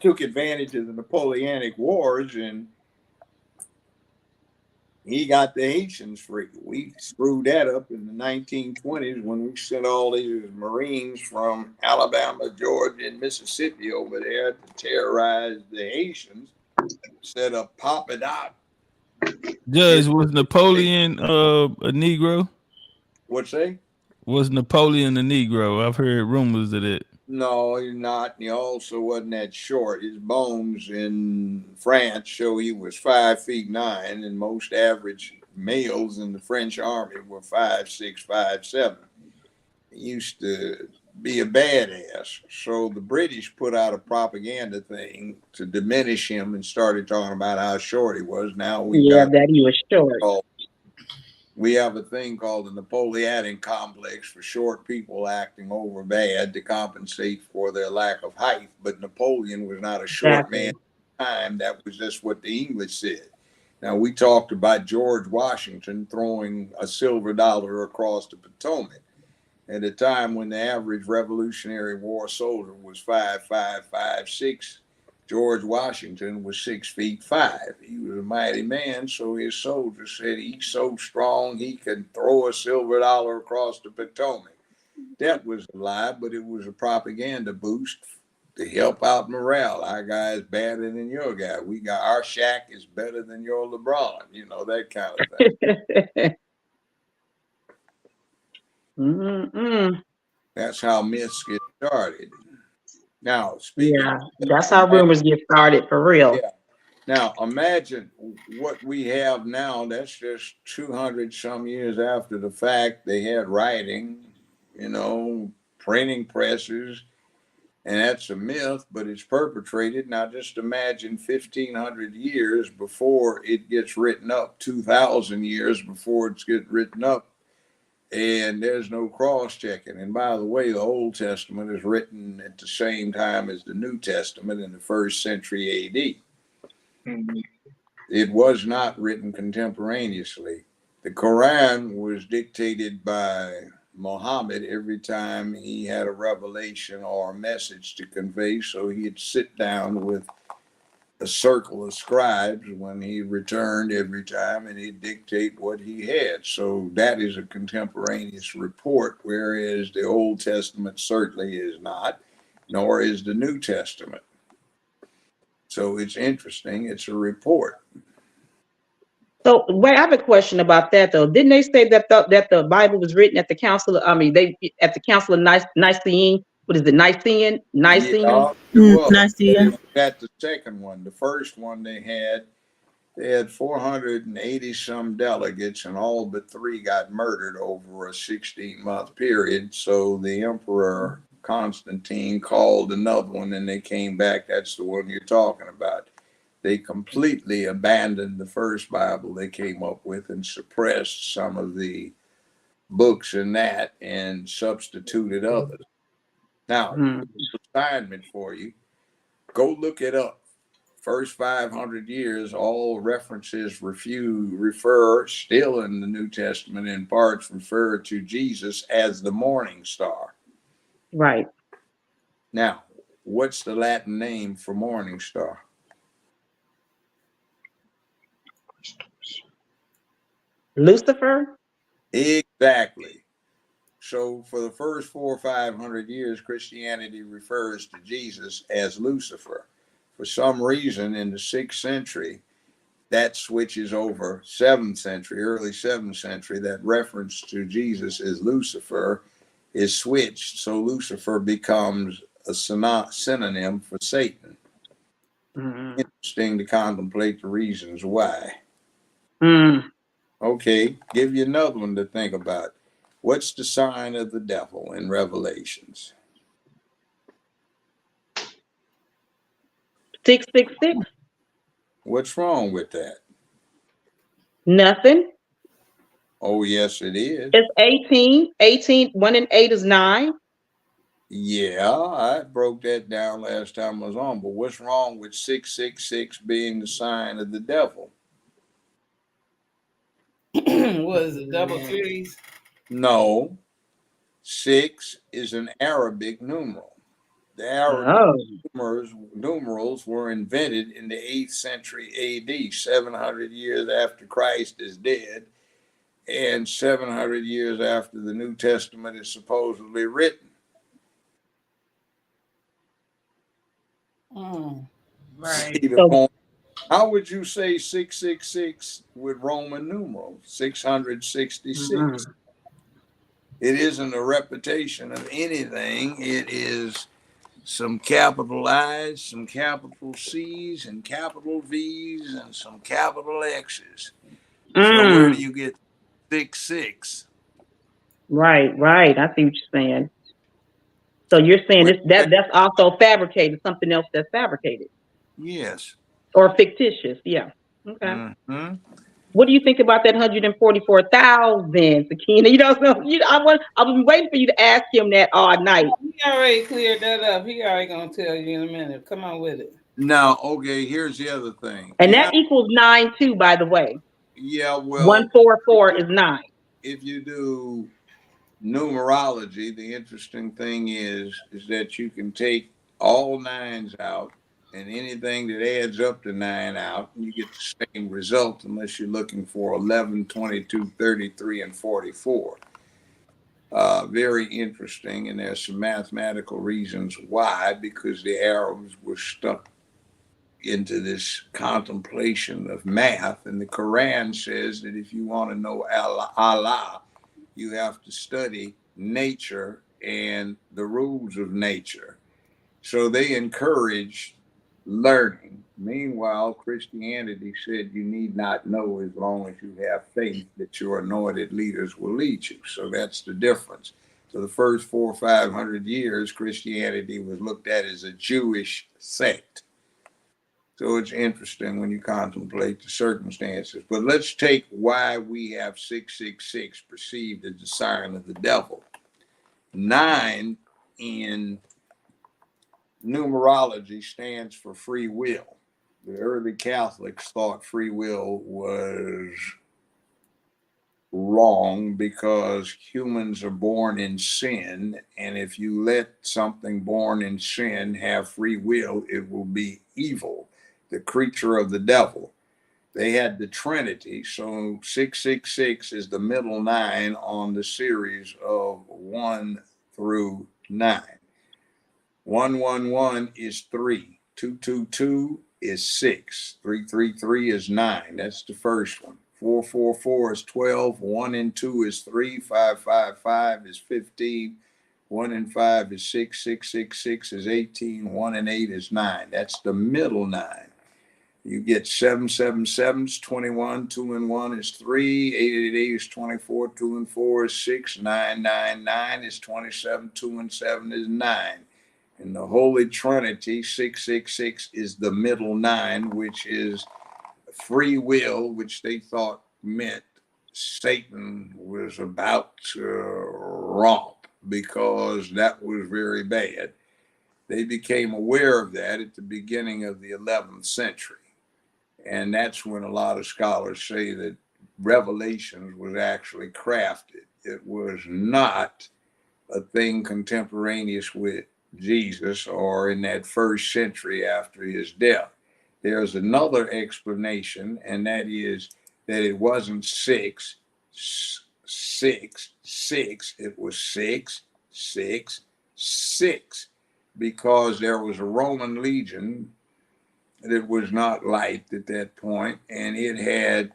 Took advantage of the Napoleonic Wars, and he got the Haitians free. We screwed that up in the 1920s when we sent all these Marines from Alabama, Georgia, and Mississippi over there to terrorize the Haitians. Set up Papa Doc. Judge, was Napoleon a Negro? What's that? Was Napoleon a Negro? I've heard rumors of that. No, he's not. And he also wasn't that short. His bones in France show he was 5'9", and most average males in the French army were 5'6", 5'7". He used to be a badass. So the British put out a propaganda thing to diminish him and started talking about how short he was. Now we've got that he was short. we have a thing called the Napoleonic complex for short people acting over bad to compensate for their lack of height. But Napoleon was not a short man at the time. That was just what the English said. Now, we talked about George Washington throwing a silver dollar across the Potomac at a time when the average Revolutionary War soldier was 5'5", 5'6". George Washington was 6'5". He was a mighty man, so his soldiers said he's so strong he can throw a silver dollar across the Potomac. That was a lie, but it was a propaganda boost to help out morale. Our guy is better than your guy. We got our Shaq is better than your LeBron. You know, that kind of thing. That's how myths get started. Now, speaking, that's how rumors get started for real. Yeah. Now, imagine what we have now. That's just 200 some years after the fact. They had writing, printing presses, and that's a myth, but it's perpetrated. Now, just imagine 1,500 years before it gets written up, 2,000 years before it gets written up, and there's no cross-checking. And by the way, the Old Testament is written at the same time as the New Testament in the 1st century A.D. It was not written contemporaneously. The Quran was dictated by Muhammad every time he had a revelation or a message to convey. So he'd sit down with a circle of scribes when he returned every time, and he'd dictate what he had. So that is a contemporaneous report, whereas the Old Testament certainly is not, nor is the New Testament. So it's interesting. It's a report. So, wait, I have a question about that though. Didn't they say that the Bible was written at the council? I mean, they at the council of Nicene. What is it? Nicene. Yeah, it was. But Nicaea. if you got the second one, the first one they had 480 some delegates, and all but three got murdered over a 16-month period. So the Emperor Constantine called another one, and they came back. That's the one you're talking about. They completely abandoned the first Bible they came up with and suppressed some of the books in that and substituted others. Now, Mm, assignment for you, go look it up. First 500 years, all references refer still in the New Testament in parts refer to Jesus as the morning star. right. Now, what's the Latin name for morning star? Lucifer. Exactly. So for the first 400 or 500 years, Christianity refers to Jesus as Lucifer. For some reason, in the 6th century, that switches over. 7th century, early 7th century, that reference to Jesus as Lucifer is switched, so Lucifer becomes a synonym for Satan. Mm, Interesting to contemplate the reasons why. mm. Okay, give you another one to think about. What's the sign of the devil in Revelations? 666. What's wrong with that? Nothing. Oh, yes, it is. It's 18. 18. 1 and 8 is 9. Yeah, I broke that down last time I was on. But what's wrong with 666 being the sign of the devil? What is it? Double threes? No, 6 is an Arabic numeral. The Arabic Oh. numerals were invented in the 8th century AD, 700 years after Christ is dead, and 700 years after the New Testament is supposedly written. Right. See the So, point? How would you say 666 with Roman numerals? 666. mm, It isn't a repetition of anything. It is some capital I's, some capital C's, and capital V's, and some capital X's. So where do mm. you get 66? Right, right. I see what you're saying. So you're saying Where, this that's also fabricated, something else that's fabricated yes. or fictitious. Yeah. Okay. Mm-hmm. What do you think about that 144,000, Sakina? You know, so I was waiting for you to ask him that all night. He already cleared that up. He already gonna tell you in a minute. Come on with it. Now, okay, here's the other thing. And that equals 9 too, by the way. Yeah, well, 144 is 9. if you do numerology, the interesting thing is that you can take all nines out and anything that adds up to 9 out, and you get the same result unless you're looking for 11, 22, 33, and 44. Very interesting, and there's some mathematical reasons why, because the Arabs were stuck into this contemplation of math, and the Quran says that if you want to know Allah, you have to study nature and the rules of nature. So they encourage learning. Meanwhile, Christianity said you need not know as long as you have faith that your anointed leaders will lead you. So that's the difference. So the first 400 or 500 years, Christianity was looked at as a Jewish sect. So it's interesting when you contemplate the circumstances. But let's take why we have 666 perceived as the sign of the devil. 9 in numerology stands for free will. The early Catholics thought free will was wrong because humans are born in sin, and if you let something born in sin have free will, it will be evil, the creature of the devil. They had the Trinity, so 666 is the middle 9 on the series of 1 through 9. 111 is 3. 222 is 6. 333 is 9. That's the first one. 444 is 12. 1 and 2 is 3. 555 is 15. 1 and 5 is 6. 666 is 18. 1 and 8 is 9. That's the middle 9. You get 777 is 21. 2 and 1 is 3. 888 is 24. 2 and 4 is 6. 999 is 27. 2 and 7 is 9. In the Holy Trinity, 666 is the middle 9, which is free will, which they thought meant Satan was about to romp, because that was very bad. They became aware of that at the beginning of the 11th century. And that's when a lot of scholars say that Revelations was actually crafted. It was not a thing contemporaneous with Jesus or in that first century after his death. There's another explanation, and that is that it wasn't 6, 6, 6. It was 6, 6, 6, because there was a Roman legion that was not light at that point, and it had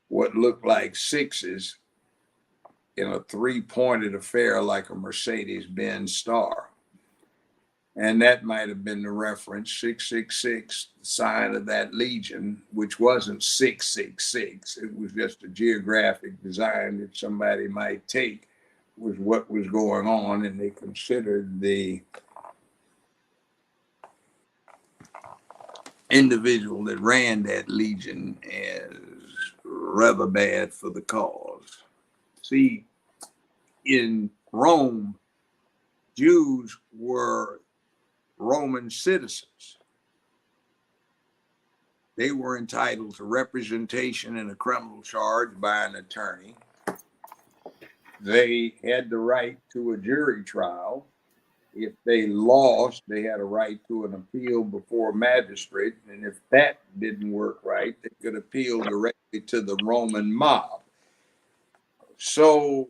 what looked like sixes in a three-pointed affair like a Mercedes-Benz star. And that might have been the reference, 666, the sign of that legion, which wasn't 666. It was just a geographic design that somebody might take, was what was going on, and they considered the individual that ran that legion as rather bad for the cause. See, in Rome, Jews were Roman citizens. They were entitled to representation in a criminal charge by an attorney. They had the right to a jury trial. If they lost, they had a right to an appeal before a magistrate. And if that didn't work right, they could appeal directly to the Roman mob. So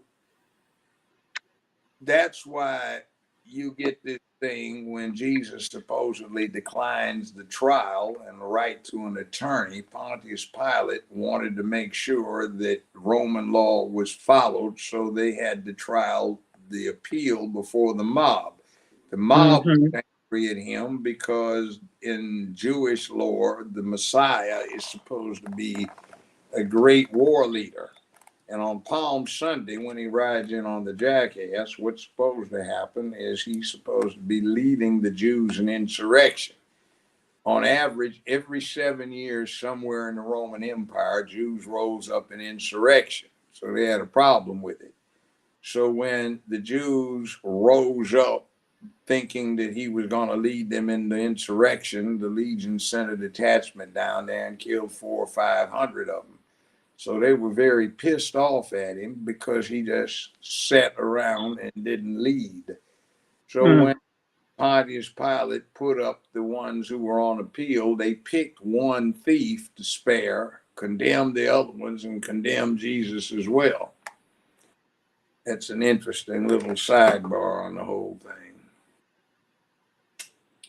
that's why you get this thing when Jesus supposedly declines the trial and the right to an attorney. Pontius Pilate wanted to make sure that Roman law was followed, so they had the trial, the appeal before the mob. The mob was angry at him because in Jewish lore, the Messiah is supposed to be a great war leader. And on Palm Sunday, when he rides in on the jackass, what's supposed to happen is he's supposed to be leading the Jews in insurrection. On average, every 7 years, somewhere in the Roman Empire, Jews rose up in insurrection. So they had a problem with it. So when the Jews rose up thinking that he was going to lead them in the insurrection, the legion sent a detachment down there and killed 400 or 500 of them. So they were very pissed off at him because he just sat around and didn't lead. So when Pontius Pilate put up the ones who were on appeal, they picked one thief to spare, condemned the other ones, and condemned Jesus as well. That's an interesting little sidebar on the whole thing.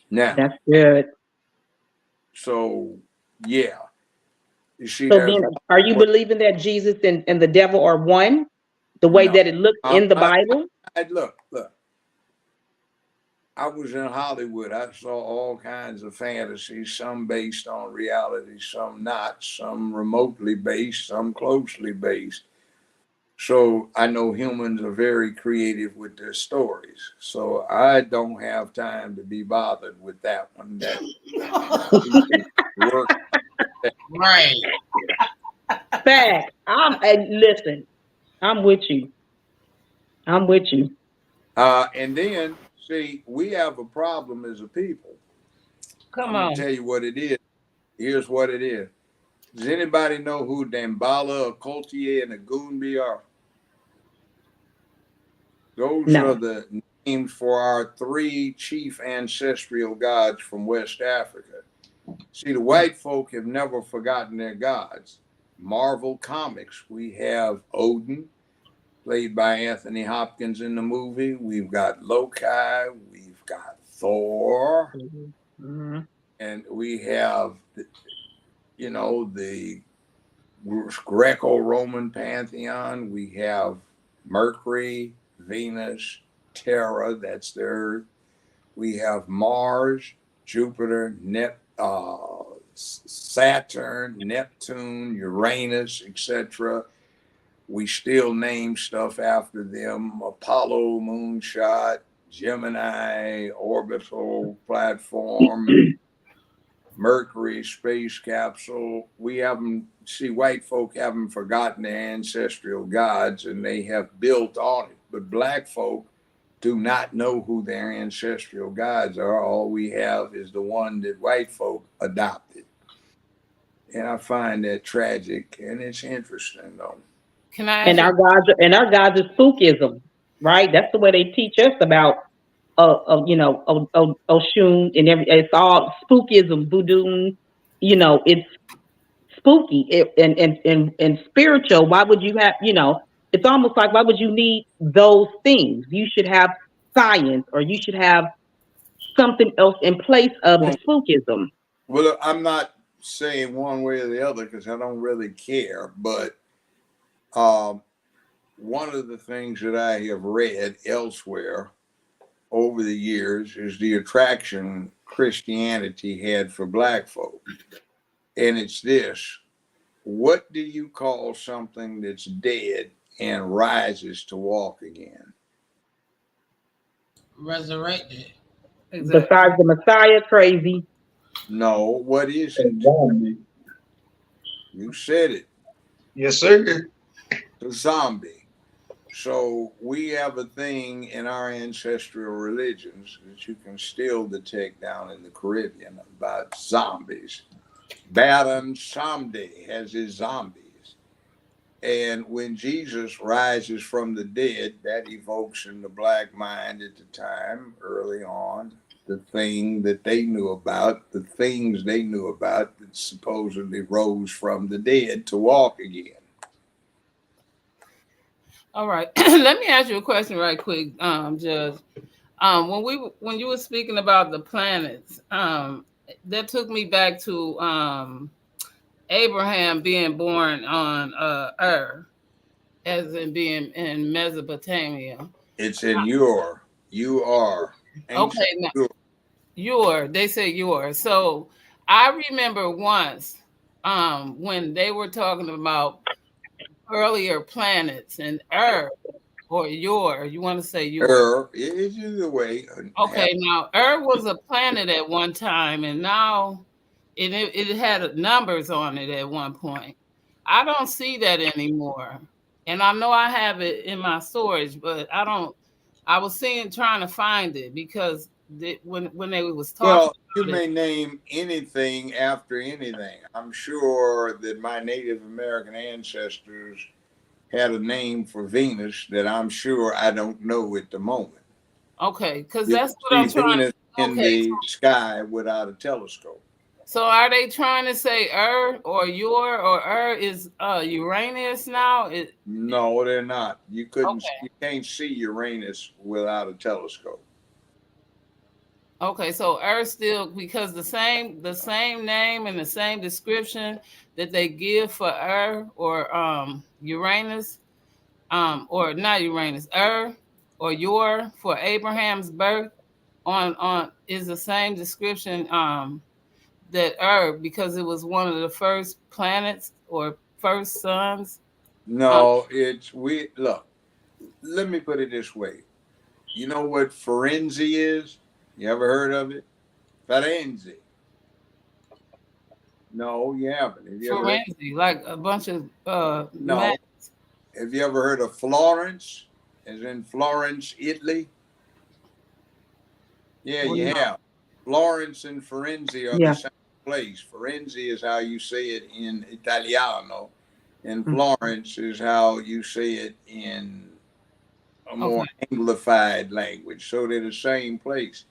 Now, that's good. So, yeah. You see, So then, are you believing that Jesus and the devil are one, the way that it looks in the Bible? Look. I was in Hollywood. I saw all kinds of fantasies, some based on reality, some not, some remotely based, some closely based. So I know humans are very creative with their stories. So I don't have time to be bothered with that one. That work. Right. Fact. Listen, I'm with you. I'm with you. And then, see, we have a problem as a people. I'm going to tell you what it is. Here's what it is. Does anybody know who Damballa, Okotie, and Agunbi are? Those are the names for our three chief ancestral gods from West Africa. See, the white folk have never forgotten their gods. Marvel Comics, we have Odin, played by Anthony Hopkins in the movie. We've got Loki. We've got Thor. And we have, the Greco-Roman pantheon, we have Mercury, Venus, Terra, that's the Earth. We have Mars, Jupiter, Saturn, Neptune, Uranus, etc. We still name stuff after them: Apollo, moonshot; Gemini, orbital platform; Mercury, space capsule. We haven't, see, white folk haven't forgotten their ancestral gods and they have built on it. But black folk do not know who their ancestral gods are. All we have is the one that white folk adopted. And I find that tragic, and it's interesting though. Can I And ask you? our gods is spookism, right? That's the way they teach us about Oshun and every. It's all spookism, voodoo. It's spooky and spiritual. Why would you have? It's almost like, why would you need those things? You should have science, or you should have something else in place of the Well, spookism. well, I'm not saying one way or the other because I don't really care, but um, one of the things that I have read elsewhere over the years is the attraction Christianity had for black folk. And it's this: what do you call something that's dead and rises to walk again? Resurrected. Exactly. Besides the Messiah, crazy. No, what is it? Zombie. You said it. Yes, sir. A zombie. So we have a thing in our ancestral religions that you can still detect down in the Caribbean about zombies. Baron Samedi has his zombies. And when Jesus rises from the dead, that evokes in the black mind at the time, early on, the thing that they knew about, the things they knew about that supposedly rose from the dead to walk again. All right. Let me ask you a question right quick, Judge. When you were speaking about the planets, that took me back to Abraham being born on Ur, as in being in Mesopotamia. It's in you are ancient Okay, now Ur. they say your. So I remember once when they were talking about earlier planets and Ur or your, you want to say your. It's either way. Okay, now Ur was a planet at one time, and now it had numbers on it at one point. I don't see that anymore, and I know I have it in my storage, but I don't. I was seeing trying to find it because when they was talking Well, you about it. may name anything after anything. I'm sure that my Native American ancestors had a name for Venus that I'm sure I don't know at the moment. Okay, because You that's can what see I'm trying. Venus in Okay, the sky without a telescope. so are they trying to say or your or is Uranus now? No, they're not. Okay. You can't see Uranus without a telescope. Okay, so Earth still because the same name and the same description that they give for Earth or Uranus, or not Uranus, Earth or your for Abraham's birth on is the same description that Earth because it was one of the first planets or first suns. Um, No, it's we look. Let me put it this way. You know what Ferenzi is? You ever heard of it? Ferenzi. No, you haven't. Have you ever heard? Forensic, like a bunch of No. Have you ever heard of Florence? As in Florence, Italy? Yeah, well, you no. have. Florence and Firenze are the Yeah. same place. Firenze is how you say it in Italiano, and Mm. Florence is how you say it in a Okay. more anglified language. So they're the same place.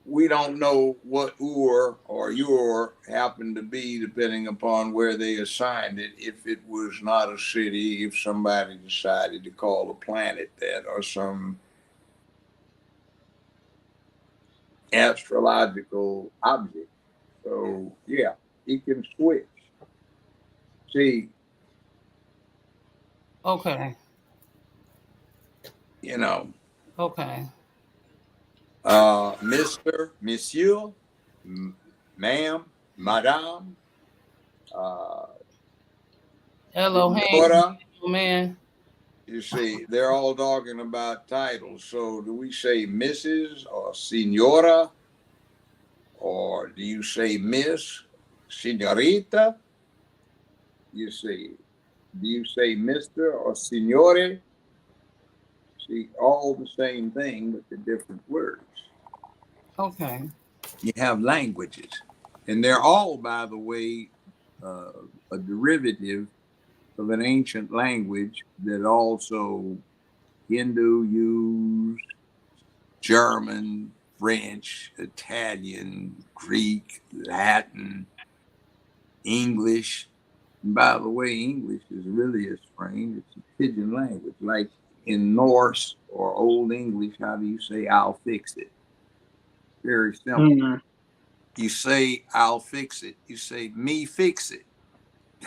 We don't know what Ur or Ur happened to be, depending upon where they assigned it. If it was not a city, if somebody decided to call a planet that, or some astrological object. So yeah, he can switch. See, Okay. you know, Okay. Mr., Monsieur, ma'am, Madame, uh, Elohim, Senora. man. You see, they're all talking about titles. So do we say Mrs. or Senora? Or do you say Miss, Senorita? You see, do you say Mr. or Signore? See, all the same thing, but the different words. Okay. You have languages, and they're all, by the way, uh, a derivative of an ancient language that also Hindu used, German, French, Italian, Greek, Latin, English. And by the way, English is really a strange, it's a pidgin language. Like in Norse or Old English, how do you say, I'll fix it? Very simple. Mm. You say, I'll fix it. You say, me fix it.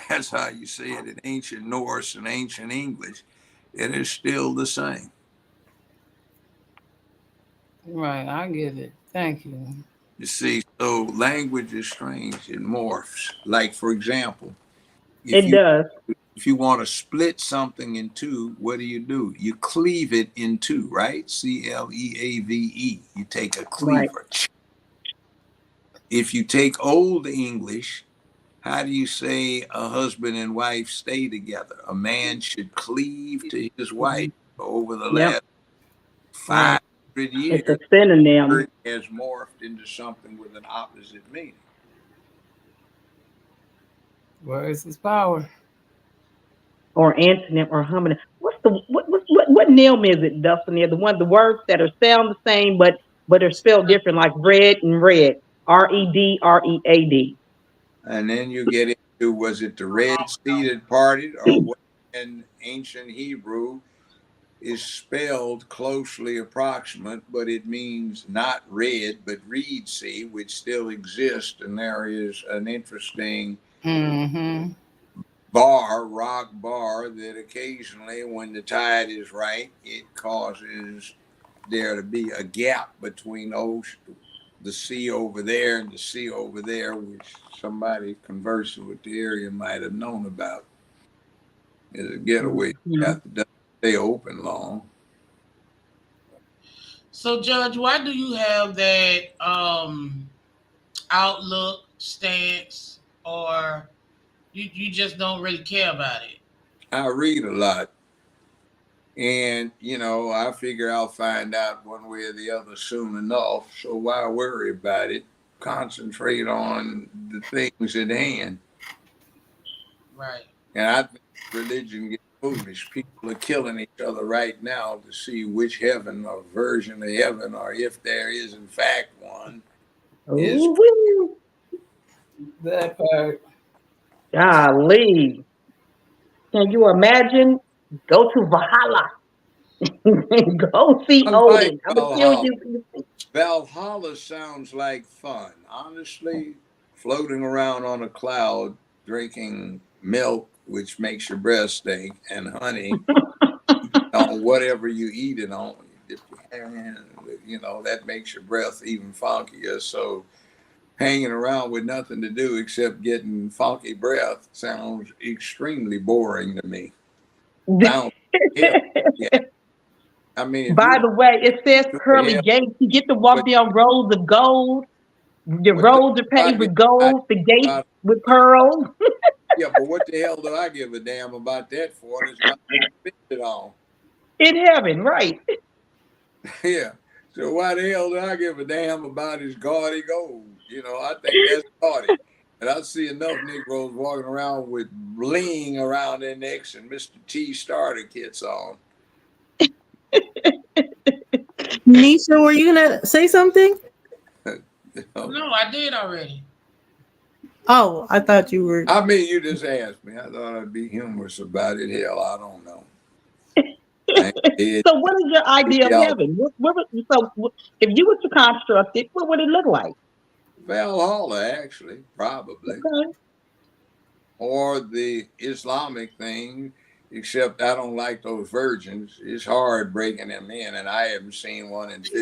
That's how you say it in ancient Norse and ancient English. It is still the same. Right. I get it. Thank you. You see, so language is strange. It morphs. Like, for example, if It you does. if you want to split something in two, what do? You cleave it in two, right? Cleave. You take a Right. cleaver. If you take Old English, how do you say a husband and wife stay together? A man should cleave to his wife. Over the Yep. last Right. 500 It's a years, synonym it has morphed into something with an opposite meaning. Words is power. or antonym or homonym. What's the what name is it, Dustin? The words that are sound the same but are spelled different, like red and red. Redead. And then you get into, was it the red seated parted, or what in ancient Hebrew is spelled closely approximate, but it means not red, but reed seed, which still exists. And there is an interesting Mm-hmm. rock bar, that occasionally, when the tide is right, it causes there to be a gap between the sea over there and the sea over there, which somebody conversing with the area might have known about. It's a getaway. Mm-hmm. It doesn't stay open long. So, Judge, why do you have that outlook stance, or you just don't really care about it? I read a lot, and I figure I'll find out one way or the other soon enough. So why worry about it? Concentrate on the things at hand. Right. And I think religion gets foolish. People are killing each other right now to see which heaven or version of heaven, or if there is in fact one, is. Ooh, That part. golly. Can you imagine? Go to Valhalla and go see I like Odin. I'm gonna tell Valhalla. you. Valhalla sounds like fun. Honestly, floating around on a cloud, drinking milk, which makes your breath stink, and honey on whatever you eat it on. You dip your hand in, that makes your breath even funkier. So hanging around with nothing to do except getting funky breath sounds extremely boring to me. Sounds hell. Yeah. I mean, if By you the way, it says to a pearly hell, gates. You get to what walk down roads of gold. The what the roads are I paved give with a gold. The gates about with pearls. yeah, but what the hell do I give a damn about that for? It's not spend it on. In heaven, right? Yeah. So why the hell do I give a damn about his gaudy gold? I think that's gaudy. And I see enough Negroes walking around with bling around their necks and Mr. T starter kits on. Nisha, were you gonna say something? No, I did already. Oh, I thought you were. I mean, you just asked me. I thought I'd be humorous about it. Hell, I don't know. I ain't So, what is your idea of dead. heaven? If you were to construct it, what would it look like? Valhalla, actually, probably. Okay. or the Islamic thing, except I don't like those virgins. It's hard breaking them in, and I haven't seen one in 50.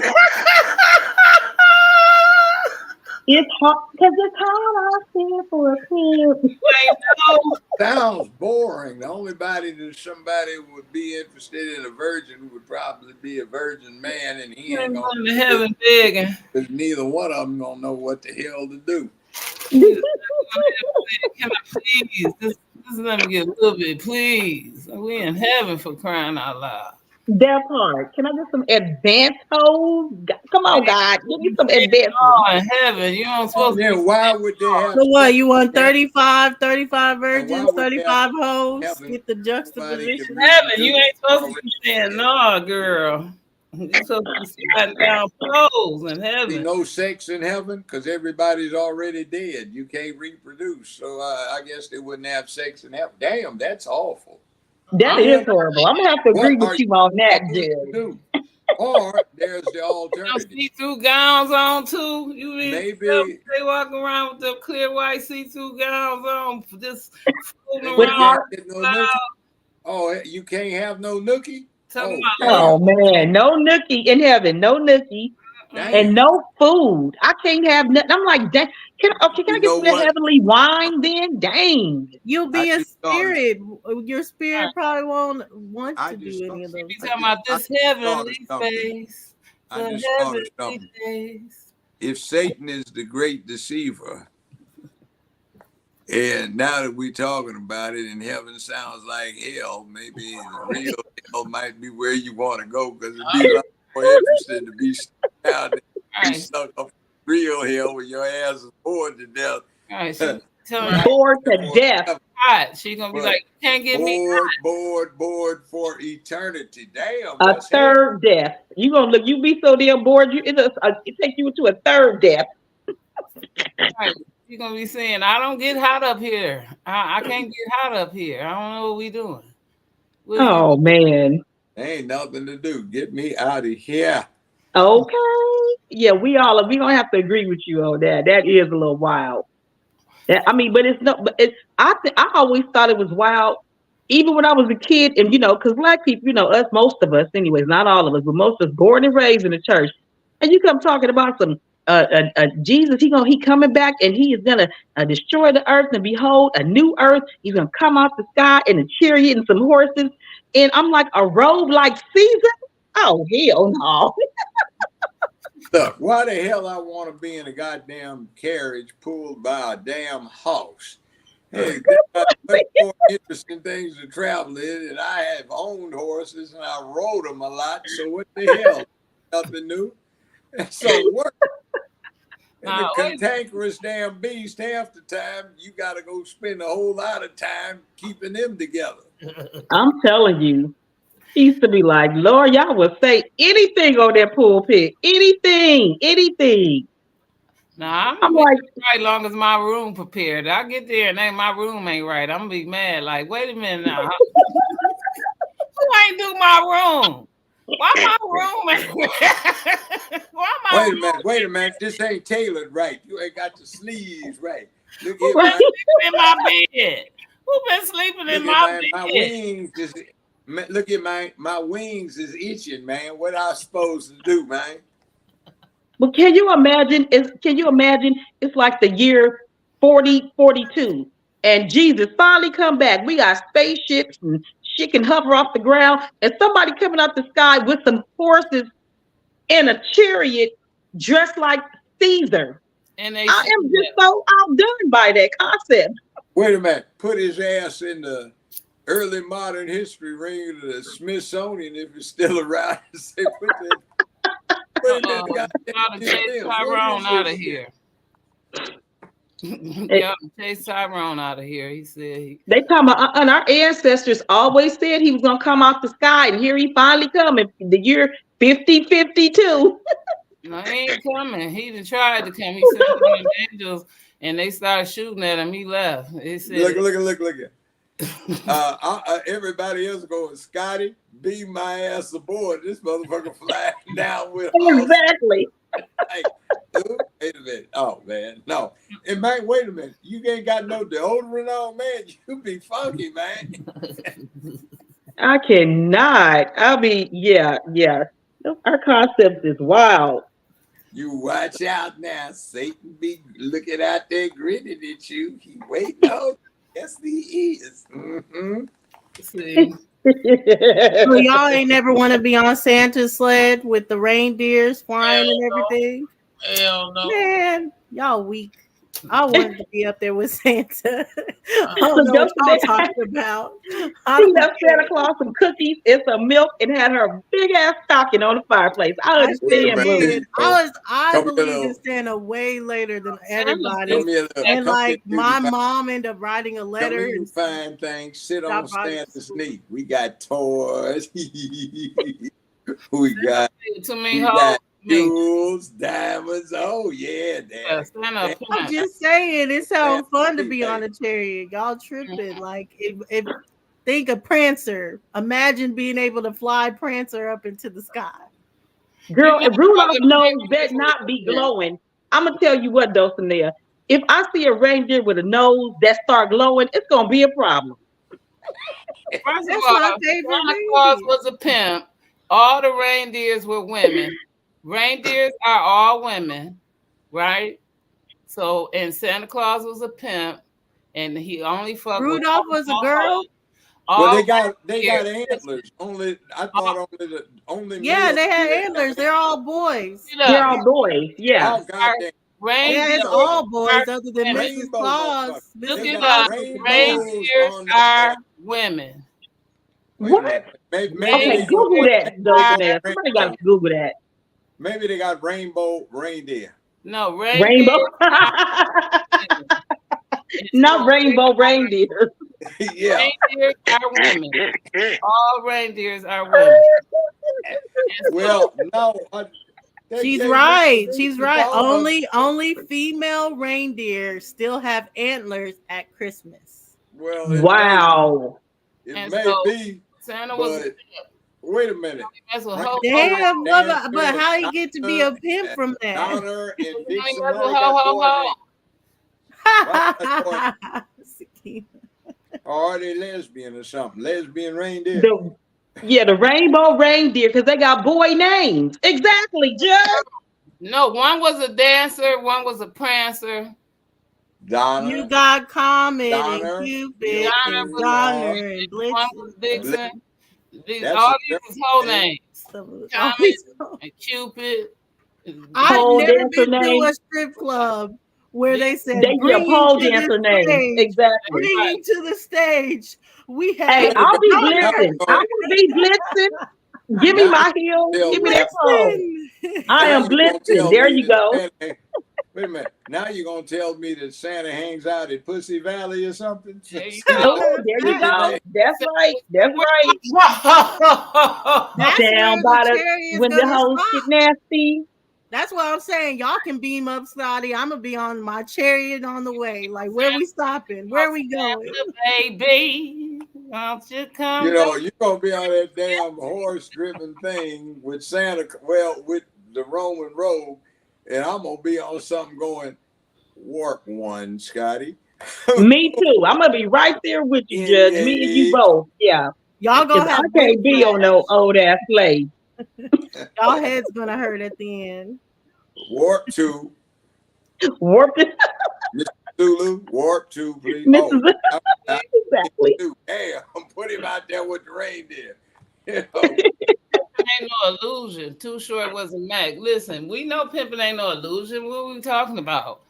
It's hot because it's hot out there for a pimp. Sounds boring. The only body that somebody would be interested in a virgin would probably be a virgin man, and he ain't going gonna to heaven begging. because neither one of them gonna know what the hell to do. Can I please? Just let me get a little bit, please. We in heaven for crying out loud. That part. Can I get some advanced hoes? Come on, God. Give me some advanced. Oh, in heaven. You don't supposed Then to. why would they have? So what? You want 35 virgins, would they 35 hoes? heaven? Get the Nobody juxtaposition. can Heaven, reproduce. you ain't supposed to be saying no, girl. You're supposed to be sliding down poles in See, heaven. no sex in heaven because everybody's already dead. You can't reproduce. So I guess they wouldn't have sex in heaven. Damn, that's awful. That is horrible. I'm gonna have to agree with you on that, Jim. Or there's the alternative. See-through gowns on too. You mean Maybe they walk around with the clear white see-through gowns on, just fooling with around. heart. Oh, you can't have no nookie? Oh man, no nookie in heaven, no nookie, and no food. I can't have nothing. I'm like, can I get some of that heavenly wine then? Dang. You'll be a spirit. Your spirit probably won't want to do any of those. Be talking about this heavenly space. I just thought of something. If Satan is the great deceiver, and now that we're talking about it, and heaven sounds like hell, maybe the real hell might be where you want to go, because it'd be a lot more interesting to be down there and be stuck up real hell when your ass is bored to death. All right, so bored to death. Hot. She's gonna be like, you can't get me bored for eternity. Damn. A third death. You gonna look? You be so damn bored. It takes you to a third death. Right. You're gonna be saying, I don't get hot up here. I can't get hot up here. I don't know what we doing. Oh man. Ain't nothing to do. Get me out of here. Okay. Yeah, we gonna have to agree with you on that. That is a little wild. But it's not. But I always thought it was wild, even when I was a kid, and because black people, us, most of us, anyways, not all of us, but most of us, born and raised in the church, and you come talking about some Jesus, he coming back, and he is gonna destroy the earth, and behold, a new earth. He's gonna come out the sky in a chariot and some horses, and I'm like, a robe like Caesar? Oh hell no! Look, why the hell I want to be in a goddamn carriage pulled by a damn horse? Hey, there's much more interesting things to travel in, and I have owned horses and I rode them a lot. So what the hell? Nothing new. So work. And the cantankerous damn beast, half the time you got to go spend a whole lot of time keeping them together. I'm telling you. He used to be like, Lord, y'all will say anything on that pulpit. Anything. Nah, I'm like, right long as my room prepared. I get there and my room ain't right. I'm gonna be mad. Like, wait a minute now. Who ain't do my room? Why my room? Wait a minute. This ain't tailored right. You ain't got the sleeves right. Look Who been sleeping in my bed? Who been sleeping in my bed? My wings is. Look at my wings is itching, man. What I supposed to do, man? But can you imagine? It's like the year 4042, and Jesus finally come back. We got spaceships and shit can hover off the ground, and somebody coming out the sky with some horses and a chariot dressed like Caesar. And I am just so outdone by that concept. Wait a minute. Put his ass in the early modern history ring to the Smithsonian if it's still around. Say, Chase Tyrone out of here. Chase Tyrone out of here. He said they talking about, and our ancestors always said he was gonna come out the sky, and here he finally coming. The year 5052. No, he ain't coming. He done tried to come. He sent them angels, and they started shooting at him. He left. He said, Look. Everybody else going, Scotty, beam my ass aboard. This motherfucker flying down with exactly. Hey, dude, wait a minute. Oh man, no. And man, wait a minute. You ain't got no deodorant on, man. You be funky, man. I cannot. Yeah. Our concept is wild. You watch out now. Satan be looking out there grinning at you. He waiting on. Yes, he is. Mm-hmm. See, So y'all ain't never want to be on Santa's sled with the reindeers flying and everything? Hell no. Man, y'all weak. I wanted to be up there with Santa. I So don't know what y'all Dustin, talking about. I she don't left care. Santa Claus some cookies and some milk and had her big ass stocking on the fireplace. I I sure understand, did. boo. I Come here, believed in though. Santa way later than Santa everybody. Come here, And come here, like cutie my pie. mom ended up writing a Come letter here, you and fine thing. Sit on stopped by the Santa's school. knee. We got toys. we Santa got paid too many we hoes. got I mean, jewels, diamonds. Oh yeah, yeah, Dad. Santa a I'm pimp. just saying, it Santa's sounds fun to knee, be on baby. a chariot. Y'all tripping. Like if think of Prancer. Imagine being able to fly Prancer up into the sky. You Girl, know, if Rudolph's the nose better reindeers not be were women. glowing, I'm gonna tell you what, Dulcinea. If I see a reindeer with a nose that start glowing, it's gonna be a problem. First of That's all, my favorite Santa Claus reindeer. was a pimp. All the reindeers were women. Reindeers are all women, right? So, and Santa Claus was a pimp, and he only fucked with Rudolph was a all girl. Well, all they reindeers. got antlers. Only I All, thought only Yeah, male they had deer have antlers. They're all boys. get They're up. all boys, yeah. Oh goddamn! Yeah, Okay, it's Reindeers so all boys are other than women. Mrs. rainbow motherfucker. Claus. Look They Mrs. it got Claus up. was a man. rainbows Reindeers on are the. women. Wait a What? minute. Maybe Okay, they got Google Reindeers that, are Dulcinea. Somebody got rainbow. to Google that. Maybe they got rainbow reindeer. no Rainbow, reindeers are women. And not so rainbow reindeer. Yeah. reindeers are women. All reindeers are women. And so Well, no, they She's gave me right. the She's reason right. for us. Only female reindeer still have antlers at Christmas. Well, Wow. it and may so be, Santa was but wait a minute. that's what ho ho Reindeer, Damn, Dancer, but and how you get to be Donner, a pimp and from that? Donner and only Vixen. mess Why with they ho got ho boy names? ho. Why they got boy names? Or are they lesbian or something? Lesbian reindeer. The rainbow reindeer, because they got boy names. Exactly, Judge. No, one was a dancer, one was a prancer. Donner, You got Comet and Donner, Cupid Donner and Milky, was Donner and one was Blitzen. Vixen. that's All a these different was whole name. names. All Comet these- and Cupid. I've Pole never dancer been to name. a strip club where they said, They "Bring him pole to the dancer name. stage. Exactly. Bring him to the stage." We Hey, have Wait a I'll minute. be Now Donner, blitzing. you're I gonna, will be blitzing. Give me now my you're heels. gonna Give me tell that me pole. I now am you're gonna blitzing. tell There me you that go. Santa, wait a minute. Now you're gonna tell me that Santa hangs out at Pussy Valley or something? There you Santa go. Oh, there you Pussy go. Valley. That's right. That's right. That's Down where the by the chariot's when the gonna hoes stop. get nasty. That's what I'm saying. Y'all can beam up, Scotty. I'm gonna be on my chariot on the way. Like, where we stopping? Where we going? Baby, won't you come You back? know, you're gonna be on that damn horse-driven thing with Santa, well, with the Roman road, and I'm gonna be on something going, warp one, Scotty. Me too. I'm gonna be right there with you, Judge. Me and you Engage. both. Yeah. Y'all Because gonna I have can't be on no old ass slave. y'all heads gonna hurt at the end. Warp 2. Warped it. Mr. Zulu, warp 2, please. Mrs. Oh, I Exactly. hey, I'm putting him out there with the reindeer. You know, Ain't no illusion. Too Short was a Mac. Listen, we know pimping ain't no illusion. What are we talking about?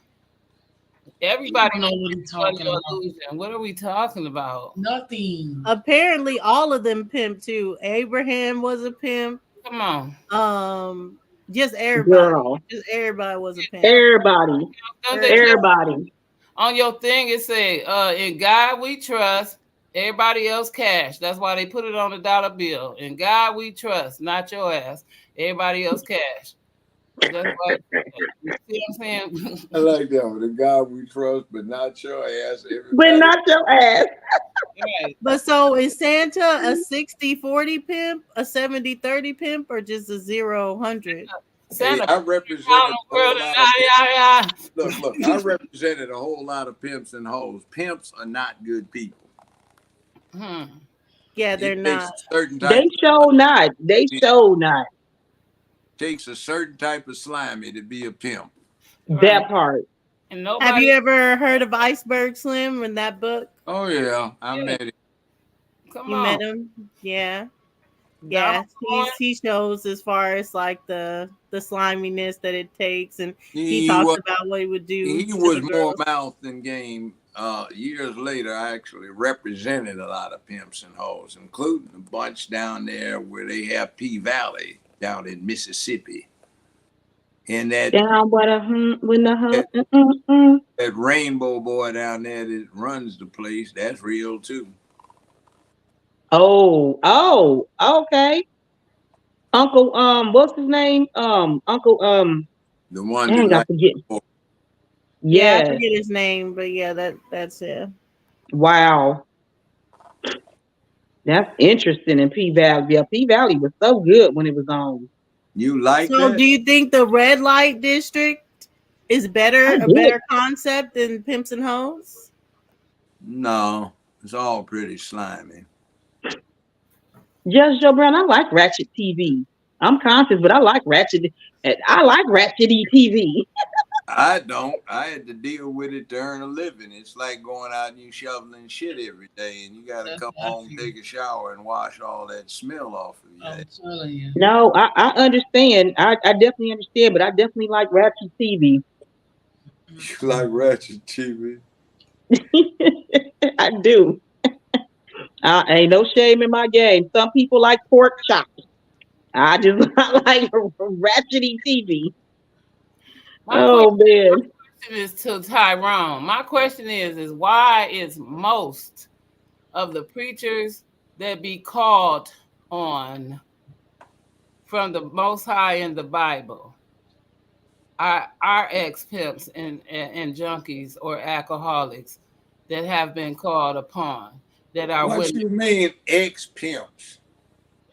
Everybody don't know what he's talking no about. illusion. What are we talking about? Nothing. Apparently, all of them pimp too. Abraham was a pimp. Come on. Just everybody. Girl. Just everybody was a pimp. Everybody. Don't they Everybody. on your thing it say, in God we trust, everybody else cash. That's why they put it on the dollar bill. In God we trust, not your ass. Everybody else cash. That's why, you see what I'm saying? I like that one. The God we trust, but not your ass. But Everybody. not your ass. Right. But so is Santa a 60-40 pimp, a 70-30 pimp, or just a 0-100? Hey, Santa I around represented the a world whole lot of and look, I represented a whole lot of pimps and hoes. Pimps are not good people. Yeah, they're It takes not. a certain They type show not. They of show not. takes a certain type of slimy to be a pimp. Right. That part. And Have nobody you ever heard of Iceberg Slim in that book? Oh yeah, I yeah, met him. come You on. met him? Yeah. Donald Yeah. Cohen. He shows as far as like the sliminess that it takes, and he He talks was about what he would do he to was the more girls. mouth than game. Years later, I actually represented a lot of pimps and hoes, including a bunch down there where they have P Valley down in Mississippi. And Down by the when the that, mm. that rainbow boy down there that runs the place, that's real too. Oh, okay. Uncle, what's his name? Uncle, The one that dang, I like forget. Yeah, I Yes. forget his name, but yeah, that's it. Wow. That's interesting in P Valley. Yeah, P Valley was so good when it was on. you like So, that? do you think the red light district is I a did. better concept than Pimps and Hoes? No, it's all pretty slimy. Judge Joe Brown, I like Ratchet TV. I'm conscious, but I like Ratchet. I like Ratchet TV. I don't. I had to deal with it to earn a living. It's like going out and you shoveling shit every day, and you got to That's come how I home, feel. take a shower, and wash all that smell off of you. I'm telling you. No, I understand. I definitely understand, but I definitely like Ratchet TV. You like ratchet TV? I do. Ain't no shame in my game. Some people like pork chops. I just I like ratchety TV. My question, Oh man. is to Tyrone. My question is why is most of the preachers that be called on from the Most High in the Bible are ex pimps and junkies or alcoholics that have been called upon that are What willing. you mean, ex pimps?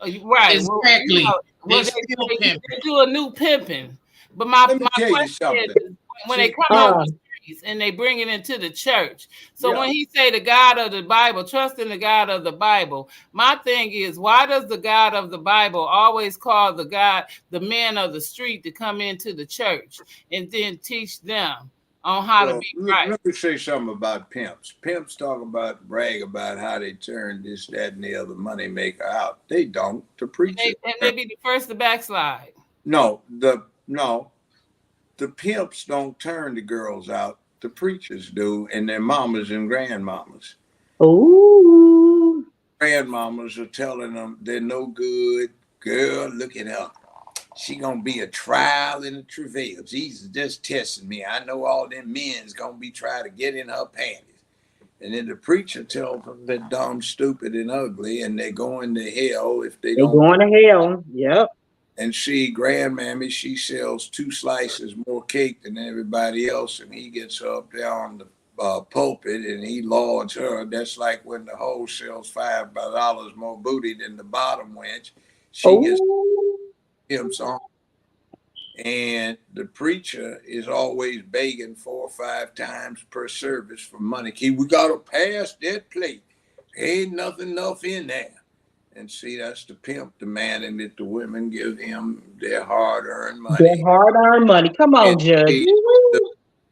Right. Well, Exactly. They well, still they pimping. do a new pimping. But my Let me tell you question something. is when they See, come out the streets and they bring it into the church. So yeah. when he say the God of the Bible, trust in the God of the Bible, my thing is why does the God of the Bible always call the men of the street to come into the church and then teach them on how to Well, be right? let me say something about pimps. Pimps talk about, brag about how they turn this, that, and the other money maker out. They don't. The preachers. And they be the first to backslide. No, the pimps don't turn the girls out. The preachers do, and their mamas and grandmamas. Ooh. Grandmamas are telling them they're no good. Girl, look at her. She gonna be a trial in the travail. Jesus just testing me. I know all them men's gonna be trying to get in her panties. And then the preacher tells them they're dumb, stupid, and ugly, and they're going to hell if they They don't. going to hell. Yep. And she, grandmammy, she sells 2 slices more cake than everybody else, and he gets up there on the pulpit and he lauds her. That's like when the hoe sells $5 more booty than the bottom wench. She gets him some. And the preacher is always begging 4 or 5 times per service for money. We got to pass that plate. Ain't nothing enough in there. And see, that's the pimp demanding that the women give him their hard-earned money. Their hard-earned money. Come on, And Judge.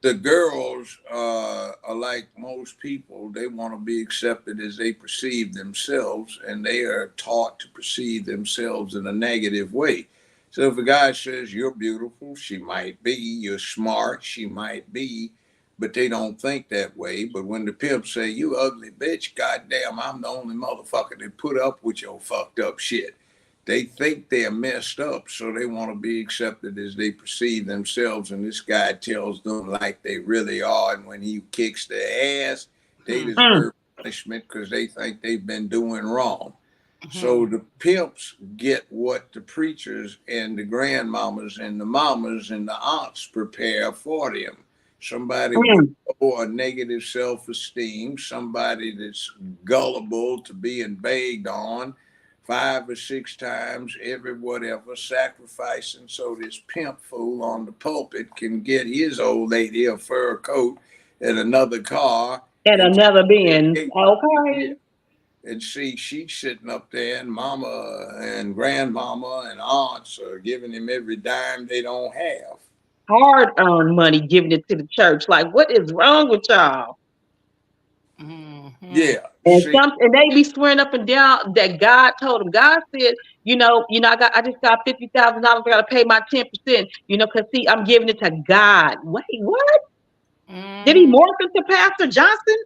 the girls are like most people. They want to be accepted as they perceive themselves, and they are taught to perceive themselves in a negative way. So if a guy says you're beautiful, she might be. You're smart, she might be, but they don't think that way. But when the pimps say you ugly bitch, goddamn, I'm the only motherfucker that put up with your fucked up shit. They think they're messed up, so they want to be accepted as they perceive themselves. And this guy tells them like they really are. And when he kicks their ass, they deserve punishment because they think they've been doing wrong. So the pimps get what the preachers and the grandmamas and the mamas and the aunts prepare for them. Somebody with a negative self-esteem, somebody that's gullible to being begged on, 5 or 6 times every whatever, sacrificing so this pimp fool on the pulpit can get his old lady a fur coat and another car And and another take being care. okay. Yeah. And see, she's sitting up there, and mama and grandmama and aunts are giving him every dime they don't have. Hard earned money, giving it to the church. Like, what is wrong with y'all? Yeah, And see, they be swearing up and down that God told them. God said, I just got $50,000. I got to pay my 10%. Because see, I'm giving it to God. Wait, what? Did he morph into Pastor Johnson?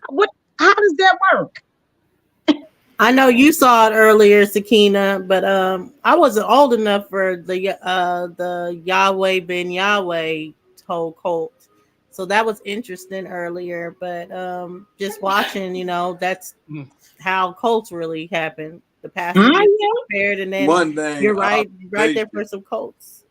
What? How does that work? I know you saw it earlier, Sakina, but I wasn't old enough for the Yahweh Ben Yahweh whole cult. So that was interesting earlier, but just watching, that's how cults really happen. The pastor gets prepared, and then one thing, you're right there for some cults.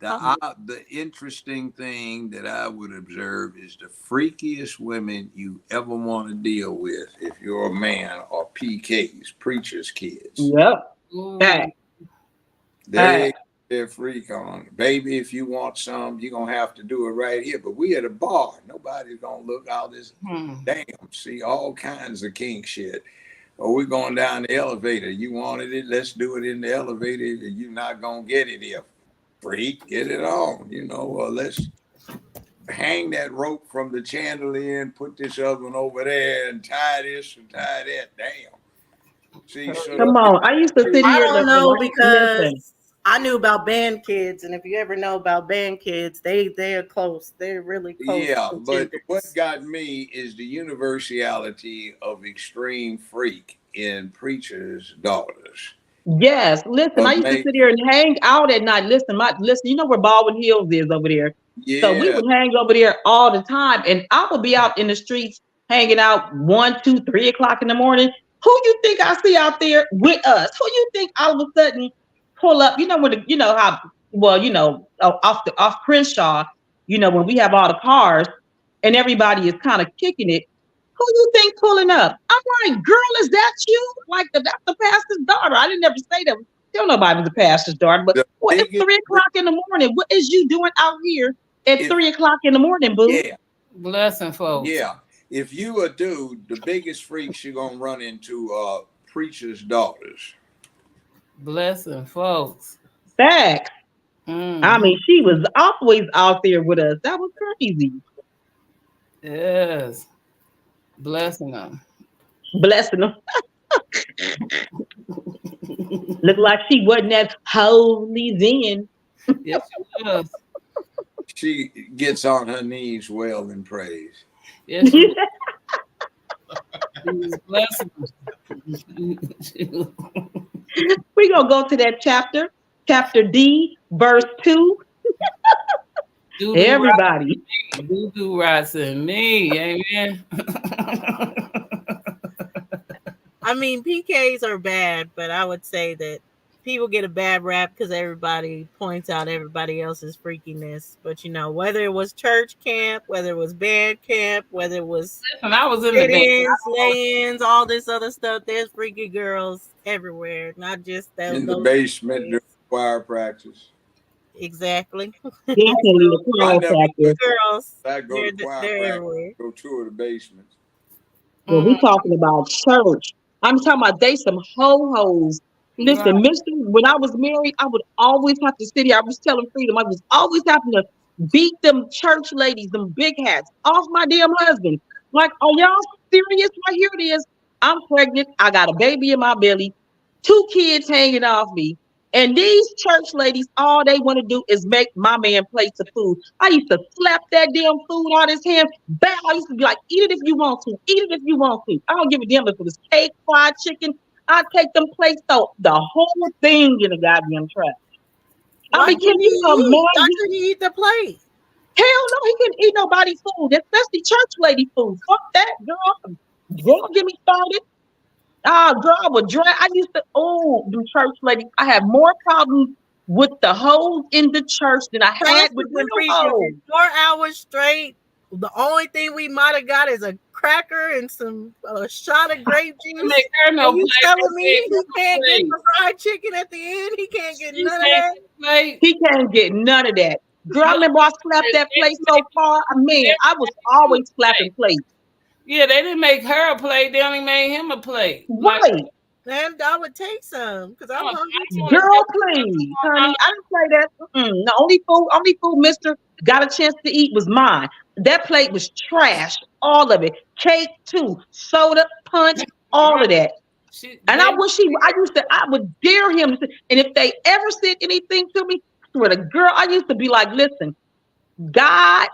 the interesting thing that I would observe is the freakiest women you ever want to deal with if you're a man are PKs, preachers' kids. Yep. They're freak on. Baby, if you want some, you're gonna have to do it right here. But we at a bar. Nobody's gonna look all this see all kinds of kink shit. Or we're going down the elevator. You wanted it, let's do it in the elevator. You're not gonna get it here. Freak, get it on, or let's hang that rope from the chandelier and put this other one over there and tie this and tie that. Damn. See, so come on. I used to sit I here don't and know listen. because I knew about band kids, and if you ever know about band kids, they're close. They're really close. Yeah, but what got me is the universality of extreme freak in preachers' daughters. Yes, listen, I used to sit here and hang out at night. Listen, you know where Baldwin Hills is over there. So we Yeah. would hang over there all the time, and I would be out in the streets hanging out 1, 2, 3 o'clock in the morning. Who you think I see out there with us? Who you think all of a sudden pull up? Off Crenshaw, when we have all the cars and everybody is kind of kicking it. Who you think pulling up? I'm like, girl, is that you? Like, that's the pastor's daughter. I didn't ever say that. Don't nobody was the pastor's daughter, but it's 3 o'clock in the morning. What is you doing out here at 3 o'clock in the morning, boo? Yeah. Blessing, folks. Yeah. If you a dude, the biggest freaks you're gonna run into are preachers' daughters. Blessing, folks. Facts. I mean, she was always out there with us. That was crazy. Yes. Blessing them. Blessing them. Look like she wasn't as holy then. Yes, she was. She gets on her knees well and prays. Yes, she was. Blessing. We're going to go to that chapter D, verse 2. Everybody. Do rights in me. Amen. I mean, PKs are bad, but I would say that people get a bad rap because everybody points out everybody else's freakiness. But whether it was church camp, whether it was band camp, whether it was I was in the lay-ins, all this other stuff, there's freaky girls everywhere, not just in the basement during choir practice. Exactly. Definitely the choir practice. Girls, I go to choir practice, go tour the basement. Well, we talking about church. I'm talking about they some ho-hos. Listen, when I was married, I would always have to sit here. I was telling Freedom, I was always having to beat them church ladies, them big hats, off my damn husband. Like, are y'all serious? Right here it is. I'm pregnant. I got a baby in my belly, 2 kids hanging off me. And these church ladies, all they want to do is make my man plates of food. I used to slap that damn food out his hand. Bam! I used to be like, eat it if you want to. Eat it if you want to. I don't give a damn if it was cake, fried chicken. I take them plates, throw the whole thing in the goddamn trash. Why couldn't he eat the plate? Hell no, he couldn't eat nobody's food, especially church lady food. Fuck that, girl. Don't get me started. Girl, I would drag. I used to, do church ladies. I had more problems with the hoes in the church than I had with the hoes. 4 hours straight The only thing we might have got is a cracker and some shot of grape They make juice. her no And you plate. telling They me make he her can't get plate. the fried chicken at the end? He can't get She none of make that? her plate. He can't get none of that. Girl, I No, remember I slapped that they plate make so far. I mean, I was him a always plate. slapping plates. Yeah, they didn't make her a plate. They only made him a plate. Like, Right. And I would take some because I'm I hungry don't want to too. Girl, take please, honey. I didn't say that. The only food Mister got a chance to eat was mine. That plate was trash. All of it. Cake too. Soda, punch, all right. of that. She And I they wish I would dare him. And if they ever said anything to me, I swear to girl, I used to be like, listen, God,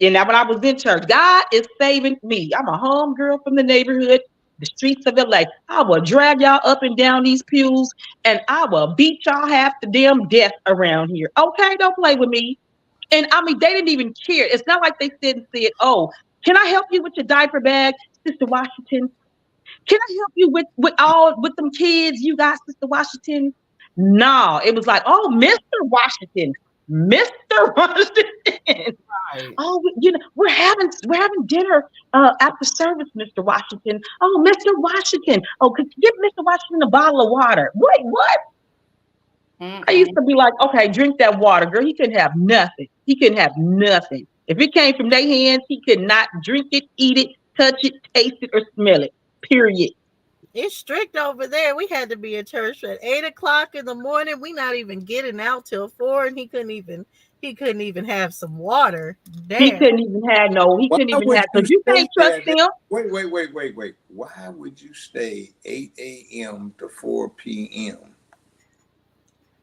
and now when I was in church, God is saving me. I'm a home girl from the neighborhood, the streets of LA. I will drag y'all up and down these pews and I will beat y'all half to damn death around here. Okay, don't play with me. And I mean, they didn't even care. It's not like they said, oh, can I help you with your diaper bag, Sister Washington? Can I help you with them kids you got, Sister Washington? No, it was like, oh, Mr. Washington, Mr. Washington. right. Oh, we're having dinner after service, Mr. Washington. Oh, Mr. Washington. Oh, could you give Mr. Washington a bottle of water? Wait, what? I used Mm-mm. to be like, okay, drink that water, girl. He couldn't have nothing. He couldn't have nothing. If it came from their hands, he could not drink it, eat it, touch it, taste it, or smell it. Period. It's strict over there. We had to be in church at 8 o'clock in the morning. We not even getting out till 4, and he couldn't even have some water. He Damn. couldn't even have no. He Why couldn't even would have you because you stay can't trust there? them. Wait. Why would you stay 8 a.m. to 4 p.m.?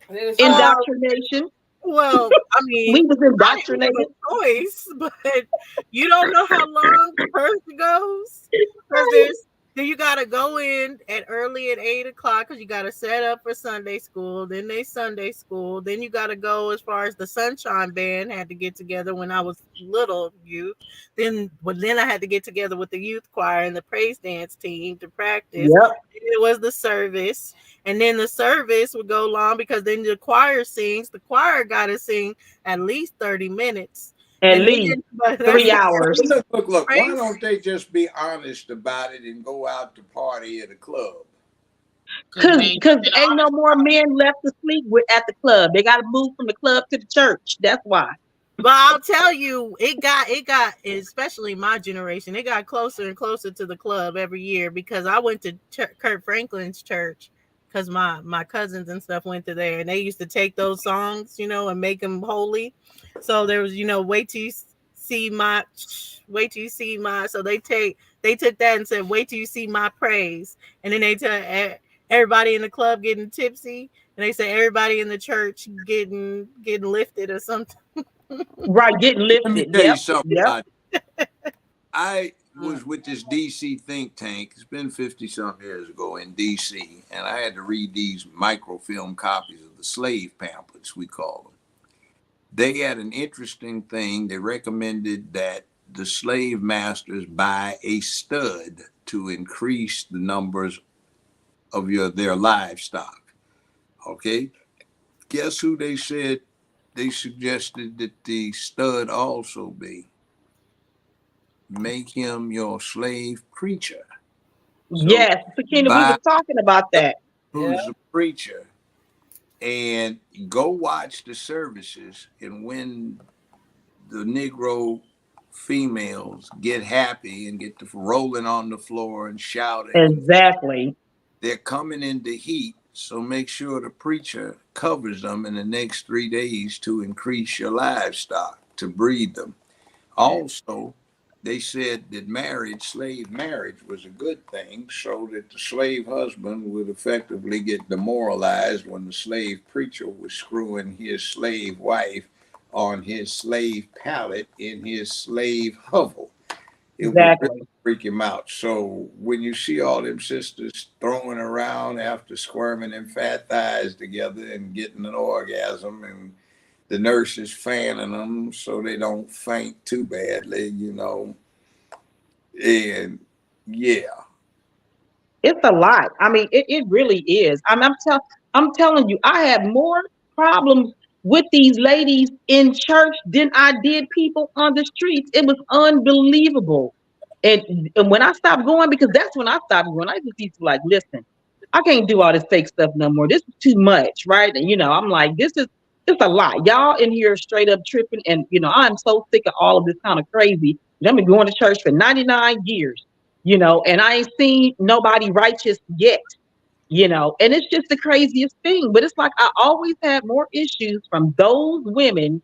It's Uh, hard. Indoctrination. well, I We mean, was I didn't have indoctrinated. a choice, but you don't know how long the person goes because then you got to go in at early at 8 o'clock because you got to set up for Sunday school. Then they Sunday school. Then you got to go as far as the Sunshine Band had to get together when I was little youth. Then I had to get together with the youth choir and the praise dance team to practice. Yep. It was the service, and then the service would go long because then the choir sings. The choir got to sing at least 30 minutes. At And least then, but that's 3 hours. Look. Why praise. don't they just be honest about it and go out to party at a club? Because Cause, we ain't cause been ain't no honest. more men left to sleep with at the club. They got to move from the club to the church. That's why. But I'll tell you, it got, especially my generation, it got closer and closer to the club every year because I went to Kurt Franklin's church because my cousins and stuff went to there and they used to take those songs, and make them holy. So there was, see my, wait till you see my. So they took that and said, wait till you see my praise, and then they tell everybody in the club getting tipsy, and they say everybody in the church getting lifted or something. Right, getting Let me lifted. tell you Yep. something Yep. about it. I was with this DC think tank. It's been 50 something years ago in DC, and I had to read these microfilm copies of the slave pamphlets, we call them. They had an interesting thing. They recommended that the slave masters buy a stud to increase the numbers of their livestock. Okay, guess who they said they suggested that the stud also be? Make him your slave preacher. So Yes, Sakina, we buy was talking about a that. Yeah. who's a preacher and go watch the services, and when the Negro females get happy and get to rolling on the floor and shouting, and Exactly. they're coming into heat. So make sure the preacher covers them in the next 3 days to increase your livestock, to breed them. Also, they said that slave marriage, was a good thing so that the slave husband would effectively get demoralized when the slave preacher was screwing his slave wife on his slave pallet in his slave hovel. It would really Exactly. freak him out. So when you see all them sisters throwing around after squirming them fat thighs together and getting an orgasm, and the nurses fanning them so they don't faint too badly. And yeah, It's a lot. I mean, it really is. I'm telling you, I have more problems with these ladies in church than I did people on the streets. It was unbelievable. And when I stopped going, because that's when I stopped going, I just used to like, listen, I can't do all this fake stuff no more. This is too much, right? And I'm like, this is it's a lot. Y'all in here straight up tripping, and I'm so sick of all of this kind of crazy. I've been going to church for 99 years, and I ain't seen nobody righteous yet. And it's just the craziest thing. But it's like I always had more issues from those women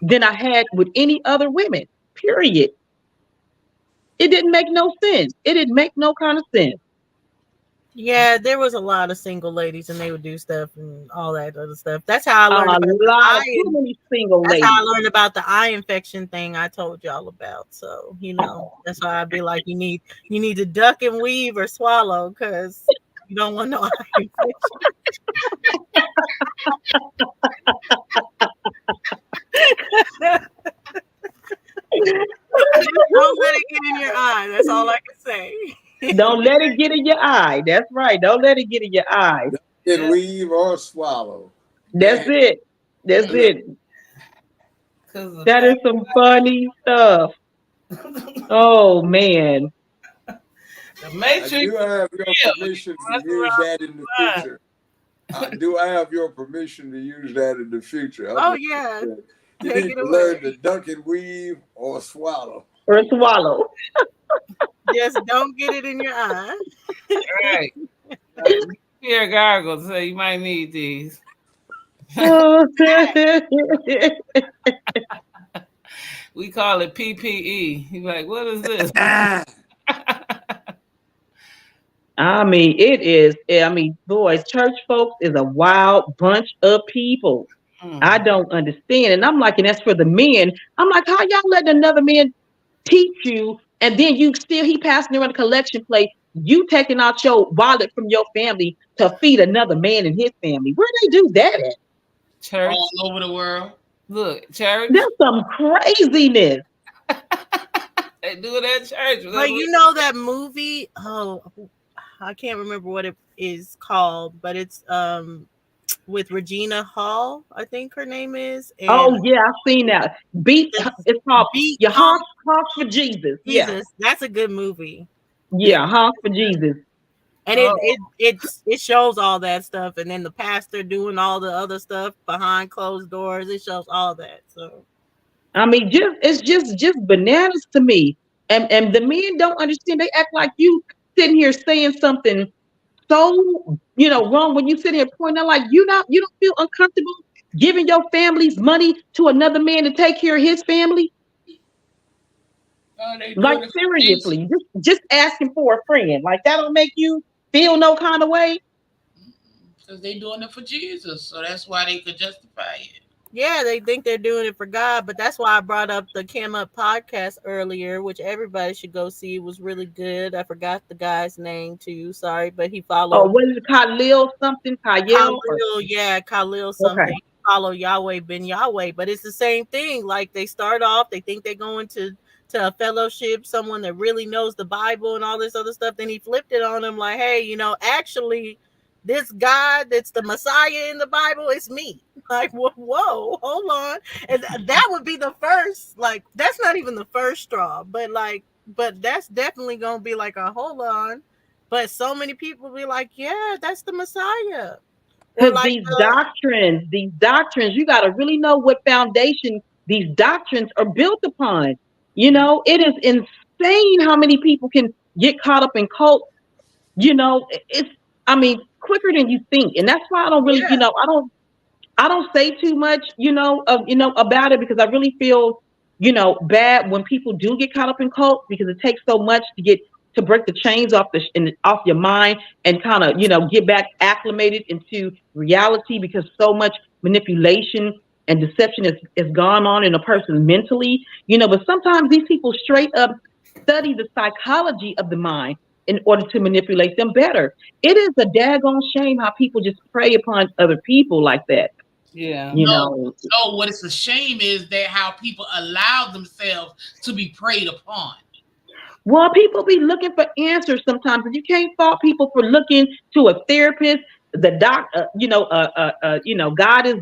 than I had with any other women. Period. It didn't make no sense. It didn't make no kind of sense. Yeah, there was a lot of single ladies, and they would do stuff and all that other stuff. That's how I learned A about the lot of eye. too many single That's ladies. how I learned about the eye infection thing I told y'all about. So that's why I'd be like, you need to duck and weave or swallow, because you don't want no eye infection. Don't let it get in your eye. That's all I can say. Don't let it get in your eye. That's right. Don't let it get in your eye. Can weave or swallow. That's it. That's it. That is some funny stuff. Oh man. The Matrix. Do I have your permission to use that in the future? Do I have your permission to use that in the future? Oh yeah. You need to learn to duck and weave or swallow. Or swallow. Just don't get it in your eye. Right. Here, gargle. So you might need these. We call it PPE. He's like, what is this? I mean, it is. I mean, boys, church folks is a wild bunch of people. I don't understand. And I'm like, and that's for the men. I'm like, how y'all letting another man teach you, and then he passing around a collection plate, you taking out your wallet from your family to feed another man and his family? Where they do that at? Church all over the world. Look, church. That's some craziness. They do it at church. But you know that movie? Oh, I can't remember what it is called, but it's with Regina Hall, I think her name is. And oh yeah, I've seen that. It's called Your Honk for Jesus. Yeah, that's a good movie. Yeah, Honk for Jesus. And it shows all that stuff, and then the pastor doing all the other stuff behind closed doors. It shows all that. So, I mean, it's just bananas to me. And the men don't understand. They act like you sitting here saying something so wrong when you sit here pointing out like you don't feel uncomfortable giving your family's money to another man to take care of his family. Like seriously, just asking for a friend, like that'll make you feel no kind of way. Because they're doing it for Jesus, so that's why they could justify it. Yeah, they think they're doing it for God, but that's why I brought up the Cam Up podcast earlier, which everybody should go see. It was really good. I forgot the guy's name too. Sorry, but he followed. Oh, what is it? Khalil something? Khalil, yeah, Khalil something. Okay. Follow Yahweh Ben Yahweh, but it's the same thing. Like they start off, they think they're going to a fellowship, someone that really knows the Bible and all this other stuff. Then he flipped it on them like, hey, actually, this God that's the Messiah in the Bible is me. Like, whoa, hold on. And that would be the first, like, that's not even the first straw, but that's definitely going to be like a hold on. But so many people be like, yeah, that's the Messiah. Because like these doctrines, you got to really know what foundation these doctrines are built upon. It is insane how many people can get caught up in cults. It's, quicker than you think. And that's why I don't really, I don't say too much, about it, because I really feel, bad when people do get caught up in cults, because it takes so much to break the chains off your mind and kind of, get back acclimated into reality, because so much manipulation and deception is gone on in a person mentally, but sometimes these people straight up study the psychology of the mind in order to manipulate them better. It is a daggone shame how people just prey upon other people like that. Yeah. No, what it's a shame is that how people allow themselves to be preyed upon. Well, people be looking for answers sometimes, and you can't fault people for looking to a therapist, the doc. God is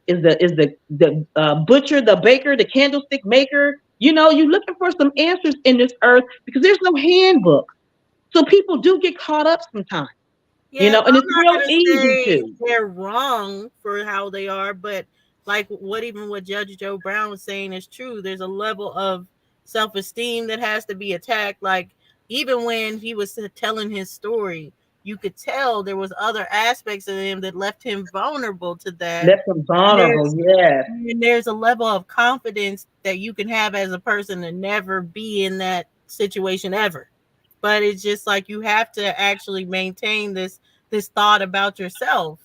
is the butcher, the baker, the candlestick maker. You know, you're looking for some answers in this earth because there's no handbook. So people do get caught up sometimes, you Yeah, know, and it's I'm not real gonna easy say to. they're wrong for how they are, but like what Judge Joe Brown was saying is true. There's a level of self-esteem that has to be attacked. Like even when he was telling his story, you could tell there was other aspects of him that left him vulnerable to that. Left them And vulnerable, yes. there's a level of confidence that you can have as a person to never be in that situation ever. But it's just like you have to actually maintain this thought about yourself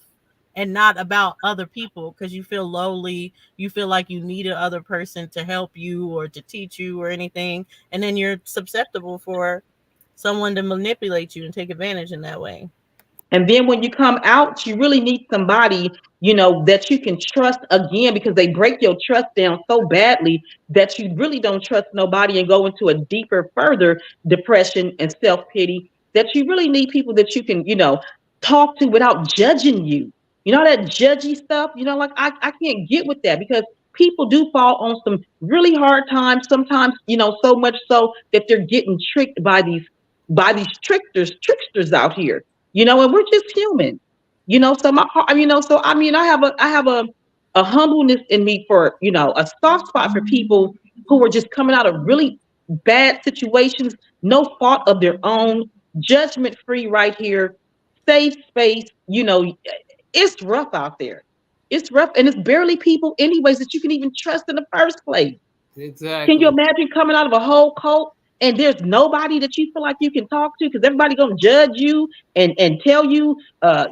and not about other people because you feel lowly, you feel like you need a other person to help you or to teach you or anything, and then you're susceptible for someone to manipulate you and take advantage in that way. And then when you come out, you really need somebody, you know, that you can trust again because they break your trust down so badly that you really don't trust nobody and go into a deeper, further depression and self pity. That you really need people that you can, you know, talk to without judging you. You know, that judgy stuff, you know, like I can't get with that because people do fall on some really hard times sometimes, you know, so much so that they're getting tricked by these tricksters out here, you know, and we're just human, you know. So my heart, you know, so I mean, I have a humbleness in me for, you know, a soft spot for people who are just coming out of really bad situations, no fault of their own, judgment free right here, safe space. You know, it's rough out there. It's rough, and it's barely people, anyways, that you can even trust in the first place. Can you Exactly. imagine coming out of a whole cult and there's nobody that you feel like you can talk to because everybody gonna judge you and tell you,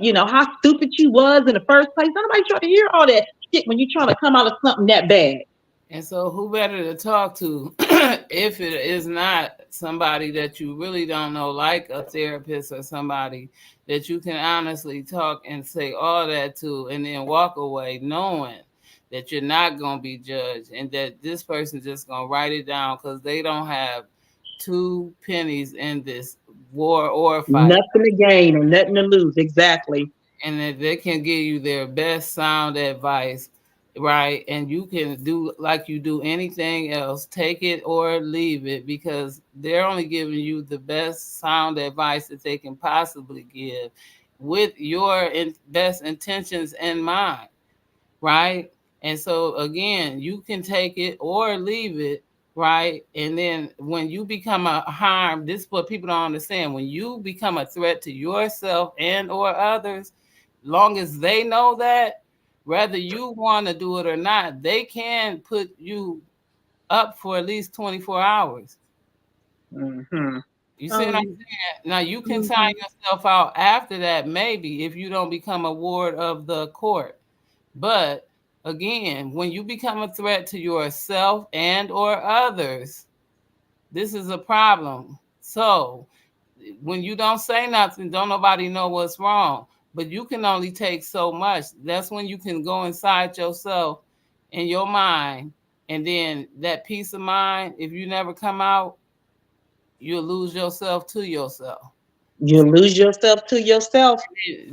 you know, how stupid you was in the first place? Nobody trying to hear all that shit when you're trying to come out of something that bad. And so, who better to talk to if it is not somebody that you really don't know, like a therapist or somebody that you can honestly talk and say all that to, and then walk away knowing that you're not going to be judged and that this person just going to write it down because they don't have two pennies in this war or fight, Nothing to gain and nothing to lose. Exactly. and that they can give you their best sound advice, right? And you can do like you do anything else, take it or leave it, because they're only giving you the best sound advice that they can possibly give with your best intentions in mind, right? And so again, you can take it or leave it, right? And then when you become a harm, this is what people don't understand. When you become a threat to yourself and or others, long as they know that, whether you want to do it or not, they can put you up for at least 24 hours. Mm-hmm. You see what I'm saying? Now you can sign yourself out after that, maybe if you don't become a ward of the court. But again, when you become a threat to yourself and or others, this is a problem. So when you don't say nothing, don't nobody know what's wrong. But you can only take so much. That's when you can go inside yourself and your mind. And then that peace of mind, if you never come out, you'll lose yourself to yourself. You lose yourself to yourself.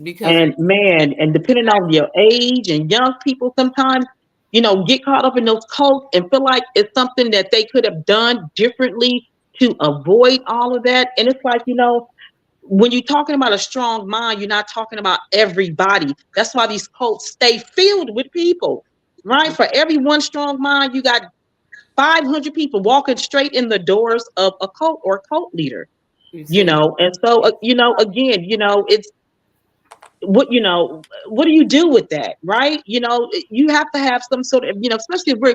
Because And man, and depending on your age, and young people sometimes, you know, get caught up in those cults and feel like it's something that they could have done differently to avoid all of that. And it's like, you know, when you're talking about a strong mind, you're not talking about everybody. That's why these cults stay filled with people, right? For every one strong mind, you got 500 people walking straight in the doors of a cult or cult leader, you know. And so, you know, again, you know, it's what, you know, what do you do with that, right? You know, you have to have some sort of, you know, especially if we're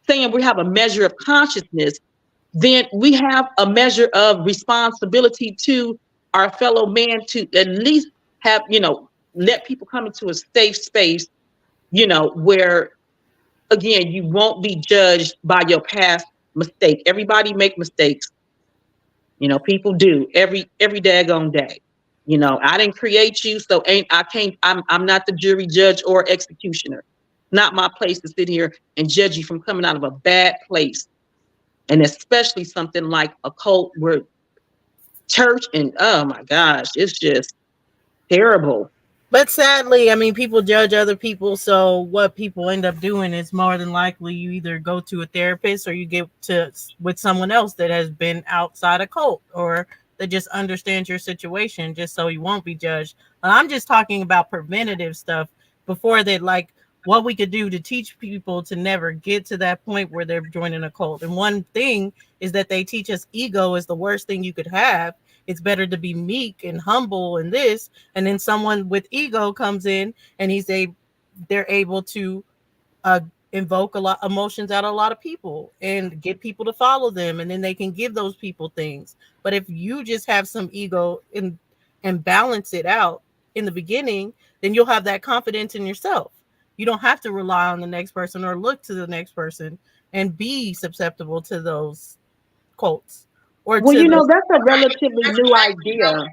saying we have a measure of consciousness, then we have a measure of responsibility to our fellow man to at least have, you know, let people come into a safe space, you know, where again you won't be judged by your past mistake. Everybody make mistakes, you know, people do every daggone day. You know, I didn't create you, so I'm not the jury, judge, or executioner. Not my place to sit here and judge you from coming out of a bad place. And especially something like a cult where church and oh my gosh, it's just terrible. But sadly, I mean, people judge other people. So what people end up doing is more than likely you either go to a therapist or you get to with someone else that has been outside a cult or that just understands your situation, just so you won't be judged. And I'm just talking about preventative stuff before that, like what we could do to teach people to never get to that point where they're joining a cult. And one thing is that they teach us ego is the worst thing you could have. It's better to be meek and humble and this, and then someone with ego comes in and they're able to uh, invoke a lot emotions out of a lot of people and get people to follow them, and then they can give those people things. But if you just have some ego and balance it out in the beginning, then you'll have that confidence in yourself. You don't have to rely on the next person or look to the next person and be susceptible to those cults or Well, to you know, the. that's a relatively new idea.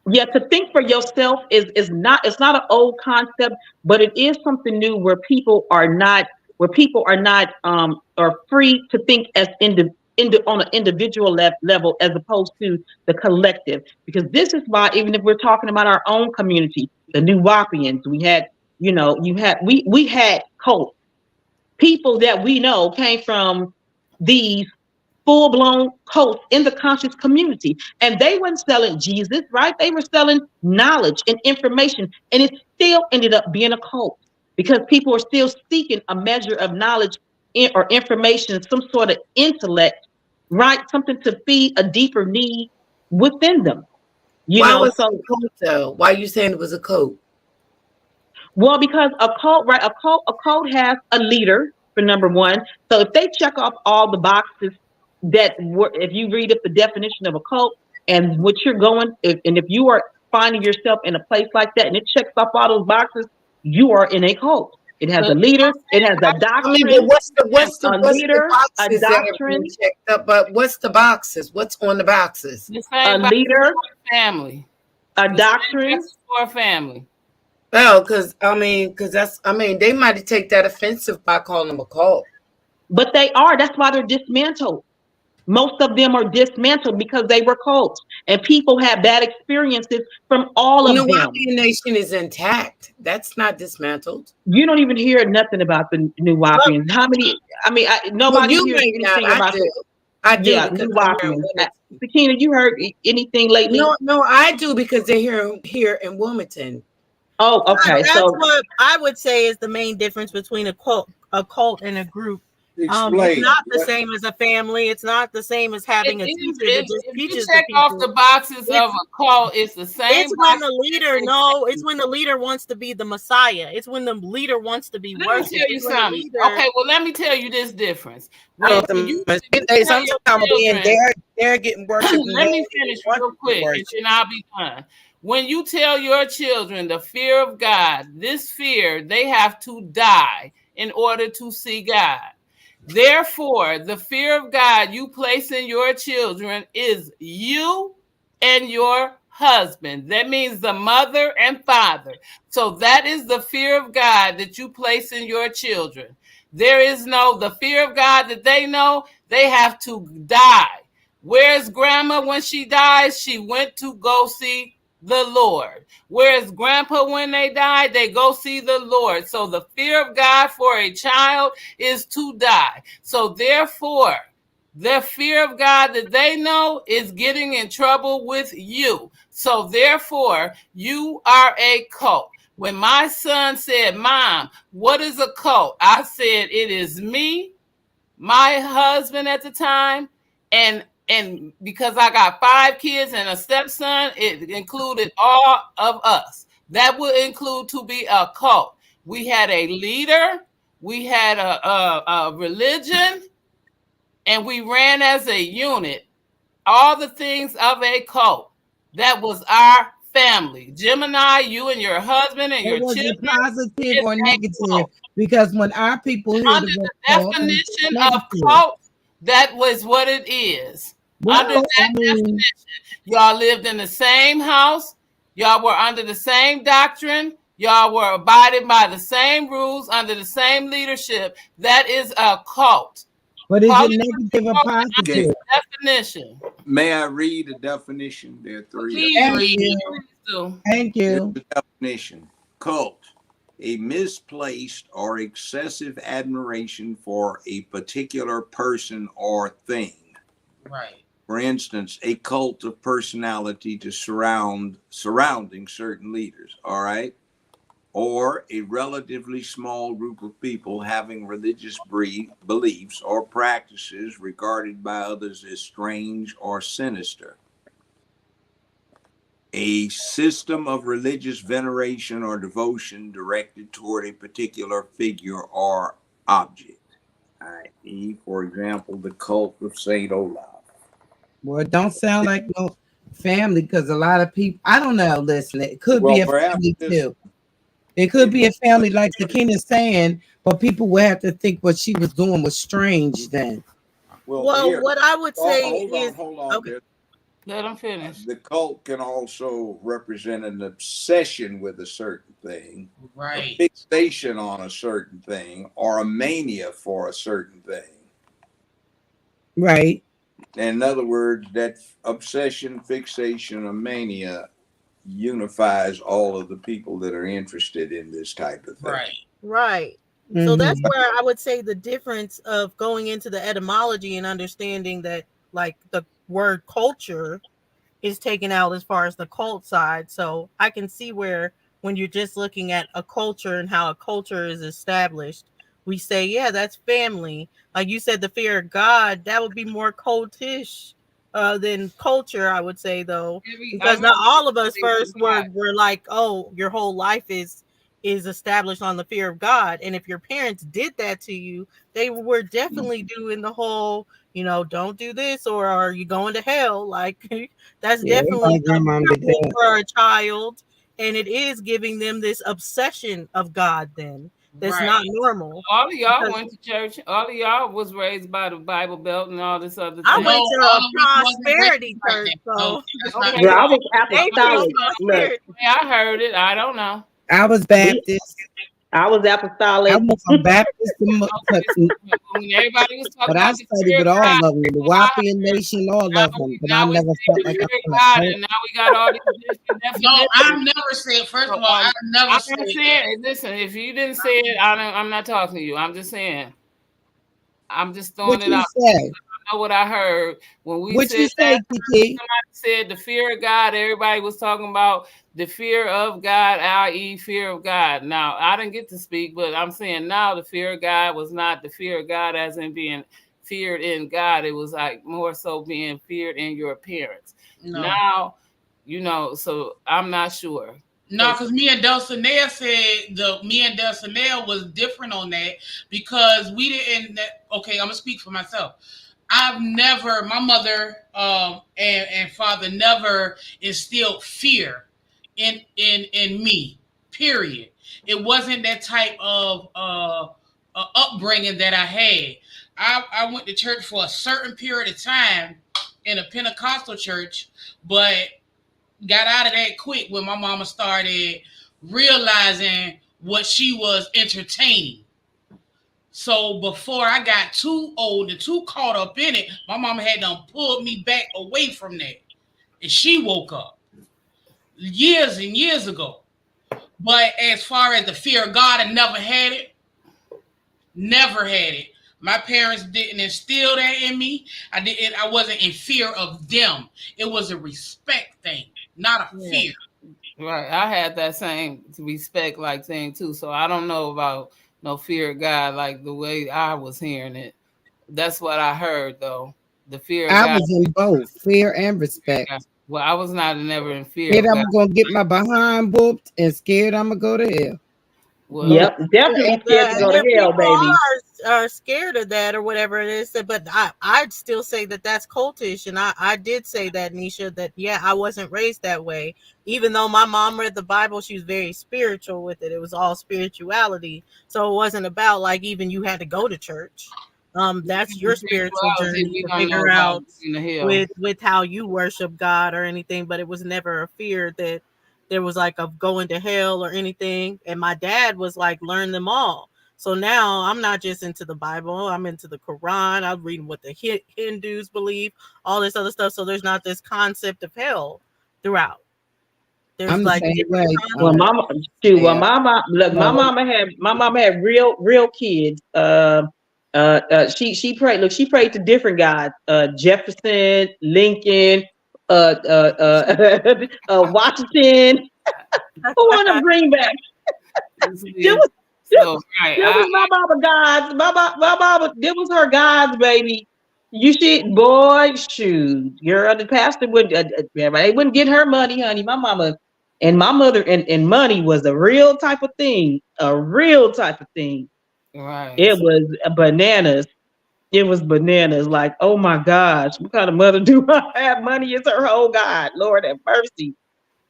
Yeah, to think for yourself is not, it's not an old concept, but it is something new where people are not are free to think as on an individual level as opposed to the collective. Because this is why, even if we're talking about our own community, the New Wapians, we had, you know, we had cults. People that we know came from these full-blown cults in the conscious community, and they weren't selling Jesus, right? They were selling knowledge and information, and it still ended up being a cult because people are still seeking a measure of knowledge or information, some sort of intellect, right? Something to feed a deeper need within them, you Why know. was So, it a cult though? Why are you saying it was a cult? well, because a cult, right? A cult has a leader for number one. So if they check off all the boxes that were, if you read up the definition of a cult and what you're going, and if you are finding yourself in a place like that and it checks off all those boxes, you are in a cult. It has a But leader. It has a I mean, but doctrine. what's A the leader, a boxes that are being doctrine, checked up? But what's the boxes? What's on the boxes? the a same boxes leader, for a family. a The same doctrine. boxes for a family. Well, because that's they might take that offensive by calling them a cult. But they are. That's why they're dismantled. Most of them are dismantled because they were cults, and people had bad experiences from all The of them. Nuwapian nation is intact. That's not dismantled. You don't even hear nothing about the New Wapians. How many? I mean, nobody you hears may not. anything about. I do Yeah, because New I'm here in Wapians. Wilmington. Sakina, you heard anything lately? No, I do because they're here in Wilmington. Oh, okay. That's So what I would say is the main difference between a cult and a group. It's Explain. not the same as a family. It's not the same as having a teacher that just If you teaches the check off people. the boxes of a cult, it's the same. It's when the leader, no, it's when the leader wants to be the Messiah. It's when the leader wants to be Let worshipped. me tell you It's when the something. leader- Okay, well, let me tell you this difference. I When don't you know, tell sometimes your being children, they're getting worshipped. let me finish real quick, and then I'll be done. When you tell your children the fear of God, this fear, they have to die in order to see God. Therefore, the fear of God you place in your children is you and your husband. That means the mother and father. So that is the fear of God that you place in your children. There is the fear of God that they know, they have to die. Where's grandma when she dies? She went to go see the Lord. Whereas grandpa, when they die, they go see the Lord. So the fear of God for a child is to die. So therefore, the fear of God that they know is getting in trouble with you. So therefore, you are a cult. When my son said, Mom, what is a cult? I said, it is me, my husband at the time, and because I got 5 kids and a stepson, it included all of us. That would include to be a cult. We had a leader, we had a religion, and we ran as a unit. All the things of a cult. That was our family. Gemini, you and your husband and your Was children. it positive or negative? Because when our people hear Under the the cult, definition it's of negative. cult, that was what it is. Well, Under that definition, y'all lived in the same house. Y'all were under the same doctrine. Y'all were abiding by the same rules under the same leadership. That is a cult. But is Call it negative or positive? definition. May I read the definition? There are 3. Please read it. do. Thank Here's you. the definition. Cult. A misplaced or excessive admiration for a particular person or thing. Right. For instance, a cult of personality to surrounding certain leaders. All right. Or a relatively small group of people having religious beliefs or practices regarded by others as strange or sinister. A system of religious veneration or devotion directed toward a particular figure or object, i.e., for example, the cult of Saint Olaf. Well, it don't sound like no family because a lot of people, I don't know, listen, it could be Well, a perhaps family this, too. It could be a family like Sakina saying, but people would have to think what she was doing was strange then. well, Well, here, what I would say is hold on, okay. there. Let them finish. The cult can also represent an obsession with a certain thing, a Right. fixation on a certain thing, or a mania for a certain thing. Right. In other words, that obsession, fixation, or mania unifies all of the people that are interested in this type of thing. Right. Right. So that's where I would say the difference of going into the etymology and understanding that like the word culture is taken out as far as the cult side. So I can see where when you're just looking at a culture and how a culture is established, we say, yeah, that's family. Like you said, the fear of God, that would be more cultish than culture, I would say, though, I because not remember all of us they first said God. were like, oh, your whole life is established on the fear of God. And if your parents did that to you, they were definitely doing the whole, don't do this or are you going to hell? Like that's Yeah, my definitely grandma did that. for a child, and it is giving them this obsession of God then that's Right. not normal. All of y'all Because went to church. All of y'all was raised by the Bible Belt and all this other I thing. No, went to all a of us wasn't raised prosperity like church, that. No, so that's not Okay, Well, true. I was thank you, apostolic. Look, prosperity. I heard it. I don't know. I was we, Baptist. I was I apostolic. went from Baptist Okay, so when everybody was talking but I about the studied fear with of all God, of them, the I Wapian heard. Nation, all of them. But I Now we never say felt the like I fear of was God, in a cult. and now we got all these different No, I've definitions. never said. First So, of all, I've never I'm said not that. saying. Listen, if you didn't say it, I'm not talking to you. I'm just saying. I'm just throwing What it you out. say? I know what I heard when we What said you say, last time. Kiki? Somebody said the fear of God. Everybody was talking about the fear of God, i.e., fear of God. Now I didn't get to speak, but I'm saying now the fear of God was not the fear of God as in being feared in God. It was like more so being feared in your appearance. No. Now, so I'm not sure. No, because me and Dulcinea said me and Dulcinea was different on that because we didn't. Okay, I'm gonna speak for myself. I've never, my mother and father never instilled fear in me. Period. It wasn't that type of upbringing that I had. I went to church for a certain period of time in a Pentecostal church, but got out of that quick when my mama started realizing what she was entertaining. So before I got too old and too caught up in it, my mama had done pulled me back away from that. And she woke up years and years ago. But as far as the fear of God, I never had it. Never had it. My parents didn't instill that in me. I wasn't in fear of them. It was a respect thing, not a Yeah. fear. Right. I had that same respect like thing too. So I don't know about no fear of God like the way I was hearing it. That's what I heard though. The fear of I God. was in both fear and respect. Well, I was not never in fear Scared of God. I'm gonna get my behind whooped and scared I'm gonna go to hell. Well, Yep, definitely scared to And go to there hell, people baby. are scared of that or whatever it is. But I'd still say that that's cultish. And I did say that, Nisha, that, yeah, I wasn't raised that way. Even though my mom read the Bible, she was very spiritual with it. It was all spirituality. So it wasn't about like even you had to go to church. That's your spiritual spirituality, journey we to don't know figure about out in the hell. with how you worship God or anything. But it was never a fear that there was like of going to hell or anything. And my dad was like, learn them all. So now I'm not just into the Bible, I'm into the Quran. I'm reading what the Hindus believe, all this other stuff. So there's not this concept of hell throughout. There's I'm the like same different way. Well, mama, shoot. Well, Yeah. look, my mama had real kids. She prayed. Look, she prayed to different gods. Jefferson, Lincoln, Washington. Who on the greenback? There was, So right, there was my mama gods. My mama, there was her gods, baby. You should, boy, shoot. Girl, the pastor would, they wouldn't get her money, honey. My mama and my mother and money was a real type of thing. A real type of thing. right. It was bananas. It was bananas. Like, oh my gosh, what kind of mother do I have? Money is her whole God. Lord have mercy.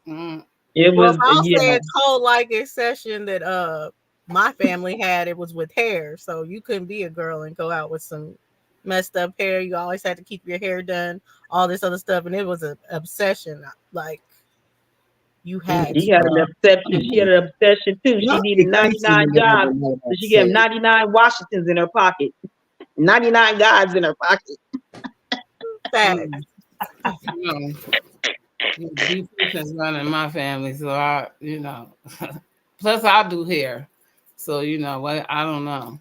Mm. It Well, was, if I'll say yeah. a cold like session that my family had, it was with hair. So you couldn't be a girl and go out with some messed up hair. You always had to keep your hair done, all this other stuff, and it was an obsession. Like you had She to. had an obsession. She had an obsession too. She Y'all needed be crazy 99 when y'all jobs. don't know So that she gave shit. 99 Washingtons in her pocket. 99 gods in her pocket. Facts. You know, beauticians running my family, so plus I do hair, so what, I don't know.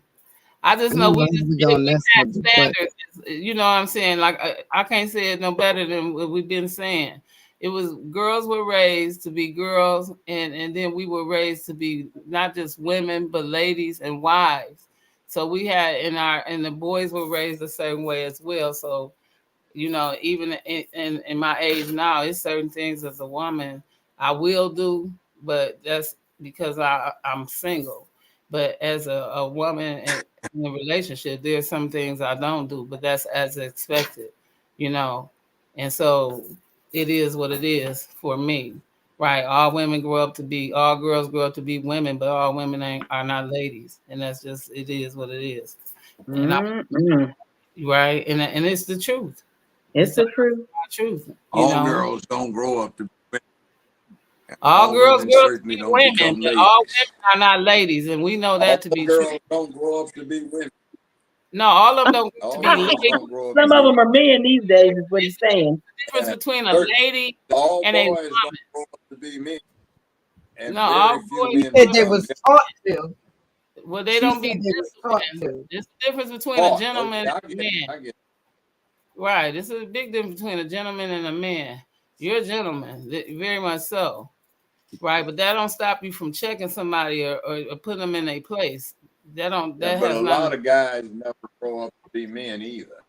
I just know we had standards. You know what I'm saying? Like I can't say it no better than what we've been saying. It was girls were raised to be girls, and then we were raised to be not just women but ladies and wives. So we had and the boys were raised the same way as well. So even in my age now, it's certain things as a woman I will do, but that's because I'm single. But as a woman in a relationship, there's some things I don't do, but that's as expected, you know. And so it is what it is for me, right? All girls grow up to be women, but all women are not ladies, and that's just it is what it is. And right, and it's the truth. It's the truth. Truth. All girls don't grow up to be women. All girls women grow up to certainly be don't women, become but ladies. all women are not ladies, and we know that All to be girls true. don't grow up to be women. No, all of them don't grow up to be All girls ladies. don't grow up Some to of be them are men these days, is what he's saying. Difference between a certain. lady All and a boys woman. don't grow up to be men. And No, all very few boys. He men said they become was gentlemen. taught to. Well, they She don't said be they was taught disciplined. to. There's a difference between a Taught. gentleman Okay, I and a get it. man. I get it. Right. This is a big difference between a gentleman and a man. You're a gentleman, very much so. Right, but that don't stop you from checking somebody or putting them in a place. Yeah, That but has a not. lot of guys never grow up to be men either.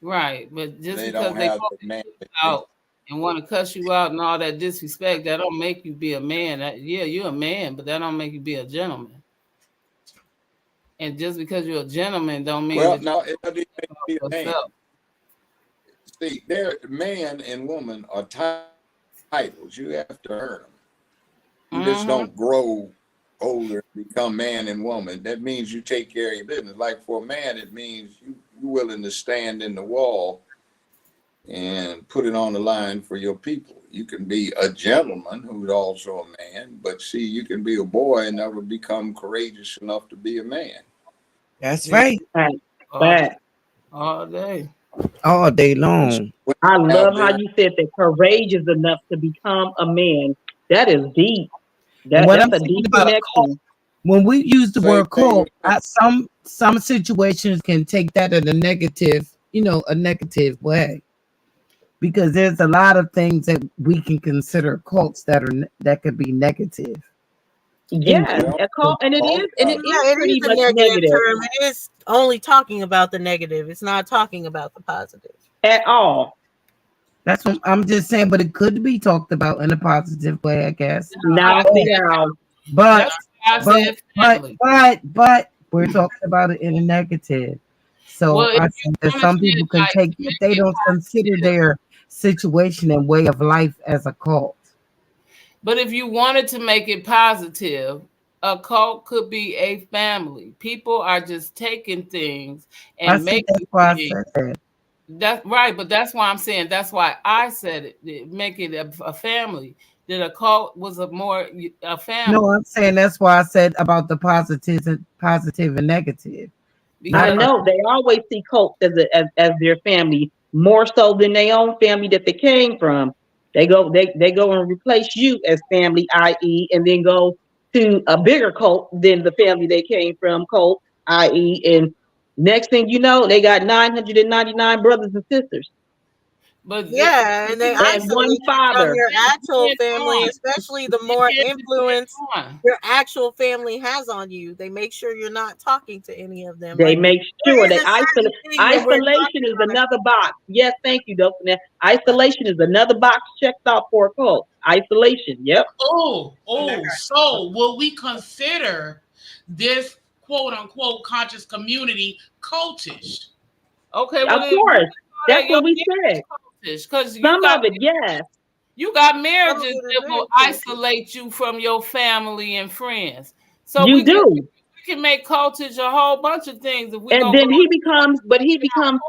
Right, but just They because don't they have call the you man. out and want to cuss you out and all that disrespect, that don't make you be a man. Yeah, you're a man, but that don't make you be a gentleman. And just because you're a gentleman don't mean Well, that no, it doesn't even make you be a man. yourself. See, man and woman are titles. You have to earn them. You just don't grow older and become man and woman. That means you take care of your business. Like for a man, it means you're willing to stand in the wall and put it on the line for your people. You can be a gentleman who's also a man, but see, you can be a boy and never become courageous enough to be a man. That's right. All day. All day And long. I so love how you said that courageous enough to become a man. That is deep. And what I'm That's a thinking deep about a cult, connection. when we use the same word thing cult, with some situations can take that in a negative, a negative way. Because there's a lot of things that we can consider cults that could be negative. Yes, well, a cult, and it all is, and got it it. is Yeah, it pretty is a much negative negative term. It is only talking about the negative. It's not talking about the positive. at all. That's what I'm just saying, but it could be talked about in a positive way, I guess. Now, see now, But That's why I but said but family. but we're talking about it in a negative. So Well, if I you think that want to some say people can take make it, they it don't consider their situation and way of life as a cult. But if you wanted to make it positive, a cult could be a family. People are just taking things I and said making that's why I things. said that. That's right, but that's why I'm saying that's why I said it. Make it a family. That a cult was a family. No, I'm saying that's why I said about the positive and negative. I Not Because know they always see cults as their family more so than their own family that they came from. They go and replace you as family, i.e., and then go to a bigger cult than the family they came from, cult, i.e., and next thing you know, they got 999 brothers and sisters But Yeah, and they and one isolate you from father. your actual depends family, on. especially the It more depends influence on. your actual family has on you. They make sure you're not talking to any of them. They Like make there sure is they a certain isolate. thing when we're Isolation talking is about another box. Yes, thank you, Dr. Isolation is another box checked off for a cult. Isolation. Yep. So will we consider this quote unquote conscious community cultish? Okay, Of well then you course. can call That's that your what we said. marriage cultish because Some of it, yes. you got some of marriages it is that very will cultish. isolate you from your family and friends. So You do. we can make cultish a whole bunch of things if we And gonna then go he becomes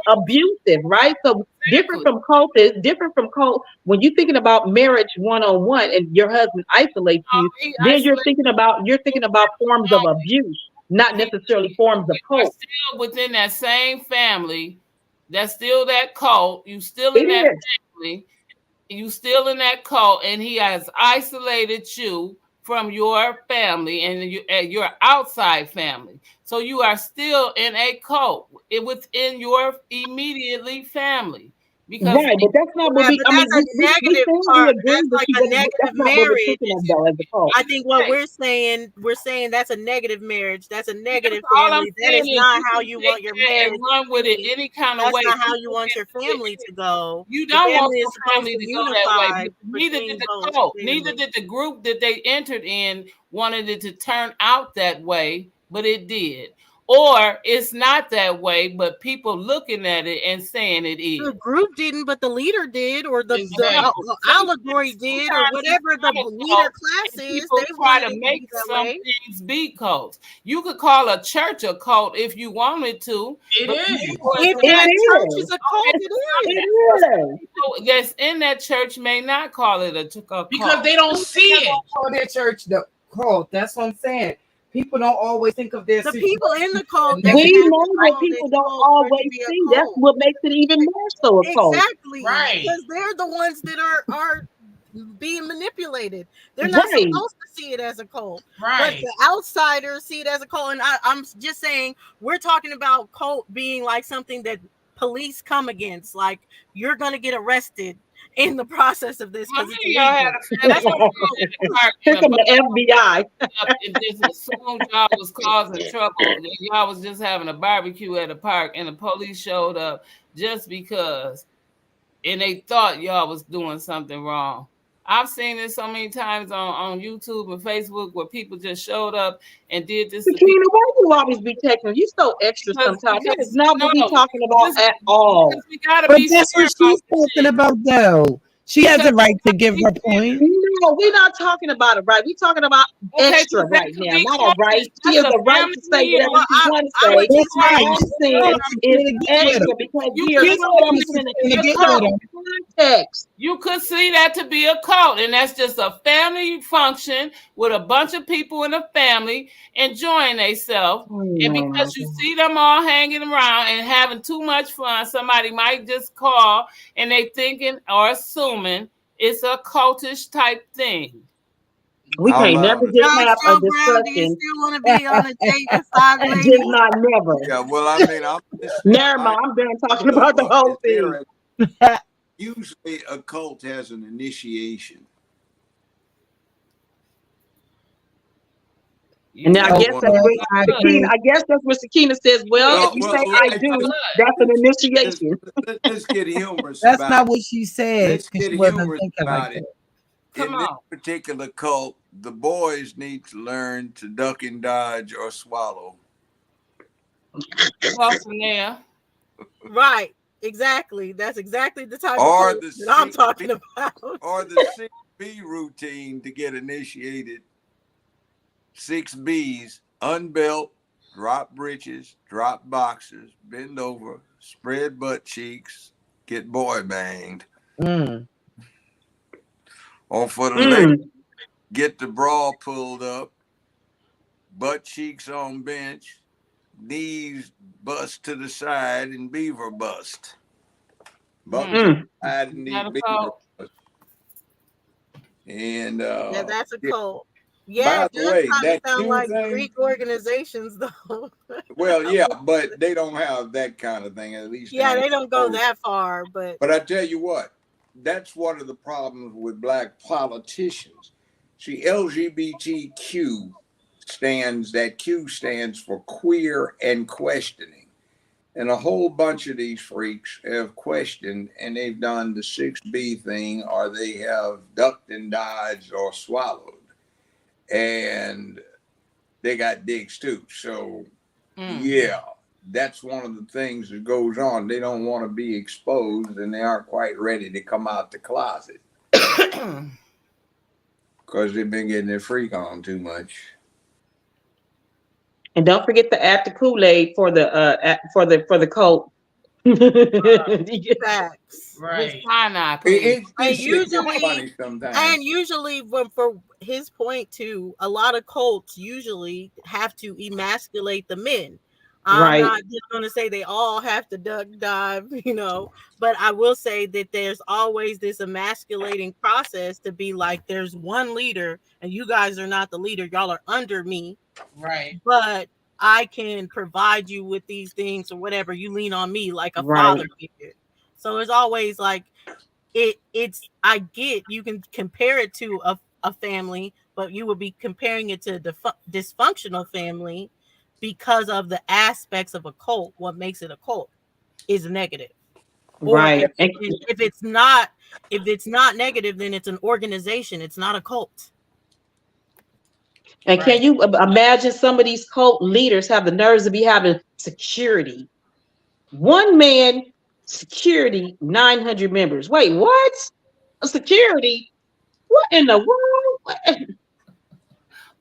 abusive, right? So different exactly. from cult is different from cult. When you're thinking about marriage one on one and your husband isolates you, He then you're isolates thinking about forms of abuse, not necessarily forms of you are cult. still within that same family. That's still that cult. You still It in that is. family. You still in that cult, and he has isolated you from your family and your outside family. So you are still in a cult within your immediately family because Right, but that's not what Yeah, but I that's mean, a we negative saying we part. agree That's with like you, a but negative that's not what we're marriage. thinking of though as a cult. I think what right. we're saying that's a negative marriage. That's a Yes, negative all I'm family. That saying is is not you how can you take want your that and marriage run to with it be. any kind of That's way. not how you People want can your do it. family to go. You The don't want family is your supposed family to to go that way. unify But neither between did the both cult. Neither families. did the group that they entered in wanted it to turn out that way, but it did. Or it's not that way, but people looking at it and saying it The is. group didn't, but the leader did, or No, Exactly. allegory did, or sometimes it's whatever the not a leader cult, class and is. people They try wanted to it to be make that some way. things be cults. You could call a church a cult if you wanted to, It but is. If It that church is. is a cult, okay, it It is. is. people that's in that church may not call it a Because cult. they don't see it. Call their church the cult. That's what I'm saying. People don't always think of their The people in situation. the cult We doesn't have know to what call it people don't cult for it to always be a see. That's cult. what makes it even more so a cult. Exactly, Right. because they're the ones that are being manipulated. They're not Right. supposed to see it as a cult, but Right. the outsiders see it as a cult. And I'm just saying, we're talking about cult being like something that police come against. Like you're gonna get arrested in the process of this How because it's many of y'all had illegal. a family That's what member cult in the is. park Here and a come bunch the FBI. up and just assumed y'all was causing trouble? Y'all was just having a barbecue at a park and the police showed up just because, and they thought y'all was doing something wrong. I've seen this so many times on YouTube and Facebook where people just showed up and did this to people Sakina, why you always be texting? You so extra sometimes. That is not what we no, talking about just at all. because we gotta But be that's fair what about she's the talking shit. about, though. She has Because a right to give we her gotta be point. No, we're not talking about it right. We're talking about okay, extra but that right could now, be not a right. cultish. She That's has a a right family to say whatever Well, reunion. she want to I'm say. gonna just That's What right. say I'm She's this. saying going is to get with extra her. because You we are could She said I'm talking see just in going to a get a with cult. her. context. You could see that to be a cult, and that's just a family function with a bunch of people in a family enjoying themselves. And Oh my because you God. see them all hanging around and having too much fun, somebody might just call and they thinking or assuming it's a cultish type thing. We I'll can't allow never it. just Judge have a Joe Brown, do you discussion still want to be on a date with five just ladies? not never. Yeah, well, I mean, I'm listening. Never mind, I'm done talking Look, about the look, whole is thing. usually a cult has an initiation. And now I Usually guess it's that's Okay, what I Sakina, agree. I guess that's what Sakina says. Well, if Well, you well, say I right. do, blood. that's an Let's, initiation. let's get humorous That's about not it. what she said Let's because get she wasn't humorous thinking like about it. that. Come In this on. particular cult, the boys need to learn to duck and dodge or swallow. Awesome there. Right. Exactly. That's exactly the type of Or cult the that I'm six talking B, about. or the 6B routine to get initiated. 6Bs, unbelt, drop breeches, drop boxers, bend over, spread butt cheeks, get boy banged. Mm. Or for the ladies, Mm. get the bra pulled up, butt cheeks on bench, knees bust to the side and beaver bust. Butt to Mm. the side and knee Not a beaver cult. bust. And Yeah, that's a yeah, cult. Yeah, by it the does way, kind of that sound Q like thing, Greek organizations, though. well, yeah, but they don't have that kind of thing. At least they Yeah, don't they don't go go. that far, but But I tell you what, that's one of the problems with black politicians. See, LGBTQ stands, that Q stands for queer and questioning. And a whole bunch of these freaks have questioned and they've done the 6B thing, or they have ducked and dodged or swallowed. And they got dicks too. So, yeah, that's one of the things that goes on. They don't want to be exposed and they aren't quite ready to come out the closet because they've been getting their freak on too much. And don't forget to add the Kool-Aid for the cult. facts. Just Right. cyanide, It, please. it's And this shit gets usually, funny sometimes. when for his point too, a lot of cults usually have to emasculate the men. I'm Right, not just going to say they all have to duck dive, but I will say that there's always this emasculating process to be like, there's one leader and you guys are not the leader. Y'all are under me, Right. but I can provide you with these things or whatever. You lean on me like a right, father figure. So it's always like, it's I get you can compare it to a family, but you would be comparing it to a dysfunctional family because of the aspects of a cult. What makes it a cult is negative. Or right. if it's not negative, then it's an organization. It's not a cult. And can Right. you imagine some of these cult leaders have the nerves to be having security? One man, security, 900 members. Wait, what? A security? What in the world?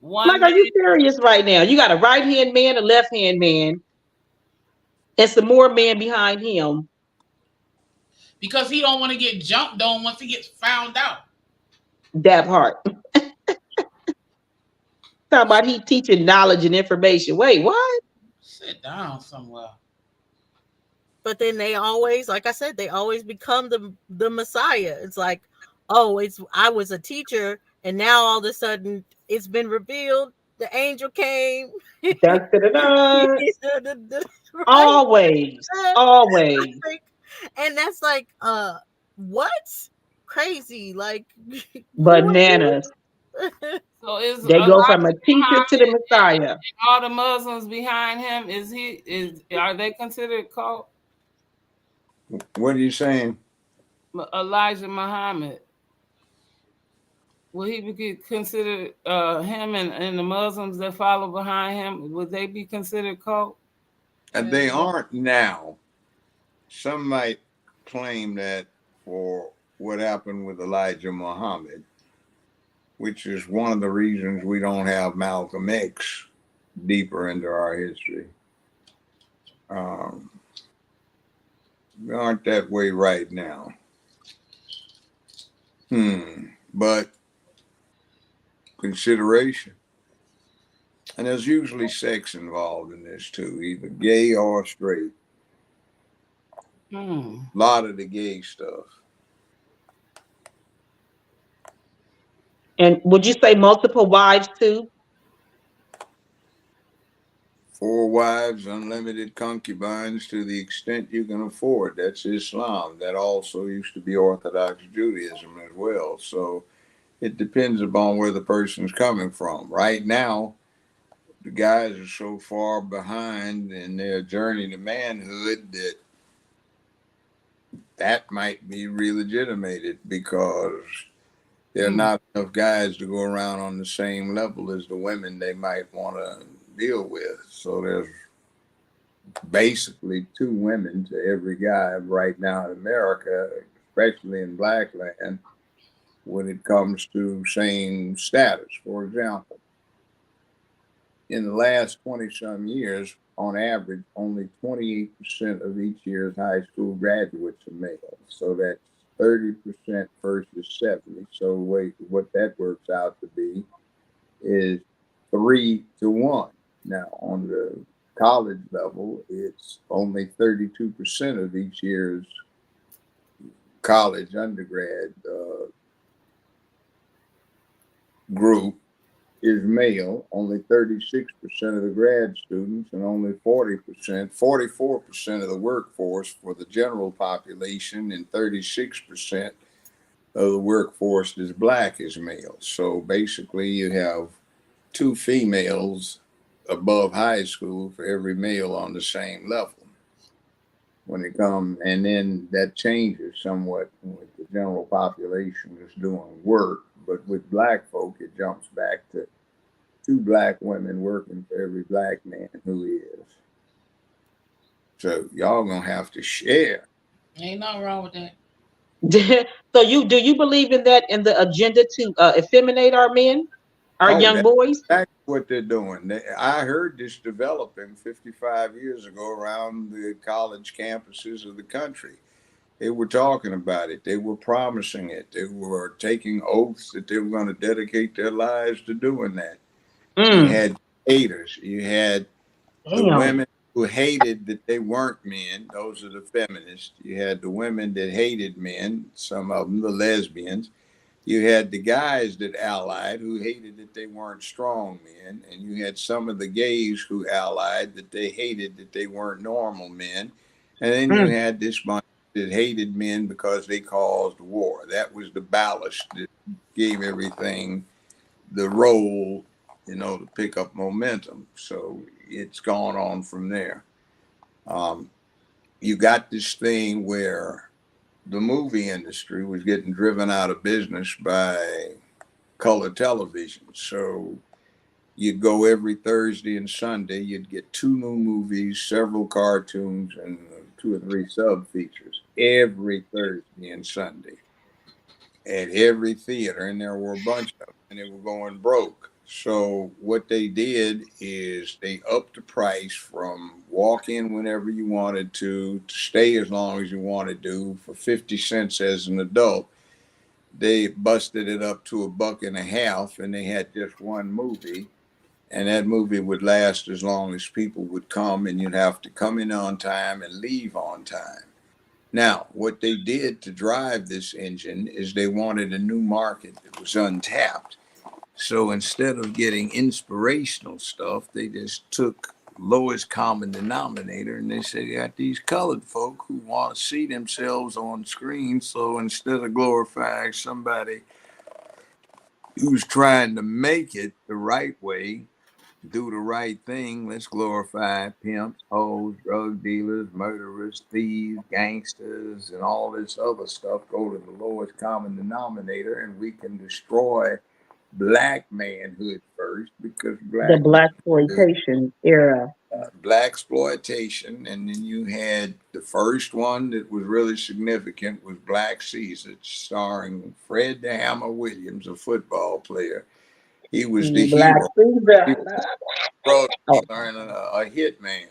One Like, are man. you serious right now? You got a right hand man, a left hand man, and some more men behind him. Because he don't want to get jumped on once he gets found out. That part. Talking about he teaching knowledge and information. Wait, what? Sit down somewhere. But then they always, like I said, they always become the messiah. It's like, oh, I was a teacher, and now all of a sudden it's been revealed the angel came. Dun, dun, dun, dun. Right? Always, always Like, and that's like, what? Crazy. Like, who are you? bananas. So is They go from Elijah a teacher to the Muhammad and Messiah. all the Muslims behind him? Are they considered cult? What are you saying? Elijah Muhammad, will he be considered him and the Muslims that follow behind him? Would they be considered cult? They aren't now. Some might claim that for what happened with Elijah Muhammad, which is one of the reasons we don't have Malcolm X deeper into our history. We aren't that way right now. But consideration. And there's usually sex involved in this too, either gay or straight. A lot of the gay stuff. And would you say multiple wives too? 4 wives, unlimited concubines to the extent you can afford. That's Islam. That also used to be Orthodox Judaism as well. So it depends upon where the person's coming from. Right now, the guys are so far behind in their journey to manhood that might be re-legitimated because there are not enough guys to go around on the same level as the women they might want to deal with. So there's basically 2 women to every guy right now in America, especially in black land, when it comes to same status. For example, in the last 20-some years, on average, only 28% of each year's high school graduates are male. So that's 30% versus 70. So what that works out to be is 3 to 1. Now, on the college level, it's only 32% of each year's college undergrad group is male, only 36% of the grad students and only 40%, 44% of the workforce for the general population, and 36% of the workforce is black is male. So basically, you have two females above high school for every male on the same level when it comes, and then that changes somewhat with the general population that's doing work. But with black folk, it jumps back to two black women working for every black man who is. So y'all gonna have to share. Ain't nothing wrong with that. So do you believe in that, in the agenda to effeminate our men, our Oh, young that's boys? exactly what they're doing. I heard this developing 55 years ago around the college campuses of the country. They were talking about it. They were promising it. They were taking oaths that they were going to dedicate their lives to doing that. You Mm, had haters. You had the damn. women who hated that they weren't men. Those are the feminists. You had the women that hated men, some of them, the lesbians. You had the guys that allied who hated that they weren't strong men. And you had some of the gays who allied that they hated that they weren't normal men. And then you Mm, had this bunch that hated men because they caused war. That was the ballast that gave everything the role, to pick up momentum. So it's gone on from there. Um, you got this thing where the movie industry was getting driven out of business by color television. So you'd go every Thursday and Sunday, you'd get two new movies, several cartoons, and two or three sub features every Thursday and Sunday at every theater. And there were a bunch of them, and they were going broke. So what they did is they upped the price from walk in whenever you wanted to stay as long as you wanted to for 50 cents as an adult. They busted it up to $1.50, and they had just one movie, and that movie would last as long as people would come, and you'd have to come in on time and leave on time. Now, what they did to drive this engine is they wanted a new market that was untapped. So instead of getting inspirational stuff, they just took lowest common denominator, and they said, you got these colored folk who want to see themselves on screen. So instead of glorifying somebody who's trying to make it the right way, do the right thing, let's glorify pimps, hoes, drug dealers, murderers, thieves, gangsters, and all this other stuff. Go to the lowest common denominator, and we can destroy black manhood first, because the black black manhood, exploitation era. black exploitation. And then you had the first one that was really significant was Black Caesar, starring Fred the Hammer Williams, a football player. He was the Black hero. He Caesar. was a drug Oh, dealer and a hitman.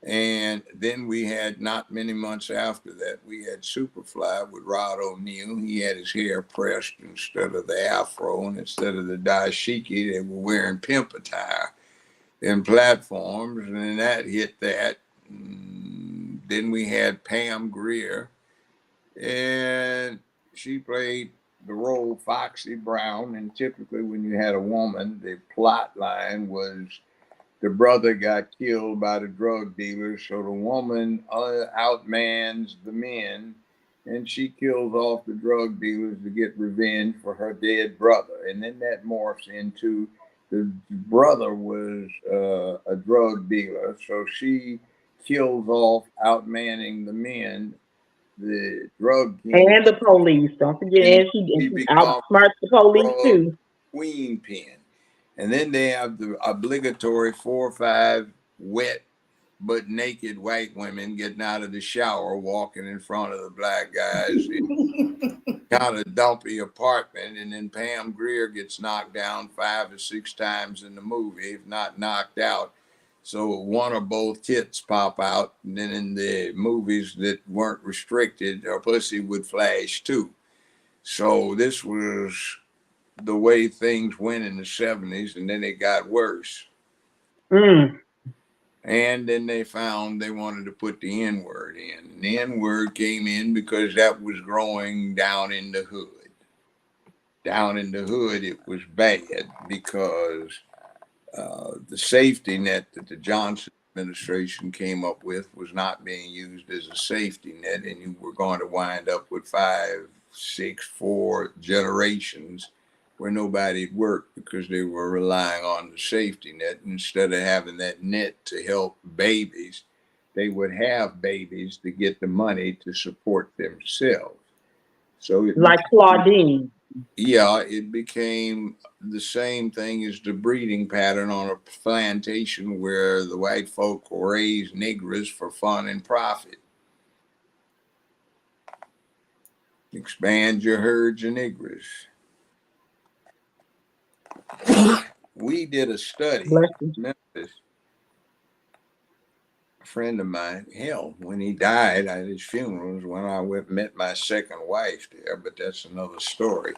And then we had, not many months after that, we had Superfly with Rod O'Neal. He had his hair pressed instead of the afro, and instead of the dashiki, they were wearing pimp attire in platforms, and then that hit that. Then we had Pam Grier, and she played the role Foxy Brown. And typically, when you had a woman, the plot line was the brother got killed by the drug dealer, so the woman outmans the men, and she kills off the drug dealers to get revenge for her dead brother. And then that morphs into the brother was a drug dealer, so she kills off outmanning the men, the drug king, and the police. Don't forget, and and she she becomes outsmarts the police drug too. queen pin. And then they have the obligatory 4 or 5 wet but naked white women getting out of the shower, walking in front of the black guys in kind of dumpy apartment. And then Pam Grier gets knocked down 5 or 6 times in the movie, if not knocked out. So one or both tits pop out. And then in the movies that weren't restricted, her pussy would flash too. So this was the way things went in the 70s, and then it got worse. Mm. And then they found they wanted to put the N word in. And the N word came in because that was growing down in the hood. down in the hood, it was bad because the safety net that the Johnson administration came up with was not being used as a safety net, and you were going to wind up with 5, 6, 4 generations where nobody worked because they were relying on the safety net. Instead of having that net to help babies, they would have babies to get the money to support themselves. So it Like Claudine. yeah, it became the same thing as the breeding pattern on a plantation where the white folk raised niggers for fun and profit. Expand your herds of niggers. We did a study Bless you. in Memphis. A friend of mine, hell, when he died at his funeral was when I met my second wife there, but that's another story.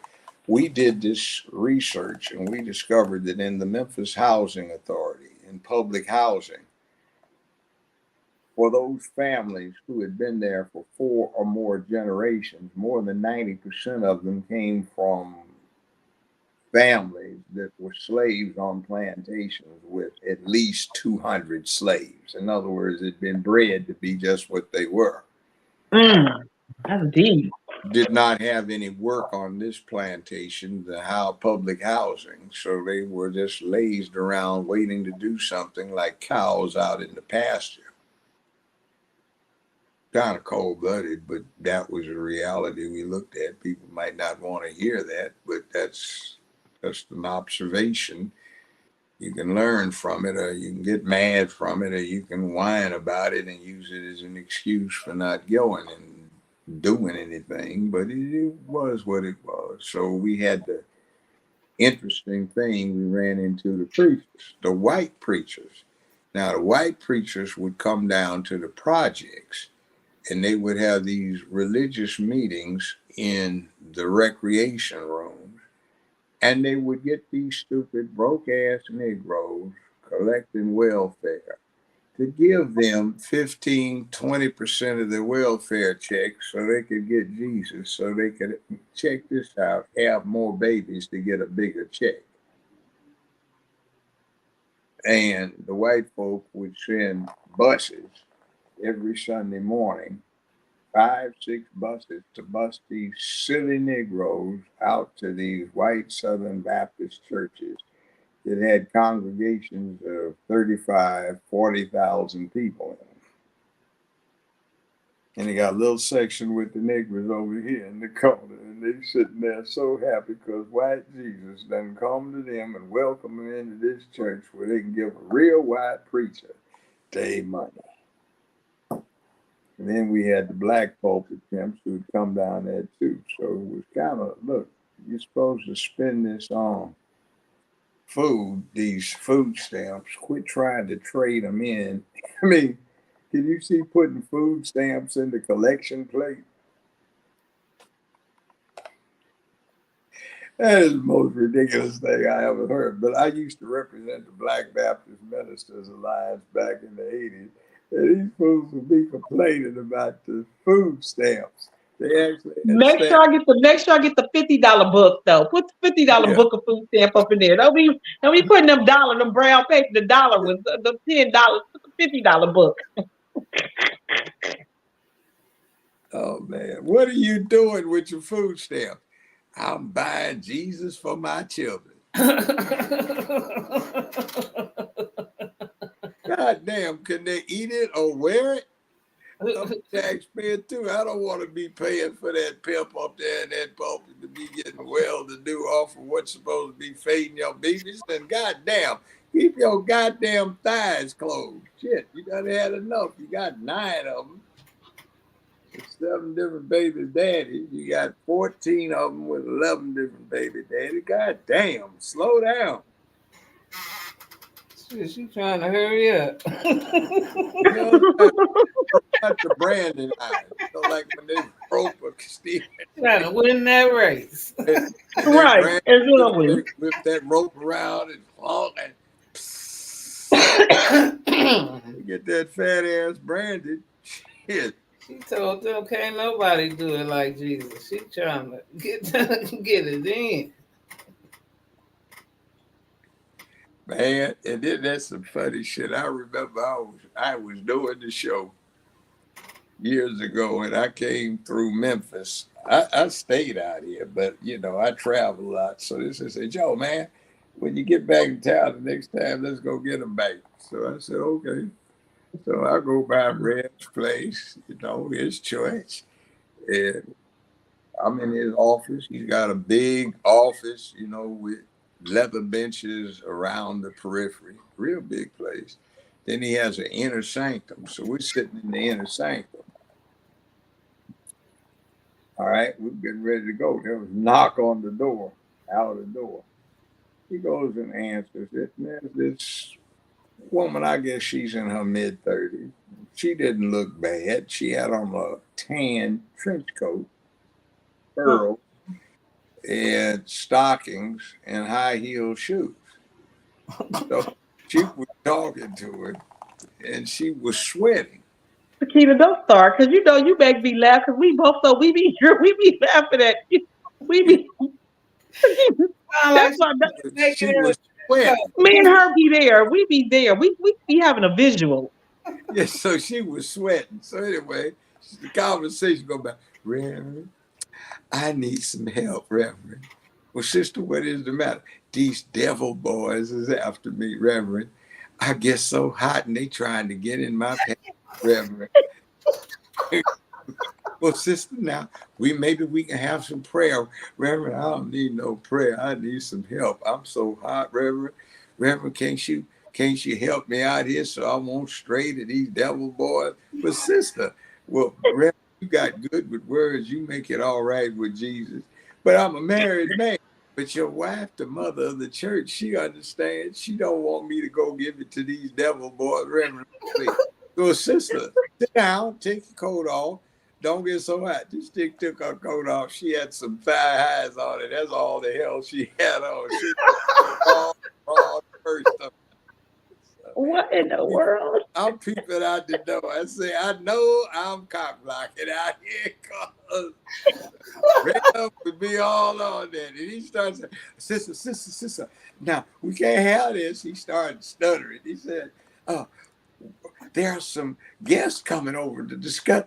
We did this research and we discovered that in the Memphis Housing Authority, in public housing, for those families who had been there for 4 or more generations, more than 90% of them came from families that were slaves on plantations with at least 200 slaves. In other words, they'd been bred to be just what they were. That's deep. Did not have any work on this plantation, public housing, so they were just lazed around waiting to do something like cows out in the pasture. Kind of cold-blooded, but that was a reality we looked at. People might not want to hear that, but that's an observation. You can learn from it, or you can get mad from it, or you can whine about it and use it as an excuse for not going and doing anything. But it was what it was. So we had the interesting thing, we ran into the preachers, the white preachers. Now, the white preachers would come down to the projects and they would have these religious meetings in the recreation rooms, and they would get these stupid broke-ass Negroes collecting welfare to give them 15-20% of their welfare checks so they could get Jesus, so they could, check this out, have more babies to get a bigger check. And the white folk would send buses every Sunday morning, 5, 6 buses to bus these silly Negroes out to these white Southern Baptist churches that had congregations of 35, 40,000 people in them. And they got a little section with the Negroes over here in the corner, and they sitting there so happy because white Jesus done come to them and welcome them into this church where they can give a real white preacher their money. And then we had the black pulpit pimps who'd come down there too. So it was kind of, look, you're supposed to spend this on food, these food stamps. Quit trying to trade them in. I mean, can you see putting food stamps in the collection plate? That is the most ridiculous thing I ever heard. But I used to represent the Black Baptist Ministers Alliance back in the 80s. And these fools would be complaining about the food stamps. They actually Make sure I get the $50 book though. Put the $50 book of food stamp up in there. Don't be putting them brown paper. The dollar was the $10. Put the $50 book. Oh man, what are you doing with your food stamp? I'm buying Jesus for my children. God damn, can they eat it or wear it? I'm a taxpayer too. I don't want to be paying for that pimp up there in that pulpit to be getting well to do off of what's supposed to be feeding your babies. And goddamn, keep your goddamn thighs closed. Shit, you done had enough. You got 9 of them. 7 different baby daddies. You got 14 of them with 11 different baby daddies. God damn, slow down. She trying to hurry up. Got the Brandon eyes. So like when they broke a Steve. Trying to win that race. Right. Exactly. Whip that rope around and fall and get that fat ass Brandon. Shit. She told them can't nobody do it like Jesus. She trying to get it in. Man, and then that's some funny shit. I remember I was doing the show years ago, and I came through Memphis. I stayed out here, but I travel a lot. So this is said, Joe, man, when you get back in town the next time, let's go get them back. So I said, okay. So I go by Red's place, his church, and I'm in his office. He's got a big office, with leather benches around the periphery, real big place. Then he has an inner sanctum. So we're sitting in the inner sanctum. All right, we're getting ready to go. There was a knock on the door, out of the door. He goes and answers it. And there's this woman, I guess she's in her mid-30s. She didn't look bad. She had on a tan trench coat, pearl, and stockings and high-heel shoes. So she was talking to her, and she was sweating. Akita, don't start, because you make me laugh, because we both so we be laughing at you. We be that's why She was sweating. me and her be there. We be there. We be having a visual. Yeah, so she was sweating. So anyway, the conversation go back. Reverend, I need some help, Reverend. Well, sister, what is the matter? These devil boys is after me, Reverend. I get so hot and they trying to get in my pants, Reverend. Well, sister, now maybe we can have some prayer. Reverend, I don't need no prayer. I need some help. I'm so hot, Reverend. Reverend, can't you help me out here so I won't stray to these devil boys? But sister, well, Reverend, you got good with words. You make it all right with Jesus. But I'm a married man. But your wife, the mother of the church, she understands. She don't want me to go give it to these devil boys, Reverend. So sister, sit down, take your coat off. Don't get so hot. This chick took her coat off. She had some thigh highs on it. That's all the hell she had on. She all first stuff. What in the world? I'm peeping out the door. I say, I know I'm cock blocking out here because Red up would be all on that. And he starts saying, sister. Now, we can't have this. He started stuttering. He said, there are some guests coming over to discuss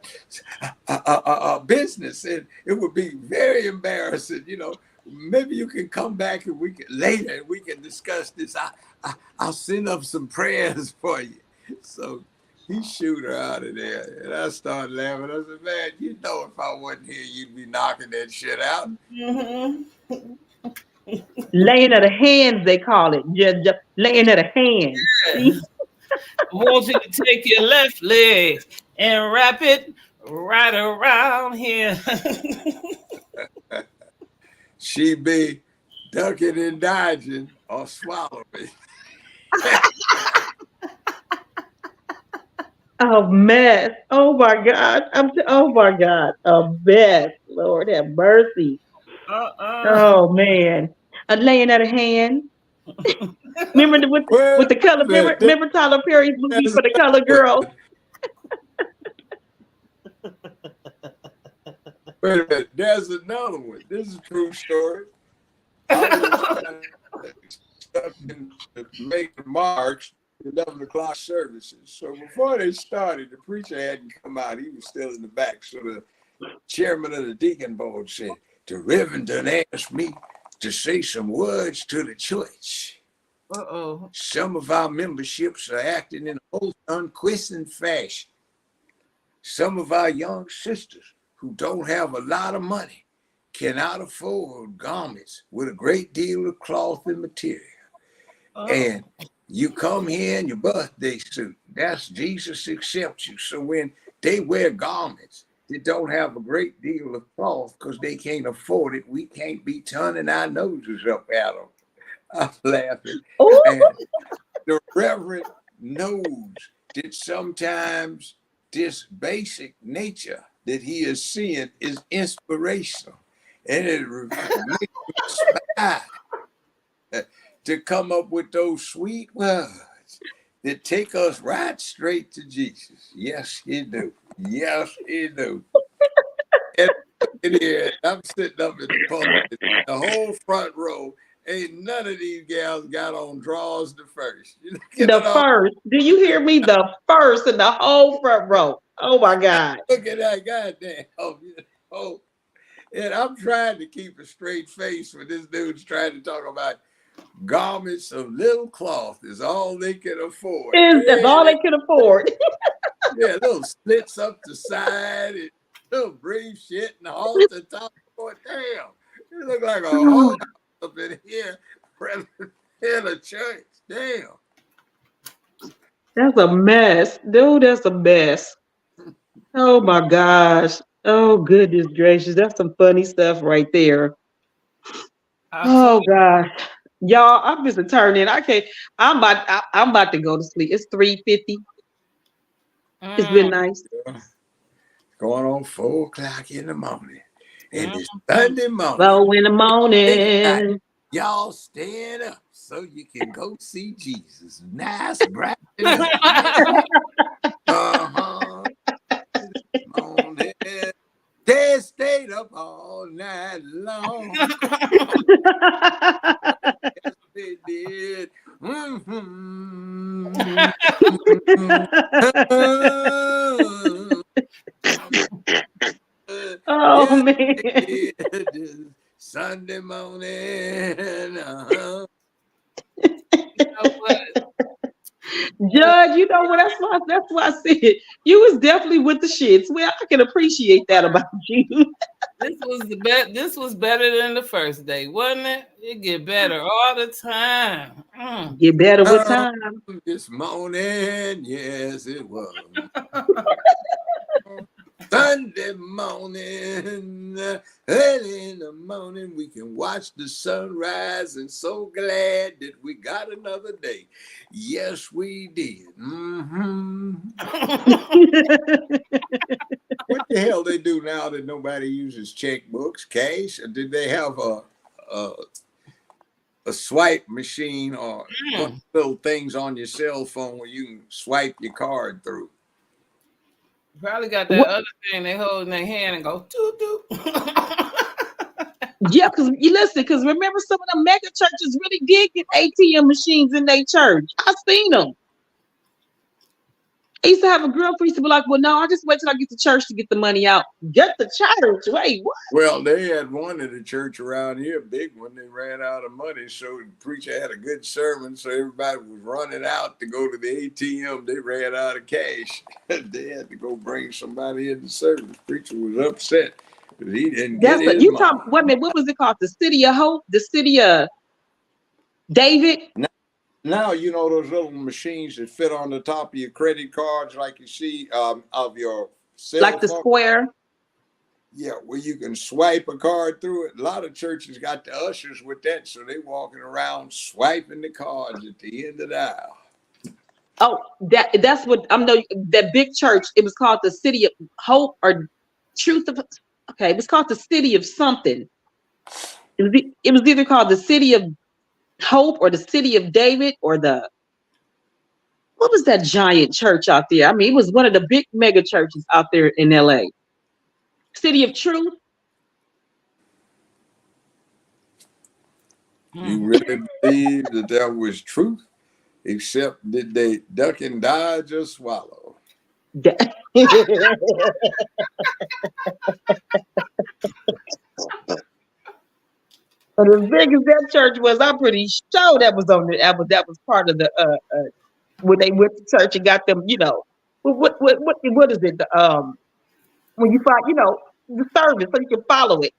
business, and it would be very embarrassing. Maybe you can come back and we can discuss this. I'll send up some prayers for you. So he shoot her out of there, and I started laughing. I said, man, if I wasn't here, you'd be knocking that shit out. Mm-hmm. Laying of the hands, they call it. Just laying of the hands. Yeah. I want you to take your left leg and wrap it right around here. She be ducking and dodging or swallowing. A mess. Oh my God. Oh my God. A mess. Lord have mercy. Oh man. A laying of the hand. Remember with the color. Remember Tyler Perry's movie for the color girl. Wait a minute. There's another one. This is a true story. I was stuck in the late March, 11 o'clock services. So before they started, the preacher hadn't come out. He was still in the back. So the chairman of the deacon board said, the Reverend done asked me to say some words to the church. Uh-oh. Some of our memberships are acting in a most unquestioned fashion. Some of our young sisters who don't have a lot of money cannot afford garments with a great deal of cloth and material. And you come here in your birthday suit. That's Jesus accepts you. So when they wear garments that don't have a great deal of cloth because they can't afford it, we can't be turning our noses up at them. I'm laughing. And the Reverend knows that sometimes this basic nature that he is seeing is inspirational. And it makes me inspired to come up with those sweet words that take us right straight to Jesus. Yes, he do. Yes, he do. And here, I'm sitting up in the pulpit, the whole front row, Ain't none of these gals got on drawers the first. You look at The it all. first. Do you hear me? The first in the whole front row. Oh my God. Look at that goddamn. Oh, and I'm trying to keep a straight face when this dude's trying to talk about garments of little cloth is all they can afford. That's all they can afford. Yeah, little slits up the side and little brief shit and the halter top. Oh, damn. You look like a whole up in here in a church. Damn. That's a mess. Dude, that's a mess. Oh my gosh. Oh goodness gracious. That's some funny stuff right there. Oh gosh. Y'all, I'm just turning. I can't. I'm about to go to sleep. It's 3:50. It's been nice. Going on 4:00 in the morning. And it's Sunday morning. So in the morning. Y'all staying up so you can go see Jesus. Nice, bright enough. Morning. They stayed up all night long. Yes, they did. Oh man. Sunday morning. Judge, you know what? That's why I said you was definitely with the shits. Well, I can appreciate that about you. This was better than the first day, wasn't it? It get better all the time. Get better with time. This morning, yes, it was. Sunday morning, early in the morning, we can watch the sunrise, and so glad that we got another day. Yes, we did. What the hell they do now that nobody uses checkbooks, cash? Or did they have a swipe machine or one of those little things on your cell phone where you can swipe your card through? Probably got that other thing they hold in their hand and go doo doo. Yeah, because you listen, because remember some of the mega churches really did get ATM machines in their church. I seen them. I used to have a girlfriend who used to be like, well, no, I just wait till I get to church to get the money out. Get the church. Wait, what? Well, they had one at a church around here, a big one. They ran out of money, so the preacher had a good sermon, so everybody was running out to go to the ATM. They ran out of cash. They had to go bring somebody in the service. The preacher was upset because he didn't get his money. Wait a minute, what was it called? The City of Hope? The City of David? Now, you know those little machines that fit on the top of your credit cards like you see of your cell like the phone? square? Yeah, where you can swipe a card through it. A lot of churches got the ushers with that, so they walking around swiping the cards at the end of the aisle. Oh, that's what I'm know. That big church, it was called the City of Hope or Truth of. Okay, it was called the City of something. It was either called the City of Hope or the City of David or what was that giant church out there? I mean, it was one of the big mega churches out there in LA. City of Truth. You really believe that was truth, except did they duck and dodge or swallow? But as big as that church was, I'm pretty sure that was on that was part of the when they went to church and got them, you know, what is it? The when you find, you know, the service so you can follow it.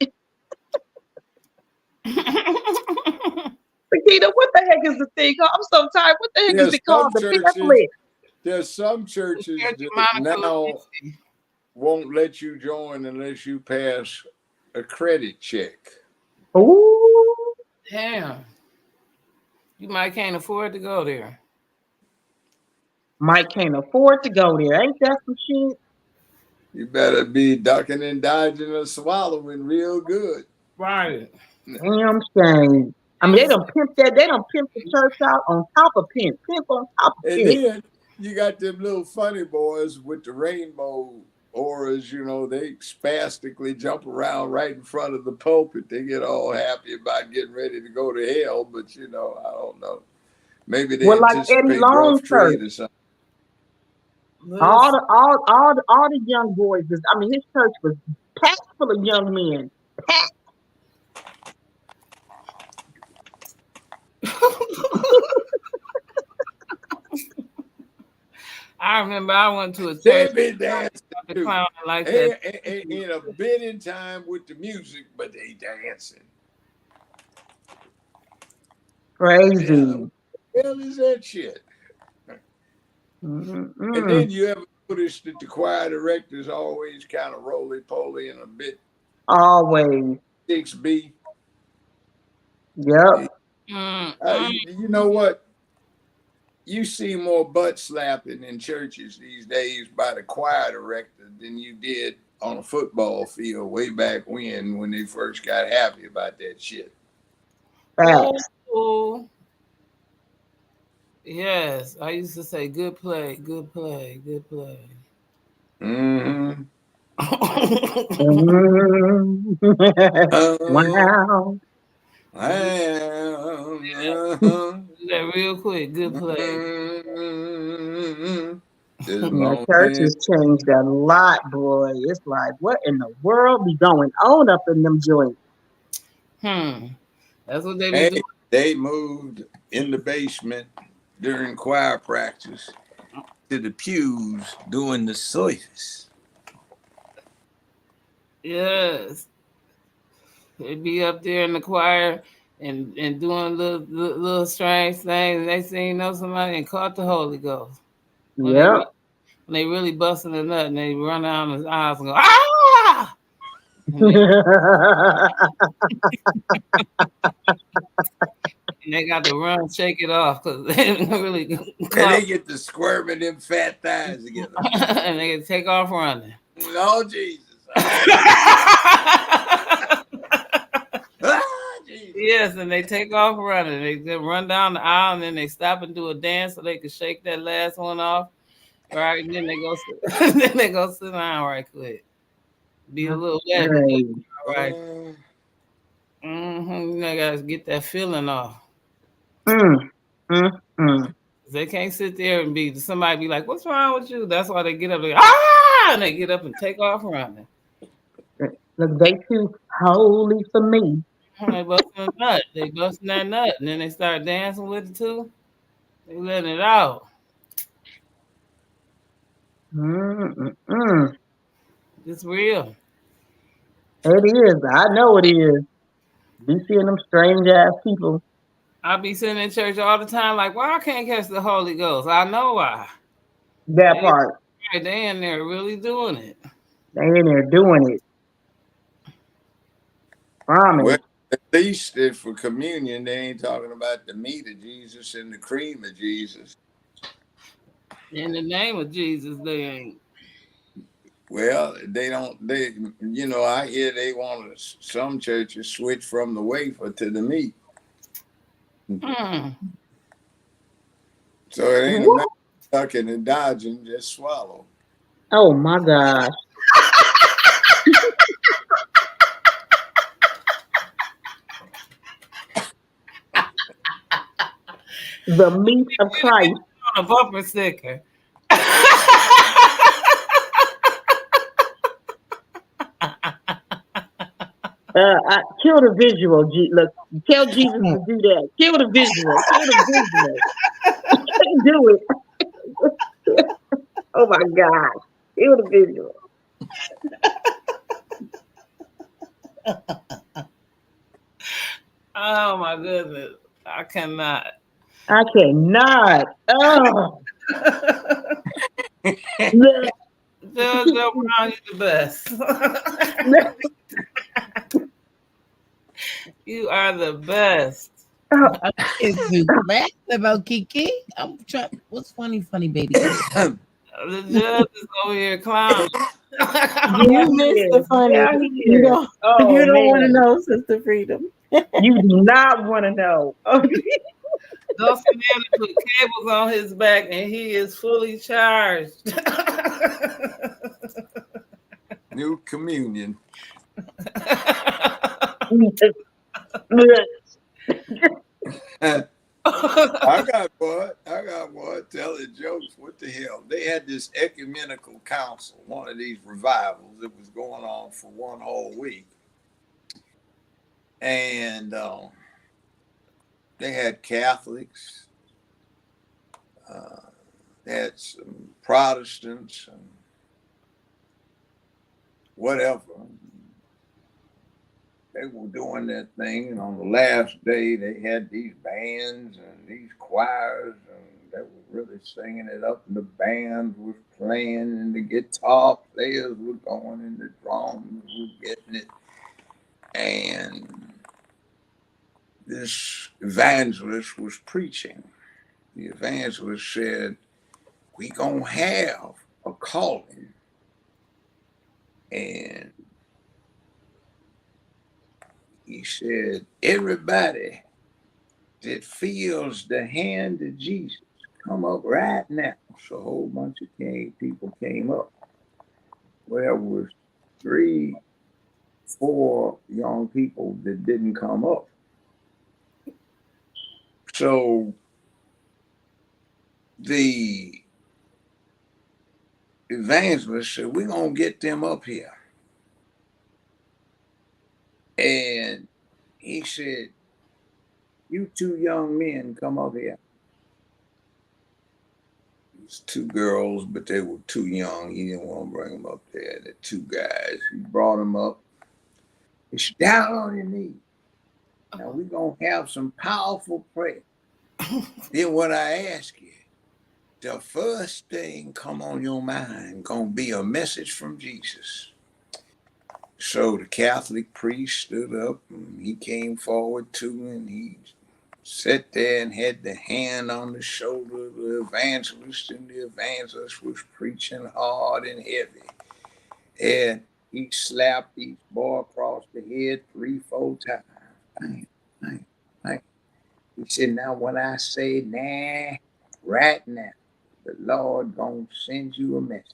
Sakina, what the heck is the thing called? I'm so tired. What the heck is it called? The pamphlet. There's some churches that now won't let you join unless you pass a credit check. Ooh. Damn. You might can't afford to go there. Mike can't afford to go there. Ain't that some shit? You better be ducking and dodging or swallowing real good. Right. Damn shame. I mean, they don't pimp that. They don't pimp the church out on top of pimp. Pimp on top of And pimp. then you got them little funny boys with the rainbow auras members, you know, they spastically jump around right in front of the pulpit. They get all happy about getting ready to go to hell, but you know, I don't know. Maybe they Well, like Eddie anticipate Long rough church, trade or something. all the young boys. I mean, his church was packed full of young men. Packed. I remember I went to a They church. been dancing The too. clown like that. Ain't a bit in time with the music, but they dancing. Crazy. Yeah, what the hell is that shit? And then you ever notice that the choir director's always kind of roly-poly and a bit Always. 6B? Yep. You know what? You see more butt slapping in churches these days by the choir director than you did on a football field way back when they first got happy about that shit. Oh, yes. I used to say, good play, good play, good play. Mm-hmm. Wow. That real quick, good play. Yeah, church has changed a lot, boy. It's like, what in the world be going on up in them joints? That's what they be doing. They moved in the basement during choir practice to the pews doing the service. Yes. They'd be up there in the choir and doing little strange things. They seen you know somebody and caught the Holy Ghost. When they really busting a nut and they run down his eyes and go, ah! And they got to run, shake it off because they really. And they get to squirming them fat thighs together. And they get to take off running. Oh, Jesus. Yes, and they take off running. They just run down the aisle and then they stop and do a dance so they can shake that last one off. Right, and then they go sit down right quick. Be a little wet. Right. They gotta get that feeling off. They can't sit there and be somebody be like, "What's wrong with you?" That's why they get up. They and they get up and take off running. Look, they too holy for me. They busting a nut. They busting that nut, and then they start dancing with it too. They letting it out. It's real. It is. I know it is. Be seeing them strange ass people. I be sitting in church all the time, like, why I can't catch the Holy Ghost? I know why. That part. They in there really doing it. They in there doing it. Promise. Well, at least if for communion, they ain't talking about the meat of Jesus and the cream of Jesus. In the name of Jesus, they ain't. Well, they don't. I hear they want to. Some churches switch from the wafer to the meat. So it ain't a matter of ducking and dodging, just swallow. Oh my gosh. The meat of Christ. On a bumper sticker. Kill the visual. Look, tell Jesus to do that. Kill the visual. Kill the visual. You can't do it. Oh my gosh. Kill the visual. Oh my goodness. I cannot. I cannot. Oh. Judge Joe Brown, you the best. You are the best. Is you mad about Kiki? I'm trying. What's funny, baby? The judge is over here clowning. You missed the funny. You don't want to know, Sister Freedom. You do not want to know. Dustin put cables on his back and he is fully charged. New communion. I got one telling jokes. What the hell? They had this ecumenical council, one of these revivals that was going on for one whole week. And they had Catholics, they had some Protestants, and whatever. They were doing their thing, and on the last day, they had these bands and these choirs, and they were really singing it up. And the band was playing, and the guitar players were going, and the drums were getting it. And this evangelist was preaching. The evangelist said, "We gonna have a calling, and he said, everybody that feels the hand of Jesus, come up right now." So a whole bunch of people came up. Well, there was 3, 4 young people that didn't come up. So the evangelist said, "We're going to get them up here." And he said, "You 2 young men come up here." It was 2 girls, but they were too young. He didn't want to bring them up there. The 2 guys, he brought them up. He said, "Down on your knees. Now we're going to have some powerful prayer." Then what I ask you, the first thing come on your mind going to be a message from Jesus. So the Catholic priest stood up, and he came forward too, and he sat there and had the hand on the shoulder of the evangelist, and the evangelist was preaching hard and heavy. And he slapped each boy across the head 3, 4 times. Bang, bang, bang. He said, "Now when I say nah, right now, the Lord gonna send you a message."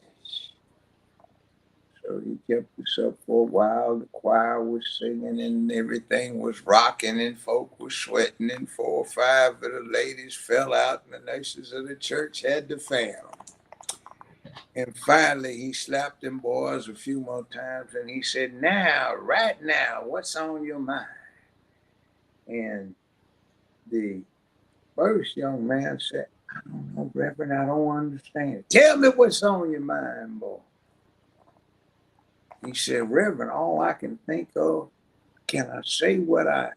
So he kept this up for a while. The choir was singing and everything was rocking, and folk was sweating, and 4 or 5 of the ladies fell out, and the nurses of the church had to fan them. And finally he slapped them boys a few more times, and he said, "Now, right now, what's on your mind?" And the first young man said, "I don't know, Reverend, I don't understand. Tell me what's on your mind, boy." He said, "Reverend, all I can think of, can I say what I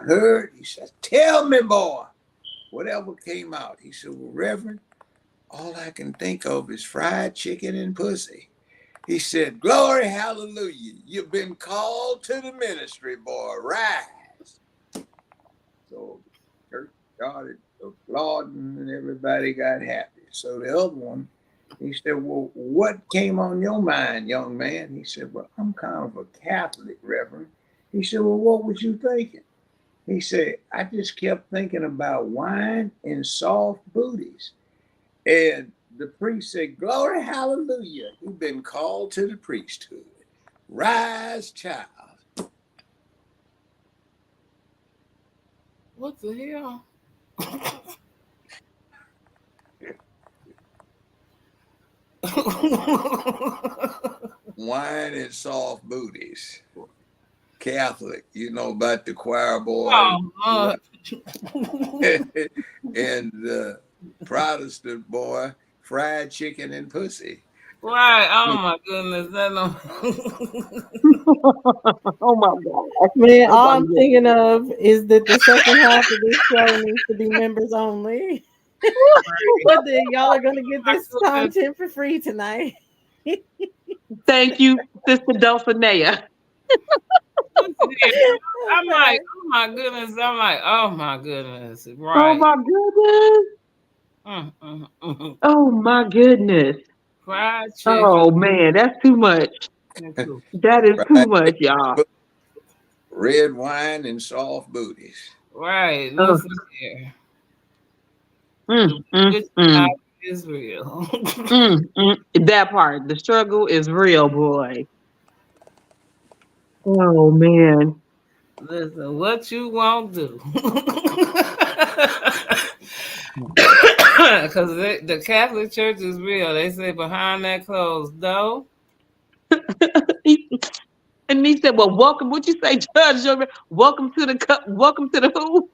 heard?" He said, "Tell me, boy." Whatever came out. He said, "Well, Reverend, all I can think of is fried chicken and pussy." He said, "Glory, hallelujah. You've been called to the ministry, boy. Rise." So the church started applauding, and everybody got happy. So the other one, he said, "Well, what came on your mind, young man?" He said, "Well, I'm kind of a Catholic, Reverend." He said, "Well, what was you thinking?" He said, "I just kept thinking about wine and soft booties." And the priest said, "Glory, hallelujah. You've been called to the priesthood. Rise, child." What the hell? Wine and soft booties. Catholic, you know about the choir boy. Oh, And the Protestant boy, fried chicken and pussy. right. Oh my goodness. That no. Oh my God. Man, Oh all my I'm goodness. thinking of is that the second half of this show needs to be members only. But then y'all are gonna get this content for free tonight. Thank you, Sister Dulcinea. I'm like, oh my goodness. I'm like, oh my goodness. Oh Right. my goodness. Oh my goodness. Fried Oh chicken. man, that's too much. That is too much, y'all. Red wine and soft booties. Right. Ugh. Listen here. Mm, mm, mm. is real. That part, the struggle is real, boy. Oh man. Listen, what you won't do. Because the Catholic Church is real. They say behind that closed door. And he said, "Well, welcome." What you say, Judge? Welcome to the welcome to the who?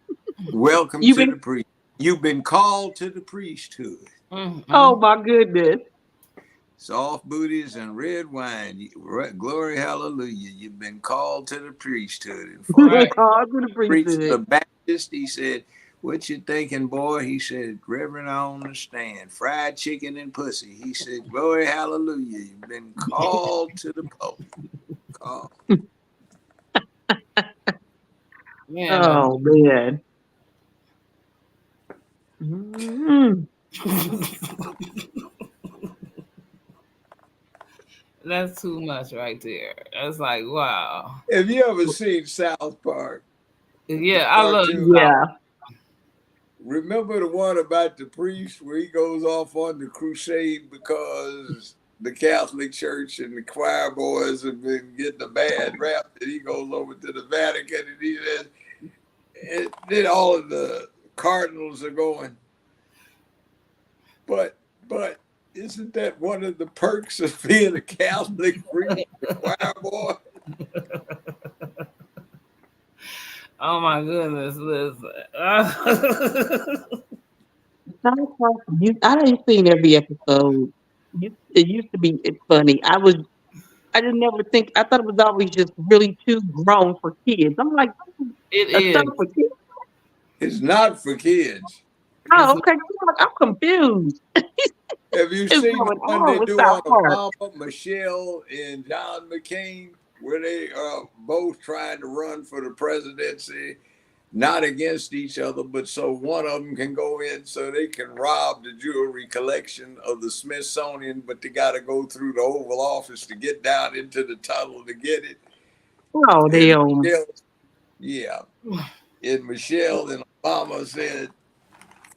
Welcome You've to been. the priest. You've been called to the priesthood. Oh my goodness. Soft booties and red wine. Glory, hallelujah. You've been called to the priesthood. And for Right. Called to the preached priesthood. the Baptist, he said, "What you thinking, boy?" He said, "Reverend, I understand. Fried chicken and pussy." He said, "Glory, hallelujah. You've been called to the pulpit." Called. Yeah. Oh man. Mm. That's too much right there. That's like, wow. Have you ever seen South Park? Yeah, I love Cartoon? Yeah. Remember the one about the priest where he goes off on the crusade because the Catholic Church and the choir boys have been getting a bad rap, and he goes over to the Vatican and he says, and then all of the cardinals are going, but isn't that one of the perks of being a Catholic priest, choir boy? Oh my goodness, listen. I ain't seen every episode. It used to be funny. I didn't never think. I thought it was always just really too grown for kids. I'm like, It a stuff is. for kids. It's not for kids. It's Oh, okay. I'm confused. Have you It's seen the going one on they with do South on Park. Obama, Michelle, and John McCain, where they are both trying to run for the presidency, not against each other, but so one of them can go in so they can rob the jewelry collection of the Smithsonian, but they got to go through the Oval Office to get down into the tunnel to get it. Oh, And damn. Michelle, yeah, and Michelle and Obama said,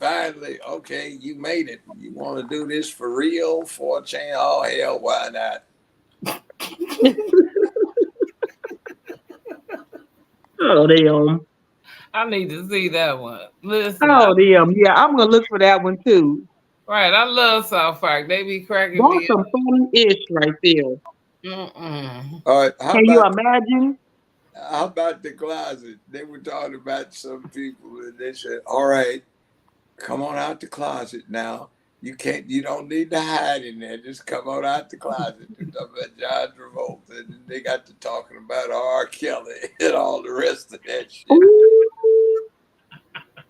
finally, okay, you made it. You want to do this for real for a change? Oh, hell, why not? Oh, damn. I need to see that one. Listen, Oh, damn. Yeah, I'm going to look for that one too. right. I love South Park. They be cracking That's me some funny-ish right there. up. All right, Can you imagine? how about the closet? They were talking about some people, and they said, "All right, come on out the closet now. You don't need to hide in there. Just come on out the closet." They're talking about John Travolta, and then they got to talking about R. Kelly and all the rest of that shit. Ooh.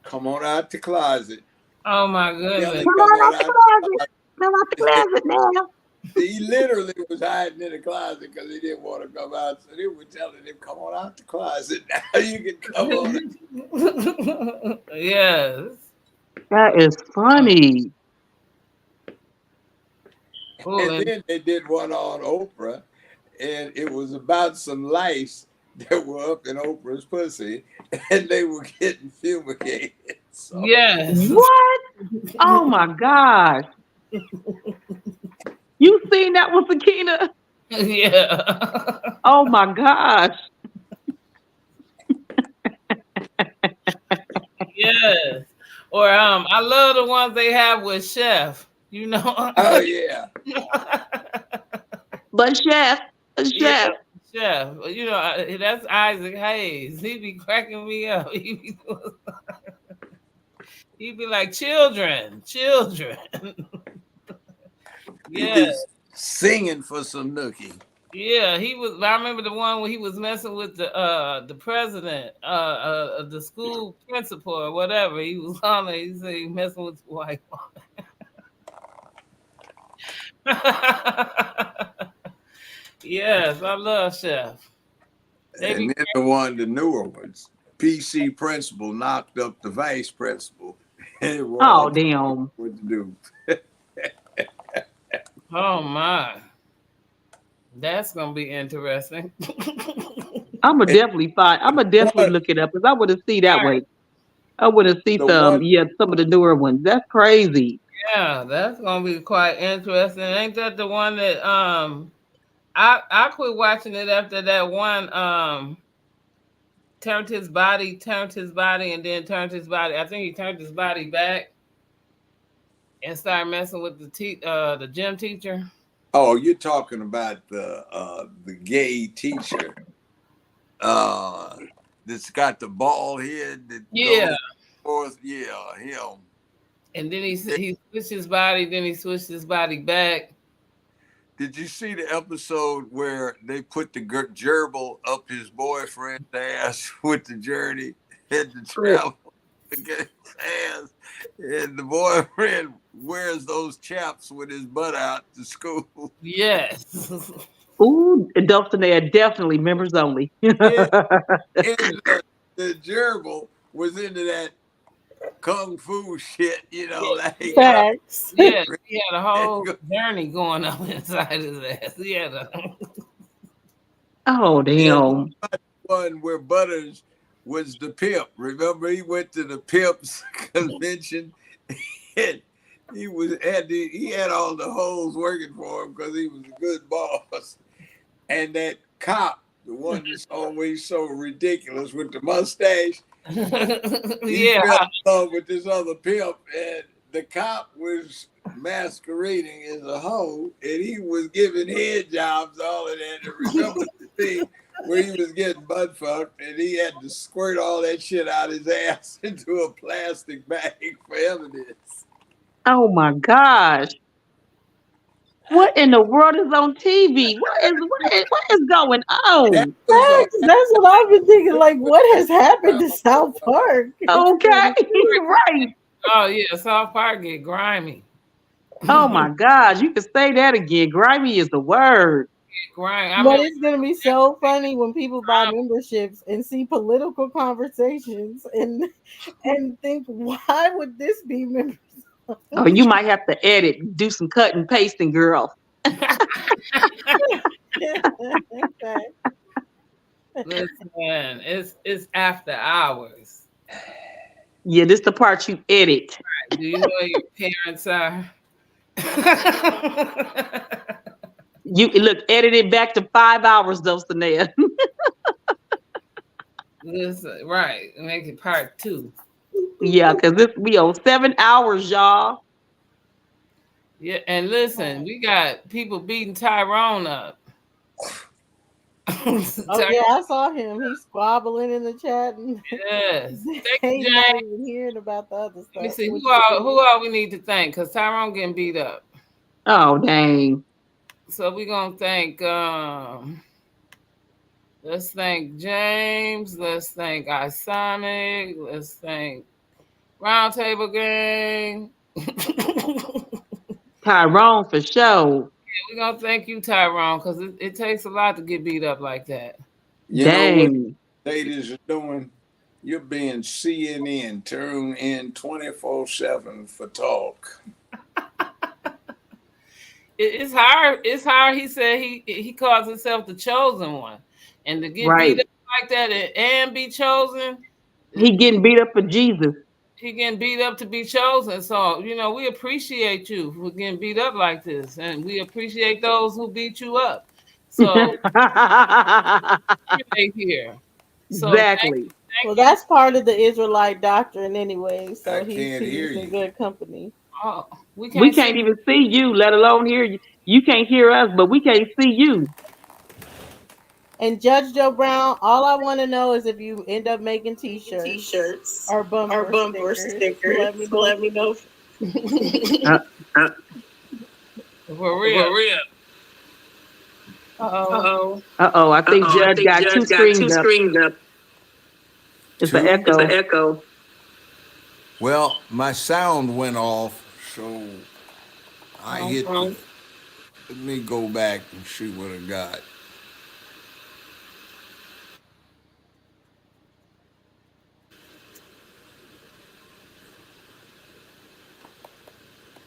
Come on out the closet. Oh my goodness. Come on out the closet. Come out the closet now. He literally was hiding in the closet because he didn't want to come out. So they were telling him, "Come on out the closet now. You can come on." Yes. That is funny. And then they did one on Oprah, and it was about some lice that were up in Oprah's pussy, and they were getting fumigated. So. Yes. What? Oh my gosh. You seen that one, Sakina? Yeah. Oh my gosh. Yes. Or I love the ones they have with Chef. You know. Oh yeah. But Chef. Yeah, Chef. You know, that's Isaac Hayes. He be cracking me up. He be like, children. Yeah. Singing for some nookie. Yeah, he was. I remember the one where he was messing with the president, of the school principal or whatever. He was on there. He said he messing with the white one. Yes, I love Chef. And then the newer ones. PC principal knocked up the vice principal. Oh damn. What to do? Oh my. That's gonna be interesting. I'm gonna definitely look it up because I want to see that way. I want to see some of the newer ones. That's crazy. Yeah, that's gonna be quite interesting. Ain't that the one that I quit watching it after that one turned his body, and then turned his body. I think he turned his body back and started messing with the gym teacher. Oh, you're talking about the gay teacher that's got the bald head that Yeah. goes forth. Yeah, him. And then he switched his body, then he switched his body back. Did you see the episode where they put the gerbil up his boyfriend's ass with the journey and the travel to get his ass? And the boyfriend wears those chaps with his butt out to school. Yes. Ooh, Dulcinea, definitely members only. And the gerbil was into that kung fu shit, like Facts. Yeah, he had a whole journey going on inside his ass. He had a Oh, damn. one where Butters was the pimp. Remember, he went to the pimps convention and he had all the hoes working for him because he was a good boss. And that cop, the one that's always so ridiculous with the mustache, he fell in love with this other pimp, and the cop was masquerading as a hoe, and he was giving head jobs, all of that. And remember the thing where he was getting butt fucked, and he had to squirt all that shit out his ass into a plastic bag for evidence. Oh my gosh. What in the world is on TV? What is going on? That's what I've been thinking. Like, what has happened to South Park? Okay, right. Oh yeah, South Park get grimy. Oh my gosh, you can say that again. Grimy is the word. Grimy. But it's gonna be so funny when people buy memberships and see political conversations and think, why would this be members? Oh, you might have to edit, do some cut and pasting, girl. Listen, it's after hours. Yeah, this the part you edit. Do you know who your parents are? You look, edit it back to 5 hours, Dulcinea. Listen, right. Make it part 2. Yeah, because we on 7 hours, y'all. Yeah, and listen, we got people beating Tyrone up. Oh yeah, I saw him. He's squabbling in the chat. And yes. He's not even hearing about the other stuff. Let me see who all we need to thank, because Tyrone getting beat up. Oh dang. So we're gonna thank let's thank James, let's thank Isonic, let's thank Roundtable Gang. Tyrone for sure. Yeah, we're gonna thank you, Tyrone, because it takes a lot to get beat up like that. You know what ladies are doing? You're being CNN turned in 24/7 for talk. It's hard. It's hard. He said he calls himself the chosen one, and to get beat up like that and be chosen, he getting beat up for Jesus. He getting beat up to be chosen. So we appreciate you for getting beat up like this, and we appreciate those who beat you up. So here. So exactly. Well, that's part of the Israelite doctrine anyway. So he's hear in good company. Oh, we can't even see you, let alone hear you. You can't hear us, but we can't see you. And Judge Joe Brown, all I want to know is if you end up making t-shirts or bumper stickers. Let me know. For real. Uh-oh. I think Judge got two screens up. It's an echo. Well, my sound went off, so I hit let me go back and see what I got.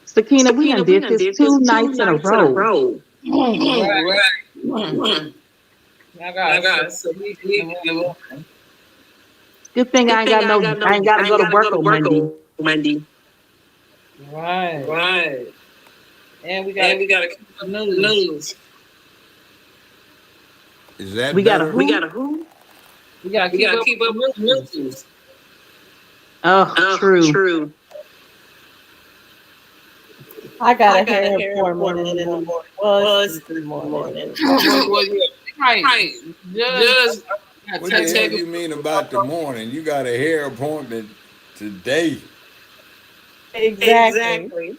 Sakina, we done did this two nights in a row. Good thing I ain't got to go to work on Monday. Right. Right. And we And gotta we keep gotta up keep with up the with the news. news. Is that We got a better? We who? got a who? We gotta We keep gotta up keep with up with the news. the news. Oh, Oh, true. true. I got I a got a hair hair appointment appointment in in the the morning. morning. Well, it's Well, it's Tuesday in the morning. morning. Well, yeah, right. Right. Just Just gotta what take the it. hell you mean about the morning? You got a hair appointment today. Exactly. Exactly.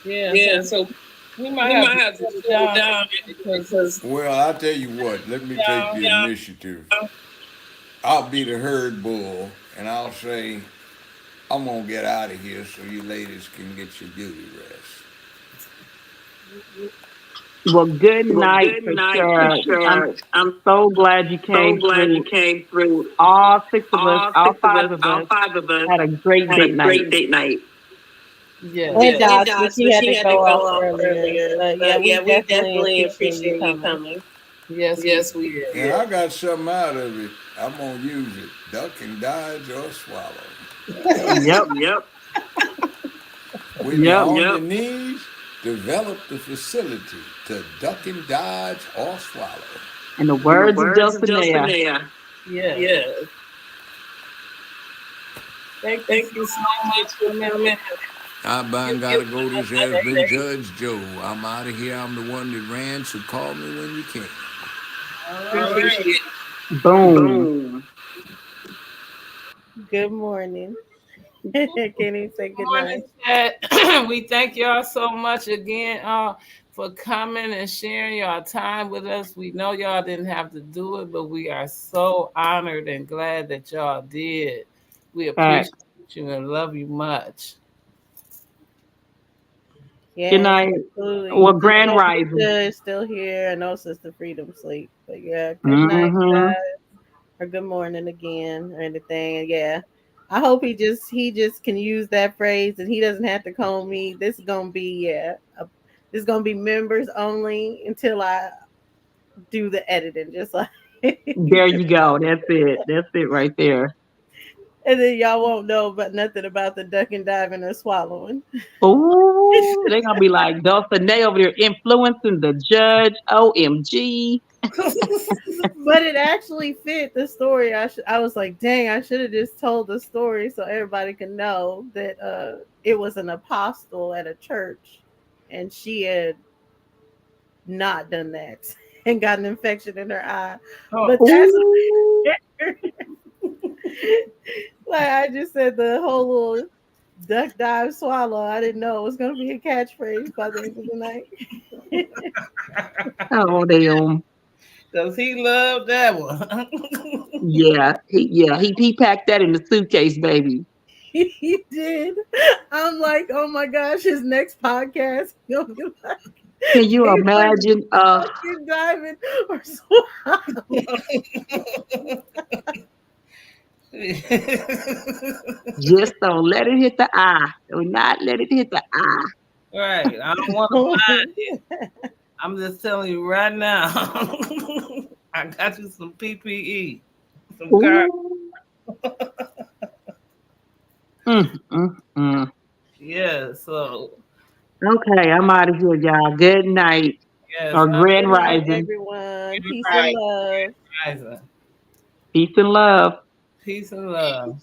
Yeah, Yeah, so so we might we have might to have to slow slow down down because because well, I'll tell you what, let me take the y'all, initiative. I'll be the herd bull and I'll say, I'm gonna get out of here so you ladies can get your beauty rest. Well, good Well, night good for night for sure. I'm sure. I'm so glad you so came glad you through. came through. All six of us, All all six of five us, of all us, five of us, had a great had a date night. great date night. yeah. And Yeah. And Josh, but Josh, she but had she to had to go off go off earlier. earlier. But yeah, But we yeah, we definitely definitely appreciate you appreciate you coming. coming. Yes, we Yes, we did. did. And I got something out of it. I'm gonna use it. Duck and dodge or swallow. Yep, Yep. When you're yep. on your knees, develop the facility to duck and dodge or swallow. In the In the words of words of Dulcinea, Dulcinea. Yes. Yes. Thank you Thank so you so much much for for coming. coming. I bang You gotta go. This have has been Judge Joe. I'm out of here. I'm the one that ran, so call me when you can. all right. Appreciate it. boom. Boom. Good morning. Can't even say good night. Morning, chat. We thank y'all so much again for coming and sharing your time with us. We know y'all didn't have to do it, but we are so honored and glad that y'all did. We appreciate Facts. you and love you much. Good Yes, night. absolutely. Well, Sister Grand Rising. Alicia is still here. I know Sister Freedom sleep. But yeah, good night, Mm-hmm. guys. Or good morning again or anything. And yeah. I hope he just can use that phrase and he doesn't have to call me. This is gonna be this is gonna be members only until I do the editing, just like There you go. That's it. That's it right there. and then y'all won't know about nothing about the ducking, diving, or swallowing. Ooh, they're gonna be like Dulcinea over there influencing the judge. OMG. But it actually fit the story. I was like, dang, I should have just told the story so everybody can know that it was an apostle at a church and she had not done that and got an infection in her eye. Oh, But that's Ooh. like I just said the whole little duck dive swallow. I didn't know it was gonna be a catchphrase by the end of the night. Oh damn. does he love that one? Yeah, he packed that in the suitcase, baby. He did. I'm like, oh my gosh, his next podcast, he'll be like, Can you he's like imagine? fucking diving or swallow. Just don't let it hit the eye. Do not let it hit the eye. Right. I don't want to blind you. I'm just telling you right now. I got you some PPE, some car. Ooh. Mm. Yeah. So Okay, I'm out of here, y'all. Good night yes, or grand Good night, rising. everyone. Peace and right. love. Rising. Peace and love. Peace and love.